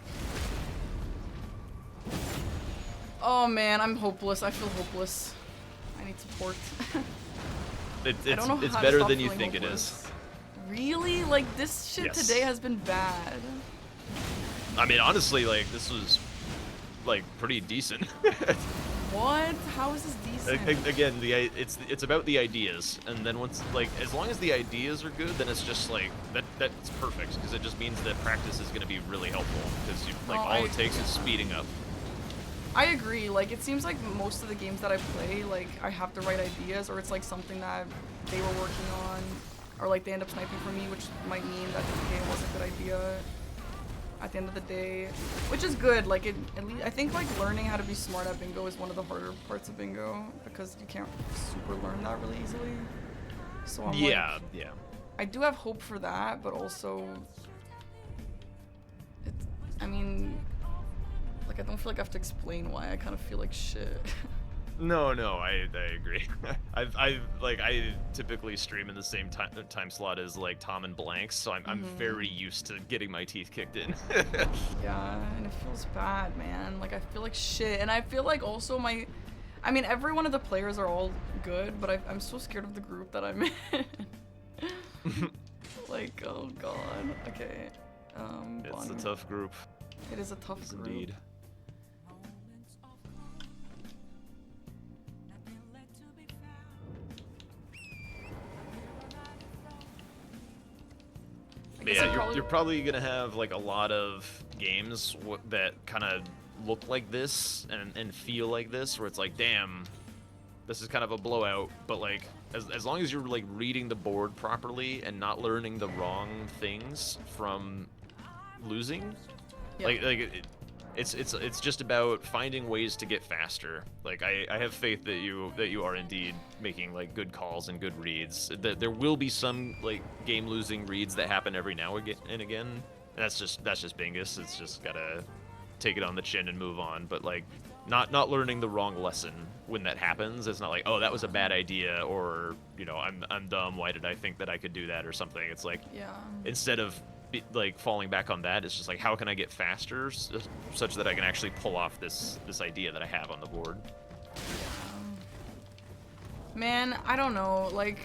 Oh man, I'm hopeless. I feel hopeless. I need support. I don't know It's how to better stop than you feeling think it hopeless. is. Really? Like, this shit Yes. today has been bad. I mean, honestly, like, this was, like, pretty decent. What? How is this decent? Again, it's about the ideas, and then once, like, as long as the ideas are good, then it's just like that's perfect, because it just means that practice is going to be really helpful, because like No, all it takes is speeding up. I agree. Like, it seems like most of the games that I play, like, I have the right ideas, or it's like something that they were working on, or like they end up sniping for me, which might mean that the game was a good idea at the end of the day, which is good. Like, at least I think like learning how to be smart at bingo is one of the harder parts of bingo, because you can't super learn that really easily. So I'm Yeah, like, yeah. I do have hope for that, but also, I mean, like, I don't feel like I have to explain why I kind of feel like shit. No, I agree. I typically stream in the same time slot as like Tom and Blanks, so I'm very used to getting my teeth kicked in. Yeah, and it feels bad, man. Like, I feel like shit, and I feel like also I mean, every one of the players are all good, but I'm so scared of the group that I'm in. Like, oh god. Okay. It's a Bonnie. tough group. It is a tough Yes, group. indeed. I guess Yeah, you're probably gonna have like a lot of games that kind of look like this and feel like this, where it's like, damn, this is kind of a blowout. But like, as long as you're like reading the board properly and not learning the wrong things from losing, Yeah. it's just about finding ways to get faster. Like I have faith that you are indeed making like good calls and good reads. There will be some like game losing reads that happen every now and again. And that's just Bingus. It's just gotta take it on the chin and move on. But like not learning the wrong lesson when that happens. It's not like, oh, that was a bad idea, or you know, I'm dumb. Why did I think that I could do that or something? It's like, Yeah. instead of like falling back on that, it's just like, how can I get faster such that I can actually pull off this idea that I have on the board. Man, I don't know, like,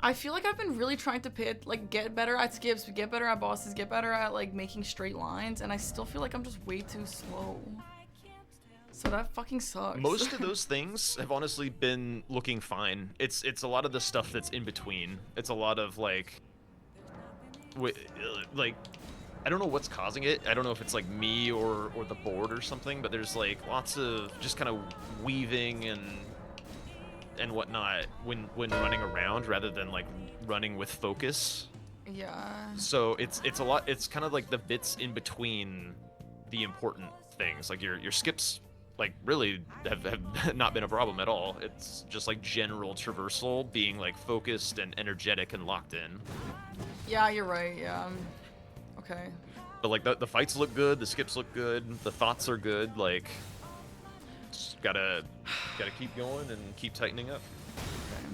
I feel like I've been really trying to get better at skips, get better at bosses, get better at like making straight lines, and I still feel like I'm just way too slow. So that fucking sucks. Most of those things have honestly been looking fine. It's a lot of the stuff that's in between. It's a lot of like I don't know what's causing it. I don't know if it's like me or the board or something, but there's like lots of just kind of weaving and whatnot when running around rather than like running with focus. Yeah. So it's a lot. It's kind of like the bits in between the important things. Like your skips like really have not been a problem at all. It's just like general traversal being like focused and energetic and locked in. Yeah, you're right. Yeah. Okay. But like the fights look good, the skips look good, the thoughts are good. Like, just gotta keep going and keep tightening up. Okay.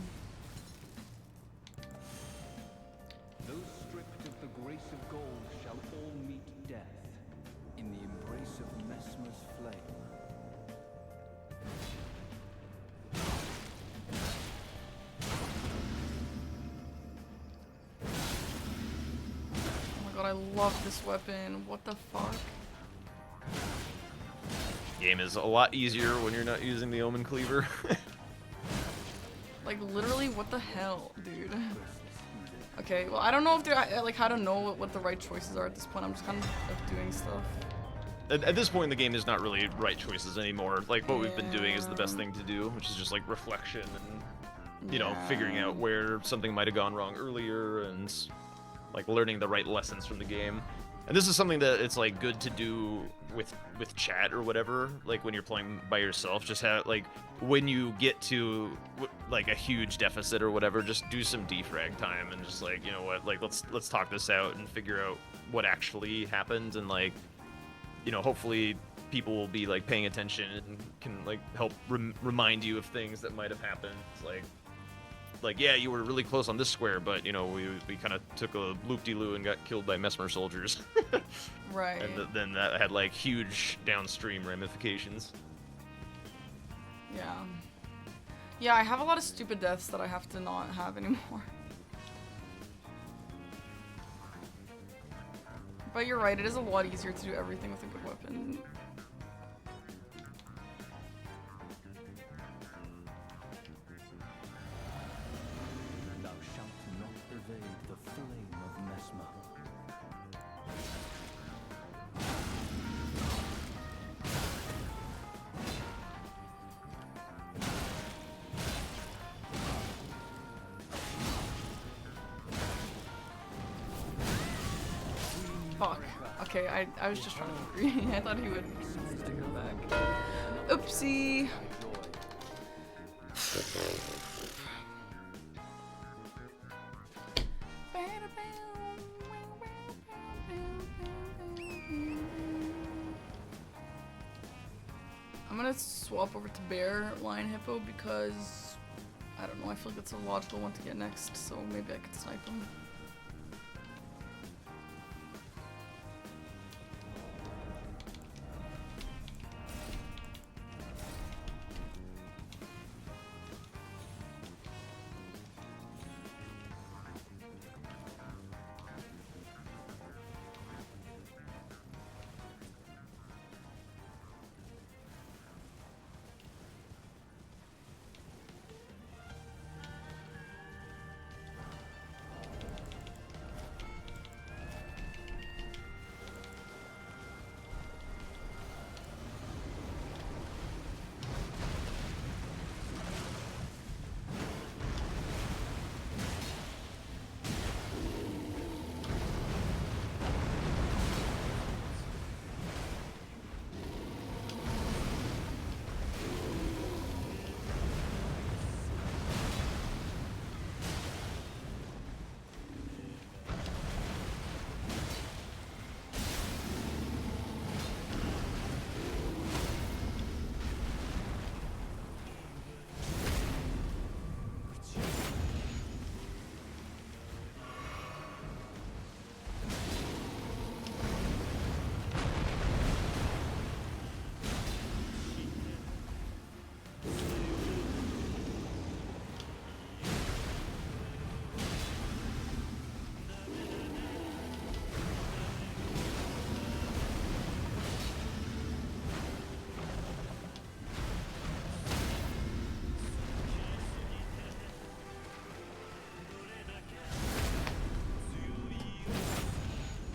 Those stripped of the grace of gold shall all meet death in the embrace of Messmer's flame. Oh my god, I love this weapon. What the fuck? Game is a lot easier when you're not using the Omen Cleaver. Like, literally, what the hell, dude? Okay, well, I don't know if they're, like, how to know what the right choices are at this point. I'm just kind of like, doing stuff. At this point in the game, there's not really right choices anymore. Like, what we've been doing is the best Yeah. thing to do, which is just like reflection and, you know, Yeah. figuring out where something might have gone wrong earlier and like learning the right lessons from the game. And this is something that it's like good to do with chat or whatever. Like when you're playing by yourself, just have like when you get to like a huge deficit or whatever, just do some defrag time and just like, you know what, like let's talk this out and figure out what actually happened, and like, you know, hopefully people will be like paying attention and can like help remind you of things that might have happened. It's like, like, yeah, you were really close on this square, but, you know, we kind of took a loop-de-loo and got killed by Mesmer soldiers. Right. And then that had, like, huge downstream ramifications. Yeah. Yeah, I have a lot of stupid deaths that I have to not have anymore. But you're right, it is a lot easier to do everything with a good weapon. Thou shalt not evade the flame of Mesmer. Fuck. Okay, I was just trying to be greedy. I thought he would stick it back. Oopsie. I'm gonna swap over to Bear Lion Hippo because I don't know, I feel like it's a logical one to get next, so maybe I could snipe him.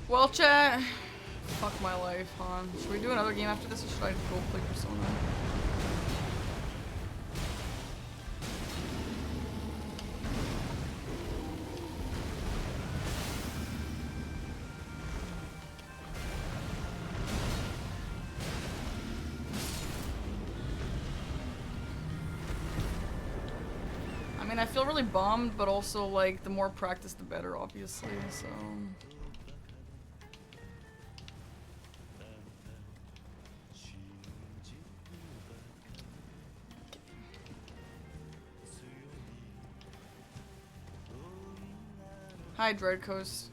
Well, chat. Fuck my life, huh? Should we do another game after this, or should I go play Persona? I mean, I feel really bummed, but also, like, the more practice, the better, obviously, so... Hi, Dread Coast.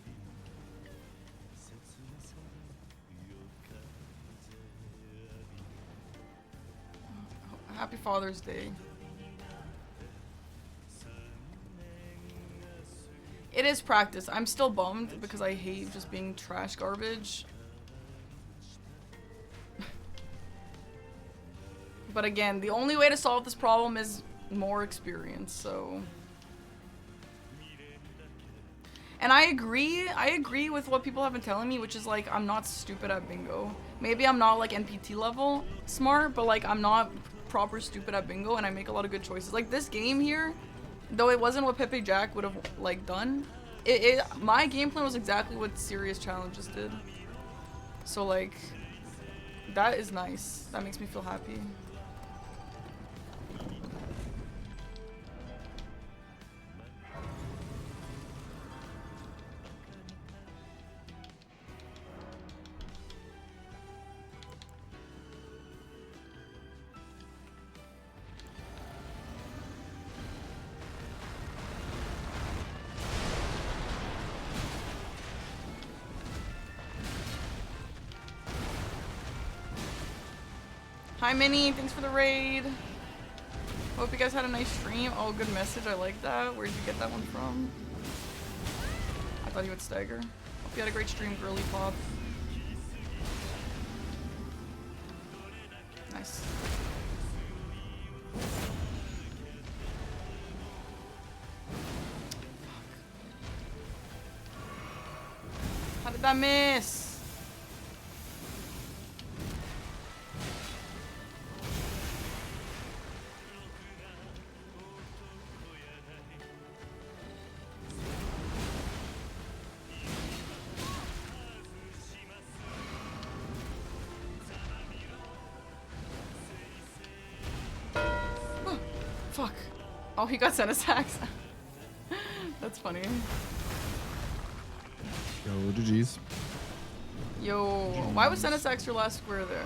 Happy Father's Day. It is practice. I'm still bummed because I hate just being trash garbage. But again, the only way to solve this problem is more experience, so... And I agree with what people have been telling me, which is like, I'm not stupid at bingo. Maybe I'm not like NPT level smart, but like I'm not proper stupid at bingo and I make a lot of good choices. Like this game here, though it wasn't what pepeJack would have like done, my game plan was exactly what SeriousChallenges did. So like, that is nice. That makes me feel happy. Hi, Minnie. Thanks for the raid. Hope you guys had a nice stream. Oh, good message. I like that. Where'd you get that one from? I thought you would stagger. Hope you had a great stream, girly pop. Nice. How did that miss? Fuck. Oh, he got sent a sax. That's funny. Yo, GG's. Yo, why was Senesax your last square there?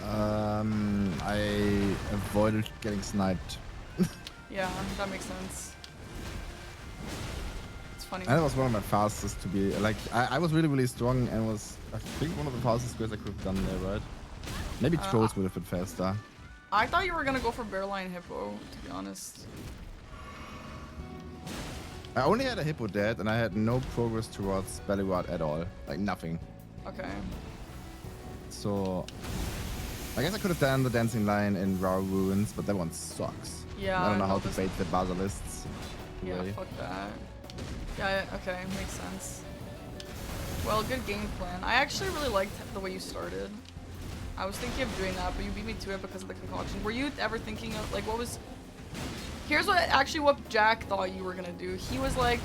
I avoided getting sniped. Yeah, that makes sense. It's funny. And it was one of my fastest to be, like, I was really, really strong and was, I think, one of the fastest squares I could have done there, right? Maybe Trolls would have been faster. I thought you were gonna go for Bearline Hippo, to be honest. I only had a Hippo dead and I had no progress towards Bellyward at all. Like, nothing. Okay. So, I guess I could have done the dancing line in Raw Ruins, but that one sucks. Yeah. I don't know how to this- bait the Basilists. Yeah, away. fuck that. Yeah, okay, makes sense. Well, good game plan. I actually really liked the way you started. I was thinking of doing that, but you beat me to it because of the concoction. Were you ever thinking of, like, what was... Here's what Jack thought you were gonna do. He was like...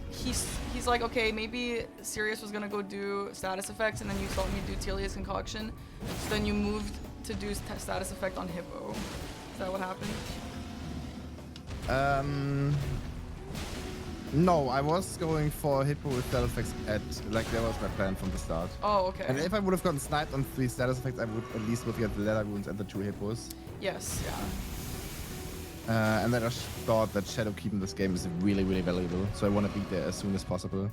He's like, okay, maybe Sirius was gonna go do status effects, and then you saw me do Telia's concoction. So then you moved to do status effect on Hippo. Is that what happened? No, I was going for Hippo with status effects at, like, that was my plan from the start. Oh, okay. And if I would have gotten sniped on 3 status effects, I would at least look at the leather wounds and the 2 Hippos. Yes, yeah. And then I just thought that Shadow Keep in this game is really, really valuable, so I want to beat there as soon as possible.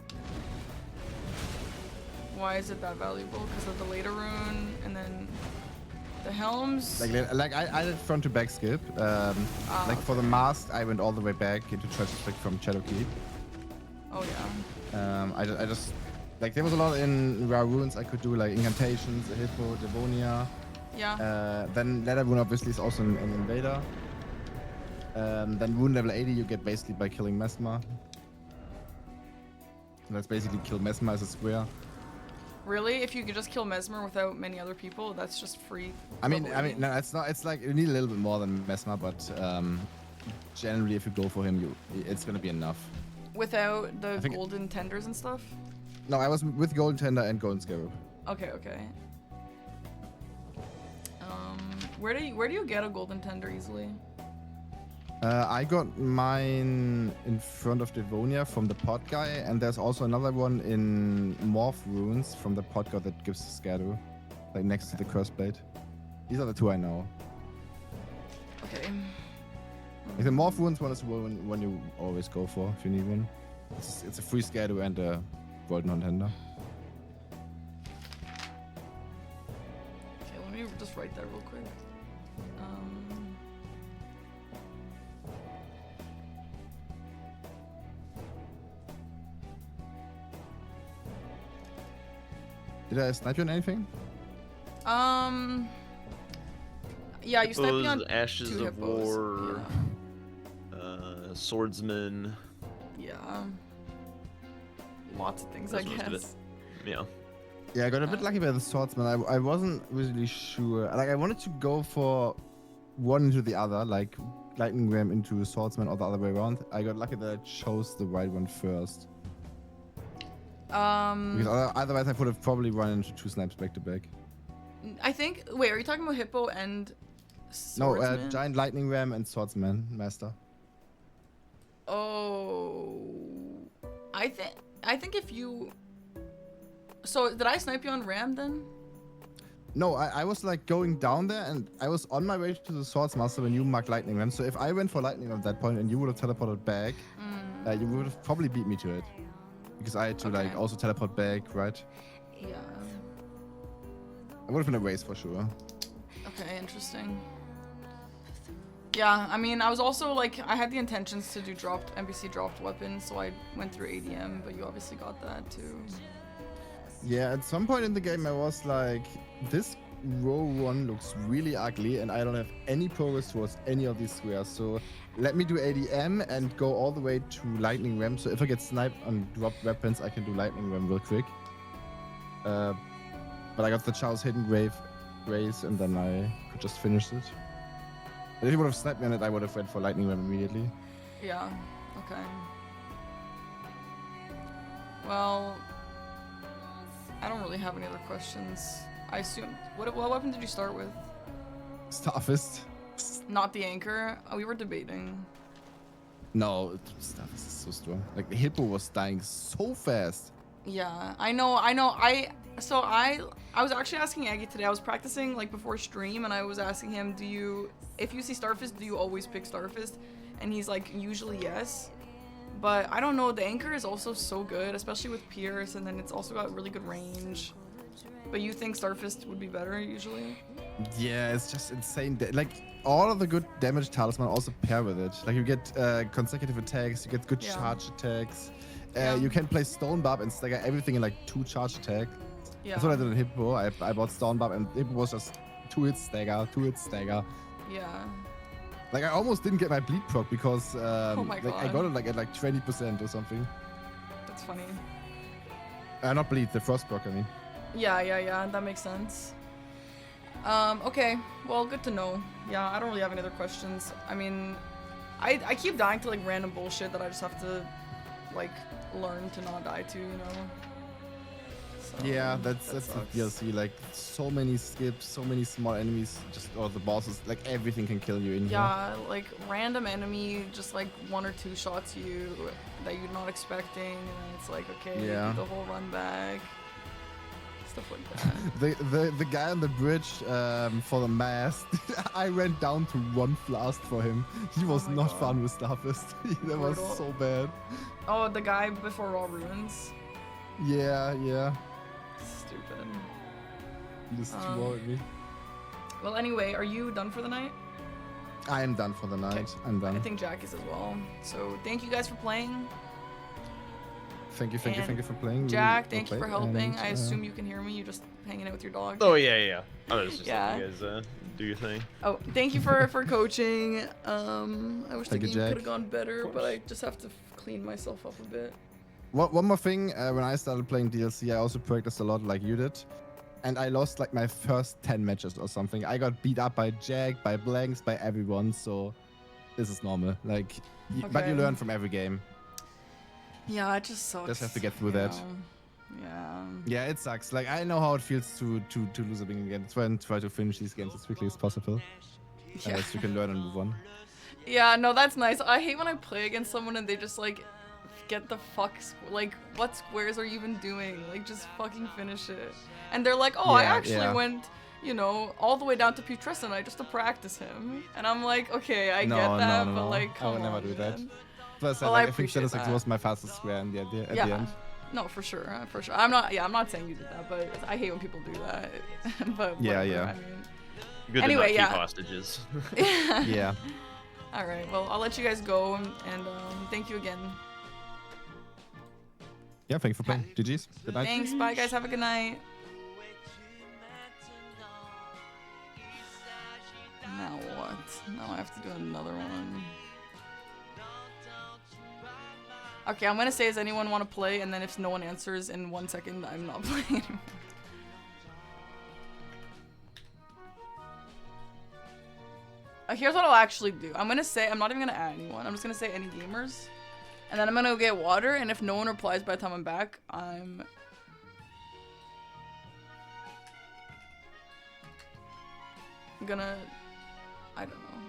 Why is it that valuable? Because of the later rune, and then the helms? Like I did front to back skip. Like for the mask, I went all the way back into Treasure Stick from Shadow Keep. Oh yeah. I just like there was a lot in Rare Runes I could do, like incantations, a Hippo, Devonia. Yeah. Then Leather Rune obviously is also an invader. Then Rune level 80 you get basically by killing Mesmer. So that's basically kill Mesmer as a square. Really? If you could just kill Mesmer without many other people, that's just free. I mean, no, it's not. It's like you need a little bit more than Mesmer, but generally, if you go for him, it's gonna be enough. Without the golden tenders and stuff? No, I was with Golden Tender and Golden Scarab. Okay, okay. Where do you get a golden tender easily? I got mine in front of Devonia from the pot guy, and there's also another one in Morph Runes from the pot guy that gives Scadu, like next to the Curse Blade. These are the 2 I know. Okay. Like the Morph Runes one is the one you always go for if you need one. It's a free Scadu and a Golden Contender. Okay, let me just write that real quick. Did I snipe you on anything? Yeah, you sniped me on Ashes 2 of hippos. War, Swordsman. Yeah. Lots of things, I That's most of guess. Yeah. Yeah, I got a bit lucky by the Swordsman. I wasn't really sure. Like, I wanted to go for one into the other, like Lightning Ram into Swordsman or the other way around. I got lucky that I chose the right one first. Because otherwise I would have probably run into 2 snipes back to back. I think. Wait, are you talking about Hippo and Swordsman? No, Giant Lightning Ram and Swordsman Master. Oh, I think if you. So did I snipe you on Ram then? No, I was like going down there and I was on my way to the Swordsmaster when you marked Lightning Ram. So if I went for Lightning Ram at that point and you would have teleported back, you would have probably beat me to it. Because I had to like also teleport back, right? Yeah. It would have been a waste for sure. Okay, interesting. Yeah, I mean, I was also like, I had the intentions to do NPC dropped weapons, so I went through ADM, but you obviously got that too. Yeah, at some point in the game I was like, this row 1 looks really ugly and I don't have any progress towards any of these squares, so let me do ADM and go all the way to Lightning Ram, so if I get sniped on dropped weapons I can do Lightning Ram real quick. But I got the Chow's Hidden Grave race and then I could just finish it. But if he would have sniped me on it, I would have went for Lightning Ram immediately. Yeah, okay. Well, I don't really have any other questions. I assume, what weapon did you start with? Starfist. Not the anchor? Oh, we were debating. No, Starfist is so strong. Like, the Hippo was dying so fast. Yeah, I know. So I was actually asking Aggie today. I was practicing like before stream, and I was asking him, if you see Starfist, do you always pick Starfist? And he's like, usually yes. But I don't know. The anchor is also so good, especially with Pierce, and then it's also got really good range. But you think Starfist would be better usually? Yeah, it's just insane. Like, all of the good damage talisman also pair with it. Like, you get consecutive attacks, you get good charge attacks. You can play Stone Barb and stagger everything in like 2 charge attacks. Yeah. That's what I did in Hippo. I bought Stone Barb and Hippo was just 2-hit stagger, 2-hit stagger. Yeah. Like, I almost didn't get my bleed proc because Oh my like, I God. got it like at like 20% or something. That's funny. Not bleed, the frost proc, I mean. Yeah, that makes sense. Okay, well, good to know. Yeah, I don't really have any other questions. I mean, I keep dying to like random bullshit that I just have to like learn to not die to, you know? So, Yeah, that's that the sucks. DLC. Like, so many skips, so many small enemies, or the bosses, like everything can kill you in here. Yeah, like random enemy just like 1 or 2 shots you that you're not expecting, and it's like, okay, Yeah. do the whole run back. Stuff like that. The guy on the bridge for the mast, I ran down to 1 blast for him. He was my not God. fun with Starfist. That was Brutal. so bad. Oh, the guy before Raw Ruins. Yeah. Stupid. He destroyed me. Well, anyway, are you done for the night? I am done for the night. Okay. I'm done. I think Jack is as well. So thank you guys for playing. Thank you for playing. Jack, Really thank you well for played, helping. and, I assume you can hear me. You're just hanging out with your dog. Oh yeah. I was just Yeah. letting you guys do your thing. Oh, thank you for coaching. I wish the Thank you, game Jack. could have gone better, but I just have to clean myself up a bit. One more thing, when I started playing DLC, I also practiced a lot like you did. And I lost like my first 10 matches or something. I got beat up by Jack, by Blanks, by everyone, so this is normal. Like, but you Okay. learn from every game. Yeah, it just sucks. Just have to get through you that. know? Yeah. Yeah, it sucks. Like, I know how it feels to lose a game again. That's why I try to finish these games as quickly as possible. Yeah. So you can learn and move on. Yeah, no, that's nice. I hate when I play against someone and they just like get the fuck like what squares are you even doing? Like just fucking finish it. And they're like, "Oh, I actually went, you know, all the way down to PRESTON just to practice him." And I'm like, "Okay, I get that, but like I would come never on, do that. man." Plus, Well, I like, I think appreciate Status that. was my fastest square in at the Yeah. end. No, for sure. I'm not saying you did that, but I hate when people do that. But Yeah, whatever, yeah. I mean, Good Anyway, to not yeah. keep hostages. Yeah. All right. Well, I'll let you guys go, and thank you again. Yeah, thank you for playing. GG's. Good night. Thanks. Bye, guys. Have a good night. Now what? Now I have to do another one. Okay, I'm gonna say, does anyone want to play? And then if no one answers in 1 second, I'm not playing anymore. Here's what I'll actually do. I'm gonna say, I'm not even gonna add anyone. I'm just gonna say any gamers. And then I'm gonna go get water, and if no one replies by the time I'm back, I'm gonna, I don't know.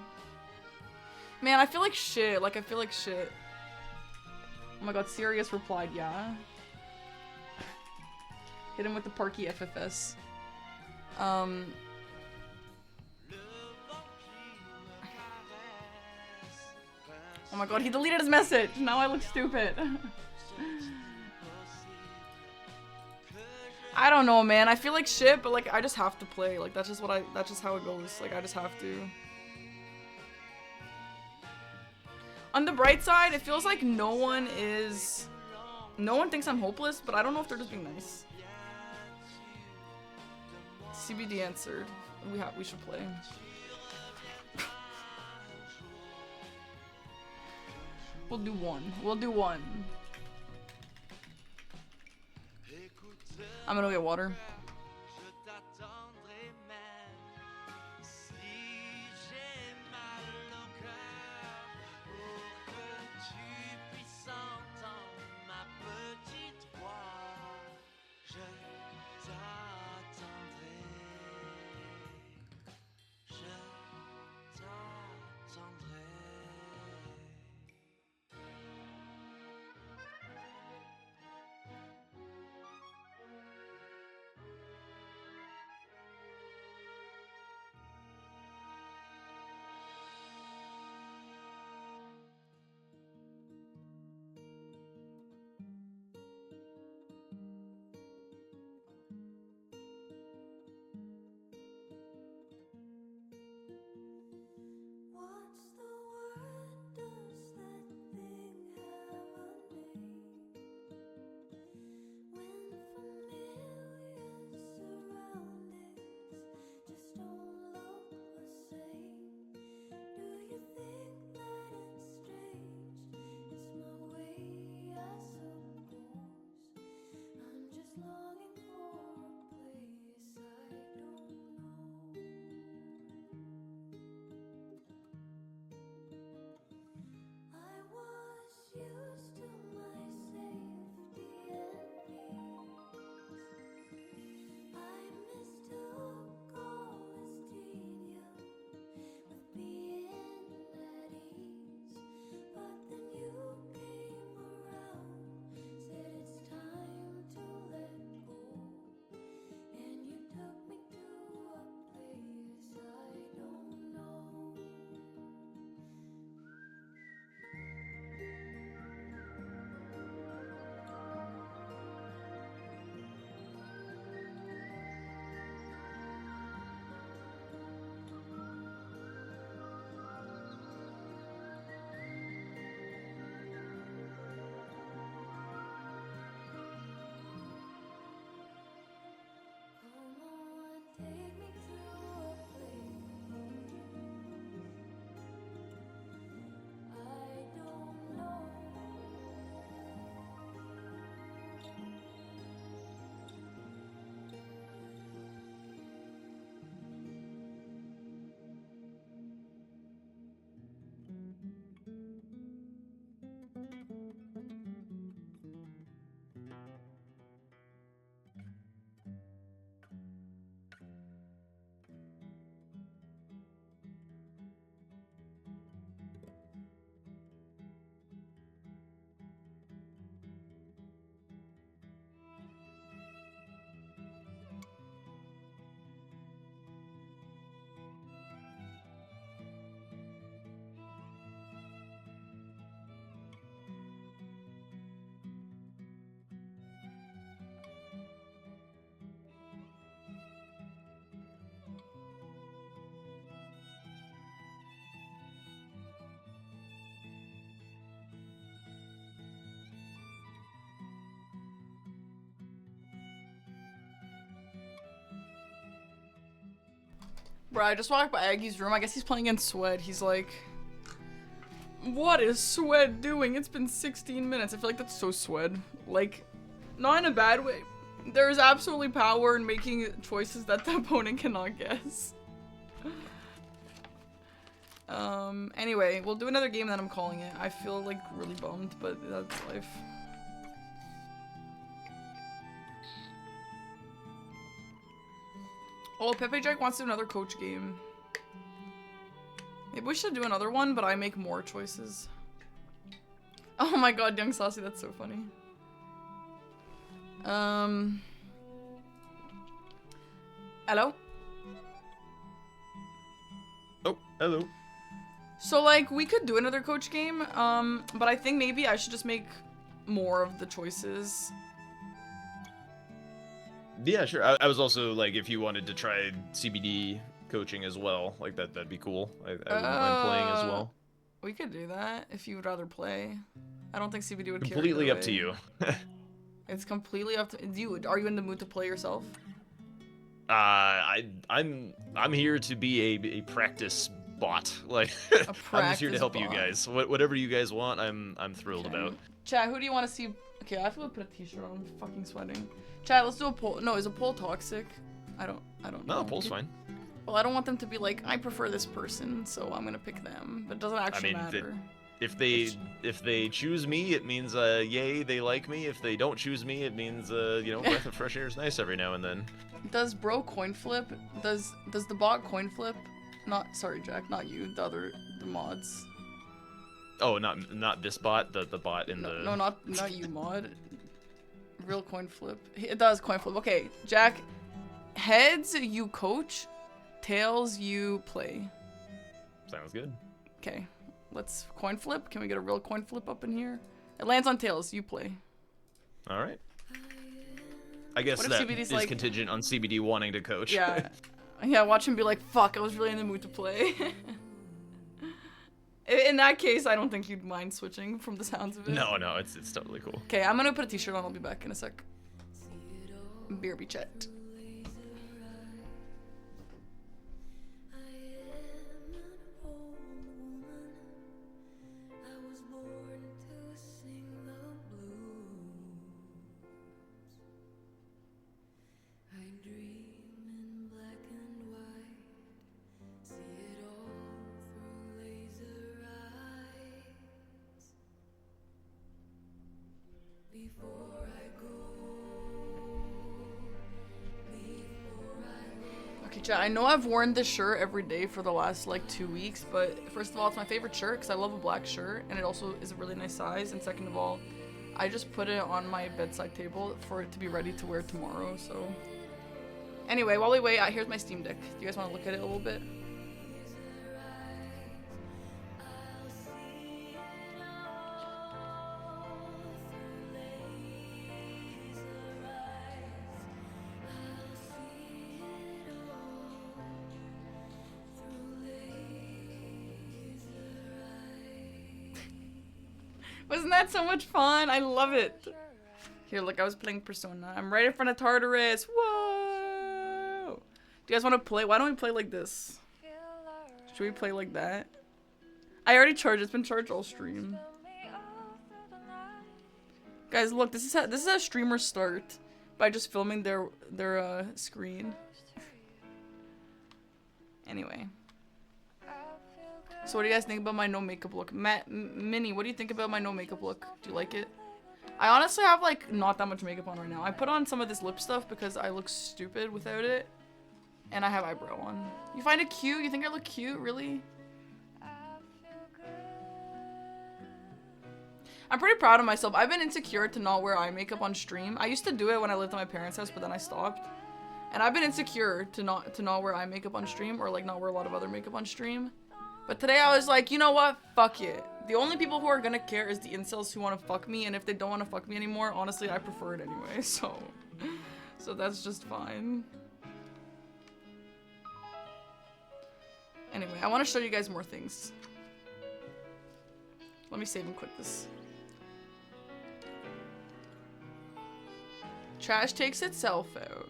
Man, I feel like shit. Like, I feel like shit. Oh my god, Serious replied, yeah. Hit him with the Parky FFS. Oh my god, he deleted his message! Now I look stupid. I don't know, man. I feel like shit, but like I just have to play. Like that's just how it goes. Like I just have to. On the bright side, it feels like no one thinks I'm hopeless, but I don't know if they're just being nice. CBD answered. We should play. We'll do one. We'll do one. I'm gonna get water. Bro, I just walked by Aggie's room. I guess he's playing in Sweat. He's like, what is Sweat doing? It's been 16 minutes. I feel like that's so Sweat. Like, not in a bad way. There is absolutely power in making choices that the opponent cannot guess. Anyway, we'll do another game and then I'm calling it. I feel like really bummed, but that's life. Oh, pepeJack wants to do another coach game. Maybe we should do another one, but I make more choices. Oh my god, Young Saucy, that's so funny. Hello? Oh, hello. So, like, we could do another coach game, but I think maybe I should just make more of the choices. Yeah, sure. I was also like, if you wanted to try CBD coaching as well, like that'd be cool. I wouldn't mind playing as well. We could do that if you would rather play. I don't think CBD would care Completely either up to way. you. It's completely up to you. Are you in the mood to play yourself? I'm here to be a practice bot. Like I'm just here to practice help you bot. guys. Whatever you guys want, I'm thrilled Okay. about. Chat, who do you want to see? Okay, I have to put a t-shirt on. I'm fucking sweating. Chat, let's do a poll. No, is a poll toxic? I don't know. No, poll's fine. Well, I don't want them to be like, I prefer this person, so I'm gonna pick them. But it doesn't actually matter. If they choose me, it means yay, they like me. If they don't choose me, it means you know, breath of fresh air is nice every now and then. Does bro coin flip? Does the bot coin flip? Not sorry, Jack, not you. The mods. Oh, not this bot. The bot in the. No, not you, mod. Real coin flip. It does coin flip. Okay, Jack. Heads you coach, tails you play. Sounds good. Okay, let's coin flip. Can we get a real coin flip up in here? It lands on tails. You play. All right. I guess What if that CBD's is like- contingent on CBD wanting to coach. Yeah. Yeah, watch him be like, fuck, I was really in the mood to play. In that case, I don't think you'd mind switching from the sounds of it. No, it's totally cool. Okay, I'm gonna put a t-shirt on. I'll be back in a sec. BRB chat. Okay, chat, I know I've worn this shirt every day for the last like 2 weeks, but first of all, it's my favorite shirt because I love a black shirt and it also is a really nice size, and second of all, I just put it on my bedside table for it to be ready to wear tomorrow, so. Anyway, while we wait, here's my Steam Deck. Do you guys want to look at it a little bit? Wasn't that so much fun? I love it. Here, look, I was playing Persona. I'm right in front of Tartarus. Whoa! Do you guys want to play? Why don't we play like this? Should we play like that? I already charged. It's been charged all stream. Guys, look. This is how streamers start, by just filming their screen. Anyway. So what do you guys think about my no makeup look? Minnie, what do you think about my no makeup look? Do you like it? I honestly have like not that much makeup on right now. I put on some of this lip stuff because I look stupid without it. And I have eyebrow on. You find it cute? You think I look cute? Really? I'm pretty proud of myself. I've been insecure to not wear eye makeup on stream. I used to do it when I lived at my parents' house, but then I stopped. And I've been insecure to not wear eye makeup on stream, or like not wear a lot of other makeup on stream. But today I was like, you know what? Fuck it. The only people who are gonna care is the incels who want to fuck me, and if they don't want to fuck me anymore, honestly, I prefer it anyway, so that's just fine. Anyway, I want to show you guys more things. Let me save and quit this. Trash takes itself out.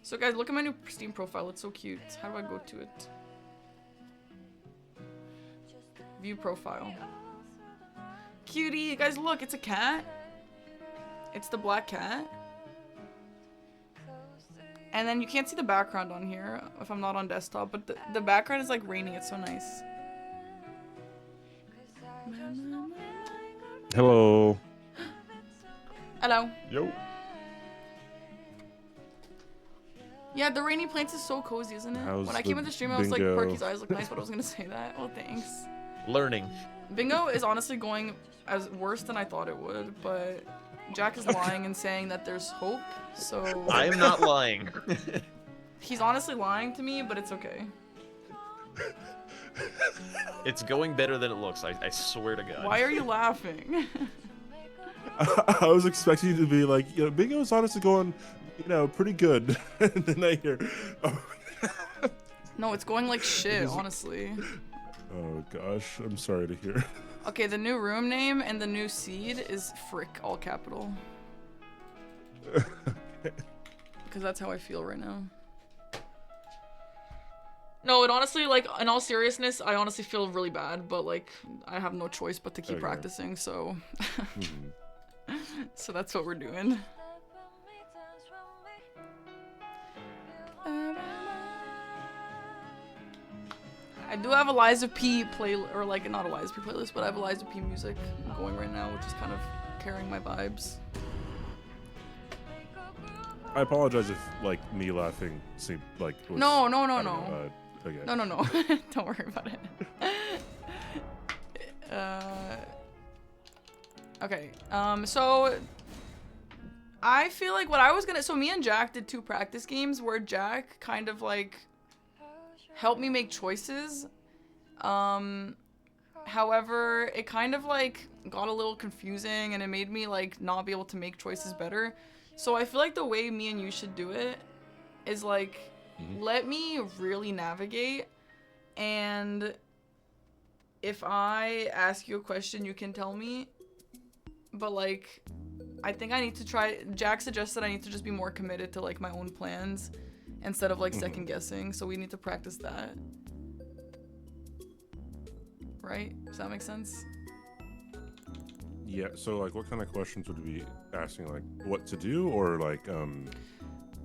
So guys, look at my new Steam profile. It's so cute. How do I go to it? View profile. Cutie, guys, look, it's a cat. It's the black cat. And then you can't see the background on here if I'm not on desktop, but the background is like raining. It's so nice. Hello. Hello. Yo. Yeah, the rainy plants is so cozy, isn't it? How's When I came the into stream, I was like, bingo? Parky's eyes look nice, but I was gonna say that. Well, thanks. Learning. Bingo is honestly going as worse than I thought it would, but Jack is lying and saying that there's hope, so... I am not lying. He's honestly lying to me, but it's okay. It's going better than it looks. I swear to God. Why are you laughing? I was expecting you to be like, Bingo's honestly going, pretty good. And then I hear, oh. No, it's going like shit, honestly. Oh gosh, I'm sorry to hear. Okay, the new room name and the new seed is Frick, all capital. Because that's how I feel right now. No, it honestly, like, in all seriousness, I honestly feel really bad, but, like, I have no choice but to keep practicing, so... So that's what we're doing. I do have a Liza P or like, not a Liza P playlist, but I have a Liza P music going right now, which is kind of carrying my vibes. I apologize if, like, me laughing seemed like... Was, no. Okay. No. Don't worry about it. Okay, so I feel like what I was gonna... So me and Jack did 2 practice games where Jack kind of, like, helped me make choices. However, it kind of, like, got a little confusing and it made me, like, not be able to make choices better. So I feel like the way me and you should do it is, like, let me really navigate, and if I ask you a question, you can tell me. But, like, I think I need to try... Jack suggested I need to just be more committed to, like, my own plans instead of, like, second guessing, so we need to practice that. Right? Does that make sense? Yeah, so, like, what kind of questions would we be asking? Like, what to do, or, like,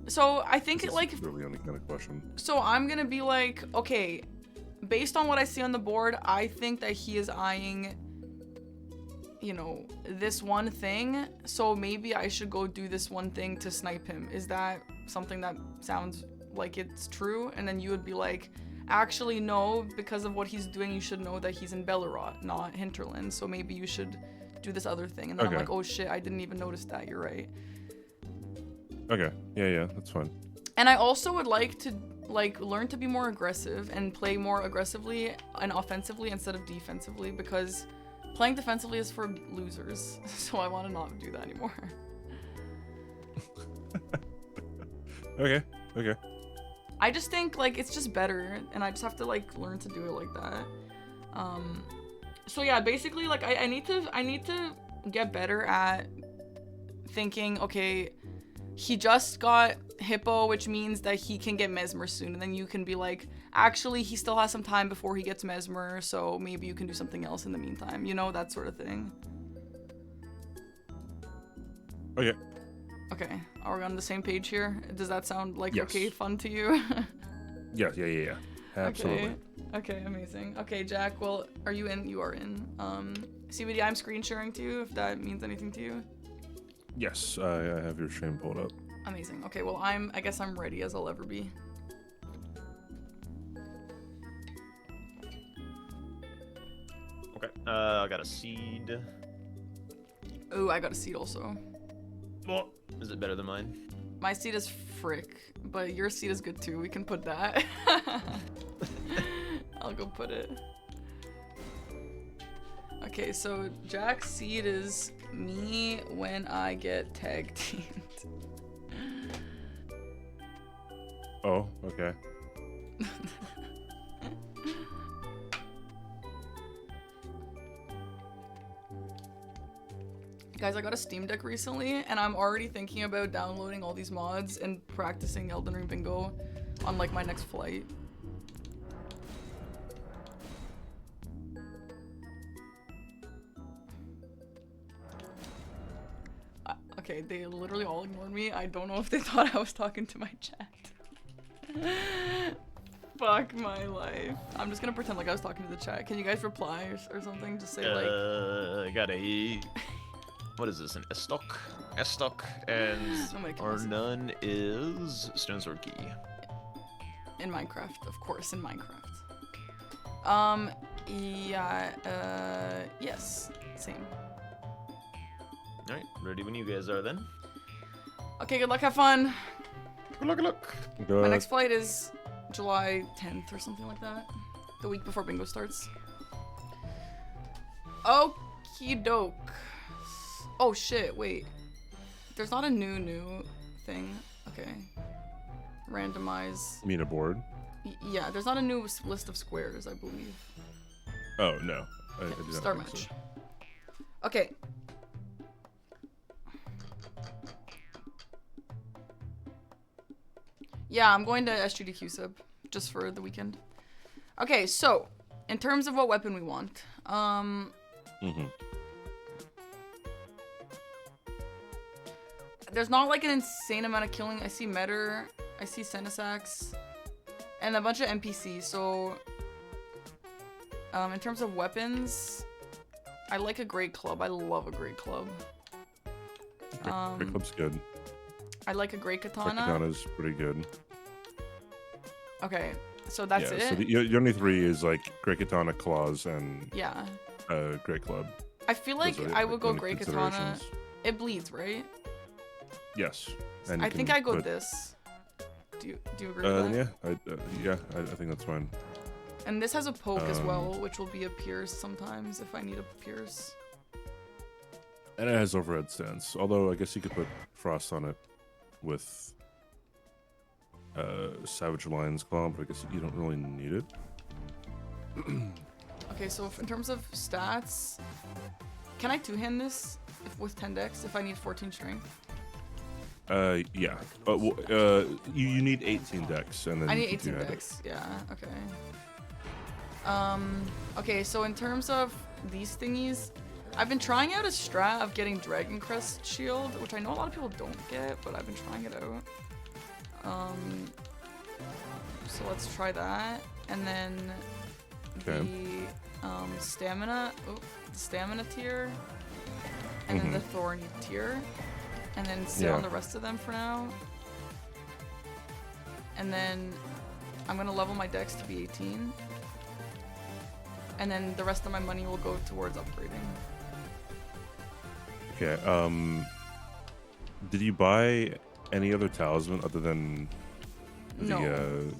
So, I think it, like... really only kind of question. So, I'm gonna be like, okay, based on what I see on the board, I think that he is eyeing, you know, this one thing, so maybe I should go do this one thing to snipe him. Is that something that sounds like it's true? And then you would be like, actually, no, because of what he's doing, you should know that he's in Bellerot, not Hinterland, so maybe you should do this other thing. And then I'm like, oh shit, I didn't even notice that, you're right. Okay, yeah, that's fine. And I also would like to, like, learn to be more aggressive and play more aggressively and offensively instead of defensively, because playing defensively is for losers, so I want to not do that anymore. Okay. I just think, like, it's just better, and I just have to, like, learn to do it like that. So yeah, basically, like, I need to get better at thinking, okay, he just got Hippo, which means that he can get Mesmer soon, and then you can be like, actually, he still has some time before he gets Mesmer, so maybe you can do something else in the meantime, you know, that sort of thing. Okay. Okay, are we on the same page here? Does that sound like yes. okay, fun to you? Yeah. Absolutely. Okay, amazing. Okay, Jack, well, are you in? You are in. CBD, I'm screen sharing to you, if that means anything to you. Yes, I have your stream pulled up. Amazing. Okay, well, I guess I'm ready as I'll ever be. Okay, I got a seed. Ooh, I got a seed also. Well, is it better than mine? My seed is Frick, but your seed is good too. We can put that. I'll go put it. Okay, so Jack's seed is me when I get tag teamed. Oh, okay. Guys, I got a Steam Deck recently, and I'm already thinking about downloading all these mods and practicing Elden Ring Bingo on, like, my next flight. Okay, they literally all ignored me. I don't know if they thought I was talking to my chat. Fuck my life. I'm just gonna pretend like I was talking to the chat. Can you guys reply or something? Just say, like... I got a... What is this, an S-Stock? S-Stock, and our none is Stone Sword Key. In Minecraft, of course, in Minecraft. Yeah, yes, same. Alright, ready when you guys are then. Okay, good luck, have fun. Good luck. My next flight is July 10th or something like that. the week before bingo starts. Okie doke. Oh shit, wait. There's not a new thing. Okay. Randomize. You mean a board? Yeah, there's not a new list of squares, I believe. Oh, no. I Okay, do not start think match. so. Okay. Yeah, I'm going to SGDQ sub just for the weekend. Okay, so in terms of what weapon we want, there's not like an insane amount of killing. I see Metter, I see Senisax, and a bunch of NPCs. So in terms of weapons, I like a great club. I love a great club. Great Club's good. I like a great katana. Katana's pretty good. Okay, so that's yeah, it. so the only three is like Great Katana, Claws, and Yeah. Great Club. I feel like Those are, I like, would the go only great katana. considerations. It bleeds, right? Yes. And I you think can I go put- this. Do you agree with that? Yeah, I think that's fine. And this has a poke as well, which will be a pierce sometimes if I need a pierce. And it has overhead stance. Although I guess you could put Frost on it with Savage Lion's Claw, but I guess you don't really need it. Okay, so in terms of stats, can I two-hand this with 10 dex if I need 14 strength? Yeah. You need 18 dex, and then I you need can 18 do that. dex. Yeah, okay. Okay, so in terms of these thingies, I've been trying out a strat of getting Dragon Crest Shield, which I know a lot of people don't get, but I've been trying it out. So let's try that, and then Okay. the stamina tier, and then the thorny tier, and then sit on the rest of them for now. And then I'm gonna level my dex to be 18, and then the rest of my money will go towards upgrading. Okay. Did you buy any other talisman other than the? No.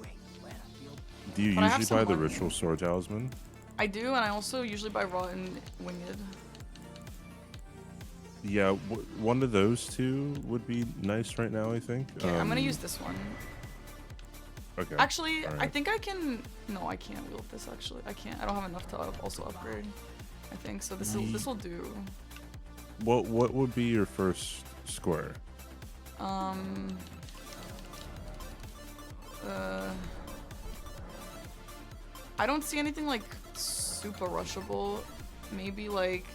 Do you But I have usually buy some the money. Ritual Sword talisman? I do, and I also usually buy Rotten Winged. Yeah, one of those two would be nice right now, I think. Okay, I'm gonna use this one. Okay. Actually, I alright. think I can. No, I can't wield this. Actually, I can't. I don't have enough to also upgrade. I think so. This will do. What would be your first square? I don't see anything like super rushable. Maybe like.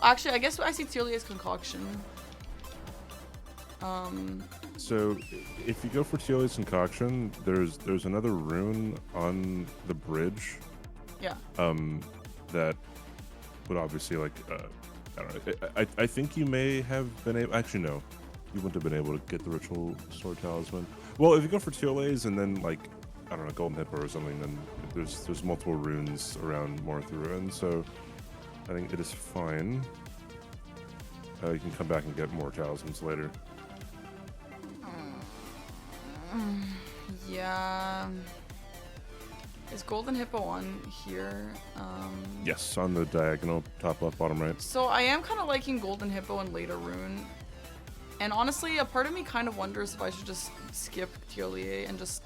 Actually, I guess I see Tyrlia's Concoction. So, if you go for Tealia's Concoction, there's another rune on the bridge. Yeah. That would obviously like I don't know. I think you may have been able. Actually, no, you wouldn't have been able to get the Ritual Sword talisman. Well, if you go for Tealia's and then like I don't know, Golden Hippo or something, then there's multiple runes around Morthu Ruin, so I think it is fine. You can come back and get more talismans later. Yeah. Is Golden Hippo on here? Yes, on the diagonal, top left, bottom right. So I am kind of liking Golden Hippo and later Rune. And honestly, a part of me kind of wonders if I should just skip Tyrlia and just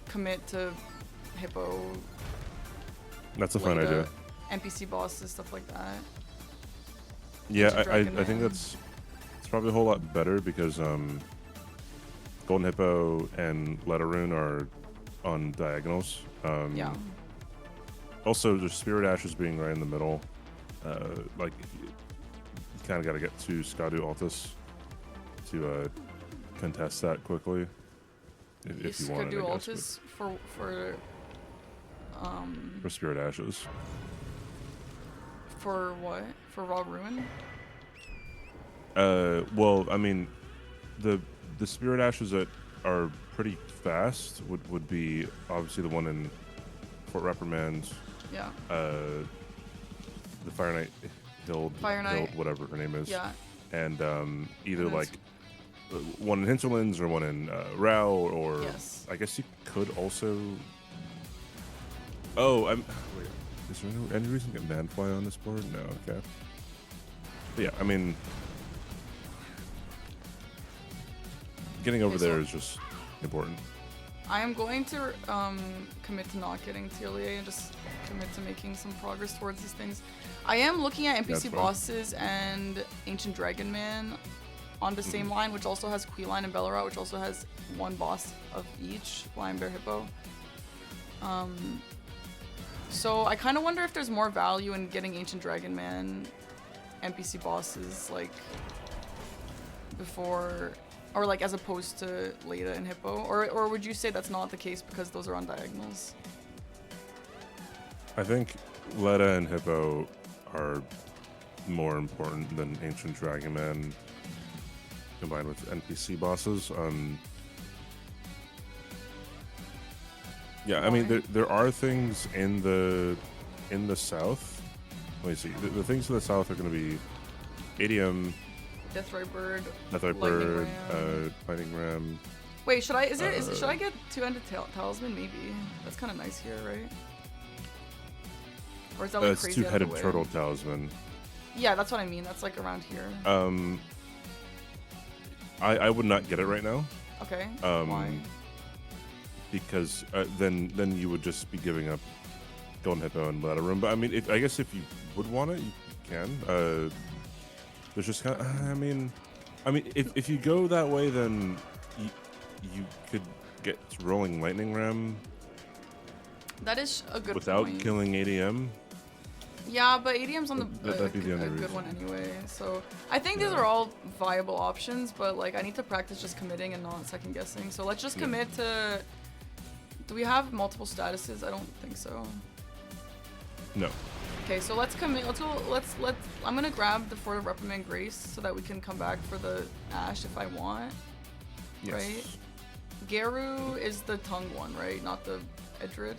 commit to Hippo. That's a fun later, idea. NPC bosses, stuff like that. Yeah, Into I Dragon think Man. it's probably a whole lot better because Golden Hippo and Letterune are on diagonals. Yeah. Also, the Spirit Ashes being right in the middle, like you kind of got to get to Skadu Altus to contest that quickly. If you want could do it, I guess, Altus for for Spirit Ashes. for what? For Raw Ruin? Well, I mean, the Spirit Ashes that are pretty fast would be obviously the one in Fort Reprimand, Yeah. the Fire Knight Hild, Fire Knight. Hild, whatever her name is, Yeah. and either And then like one in Hinterlands or one in Rao, or Yes. I guess you could also Oh, wait. Is there any reason to get Manfly on this board? No, okay. But yeah, I mean, getting over Okay, so- there is just important. I am going to commit to not getting TLA and just commit to making some progress towards these things. I am looking at That's NPC fine. bosses and Ancient Dragon Man on the same line, which also has Queeline and Bellerat, which also has one boss of each, Lion, Bear, Hippo. So I kind of wonder if there's more value in getting Ancient Dragon Man NPC bosses, like, before, or like as opposed to Leda and Hippo, or would you say that's not the case because those are on diagonals? I think Leda and Hippo are more important than Ancient Dragon Man combined with NPC bosses. Yeah, I mean Why? there are things in the south. Let me see. The things in the south are going to be ADM, Deathray Bird. Deatheye Lightning Bird, Ram. Lightning Ram. Wait, should I? Should I get two-ended talisman? Maybe that's kind of nice here, right? Or is that like It's crazy? out of the two-headed way? turtle talisman. Yeah, that's what I mean. That's like around here. I would not get it right now. Okay. Um, Why? Because then you would just be giving up Golden Hippo and Leda Room. But I mean, I guess if you would want it, you can. There's just kind of, I mean, if you go that way, then you could get rolling Lightning Ram That is a good without point. killing ADM. Yeah, but ADM's on the That'd be the only a good reason. one anyway. So I think these are all viable options, but like I need to practice just committing and not second guessing. So let's just commit to. Do we have multiple statuses? I don't think so. No. Okay, so let's commit. Let's go. Let's. I'm gonna grab the Fort of Reprimand Grace so that we can come back for the Ash if I want. Yes. Right. Geru is the tongue one, right? Not the Edred.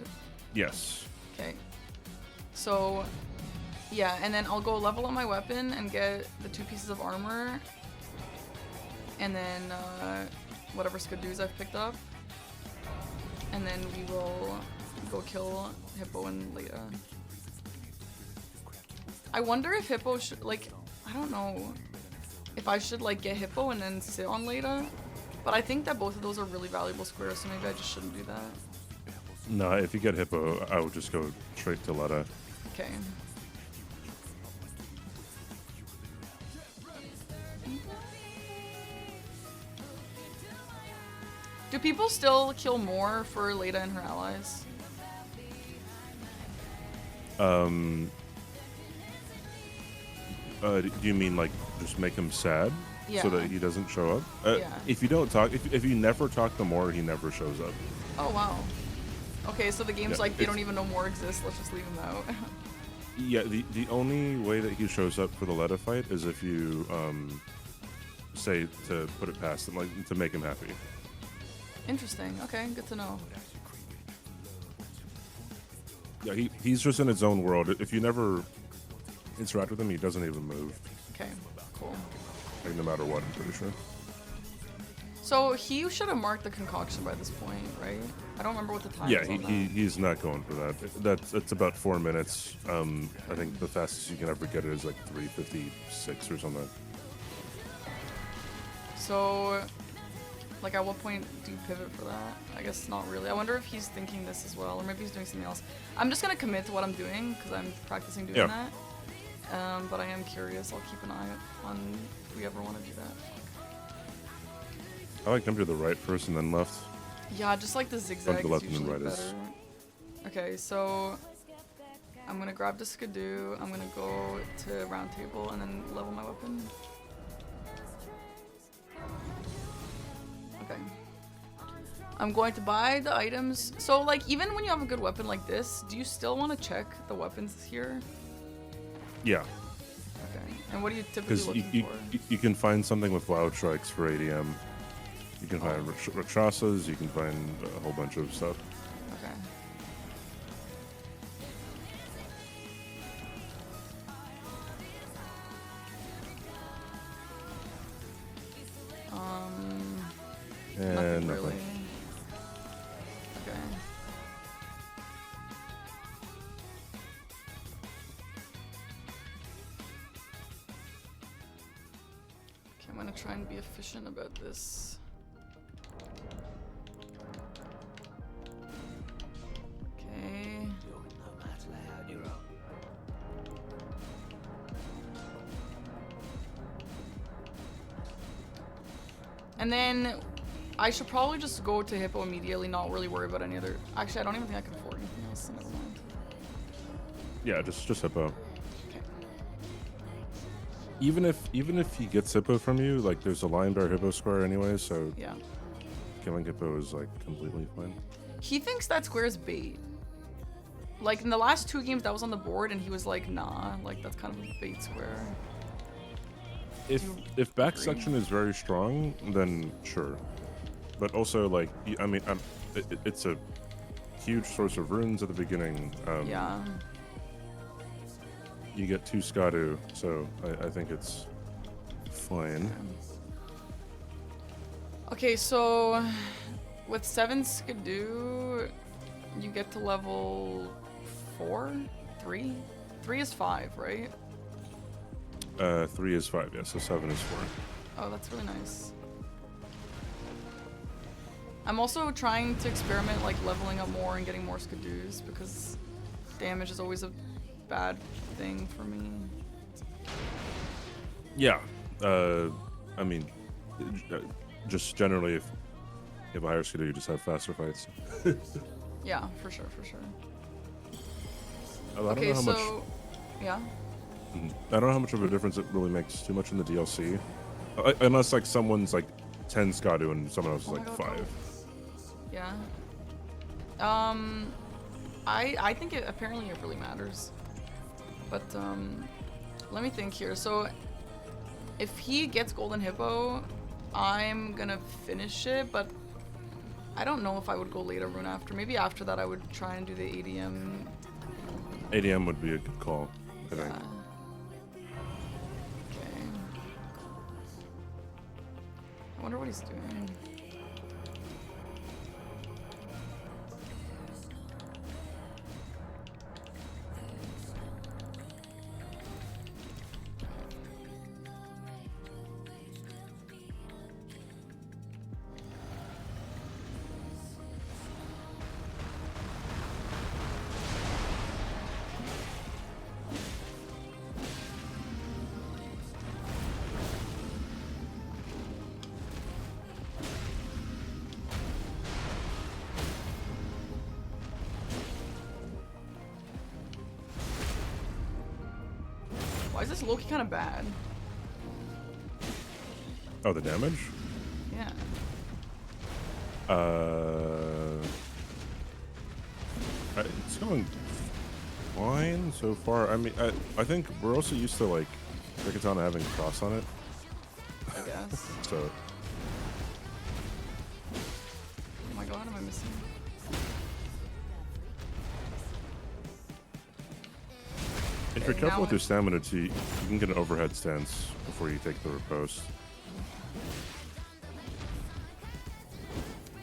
Yes. Okay. So, yeah, and then I'll go level up my weapon and get the 2 pieces of armor, and then whatever Skadoos I've picked up, and then we will go kill Hippo and Leda. I wonder if Hippo should, like, I don't know if I should like get Hippo and then sit on Leda, but I think that both of those are really valuable squares, so maybe I just shouldn't do that. No, if you get Hippo, I would just go straight to Leda. Okay. Do people still kill more for Leda and her allies? Do you mean like just make him sad so that Yeah. he doesn't show up? Yeah. If you don't talk, if you never talk to Moore, he never shows up. Oh wow. Okay, so the game's Yeah, like they it's- don't even know more exists. Let's just leave them out. Yeah, the only way that he shows up for the Leda fight is if you say to put it past him, like to make him happy. Interesting. Okay, good to know. Yeah, he's just in his own world. If you never interact with him, he doesn't even move. Okay, cool. Like, no matter what, I'm pretty sure. So he should have marked the concoction by this point, right? I don't remember what the time Yeah, is on that. he's not going for that. That's about 4 minutes. I think the fastest you can ever get it is like 3:56 or something. So, like, at what point do you pivot for that? I guess not really. I wonder if he's thinking this as well, or maybe he's doing something else. I'm just gonna commit to what I'm doing because I'm practicing doing Yeah. that. But I am curious. I'll keep an eye on if we ever want to do that. I like them to the right first and then left. Yeah, just like the zigzag the is left and usually right is- better. Okay, so I'm gonna grab the Skidoo. I'm gonna go to Round Table and then level my weapon. Okay. I'm going to buy the items. So, like, even when you have a good weapon like this, do you still want to check the weapons here? Yeah, Okay. And what are you typically because looking for? you can find something with Wild Strikes for ADM. You can find Oh. Rakshasas. You can find a whole bunch of stuff. Okay. Nothing And really. nothing. Okay. I'm gonna try and be efficient about this. Okay. And then I should probably just go to Hippo immediately, not really worry about any other. Actually, I don't even think I can afford anything else. So never mind. Yeah, just Hippo. Okay. Even if he gets Hippo from you, like there's a Lion Bear Hippo square anyway, so Yeah. killing Hippo is like completely fine. He thinks that square is bait. Like in the last 2 games that was on the board, and he was like, nah, like that's kind of a bait square. If back section is very strong, then sure. But also, like, I mean, it's a huge source of runes at the beginning. Yeah. You get 2 Skadu, so I think it's fine. Okay, so with 7 Skidoo, you get to level 4? 3? 3 is 5, right? 3 is 5, yeah, so 7 is 4. Oh, that's really nice. I'm also trying to experiment like leveling up more and getting more Skidoos because damage is always a bad thing for me. Yeah, I mean, just generally, if you have a higher Skidoo, you just have faster fights. Yeah, for sure, for sure. I don't Okay, know how much. yeah. I don't know how much of a difference it really makes too much in the DLC, unless like someone's like 10 Skadu and someone else is Oh my like God, 5. Yeah. I think it apparently it really matters. But let me think here. So if he gets Golden Hippo, I'm gonna finish it, but I don't know if I would go later rune after. Maybe after that I would try and do the ADM. ADM would be a good call, I think. Okay. I wonder what he's doing. Why is this Loki kind of bad? Oh, the damage? Yeah. It's going fine so far. I mean, I think we're also used to like Rikatana having cross on it, I guess. so Oh my god, am I missing? if you're Okay, careful now with your stamina too, you can get an overhead stance before you take the riposte.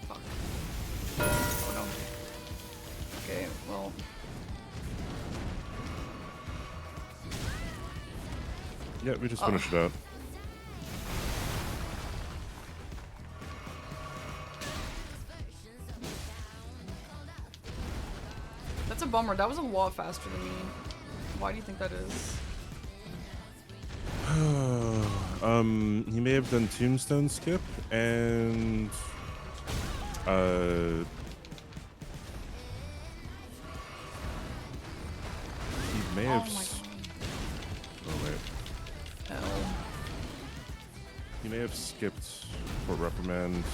Fuck. Oh no. Okay, well. Yeah, we just finished it out. That's a bummer. That was a lot faster than me. Why do you think that is? He may have done Tombstone skip and he may have. Oh my Oh wait, god. Hell. he may have skipped for reprimand.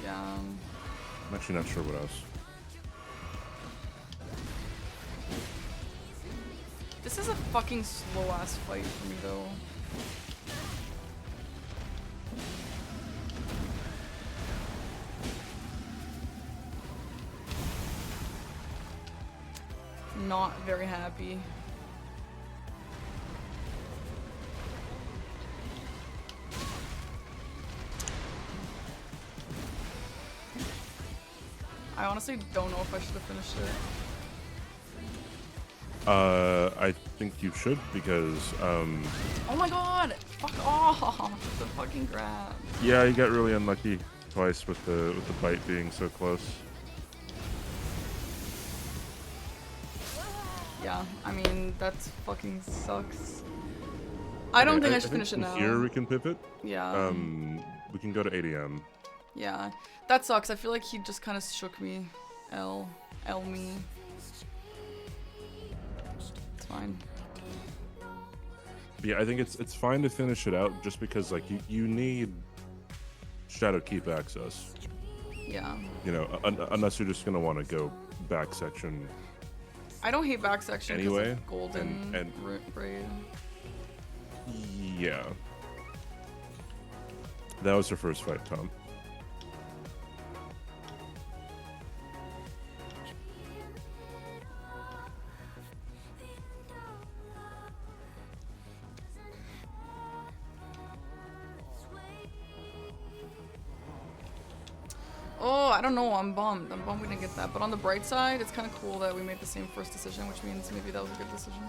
Yeah. I'm actually not sure what else. This is a fucking slow ass fight for me though. Not very happy. I honestly don't know if I should have finished it. I think you should because Oh my god! Fuck off! The fucking grab. yeah, you got really unlucky twice with the bite being so close. Yeah, I mean, that fucking sucks. I don't think I should finish it from now. Here we can pivot. Yeah. We can go to ADM. Yeah. That sucks. I feel like he just kind of shook me. L me. It's fine. Yeah, I think it's fine to finish it out just because like you need Shadow Keep access. Yeah. You know, unless you're just gonna want to go back section. I don't hate back section Anyway, of golden and- braid. Yeah. That was her first fight, Tom. Oh, I don't know. I'm bummed. I'm bummed we didn't get that. But on the bright side, it's kind of cool that we made the same first decision, which means maybe that was a good decision.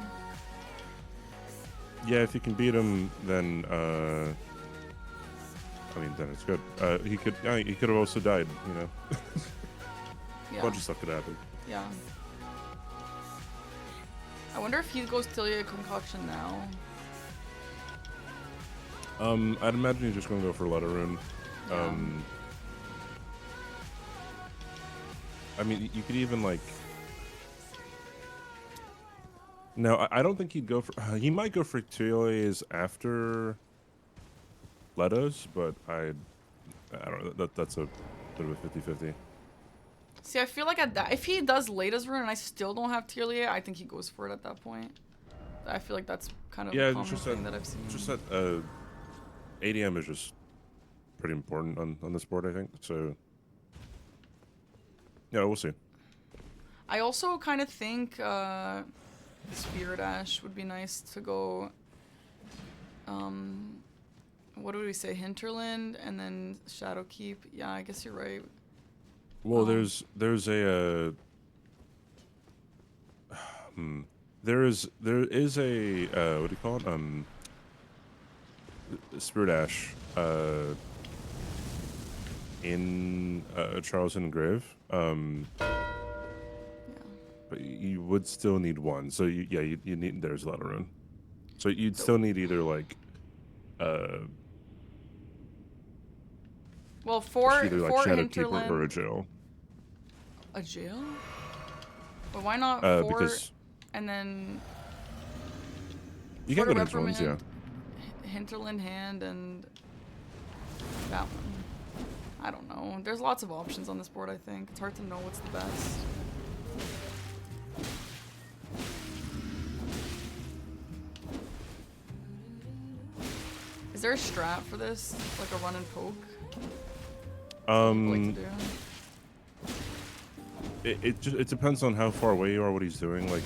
Yeah, if you can beat him, then I mean, then it's good. He could have also died. You know, Yeah. a bunch of stuff could happen. Yeah. I wonder if he goes Tilia Concoction now. I'd imagine he's just gonna go for Letter Rune. Yeah. I mean, you could even like. No, I don't think he'd go for. He might go for Tilia's after Letos, but I don't know. That's a bit of a 50-50. See, I feel like at that, if he does Lata's rune and I still don't have Tilia, I think he goes for it at that point. I feel like that's kind of Yeah, a it's common just thing that- that I've seen. Just that ADM is just pretty important on this board, I think. So yeah, we'll see. I also kind of think Spirit Ash would be nice to go. What do we say? Hinterland and then Shadowkeep. Yeah, I guess you're right. Well, there's a there is a what do you call it? Spirit Ash in Charles and Grave. Yeah. But you would still need one. So you need there's Letter Rune. So you'd still need either like Well, for either like for Shadowkeep Hinterland, or a jail. a jail. But why not four Because and then you can Fort go of to ones, yeah. Reprimand, Hinterland Hand, and that one. I don't know. There's lots of options on this board, I think. It's hard to know what's the best. Is there a strat for this? Like a run and poke? I like to do. It depends on how far away you are, what he's doing. Like,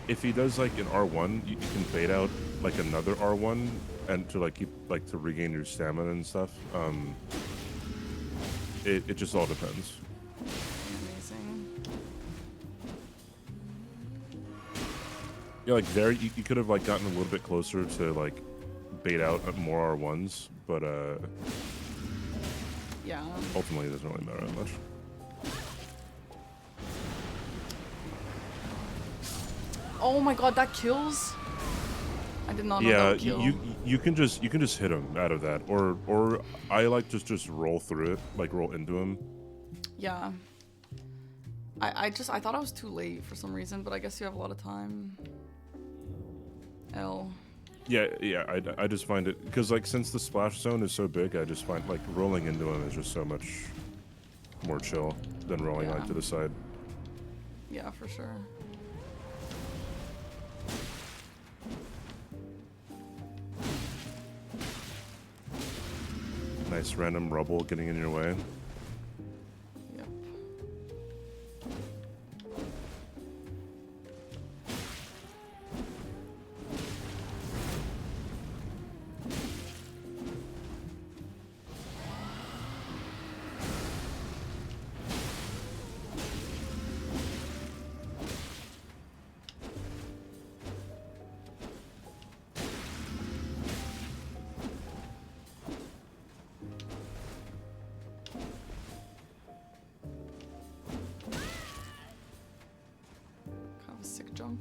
if he does like an R1, you can bait out like another R1 and to like keep like to regain your stamina and stuff. It just all depends. Amazing. Yeah, like there you could have like gotten a little bit closer to like bait out more R1s, but Yeah. ultimately it doesn't really matter that much. Oh my god, that kills? I did not know that Yeah, would kill. you can just hit him out of that, or I like just roll through it, like roll into him. Yeah. I thought I was too late for some reason, but I guess you have a lot of time. L. Yeah, I just find it because like since the splash zone is so big, I just find like rolling into him is just so much more chill than rolling like Yeah. to the side. Yeah, for sure. Nice random rubble getting in your way. Yep. jump.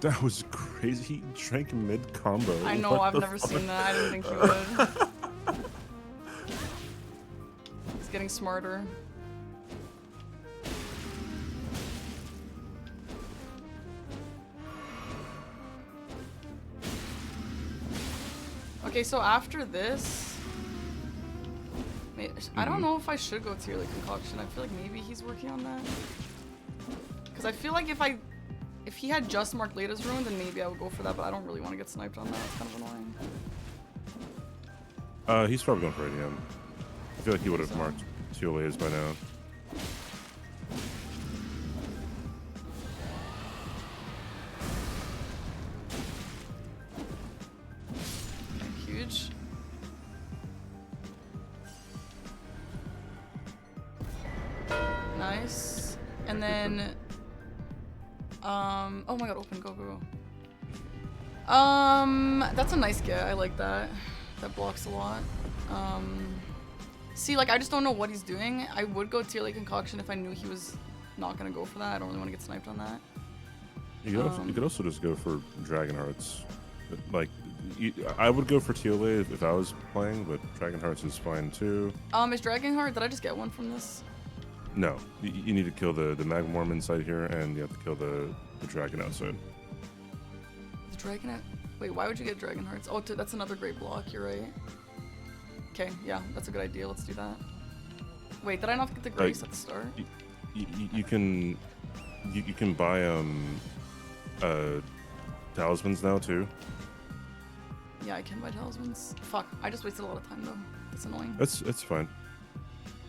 That was crazy. He drank mid combo. I know, What I've the never fuck? seen that. I didn't think he would. He's getting smarter. Okay, so after this, I don't know if I should go tier like concoction. I feel like maybe he's working on that. Because I feel like if he had just marked latest ruin, then maybe I would go for that, but I don't really want to get sniped on that. It's kind of annoying. He's probably going for ADM. I feel like he would have So. marked TLAs by now. Okay, huge. Nice. And then oh my god, open, go, go, go. That's a nice get. I like that. That blocks a lot. See, like, I just don't know what he's doing. I would go tier late concoction if I knew he was not gonna go for that. I don't really want to get sniped on that. You could also just go for Dragon Hearts. Like, I would go for TLA if I was playing, but Dragon Hearts is fine too. Is Dragon Heart? Did I just get one from this? No, you need to kill the Magmorm inside here, and you have to kill the Dragon outside. The Dragon Heart? Wait, why would you get Dragon Hearts? Oh, that's another great block. You're right. Okay, yeah, that's a good idea. Let's do that. Wait, did I not get the Grace at the start? You can buy talismans now too. Yeah, I can buy talismans. Fuck, I just wasted a lot of time though. That's annoying. It's fine.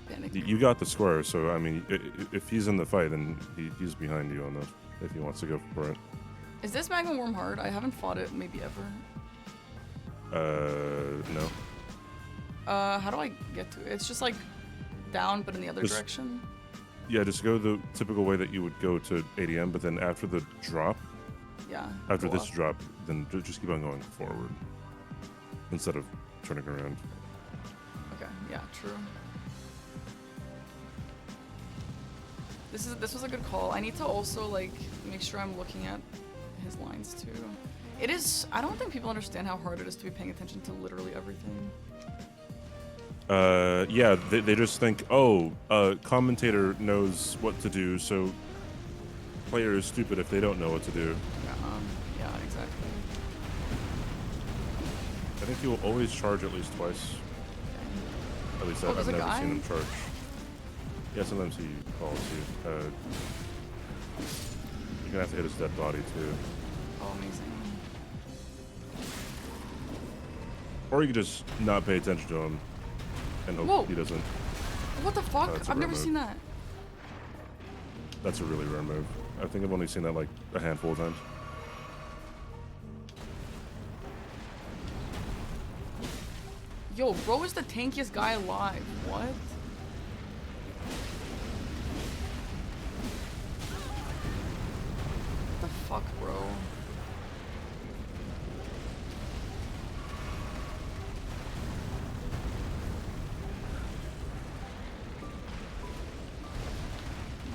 Panic. You got the square, so I mean, if he's in the fight, then he's behind you on the if he wants to go for it. Is this Magma Worm hard? I haven't fought it maybe ever. No. How do I get to it? It's just like down, but in the other Just- direction. Yeah, just go the typical way that you would go to ADM, but then after the drop, Yeah. after go this up. drop, then just keep on going forward instead of turning around. Okay, yeah, true. This was a good call. I need to also like make sure I'm looking at his lines too. It is. I don't think people understand how hard it is to be paying attention to literally everything. Yeah, they just think, oh, commentator knows what to do, so player is stupid if they don't know what to do. Yeah, exactly. I think he will always charge at least twice. Okay. At least Oh, I've there's a never guy? seen him charge. Yeah, sometimes he calls you. You're gonna have to hit his dead body too. Oh, amazing. Or you could just not pay attention to him and hope Whoa. he doesn't. What the fuck? that's a I've never rare seen that. That's a really rare move. I think I've only seen that like a handful of times. Yo, bro is the tankiest guy alive. What? The fuck, bro?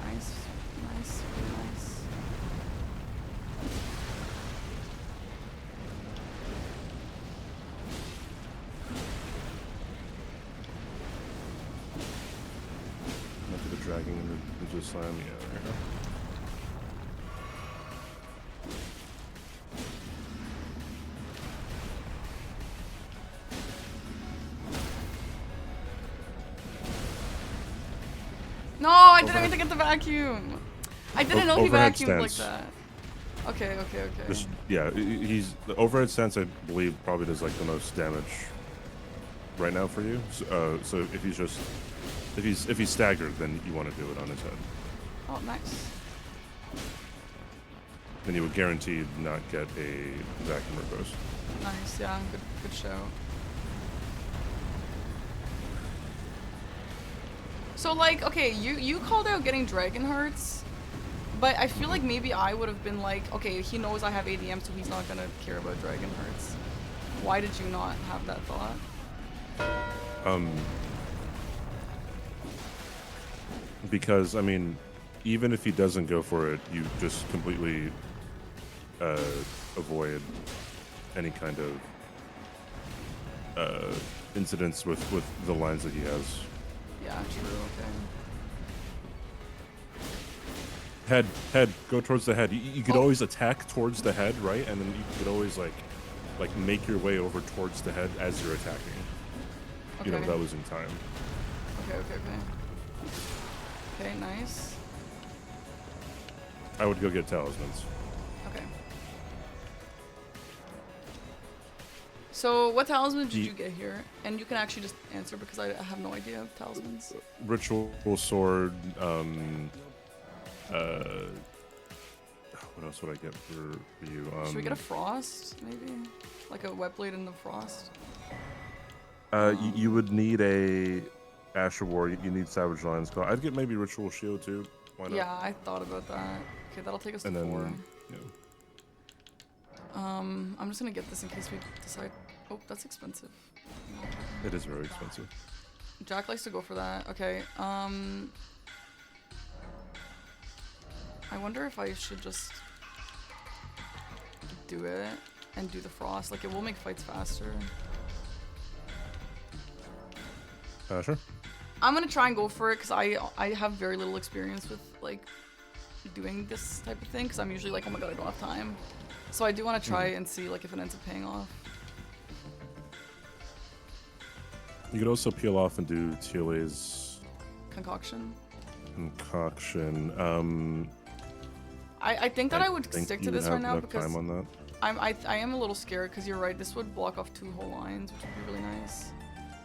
Nice, nice, really nice. After the dragging into the slam, yeah, there you go. No, I didn't mean to get the vacuum. I didn't know he Overhead vacuumed like stance. that. Okay, okay, okay. Just, yeah, he's the overhead stance. I believe probably does like the most damage right now for you. So if he's just if he's staggered, then you want to do it on his head. Oh, nice. Then you would guaranteed not get a vacuum reverse. Nice, yeah, good show. So like, okay, you called out getting Dragon Hearts, but I feel like maybe I would have been like, okay, he knows I have ADM, so he's not gonna care about Dragon Hearts. Why did you not have that thought? Because I mean, even if he doesn't go for it, you just completely avoid any kind of incidents with the lines that he has. Yeah, true. Okay. Head, go towards the head. You could always attack towards the head, right? And then you could always like make your way over towards the head as you're attacking. Okay. You know, without losing time. Okay. Okay, nice. I would go get talismans. Okay. So, what talisman did you get here? And you can actually just answer because I have no idea of talismans. Ritual sword. What else would I get for you? Should we get a frost, maybe? Like a wet blade in the frost? You would need a Asher War. You need Savage Lion's Claw. I'd get maybe Ritual Shield too. Why not? Yeah, I thought about that. Okay, that'll take us to 4. Yeah. I'm just gonna get this in case we decide. Oh, that's expensive. It is very expensive. Jack likes to go for that. Okay. I wonder if I should just do it and do the frost. Like, it will make fights faster. Sure. I'm gonna try and go for it because I have very little experience with like doing this type of thing because I'm usually like, oh my god, I don't have time. So I do want to try and see like if it ends up paying off. You could also peel off and do Tiole's Concoction. I think that I would stick to this right now because time on that. I am a little scared because you're right. This would block off 2 whole lines, which would be really nice.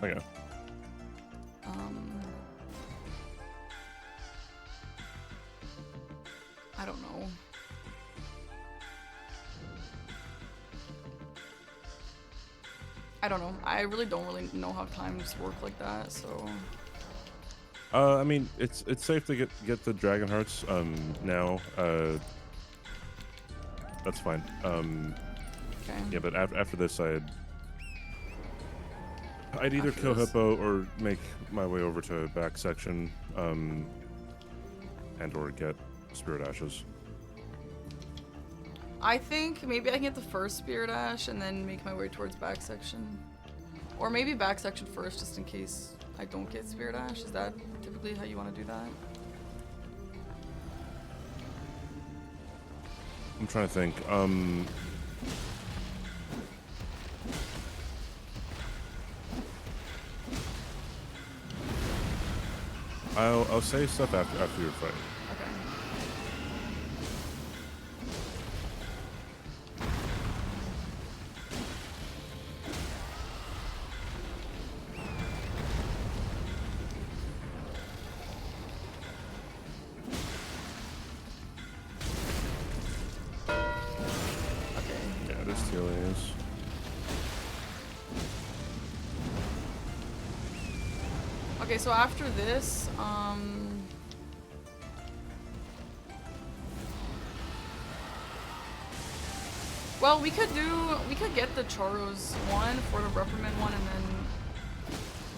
Okay. I don't know. I don't know. I really don't know how times work like that, so. I mean, it's safe to get the Dragon Hearts now. That's fine. Okay. Yeah, but after this, I'd either After kill this. Hippo or make my way over to back section, and or get Spirit Ashes. I think maybe I can get the first Spirit Ash and then make my way towards back section. Or maybe back section first, just in case I don't get Spirit Ash. Is that typically how you want to do that? I'm trying to think. I'll say stuff after your fight. Okay. Yeah, there's Tiole's. Okay, so after this, well, we could get the Charos one for the Reprimand one, and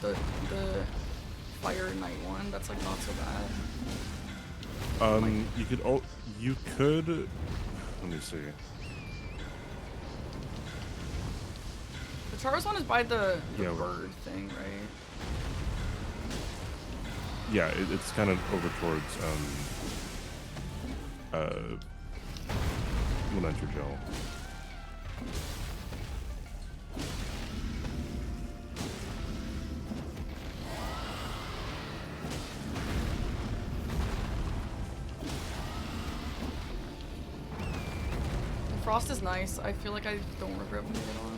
then the Fire Knight one. That's like not so bad. You could. Let me see. The Charos one is by the Yeah, bird thing, right? Yeah, it's kind of over towards Lamentor Gel. Frost is nice. I feel like I don't regret putting it on.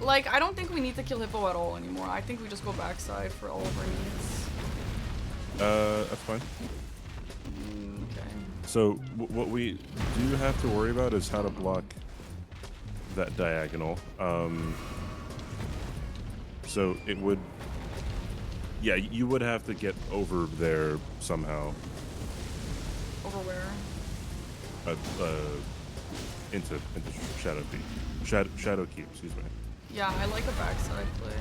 Like, I don't think we need to kill Hippo at all anymore. I think we just go backside for all of our needs. That's fine. Okay. So what we do have to worry about is how to block that diagonal. So it would, yeah, you would have to get over there somehow. Over where? Into Shadow Keep. Shadow Keep, excuse me. Yeah, I like a backside play.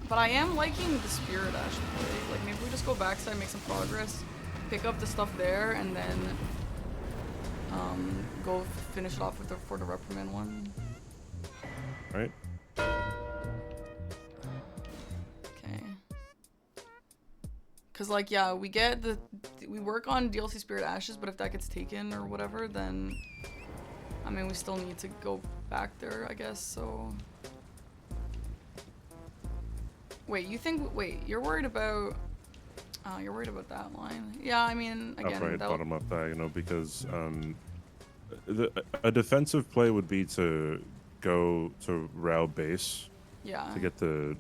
But I am liking the Spirit Ash play. Like, maybe we just go backside, make some progress, pick up the stuff there, and then go finish it off with for the Reprimand one. Right? Okay. Cause like, yeah, we work on DLC Spirit Ashes, but if that gets taken or whatever, then I mean, we still need to go back there, I guess. So wait, you're worried about that line? Yeah, I mean, again, Upright, bottom up diagonal, because a defensive play would be to go to Rao base. Yeah. To get the,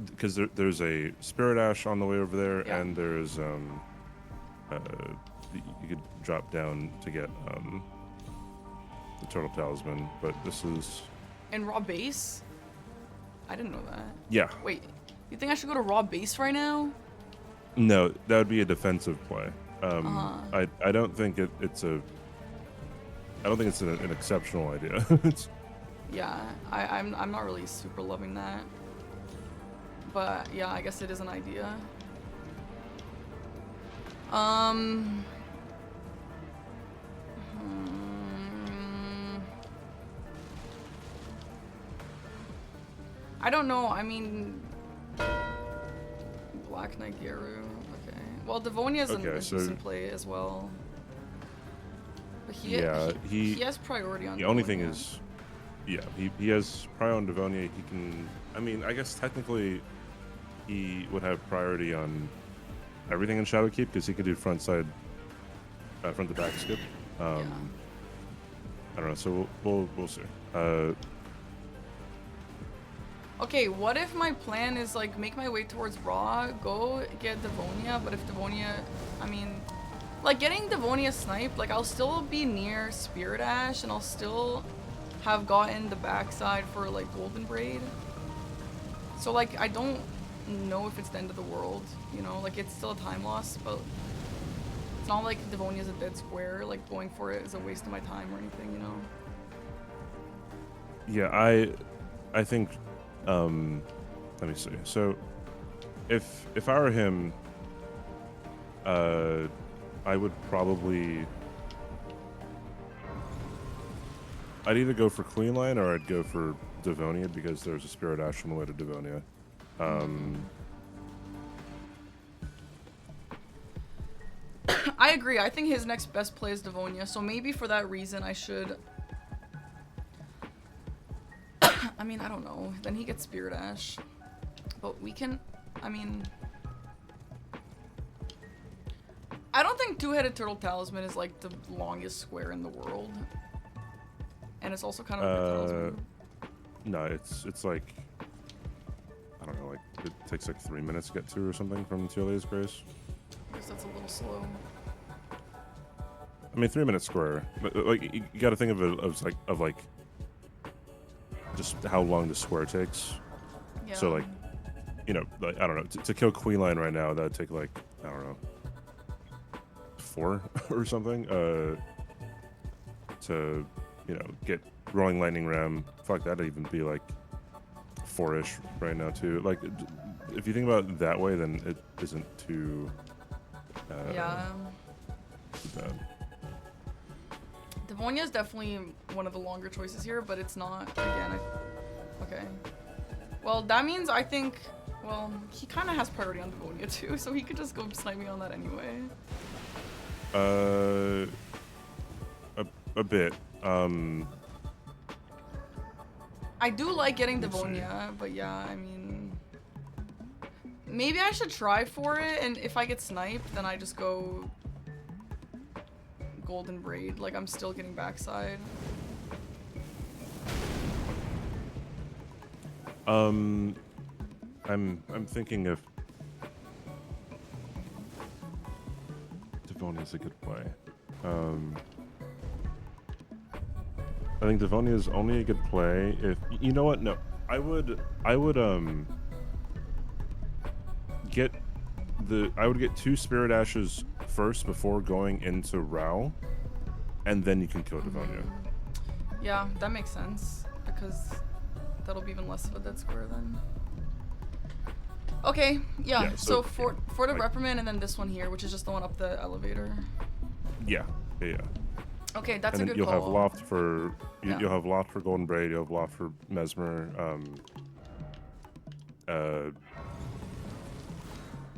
because there's a Spirit Ash on the way over there, Yeah. and there's you could drop down to get the Turtle Talisman, but this is And raw base? I didn't know that. yeah. Wait, you think I should go to raw base right now? No, that would be a defensive play. Uh-huh. I don't think it's an exceptional idea. It's, Yeah, I'm not really super loving that. But yeah, I guess it is an idea. I don't know. I mean, Black Knight Geru. Okay. Well, Devonia's a decent play as well. But he has priority on. The only thing is, yeah, he has priority on Devonia. He can. I mean, I guess technically, he would have priority on everything in Shadowkeep because he could do front to back skip. Yeah. I don't know. So we'll see. Okay, what if my plan is like make my way towards Raw, go get Devonia, but if Devonia, I mean, like getting Devonia sniped, like I'll still be near Spirit Ash and I'll still have gotten the backside for like Golden Braid. So like I don't know if it's the end of the world, you know, like it's still a time loss, but it's not like Devonia's a dead square, like going for it is a waste of my time or anything, you know? Yeah, I think, let me see. So, if I were him, I would probably, I'd either go for Queen Line or I'd go for Devonia because there's a Spirit Ash on the way to Devonia. I agree. I think his next best play is Devonia, so maybe for that reason I should. I mean, I don't know. Then he gets Spirit Ash. But we can. I mean. I don't think Two-Headed Turtle Talisman is like the longest square in the world. And it's also kind of a good talisman. No, it's like, I don't know, like it takes like 3 minutes to get to or something from Telia's Grace. I guess that's a little slow. I mean, 3 minute square, but like you got to think of it of like just how long the square takes. Yeah. So like, you know, like I don't know, to kill Queen Line right now, that'd take like, I don't know, 4 or something. To, you know, get Rolling Lightning Ram, fuck, that'd even be like 4-ish right now too. Like, if you think about it that way, then it isn't too. Yeah. Too bad. Devonia is definitely one of the longer choices here, but it's not. Again, okay. Well, that means I think. Well, he kind of has priority on Devonia too, so he could just go snipe me on that anyway. A bit. I do like getting Devonia, but yeah, I mean, maybe I should try for it, and if I get sniped, then I just go Golden Braid. Like I'm still getting backside. I'm thinking if Devonia is a good play. I think Devonia is only a good play if you know what? No, I would get get 2 Spirit Ashes first before going into Rao, and then you can kill Devonia. Yeah, that makes sense because that'll be even less of a dead square then. Okay, yeah. So for the like, reprimand and then this one here, which is just the one up the elevator. Yeah. Okay, that's And a then good you'll call. have Loft for Yeah. you'll have Loft for Golden Braid. You'll have Loft for Mesmer.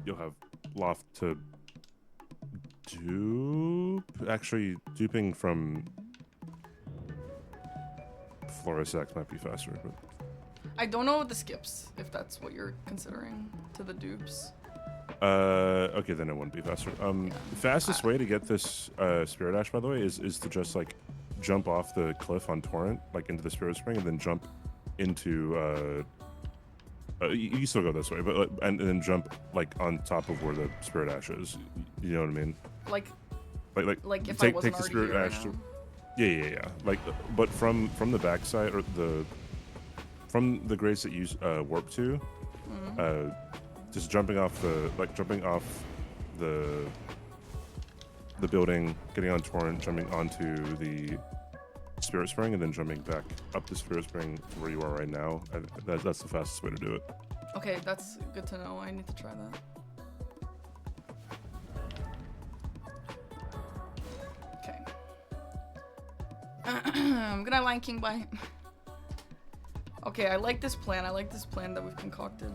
You'll have Loft to dupe. Actually, duping from Florus X might be faster, but I don't know the skips if that's what you're considering to the dupes. okay, then it wouldn't be faster. Fastest way to get this Spirit Ash, by the way, is to just like jump off the cliff on Torrent, like into the Spirit Spring, and then jump into you still go this way, but and then jump like on top of where the Spirit Ash is. You know what I mean? Like if I take wasn't the already Spirit here Ash. right now. Yeah. Like, but from the backside or from the grace that you warp to, just jumping off the building, getting on Torrent, jumping onto the Spirit Spring, and then jumping back up the Spirit Spring to where you are right now. That's the fastest way to do it. Okay, that's good to know. I need to try that. Okay. Good night, Lion King. Bye. Okay, I like this plan. I like this plan that we've concocted.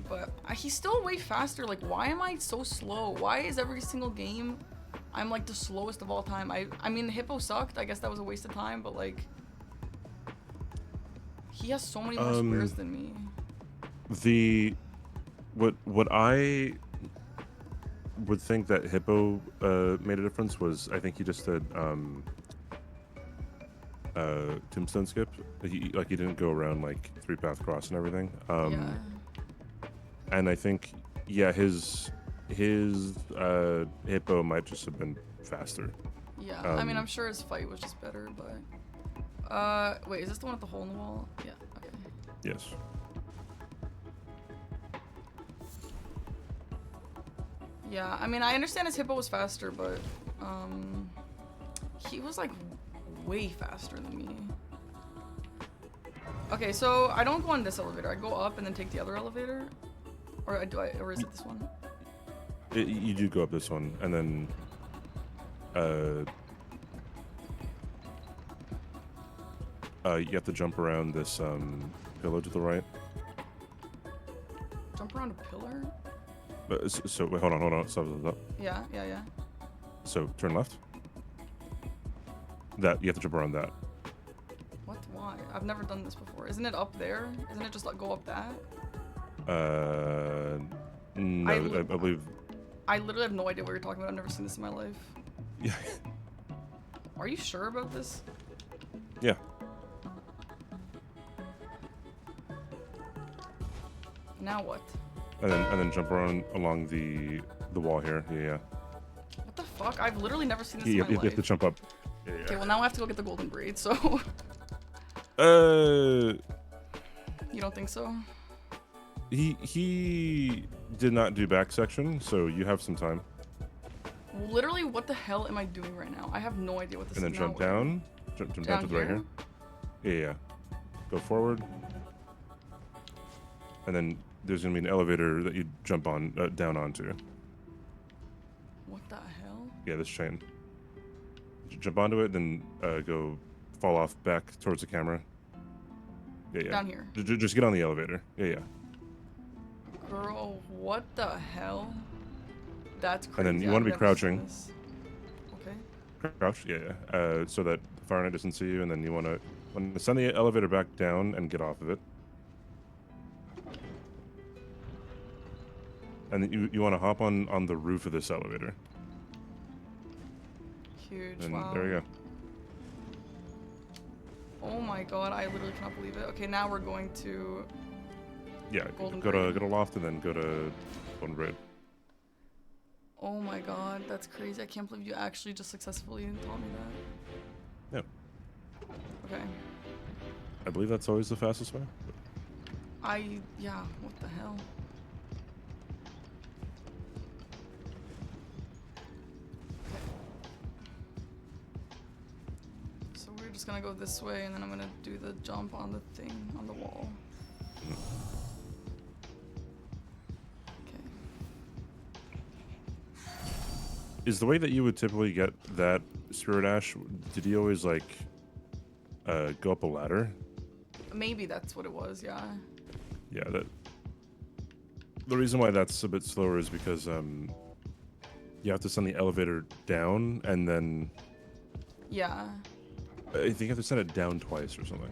But he's still way faster. Like, why am I so slow? Why is every single game I'm like the slowest of all time? I mean, Hippo sucked. I guess that was a waste of time. But like, he has so many more squares than me. What I would think that Hippo made a difference was I think he just did tombstone skip. He didn't go around like 3-path cross and everything. Yeah. And I think his Hippo might just have been faster. Yeah, I mean, I'm sure his fight was just better, but wait, is this the one with the hole in the wall? Yeah. Okay. Yes. Yeah, I mean, I understand his Hippo was faster, but he was like way faster than me. Okay, so I don't go on this elevator. I go up and then take the other elevator, or or is it this one? You do go up this one, and then you have to jump around this pillar to the right. Jump around a pillar? So wait, hold on. Stop. Yeah. So turn left. That you have to jump around that. What? Why? I've never done this before. Isn't it up there? Isn't it just like go up that? No, I believe. I literally have no idea what you're talking about. I've never seen this in my life. Yeah. Are you sure about this? Yeah. Now what? And then jump around along the wall here. Yeah. What the fuck? I've literally never seen this You in my life. have to jump up. Yeah. Okay, well now I have to go get the golden braid, so... You don't think so? He did not do back section, so you have some time. Literally, what the hell am I doing right now? I have no idea what this is. And then jump down. Jump down to the right here. Yeah. Go forward. And then there's gonna be an elevator that you jump on down onto. What the hell? Yeah, this chain. Jump onto it, then go fall off back towards the camera. Yeah. Down here. Just get on the elevator. Yeah. Girl, what the hell? That's crazy. And then you want to be crouching. Okay. Crouch, yeah. So that the Fire Knight doesn't see you, and then you want to send the elevator back down and get off of it. And then you want to hop on the roof of this elevator. Huge. And wow. there you go. Oh my god, I literally cannot believe it. Okay, now we're going to... Yeah, Golden go Braid. to Loft and then go to Golden Braid. Oh my god, that's crazy. I can't believe you actually just successfully taught me that. Yeah. Okay. I believe that's always the fastest way. Yeah, what the hell? So we're just gonna go this way, and then I'm gonna do the jump on the thing, on the wall. Okay. Is the way that you would typically get that Spirit Ash, did he always like go up a ladder? Maybe that's what it was, yeah. Yeah, the reason why that's a bit slower is because you have to send the elevator down and then Yeah. I think you have to send it down twice or something.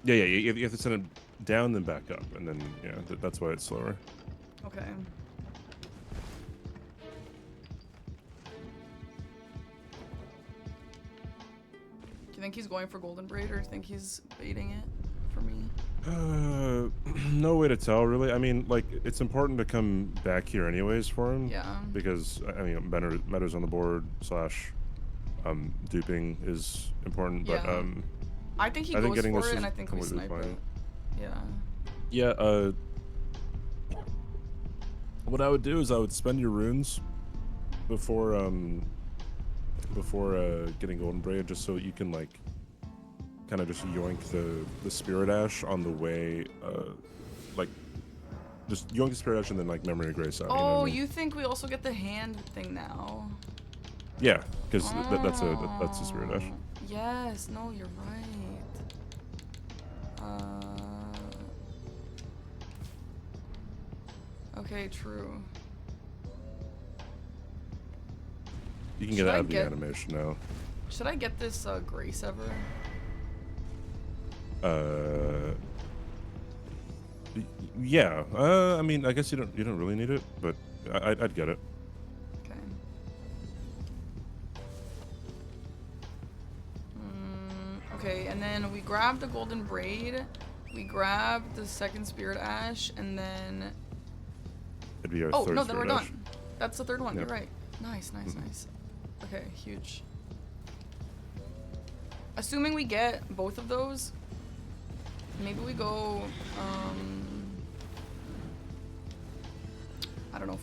Yeah, you have to send it down then back up, and then yeah, that's why it's slower. Okay. Do you think he's going for Golden Braid, or do you think he's baiting it for me? No way to tell, really. I mean, like, it's important to come back here anyways for him. Yeah. Because, I mean, meta's on the board, / duping is important, but, Yeah. I think he I goes think getting for this it, is and I think we completely snipe fine. it. Yeah. Yeah, what I would do is I would spend your runes before getting Golden Braid, just so you can, like, kind of just yoink the Spirit Ash on the way, like, just yoink the Spirit Ash and then, like, Memory of Grace out. Oh, you know what I mean? you think we also get the hand thing now? Yeah, because that's a Spirit Ash. Yes, no, you're right. Okay, true. You can Should get I out of the get- animation now. Should I get this Grace ever? Yeah. I mean, I guess you don't really need it, but I'd get it. Okay. Okay, and then we grab the Golden Braid, we grab the second Spirit Ash, and then... It'd be our Oh, third no, then we're Spirit Ash. done. That's the third one, Yep. you're right. Nice, nice, nice. Okay, huge. Assuming we get both of those, maybe we go, I don't know,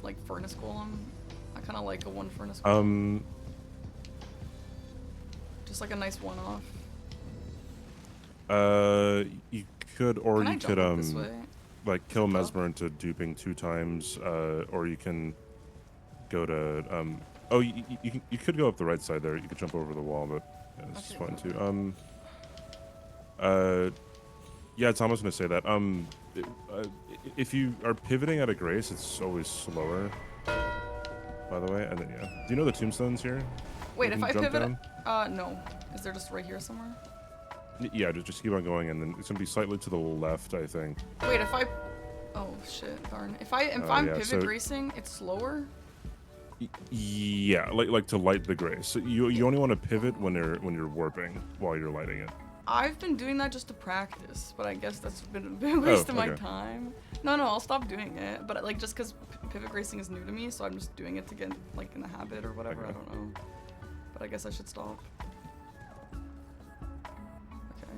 like Furnace Golem. I kind of like a one Furnace Golem. Just like a nice one-off. You could, or Can I you jump could, up this way? like kill Jump up? Mesmer into duping 2 times, or you can go to, oh, you could go up the right side there. You could jump over the wall, but yeah, this is Okay, fine cool. too. Yeah, Tom was gonna say that. If you are pivoting out of Grace, it's always slower. By the way, and then yeah, do you know the tombstones here? Wait, You if can I jump pivot, down? no. Is there just right here somewhere? Yeah, just keep on going, and then it's gonna be slightly to the left, I think. Wait, if I, oh shit, darn. If I'm yeah, pivot so- gracing, it's slower? Yeah, like to light the Grace. So you only want to pivot when you're warping while you're lighting it. I've been doing that just to practice, but I guess that's been a bit waste of my okay. time. No, I'll stop doing it. But like just because pivot gracing is new to me, so I'm just doing it to get like in the habit or whatever. Okay. I don't know. But I guess I should stop. Okay.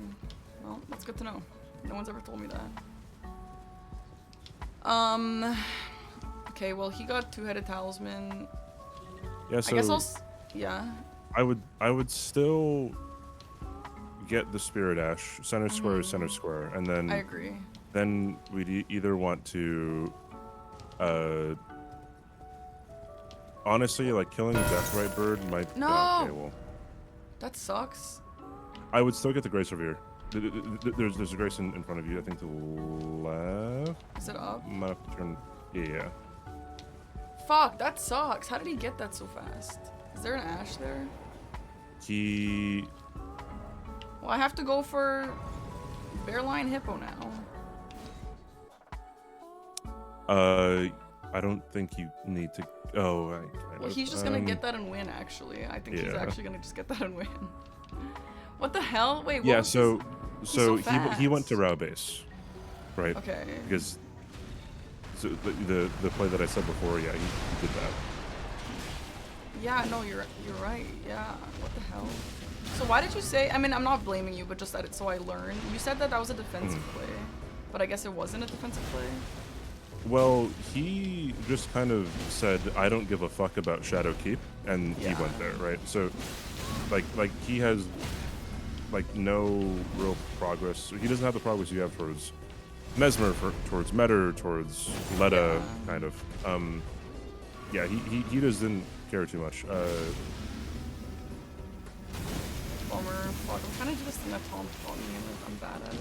Well, that's good to know. No one's ever told me that. Okay. Well, he got two-headed talisman. Yeah, so I guess yeah. I would still get the Spirit Ash. Center square is center square, and then I agree. then we'd either want to, honestly, like killing Deathrite Bird might. No! Okay, well, That sucks. I would still get the Grace over here. There's a Grace in front of you. I think to the left. Is it up? Might have to turn. Yeah. Fuck, that sucks. How did he get that so fast? Is there an Ash there? He. Well, I have to go for Bearline Hippo now. I don't think you need to. Oh, I Well, he's just gonna get that and win, actually. I think he's yeah. actually gonna just get that and win. What the hell? Wait, what Yeah, was so So so he went to fast. Rao base, right? Okay. Because so the play that I said before, yeah, he did that. Yeah, no, you're right. Yeah. What the hell? So why did you say? I mean, I'm not blaming you, but just that so I learned. You said that was a defensive play, but I guess it wasn't a defensive play. Well, he just kind of said, "I don't give a fuck about Shadow Keep," and he Yeah. went there, right? So, like he has like no real progress. He doesn't have the progress you have towards Mesmer, towards Metter, towards Leda, Yeah. kind of. Yeah, he just didn't care too much. Bummer. Fuck. I'm trying to do this thing that Tom taught me, and I'm bad at it.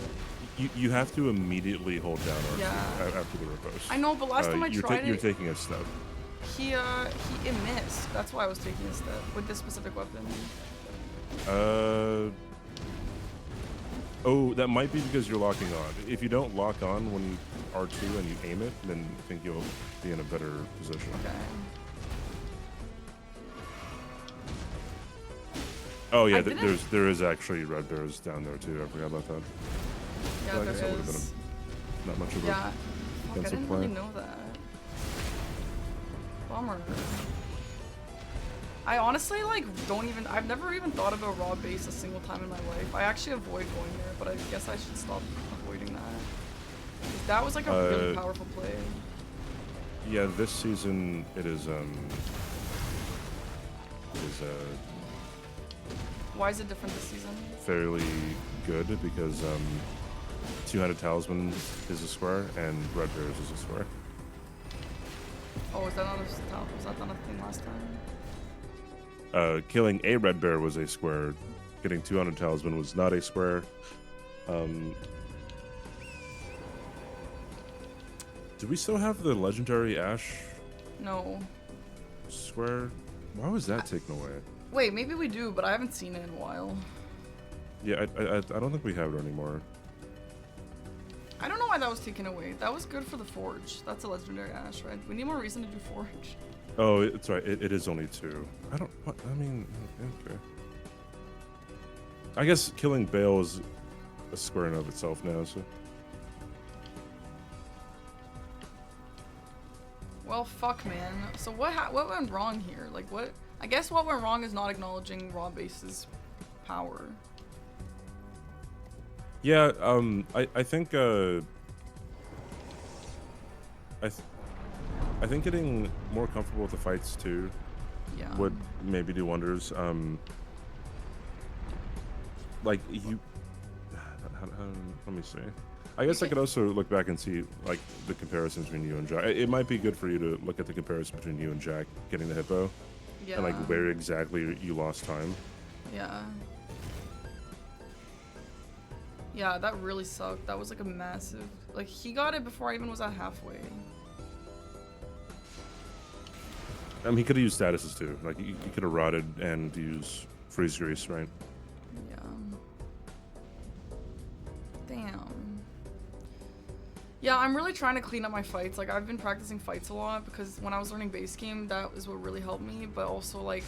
You have to immediately hold down R2 Yeah. after the riposte. I know, but last time I tried You're it, taking a step. it missed. That's why I was taking a step with this specific weapon. Oh, that might be because you're locking on. If you don't lock on when you R2 and you aim it, then I think you'll be in a better position. Okay. Oh yeah, I didn't- there is actually red bears down there too. I forgot about that. Yeah, Well, I guess that there would have is. been not much of a Yeah. Fuck, I defensive didn't play. really know that. Bummer. I honestly like don't even. I've never even thought about raw base a single time in my life. I actually avoid going there, but I guess I should stop avoiding that. 'Cause that was like a really powerful play. Yeah, this season it is Why is it different this season? fairly good because two-handed talisman is a square and red bears is a square. Oh, is that not a was that not a thing last time? Killing a red bear was a square. Getting 200 talisman was not a square. Do we still have the legendary Ash No. square? Why was that taken away? Wait, maybe we do, but I haven't seen it in a while. Yeah, I don't think we have it anymore. I don't know why that was taken away. That was good for the Forge. That's a legendary Ash, right? We need more reason to do Forge. Oh, it's right. It is only 2. I mean, okay. I guess killing Bale is a square in of itself now, so. Well, fuck, man. So what went wrong here? Like, what? I guess what went wrong is not acknowledging raw base's power. Yeah, I think I think getting more comfortable with the fights too Yeah. would maybe do wonders. Like you, let me see. I guess I could also look back and see like the comparisons between you and Jack. It might be good for you to look at the comparison between you and Jack getting the hippo Yeah. and like where exactly you lost time. Yeah. Yeah, that really sucked. That was like a massive. Like, he got it before I even was at halfway. I mean, he could have used statuses too. Like he could have rotted and used freeze grease, right? Yeah. Damn. Yeah, I'm really trying to clean up my fights. Like, I've been practicing fights a lot because when I was learning base game, that is what really helped me. But also, like,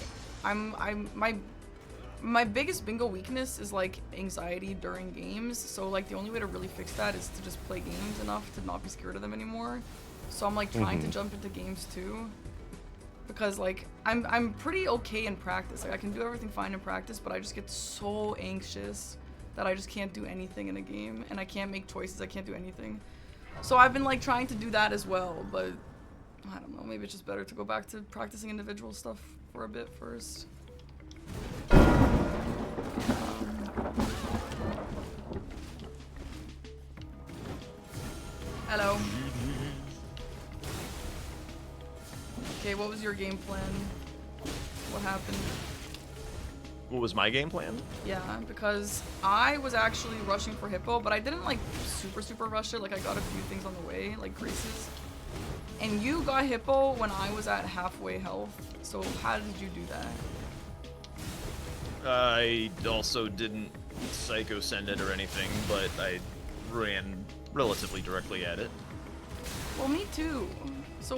my biggest bingo weakness is like anxiety during games. So like the only way to really fix that is to just play games enough to not be scared of them anymore. So I'm like trying to jump into games too. Because like I'm pretty okay in practice. Like I can do everything fine in practice, but I just get so anxious that I just can't do anything in a game, and I can't make choices. I can't do anything. So I've been like trying to do that as well, but I don't know. Maybe it's just better to go back to practicing individual stuff for a bit first. Hello. Okay, what was your game plan? What happened? What was my game plan? Yeah, because I was actually rushing for Hippo, but I didn't like super rush it. Like I got a few things on the way, like graces. And you got Hippo when I was at halfway health. So how did you do that? I also didn't psycho send it or anything, but I ran relatively directly at it. Well, me too. So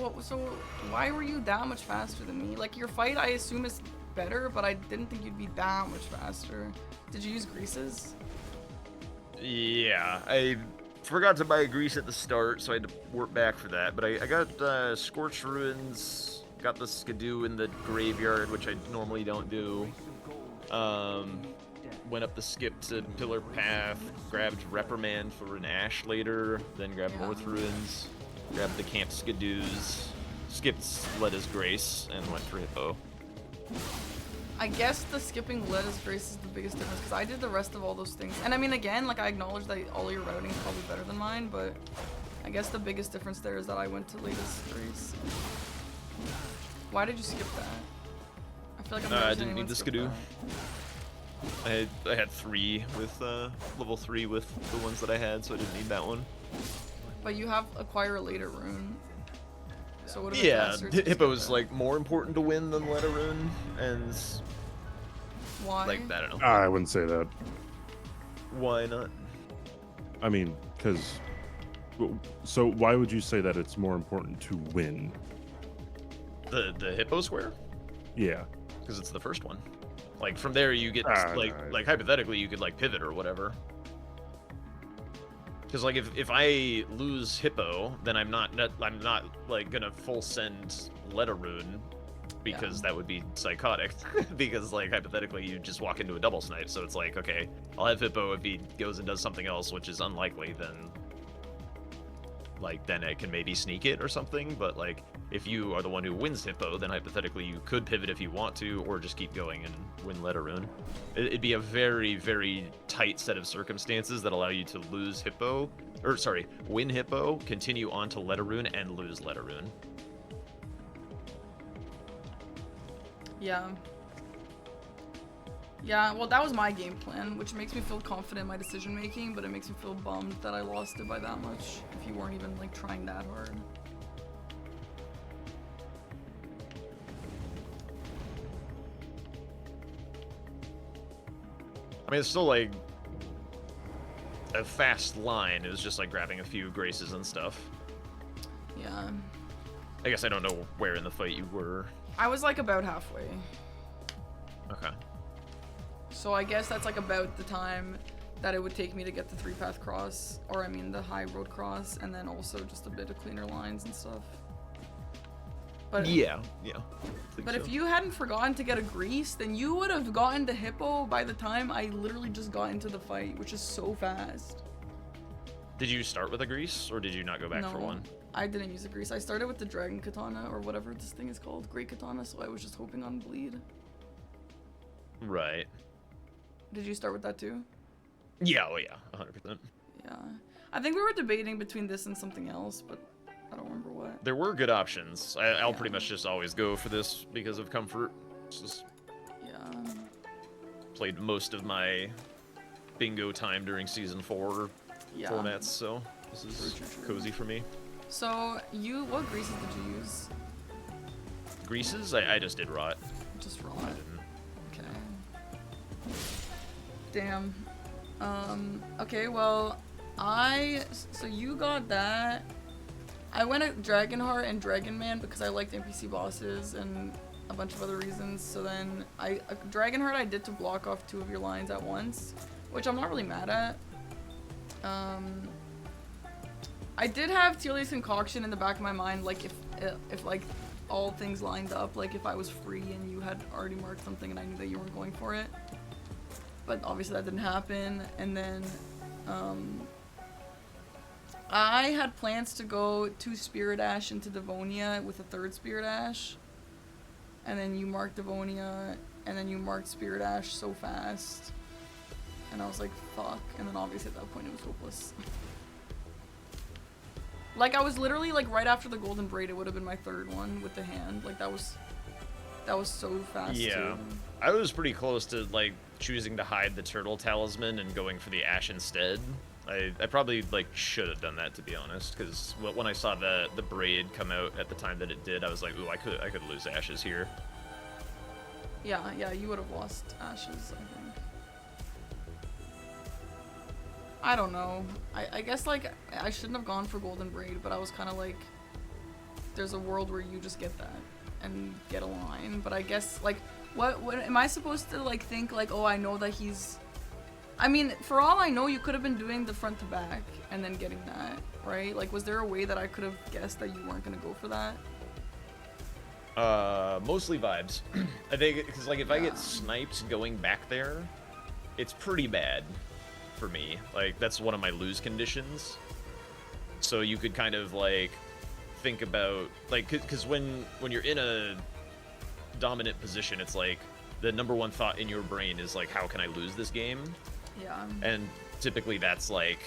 why were you that much faster than me? Like your fight, I assume is better, but I didn't think you'd be that much faster. Did you use greases? Yeah, I forgot to buy a grease at the start, so I had to work back for that. But I got Scorched Ruins, got the Skidoo in the graveyard, which I normally don't do. Went up the skip to Pillar Path, grabbed Reprimand for an Ash later, then grabbed North Ruins, grabbed the Camp Skidoos, skipped Letta's Grace, and went for Hippo. I guess the skipping Letta's Grace is the biggest difference, because I did the rest of all those things. And I mean, again, like, I acknowledge that all your routing is probably better than mine, but I guess the biggest difference there is that I went to Letta's Grace. Why did you skip that? I feel like I didn't need the Skidoo. I had 3 with level 3 with the ones that I had, so I didn't need that one. But you have acquire a later rune. So what Yeah, Hippo is like more important to win than Letta Rune, and why? like I don't know. I wouldn't say that. Why not? I mean, because. So why would you say that it's more important to win? The Hippo square? Yeah. Because it's the first one. Like from there you get like hypothetically you could like pivot or whatever. Because like if I lose Hippo, then I'm not like gonna full send Letta Rune, because that would be psychotic. Because like hypothetically you just walk into a double snipe, so it's like, okay, I'll have Hippo if he goes and does something else, which is unlikely, then I can maybe sneak it or something. But like if you are the one who wins Hippo, then hypothetically you could pivot if you want to, or just keep going and win Letta Rune. It'd be a very, very tight set of circumstances that allow you to lose Hippo, or sorry, win Hippo, continue on to Letta Rune, and lose Letta Rune. Yeah. Yeah, well, that was my game plan, which makes me feel confident in my decision making, but it makes me feel bummed that I lost it by that much if you weren't even like trying that hard. I mean, it's still like a fast line. It was just like grabbing a few graces and stuff. Yeah. I guess I don't know where in the fight you were. I was like about halfway. Okay. So I guess that's like about the time that it would take me to get the 3-path cross, or I mean the high road cross, and then also just a bit of cleaner lines and stuff. But yeah. But if you hadn't forgotten to get a grease, then you would have gotten the Hippo by the time I literally just got into the fight, which is so fast. Did you start with a grease, or did you not go back for one? I didn't use a grease. I started with the Dragon Katana, or whatever this thing is called, Great Katana, so I was just hoping on bleed. Right. Did you start with that too? Yeah, oh yeah, 100%. Yeah. I think we were debating between this and something else, but I don't remember what. There were good options. I'll pretty much just always go for this because of comfort. Just played most of my bingo time during Season 4 formats, so this is cozy for me. So, what greases did you use? Greases? I just did rot. Just rot. Okay. Damn. Okay, well, so you got that. I went at Dragonheart and Dragonman because I liked NPC bosses and a bunch of other reasons. So then Dragonheart I did to block off 2 of your lines at once, which I'm not really mad at. I did have Tearless Concoction in the back of my mind, like if like all things lined up, like if I was free and you had already marked something and I knew that you weren't going for it. But obviously that didn't happen. And then I had plans to go 2 Spirit Ash into Devonia with a 3rd Spirit Ash. And then you marked Devonia, and then you marked Spirit Ash so fast. And I was like, fuck. And then obviously at that point it was hopeless. Like, I was literally, like, right after the Golden Braid, it would have been my 3rd one with the hand. Like, that was so fast, too. I was pretty close to, like, choosing to hide the Turtle Talisman and going for the Ash instead. I probably, like, should have done that, to be honest, because when I saw the Braid come out at the time that it did, I was like, ooh, I could lose Ashes here. Yeah, you would have lost Ashes, I think. I don't know. I guess, like, I shouldn't have gone for Golden Braid, but I was kind of like, there's a world where you just get that and get a line. But I guess, like, what am I supposed to, like, think, like, oh, I know that he's I mean, for all I know, you could have been doing the front to back and then getting that, right? Like, was there a way that I could have guessed that you weren't gonna go for that? Mostly vibes. I think, because, like, if I get sniped going back there, it's pretty bad for me. Like, that's one of my lose conditions. So you could kind of, like, think about, like, because when you're in a dominant position, it's like, the number one thought in your brain is, like, how can I lose this game? Yeah. And typically that's, like,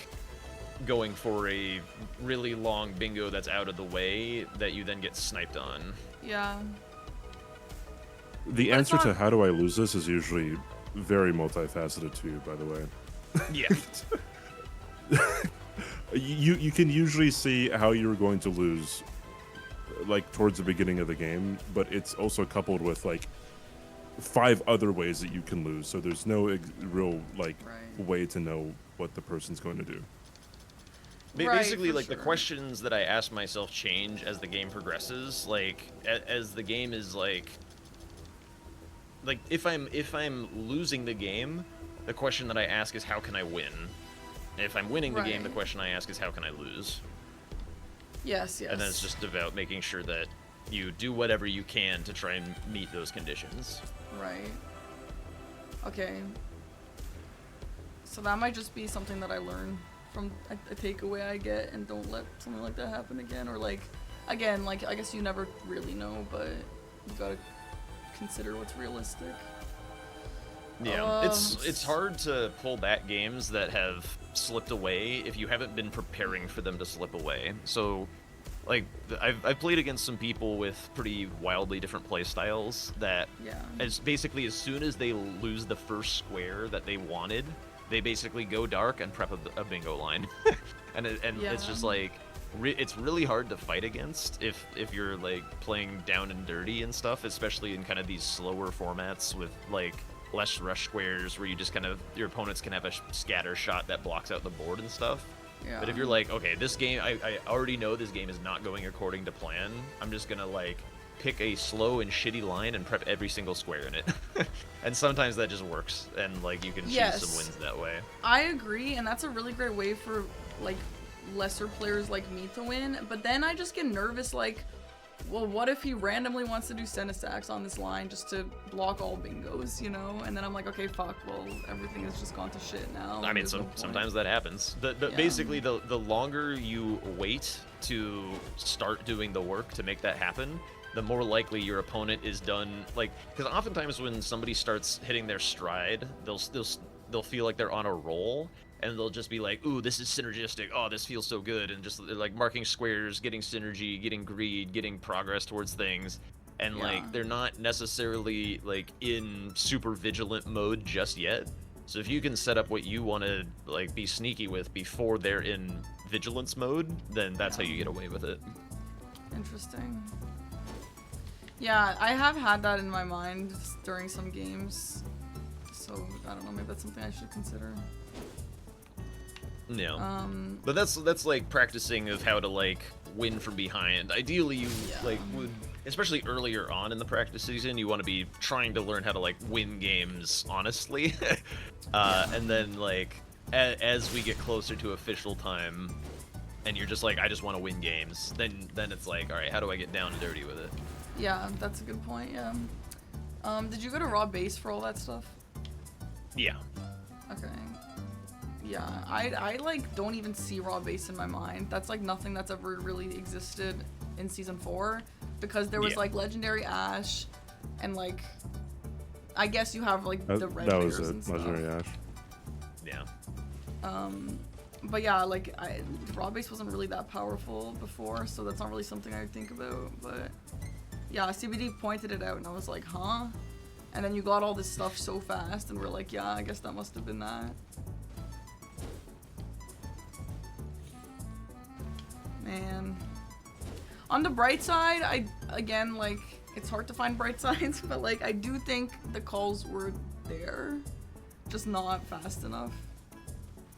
going for a really long bingo that's out of the way that you then get sniped on. Yeah. The But it's answer to not- how do I lose this is usually very multifaceted too, by the way. Yeah. You can usually see how you're going to lose, like, towards the beginning of the game, but it's also coupled with, like, 5 other ways that you can lose, so there's no real, like, Right. way to know what the person's going to do. Right, Basically, for like, the sure. questions that I ask myself change as the game progresses. Like, as the game is, like, if I'm losing the game, the question that I ask is how can I win? And if I'm winning the game, the Right. question I ask is how can I lose? Yes, yes. And then it's just about making sure that you do whatever you can to try and meet those conditions. Right. Okay. So that might just be something that I learn from a takeaway I get, and don't let something like that happen again. Or, like, again, like, I guess you never really know, but you gotta consider what's realistic. Yeah, it's hard to pull back games that have slipped away if you haven't been preparing for them to slip away. So, like, I've played against some people with pretty wildly different play styles that, Yeah. as soon as they lose the first square that they wanted, they basically go dark and prep a bingo line, and it's just Yeah. like. It's really hard to fight against if you're, like, playing down and dirty and stuff, especially in kind of these slower formats with, like, less rush squares where you just kind of, your opponents can have a scatter shot that blocks out the board and stuff. Yeah. But if you're like, okay, this game, I already know this game is not going according to plan, I'm just gonna, like, pick a slow and shitty line and prep every single square in it. And sometimes that just works, and, like, you can choose Yes. some wins that way. I agree, and that's a really great way for, like, lesser players like me to win. But then I just get nervous, like, well, what if he randomly wants to do center stacks on this line just to block all bingos, you know? And then I'm like, okay, fuck, well, everything has just gone to shit now. I mean, there's no point. sometimes that happens. Yeah. Basically, the longer you wait to start doing the work to make that happen, the more likely your opponent is done. Like, because oftentimes when somebody starts hitting their stride, they'll feel like they're on a roll, and they'll just be like, ooh, this is synergistic. Oh, this feels so good. And just, like, marking squares, getting synergy, getting greed, getting progress towards things. And, Yeah. like, they're not necessarily, like, in super vigilant mode just yet. So if you can set up what you want to, like, be sneaky with before they're in vigilance mode, then that's how you get away with it. Interesting. Yeah, I have had that in my mind during some games. So, I don't know, maybe that's something I should consider. Yeah. But that's like practicing of how to, like, win from behind. Ideally, you like would, especially earlier on in the practice season, you want to be trying to learn how to, like, win games honestly. And then, like, as we get closer to official time, and you're just like, I just want to win games. Then it's like, all right, how do I get down and dirty with it? Yeah, that's a good point, yeah. Did you go to raw base for all that stuff? Yeah. Okay. Yeah, I like don't even see raw base in my mind. That's like nothing that's ever really existed in season 4, because there was like legendary Ash, and like I guess you have like the red That was bears it, and stuff. legendary Ash. Yeah. But yeah, like raw base wasn't really that powerful before, so that's not really something I would think about. But yeah, CBD pointed it out, and I was like, huh? And then you got all this stuff so fast, and we're like, yeah, I guess that must have been that. Man. On the bright side, again, like, it's hard to find bright sides, but like, I do think the calls were there, just not fast enough.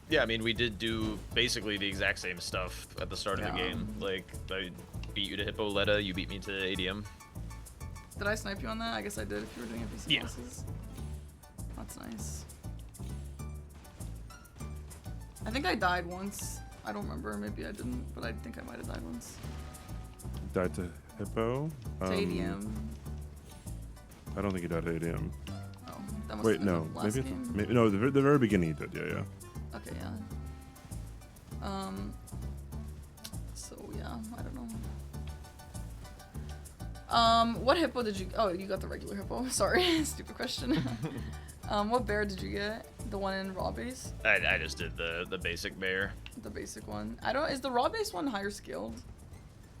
Yeah, I mean, we did do basically the exact same stuff at the start of the game. Like, I beat you to Hippolyta, you beat me to ADM. Did I snipe you on that? I guess I did if you were doing NPC Yeah. bosses. That's nice. think I died once. I don't remember. Maybe I didn't, but I think I might have died once. Died to Hippo. To ADM. I don't think he died to ADM. Oh, that must Wait, have been no. the last Maybe, game. maybe no. The very beginning he did. Yeah, yeah. Okay, yeah. So yeah, I don't know. What hippo did you? Oh, you got the regular hippo. Sorry, stupid question. What bear did you get? The one in raw base? I just did the basic bear. The basic one. I don't. Is the raw base one higher skilled?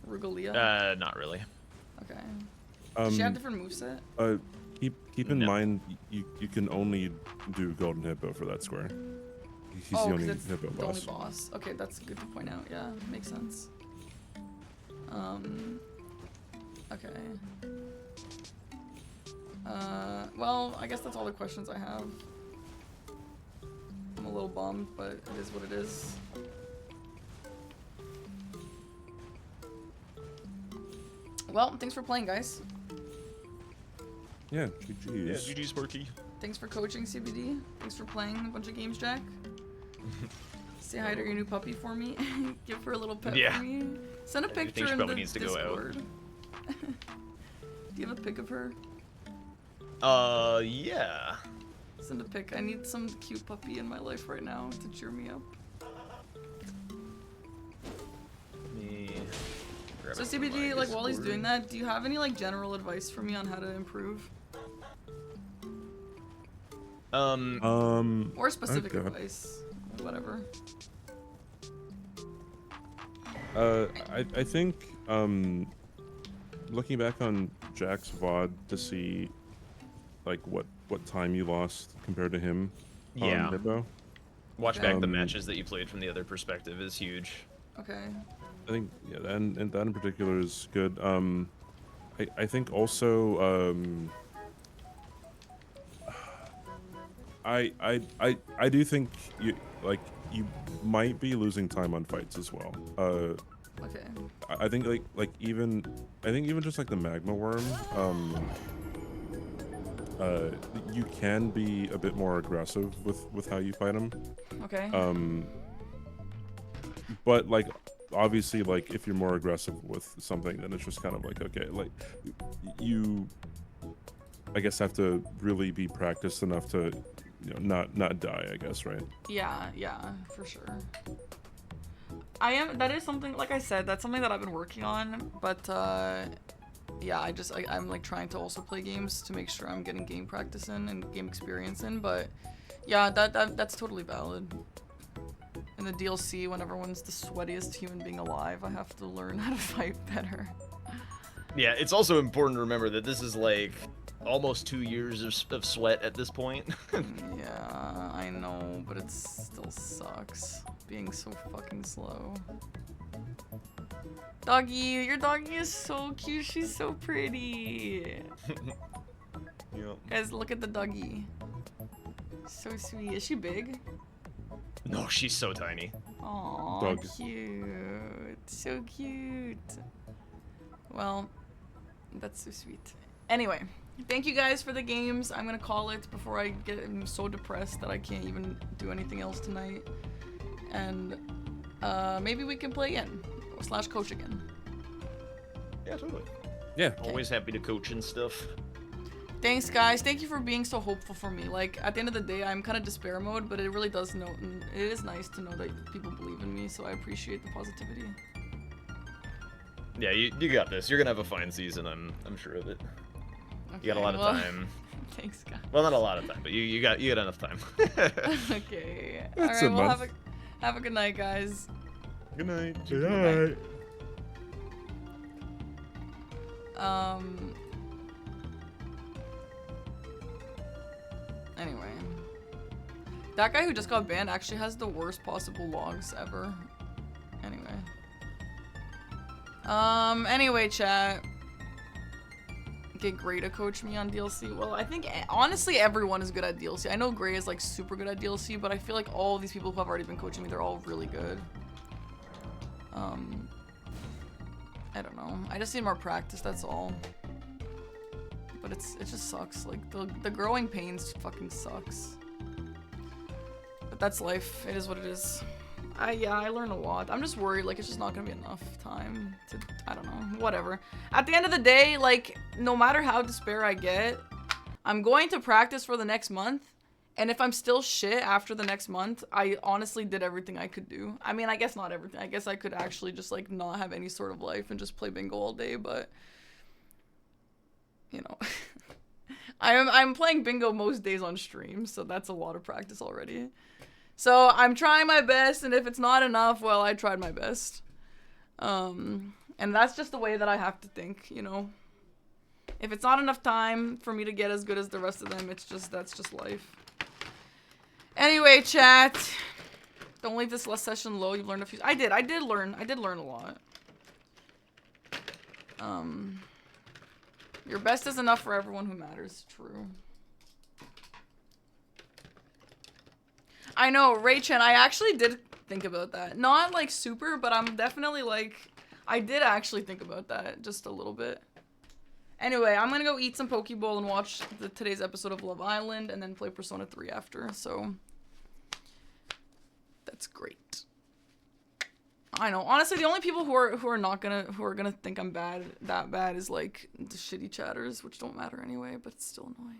Rugalia. Not really. Okay. Does she have different moveset? Keep in mind you can only do golden hippo for that square. He's Oh, the 'cause only it's hippo the only boss. boss. Okay, that's good to point out. Yeah, makes sense. Okay. Well, I guess that's all the questions I have. I'm a little bummed, but it is what it is. Well, thanks for playing, guys. Yeah, GG's. Yeah, GG's Parky. Thanks for coaching, CBD. Thanks for playing a bunch of games, Jack. Say hi to your new puppy for me. Give her a little pet Yeah. for me. Send a I think picture she in probably the needs to go out. Discord. Do you have a pic of her? Yeah. Send a pic. I need some cute puppy in my life right now to cheer me up. Let me grab So it from my CBD, like while he's Discord. doing that, do you have any like general advice for me on how to improve? Or specific okay. advice? Whatever. I think looking back on Jack's VOD to see like what time you lost compared to him Yeah. on Hippo. Watch back the Um, matches that you played from the other perspective is huge. Okay. I think yeah, and that in particular is good. I think also I do think you might be losing time on fights as well. Okay. I think even just like the magma worm, you can be a bit more aggressive with how you fight him. Okay. But like obviously like if you're more aggressive with something, then it's just kind of like okay, like you I guess have to really be practiced enough to not die, I guess, right? Yeah, for sure. That is something, like I said, that's something that I've been working on, but yeah, I'm like trying to also play games to make sure I'm getting game practice in and game experience in, but yeah, that's totally valid. In the DLC, when everyone's the sweatiest human being alive, I have to learn how to fight better. Yeah, it's also important to remember that this is like almost 2 years of sweat at this point. Yeah, I know, but it still sucks being so fucking slow. Doggy, your doggy is so cute. She's so pretty. Yep. Guys, look at the doggy. So sweet. Is she big? No, she's so tiny. Aw, Dog. cute. So cute. Well, that's so sweet. Anyway, thank you guys for the games. I'm gonna call it before I'm so depressed that I can't even do anything else tonight. And maybe we can play again. / coach again. Yeah, totally. Yeah. Always happy to coach and stuff. Thanks, guys. Thank you for being so hopeful for me. Like, at the end of the day, I'm kind of despair mode, but it really does know. It is nice to know that people believe in me, so I appreciate the positivity. Yeah, you got this. You're gonna have a fine season. I'm sure of it. You got a lot of time. Thanks, guys. Well, not a lot of time, but you got enough time. Okay. All That's right. a Well, month. have a good night, guys. Good night. Alright. Anyway. That guy who just got banned actually has the worst possible logs ever. Anyway. Anyway, chat. Get Gray to coach me on DLC. Well, I think, honestly, everyone is good at DLC. I know Gray is, like, super good at DLC, but I feel like all these people who have already been coaching me, they're all really good. I don't know. I just need more practice, that's all. But it just sucks. Like, the growing pains fucking sucks. But that's life. It is what it is. Yeah, I learned a lot. I'm just worried, like, it's just not gonna be enough time to, I don't know, whatever. At the end of the day, like, no matter how despair I get, I'm going to practice for the next month. And if I'm still shit after the next month, I honestly did everything I could do. I mean, I guess not everything. I guess I could actually just, like, not have any sort of life and just play bingo all day, but, you know. I'm playing bingo most days on stream, so that's a lot of practice already. So I'm trying my best, and if it's not enough, well, I tried my best. And that's just the way that I have to think, you know. If it's not enough time for me to get as good as the rest of them, it's just, that's just life. Anyway, chat. Don't leave this last session low. You've learned a few. I did learn a lot. Your best is enough for everyone who matters. True. I know, Ray-chan, I actually did think about that. Not, like, super, but I'm definitely, like... I did actually think about that, just a little bit. Anyway, I'm gonna go eat some Pokeball and watch today's episode of Love Island, and then play Persona 3 after, so... That's great. I know, honestly, the only people who are gonna think I'm that bad is, like, the shitty chatters, which don't matter anyway, but it's still annoying.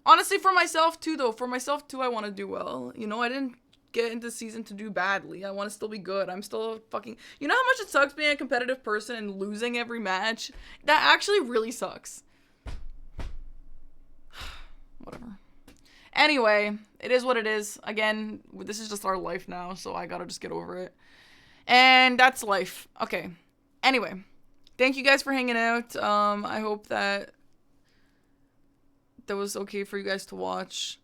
Honestly, for myself too, though. For myself too, I want to do well. You know, I didn't get into season to do badly. I want to still be good. I'm still fucking... You know how much it sucks being a competitive person and losing every match? That actually really sucks. Whatever. Anyway, it is what it is. Again, this is just our life now, so I gotta just get over it. And that's life. Okay. Anyway, thank you guys for hanging out. I hope that was okay for you guys to watch.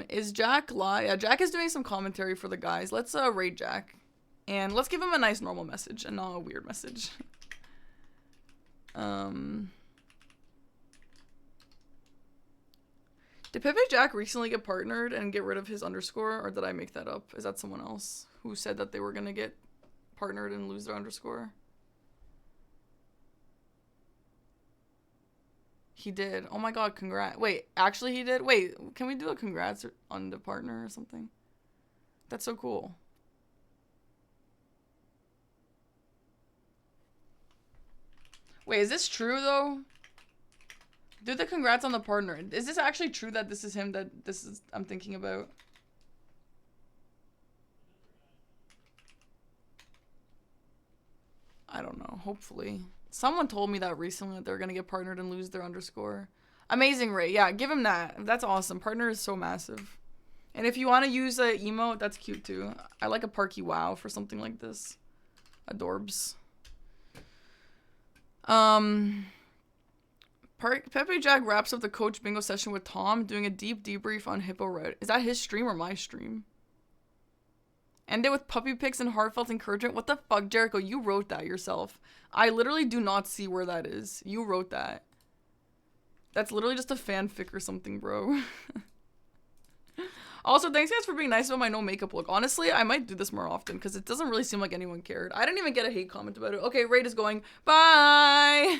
Is Jack live? Yeah, Jack is doing some commentary for the guys. Let's raid Jack. And let's give him a nice normal message and not a weird message. Did pepeJack recently get partnered and get rid of his underscore, or did I make that up? Is that someone else who said that they were gonna get partnered and lose their underscore? He did. Oh my god, congrats. Wait, actually he did? Wait, can we do a congrats on the partner or something? That's so cool. Wait, is this true though? Do the congrats on the partner. Is this actually true that this is him that I'm thinking about? I don't know, hopefully. Someone told me that recently, that they're gonna get partnered and lose their underscore. Amazing, Ray. Yeah, give him that. That's awesome. Partner is so massive. And if you want to use a emote, that's cute too. I like a Parky wow for something like this. Adorbs. pepeJack wraps up the coach bingo session with Tom, doing a deep debrief on Hippo Red. Is that his stream or my stream? End it with puppy pics and heartfelt encouragement. What the fuck, Jericho? You wrote that yourself. I literally do not see where that is. You wrote that. That's literally just a fanfic or something, bro. Also, thanks guys for being nice about my no makeup look. Honestly, I might do this more often because it doesn't really seem like anyone cared. I didn't even get a hate comment about it. Okay, Raid is going. Bye!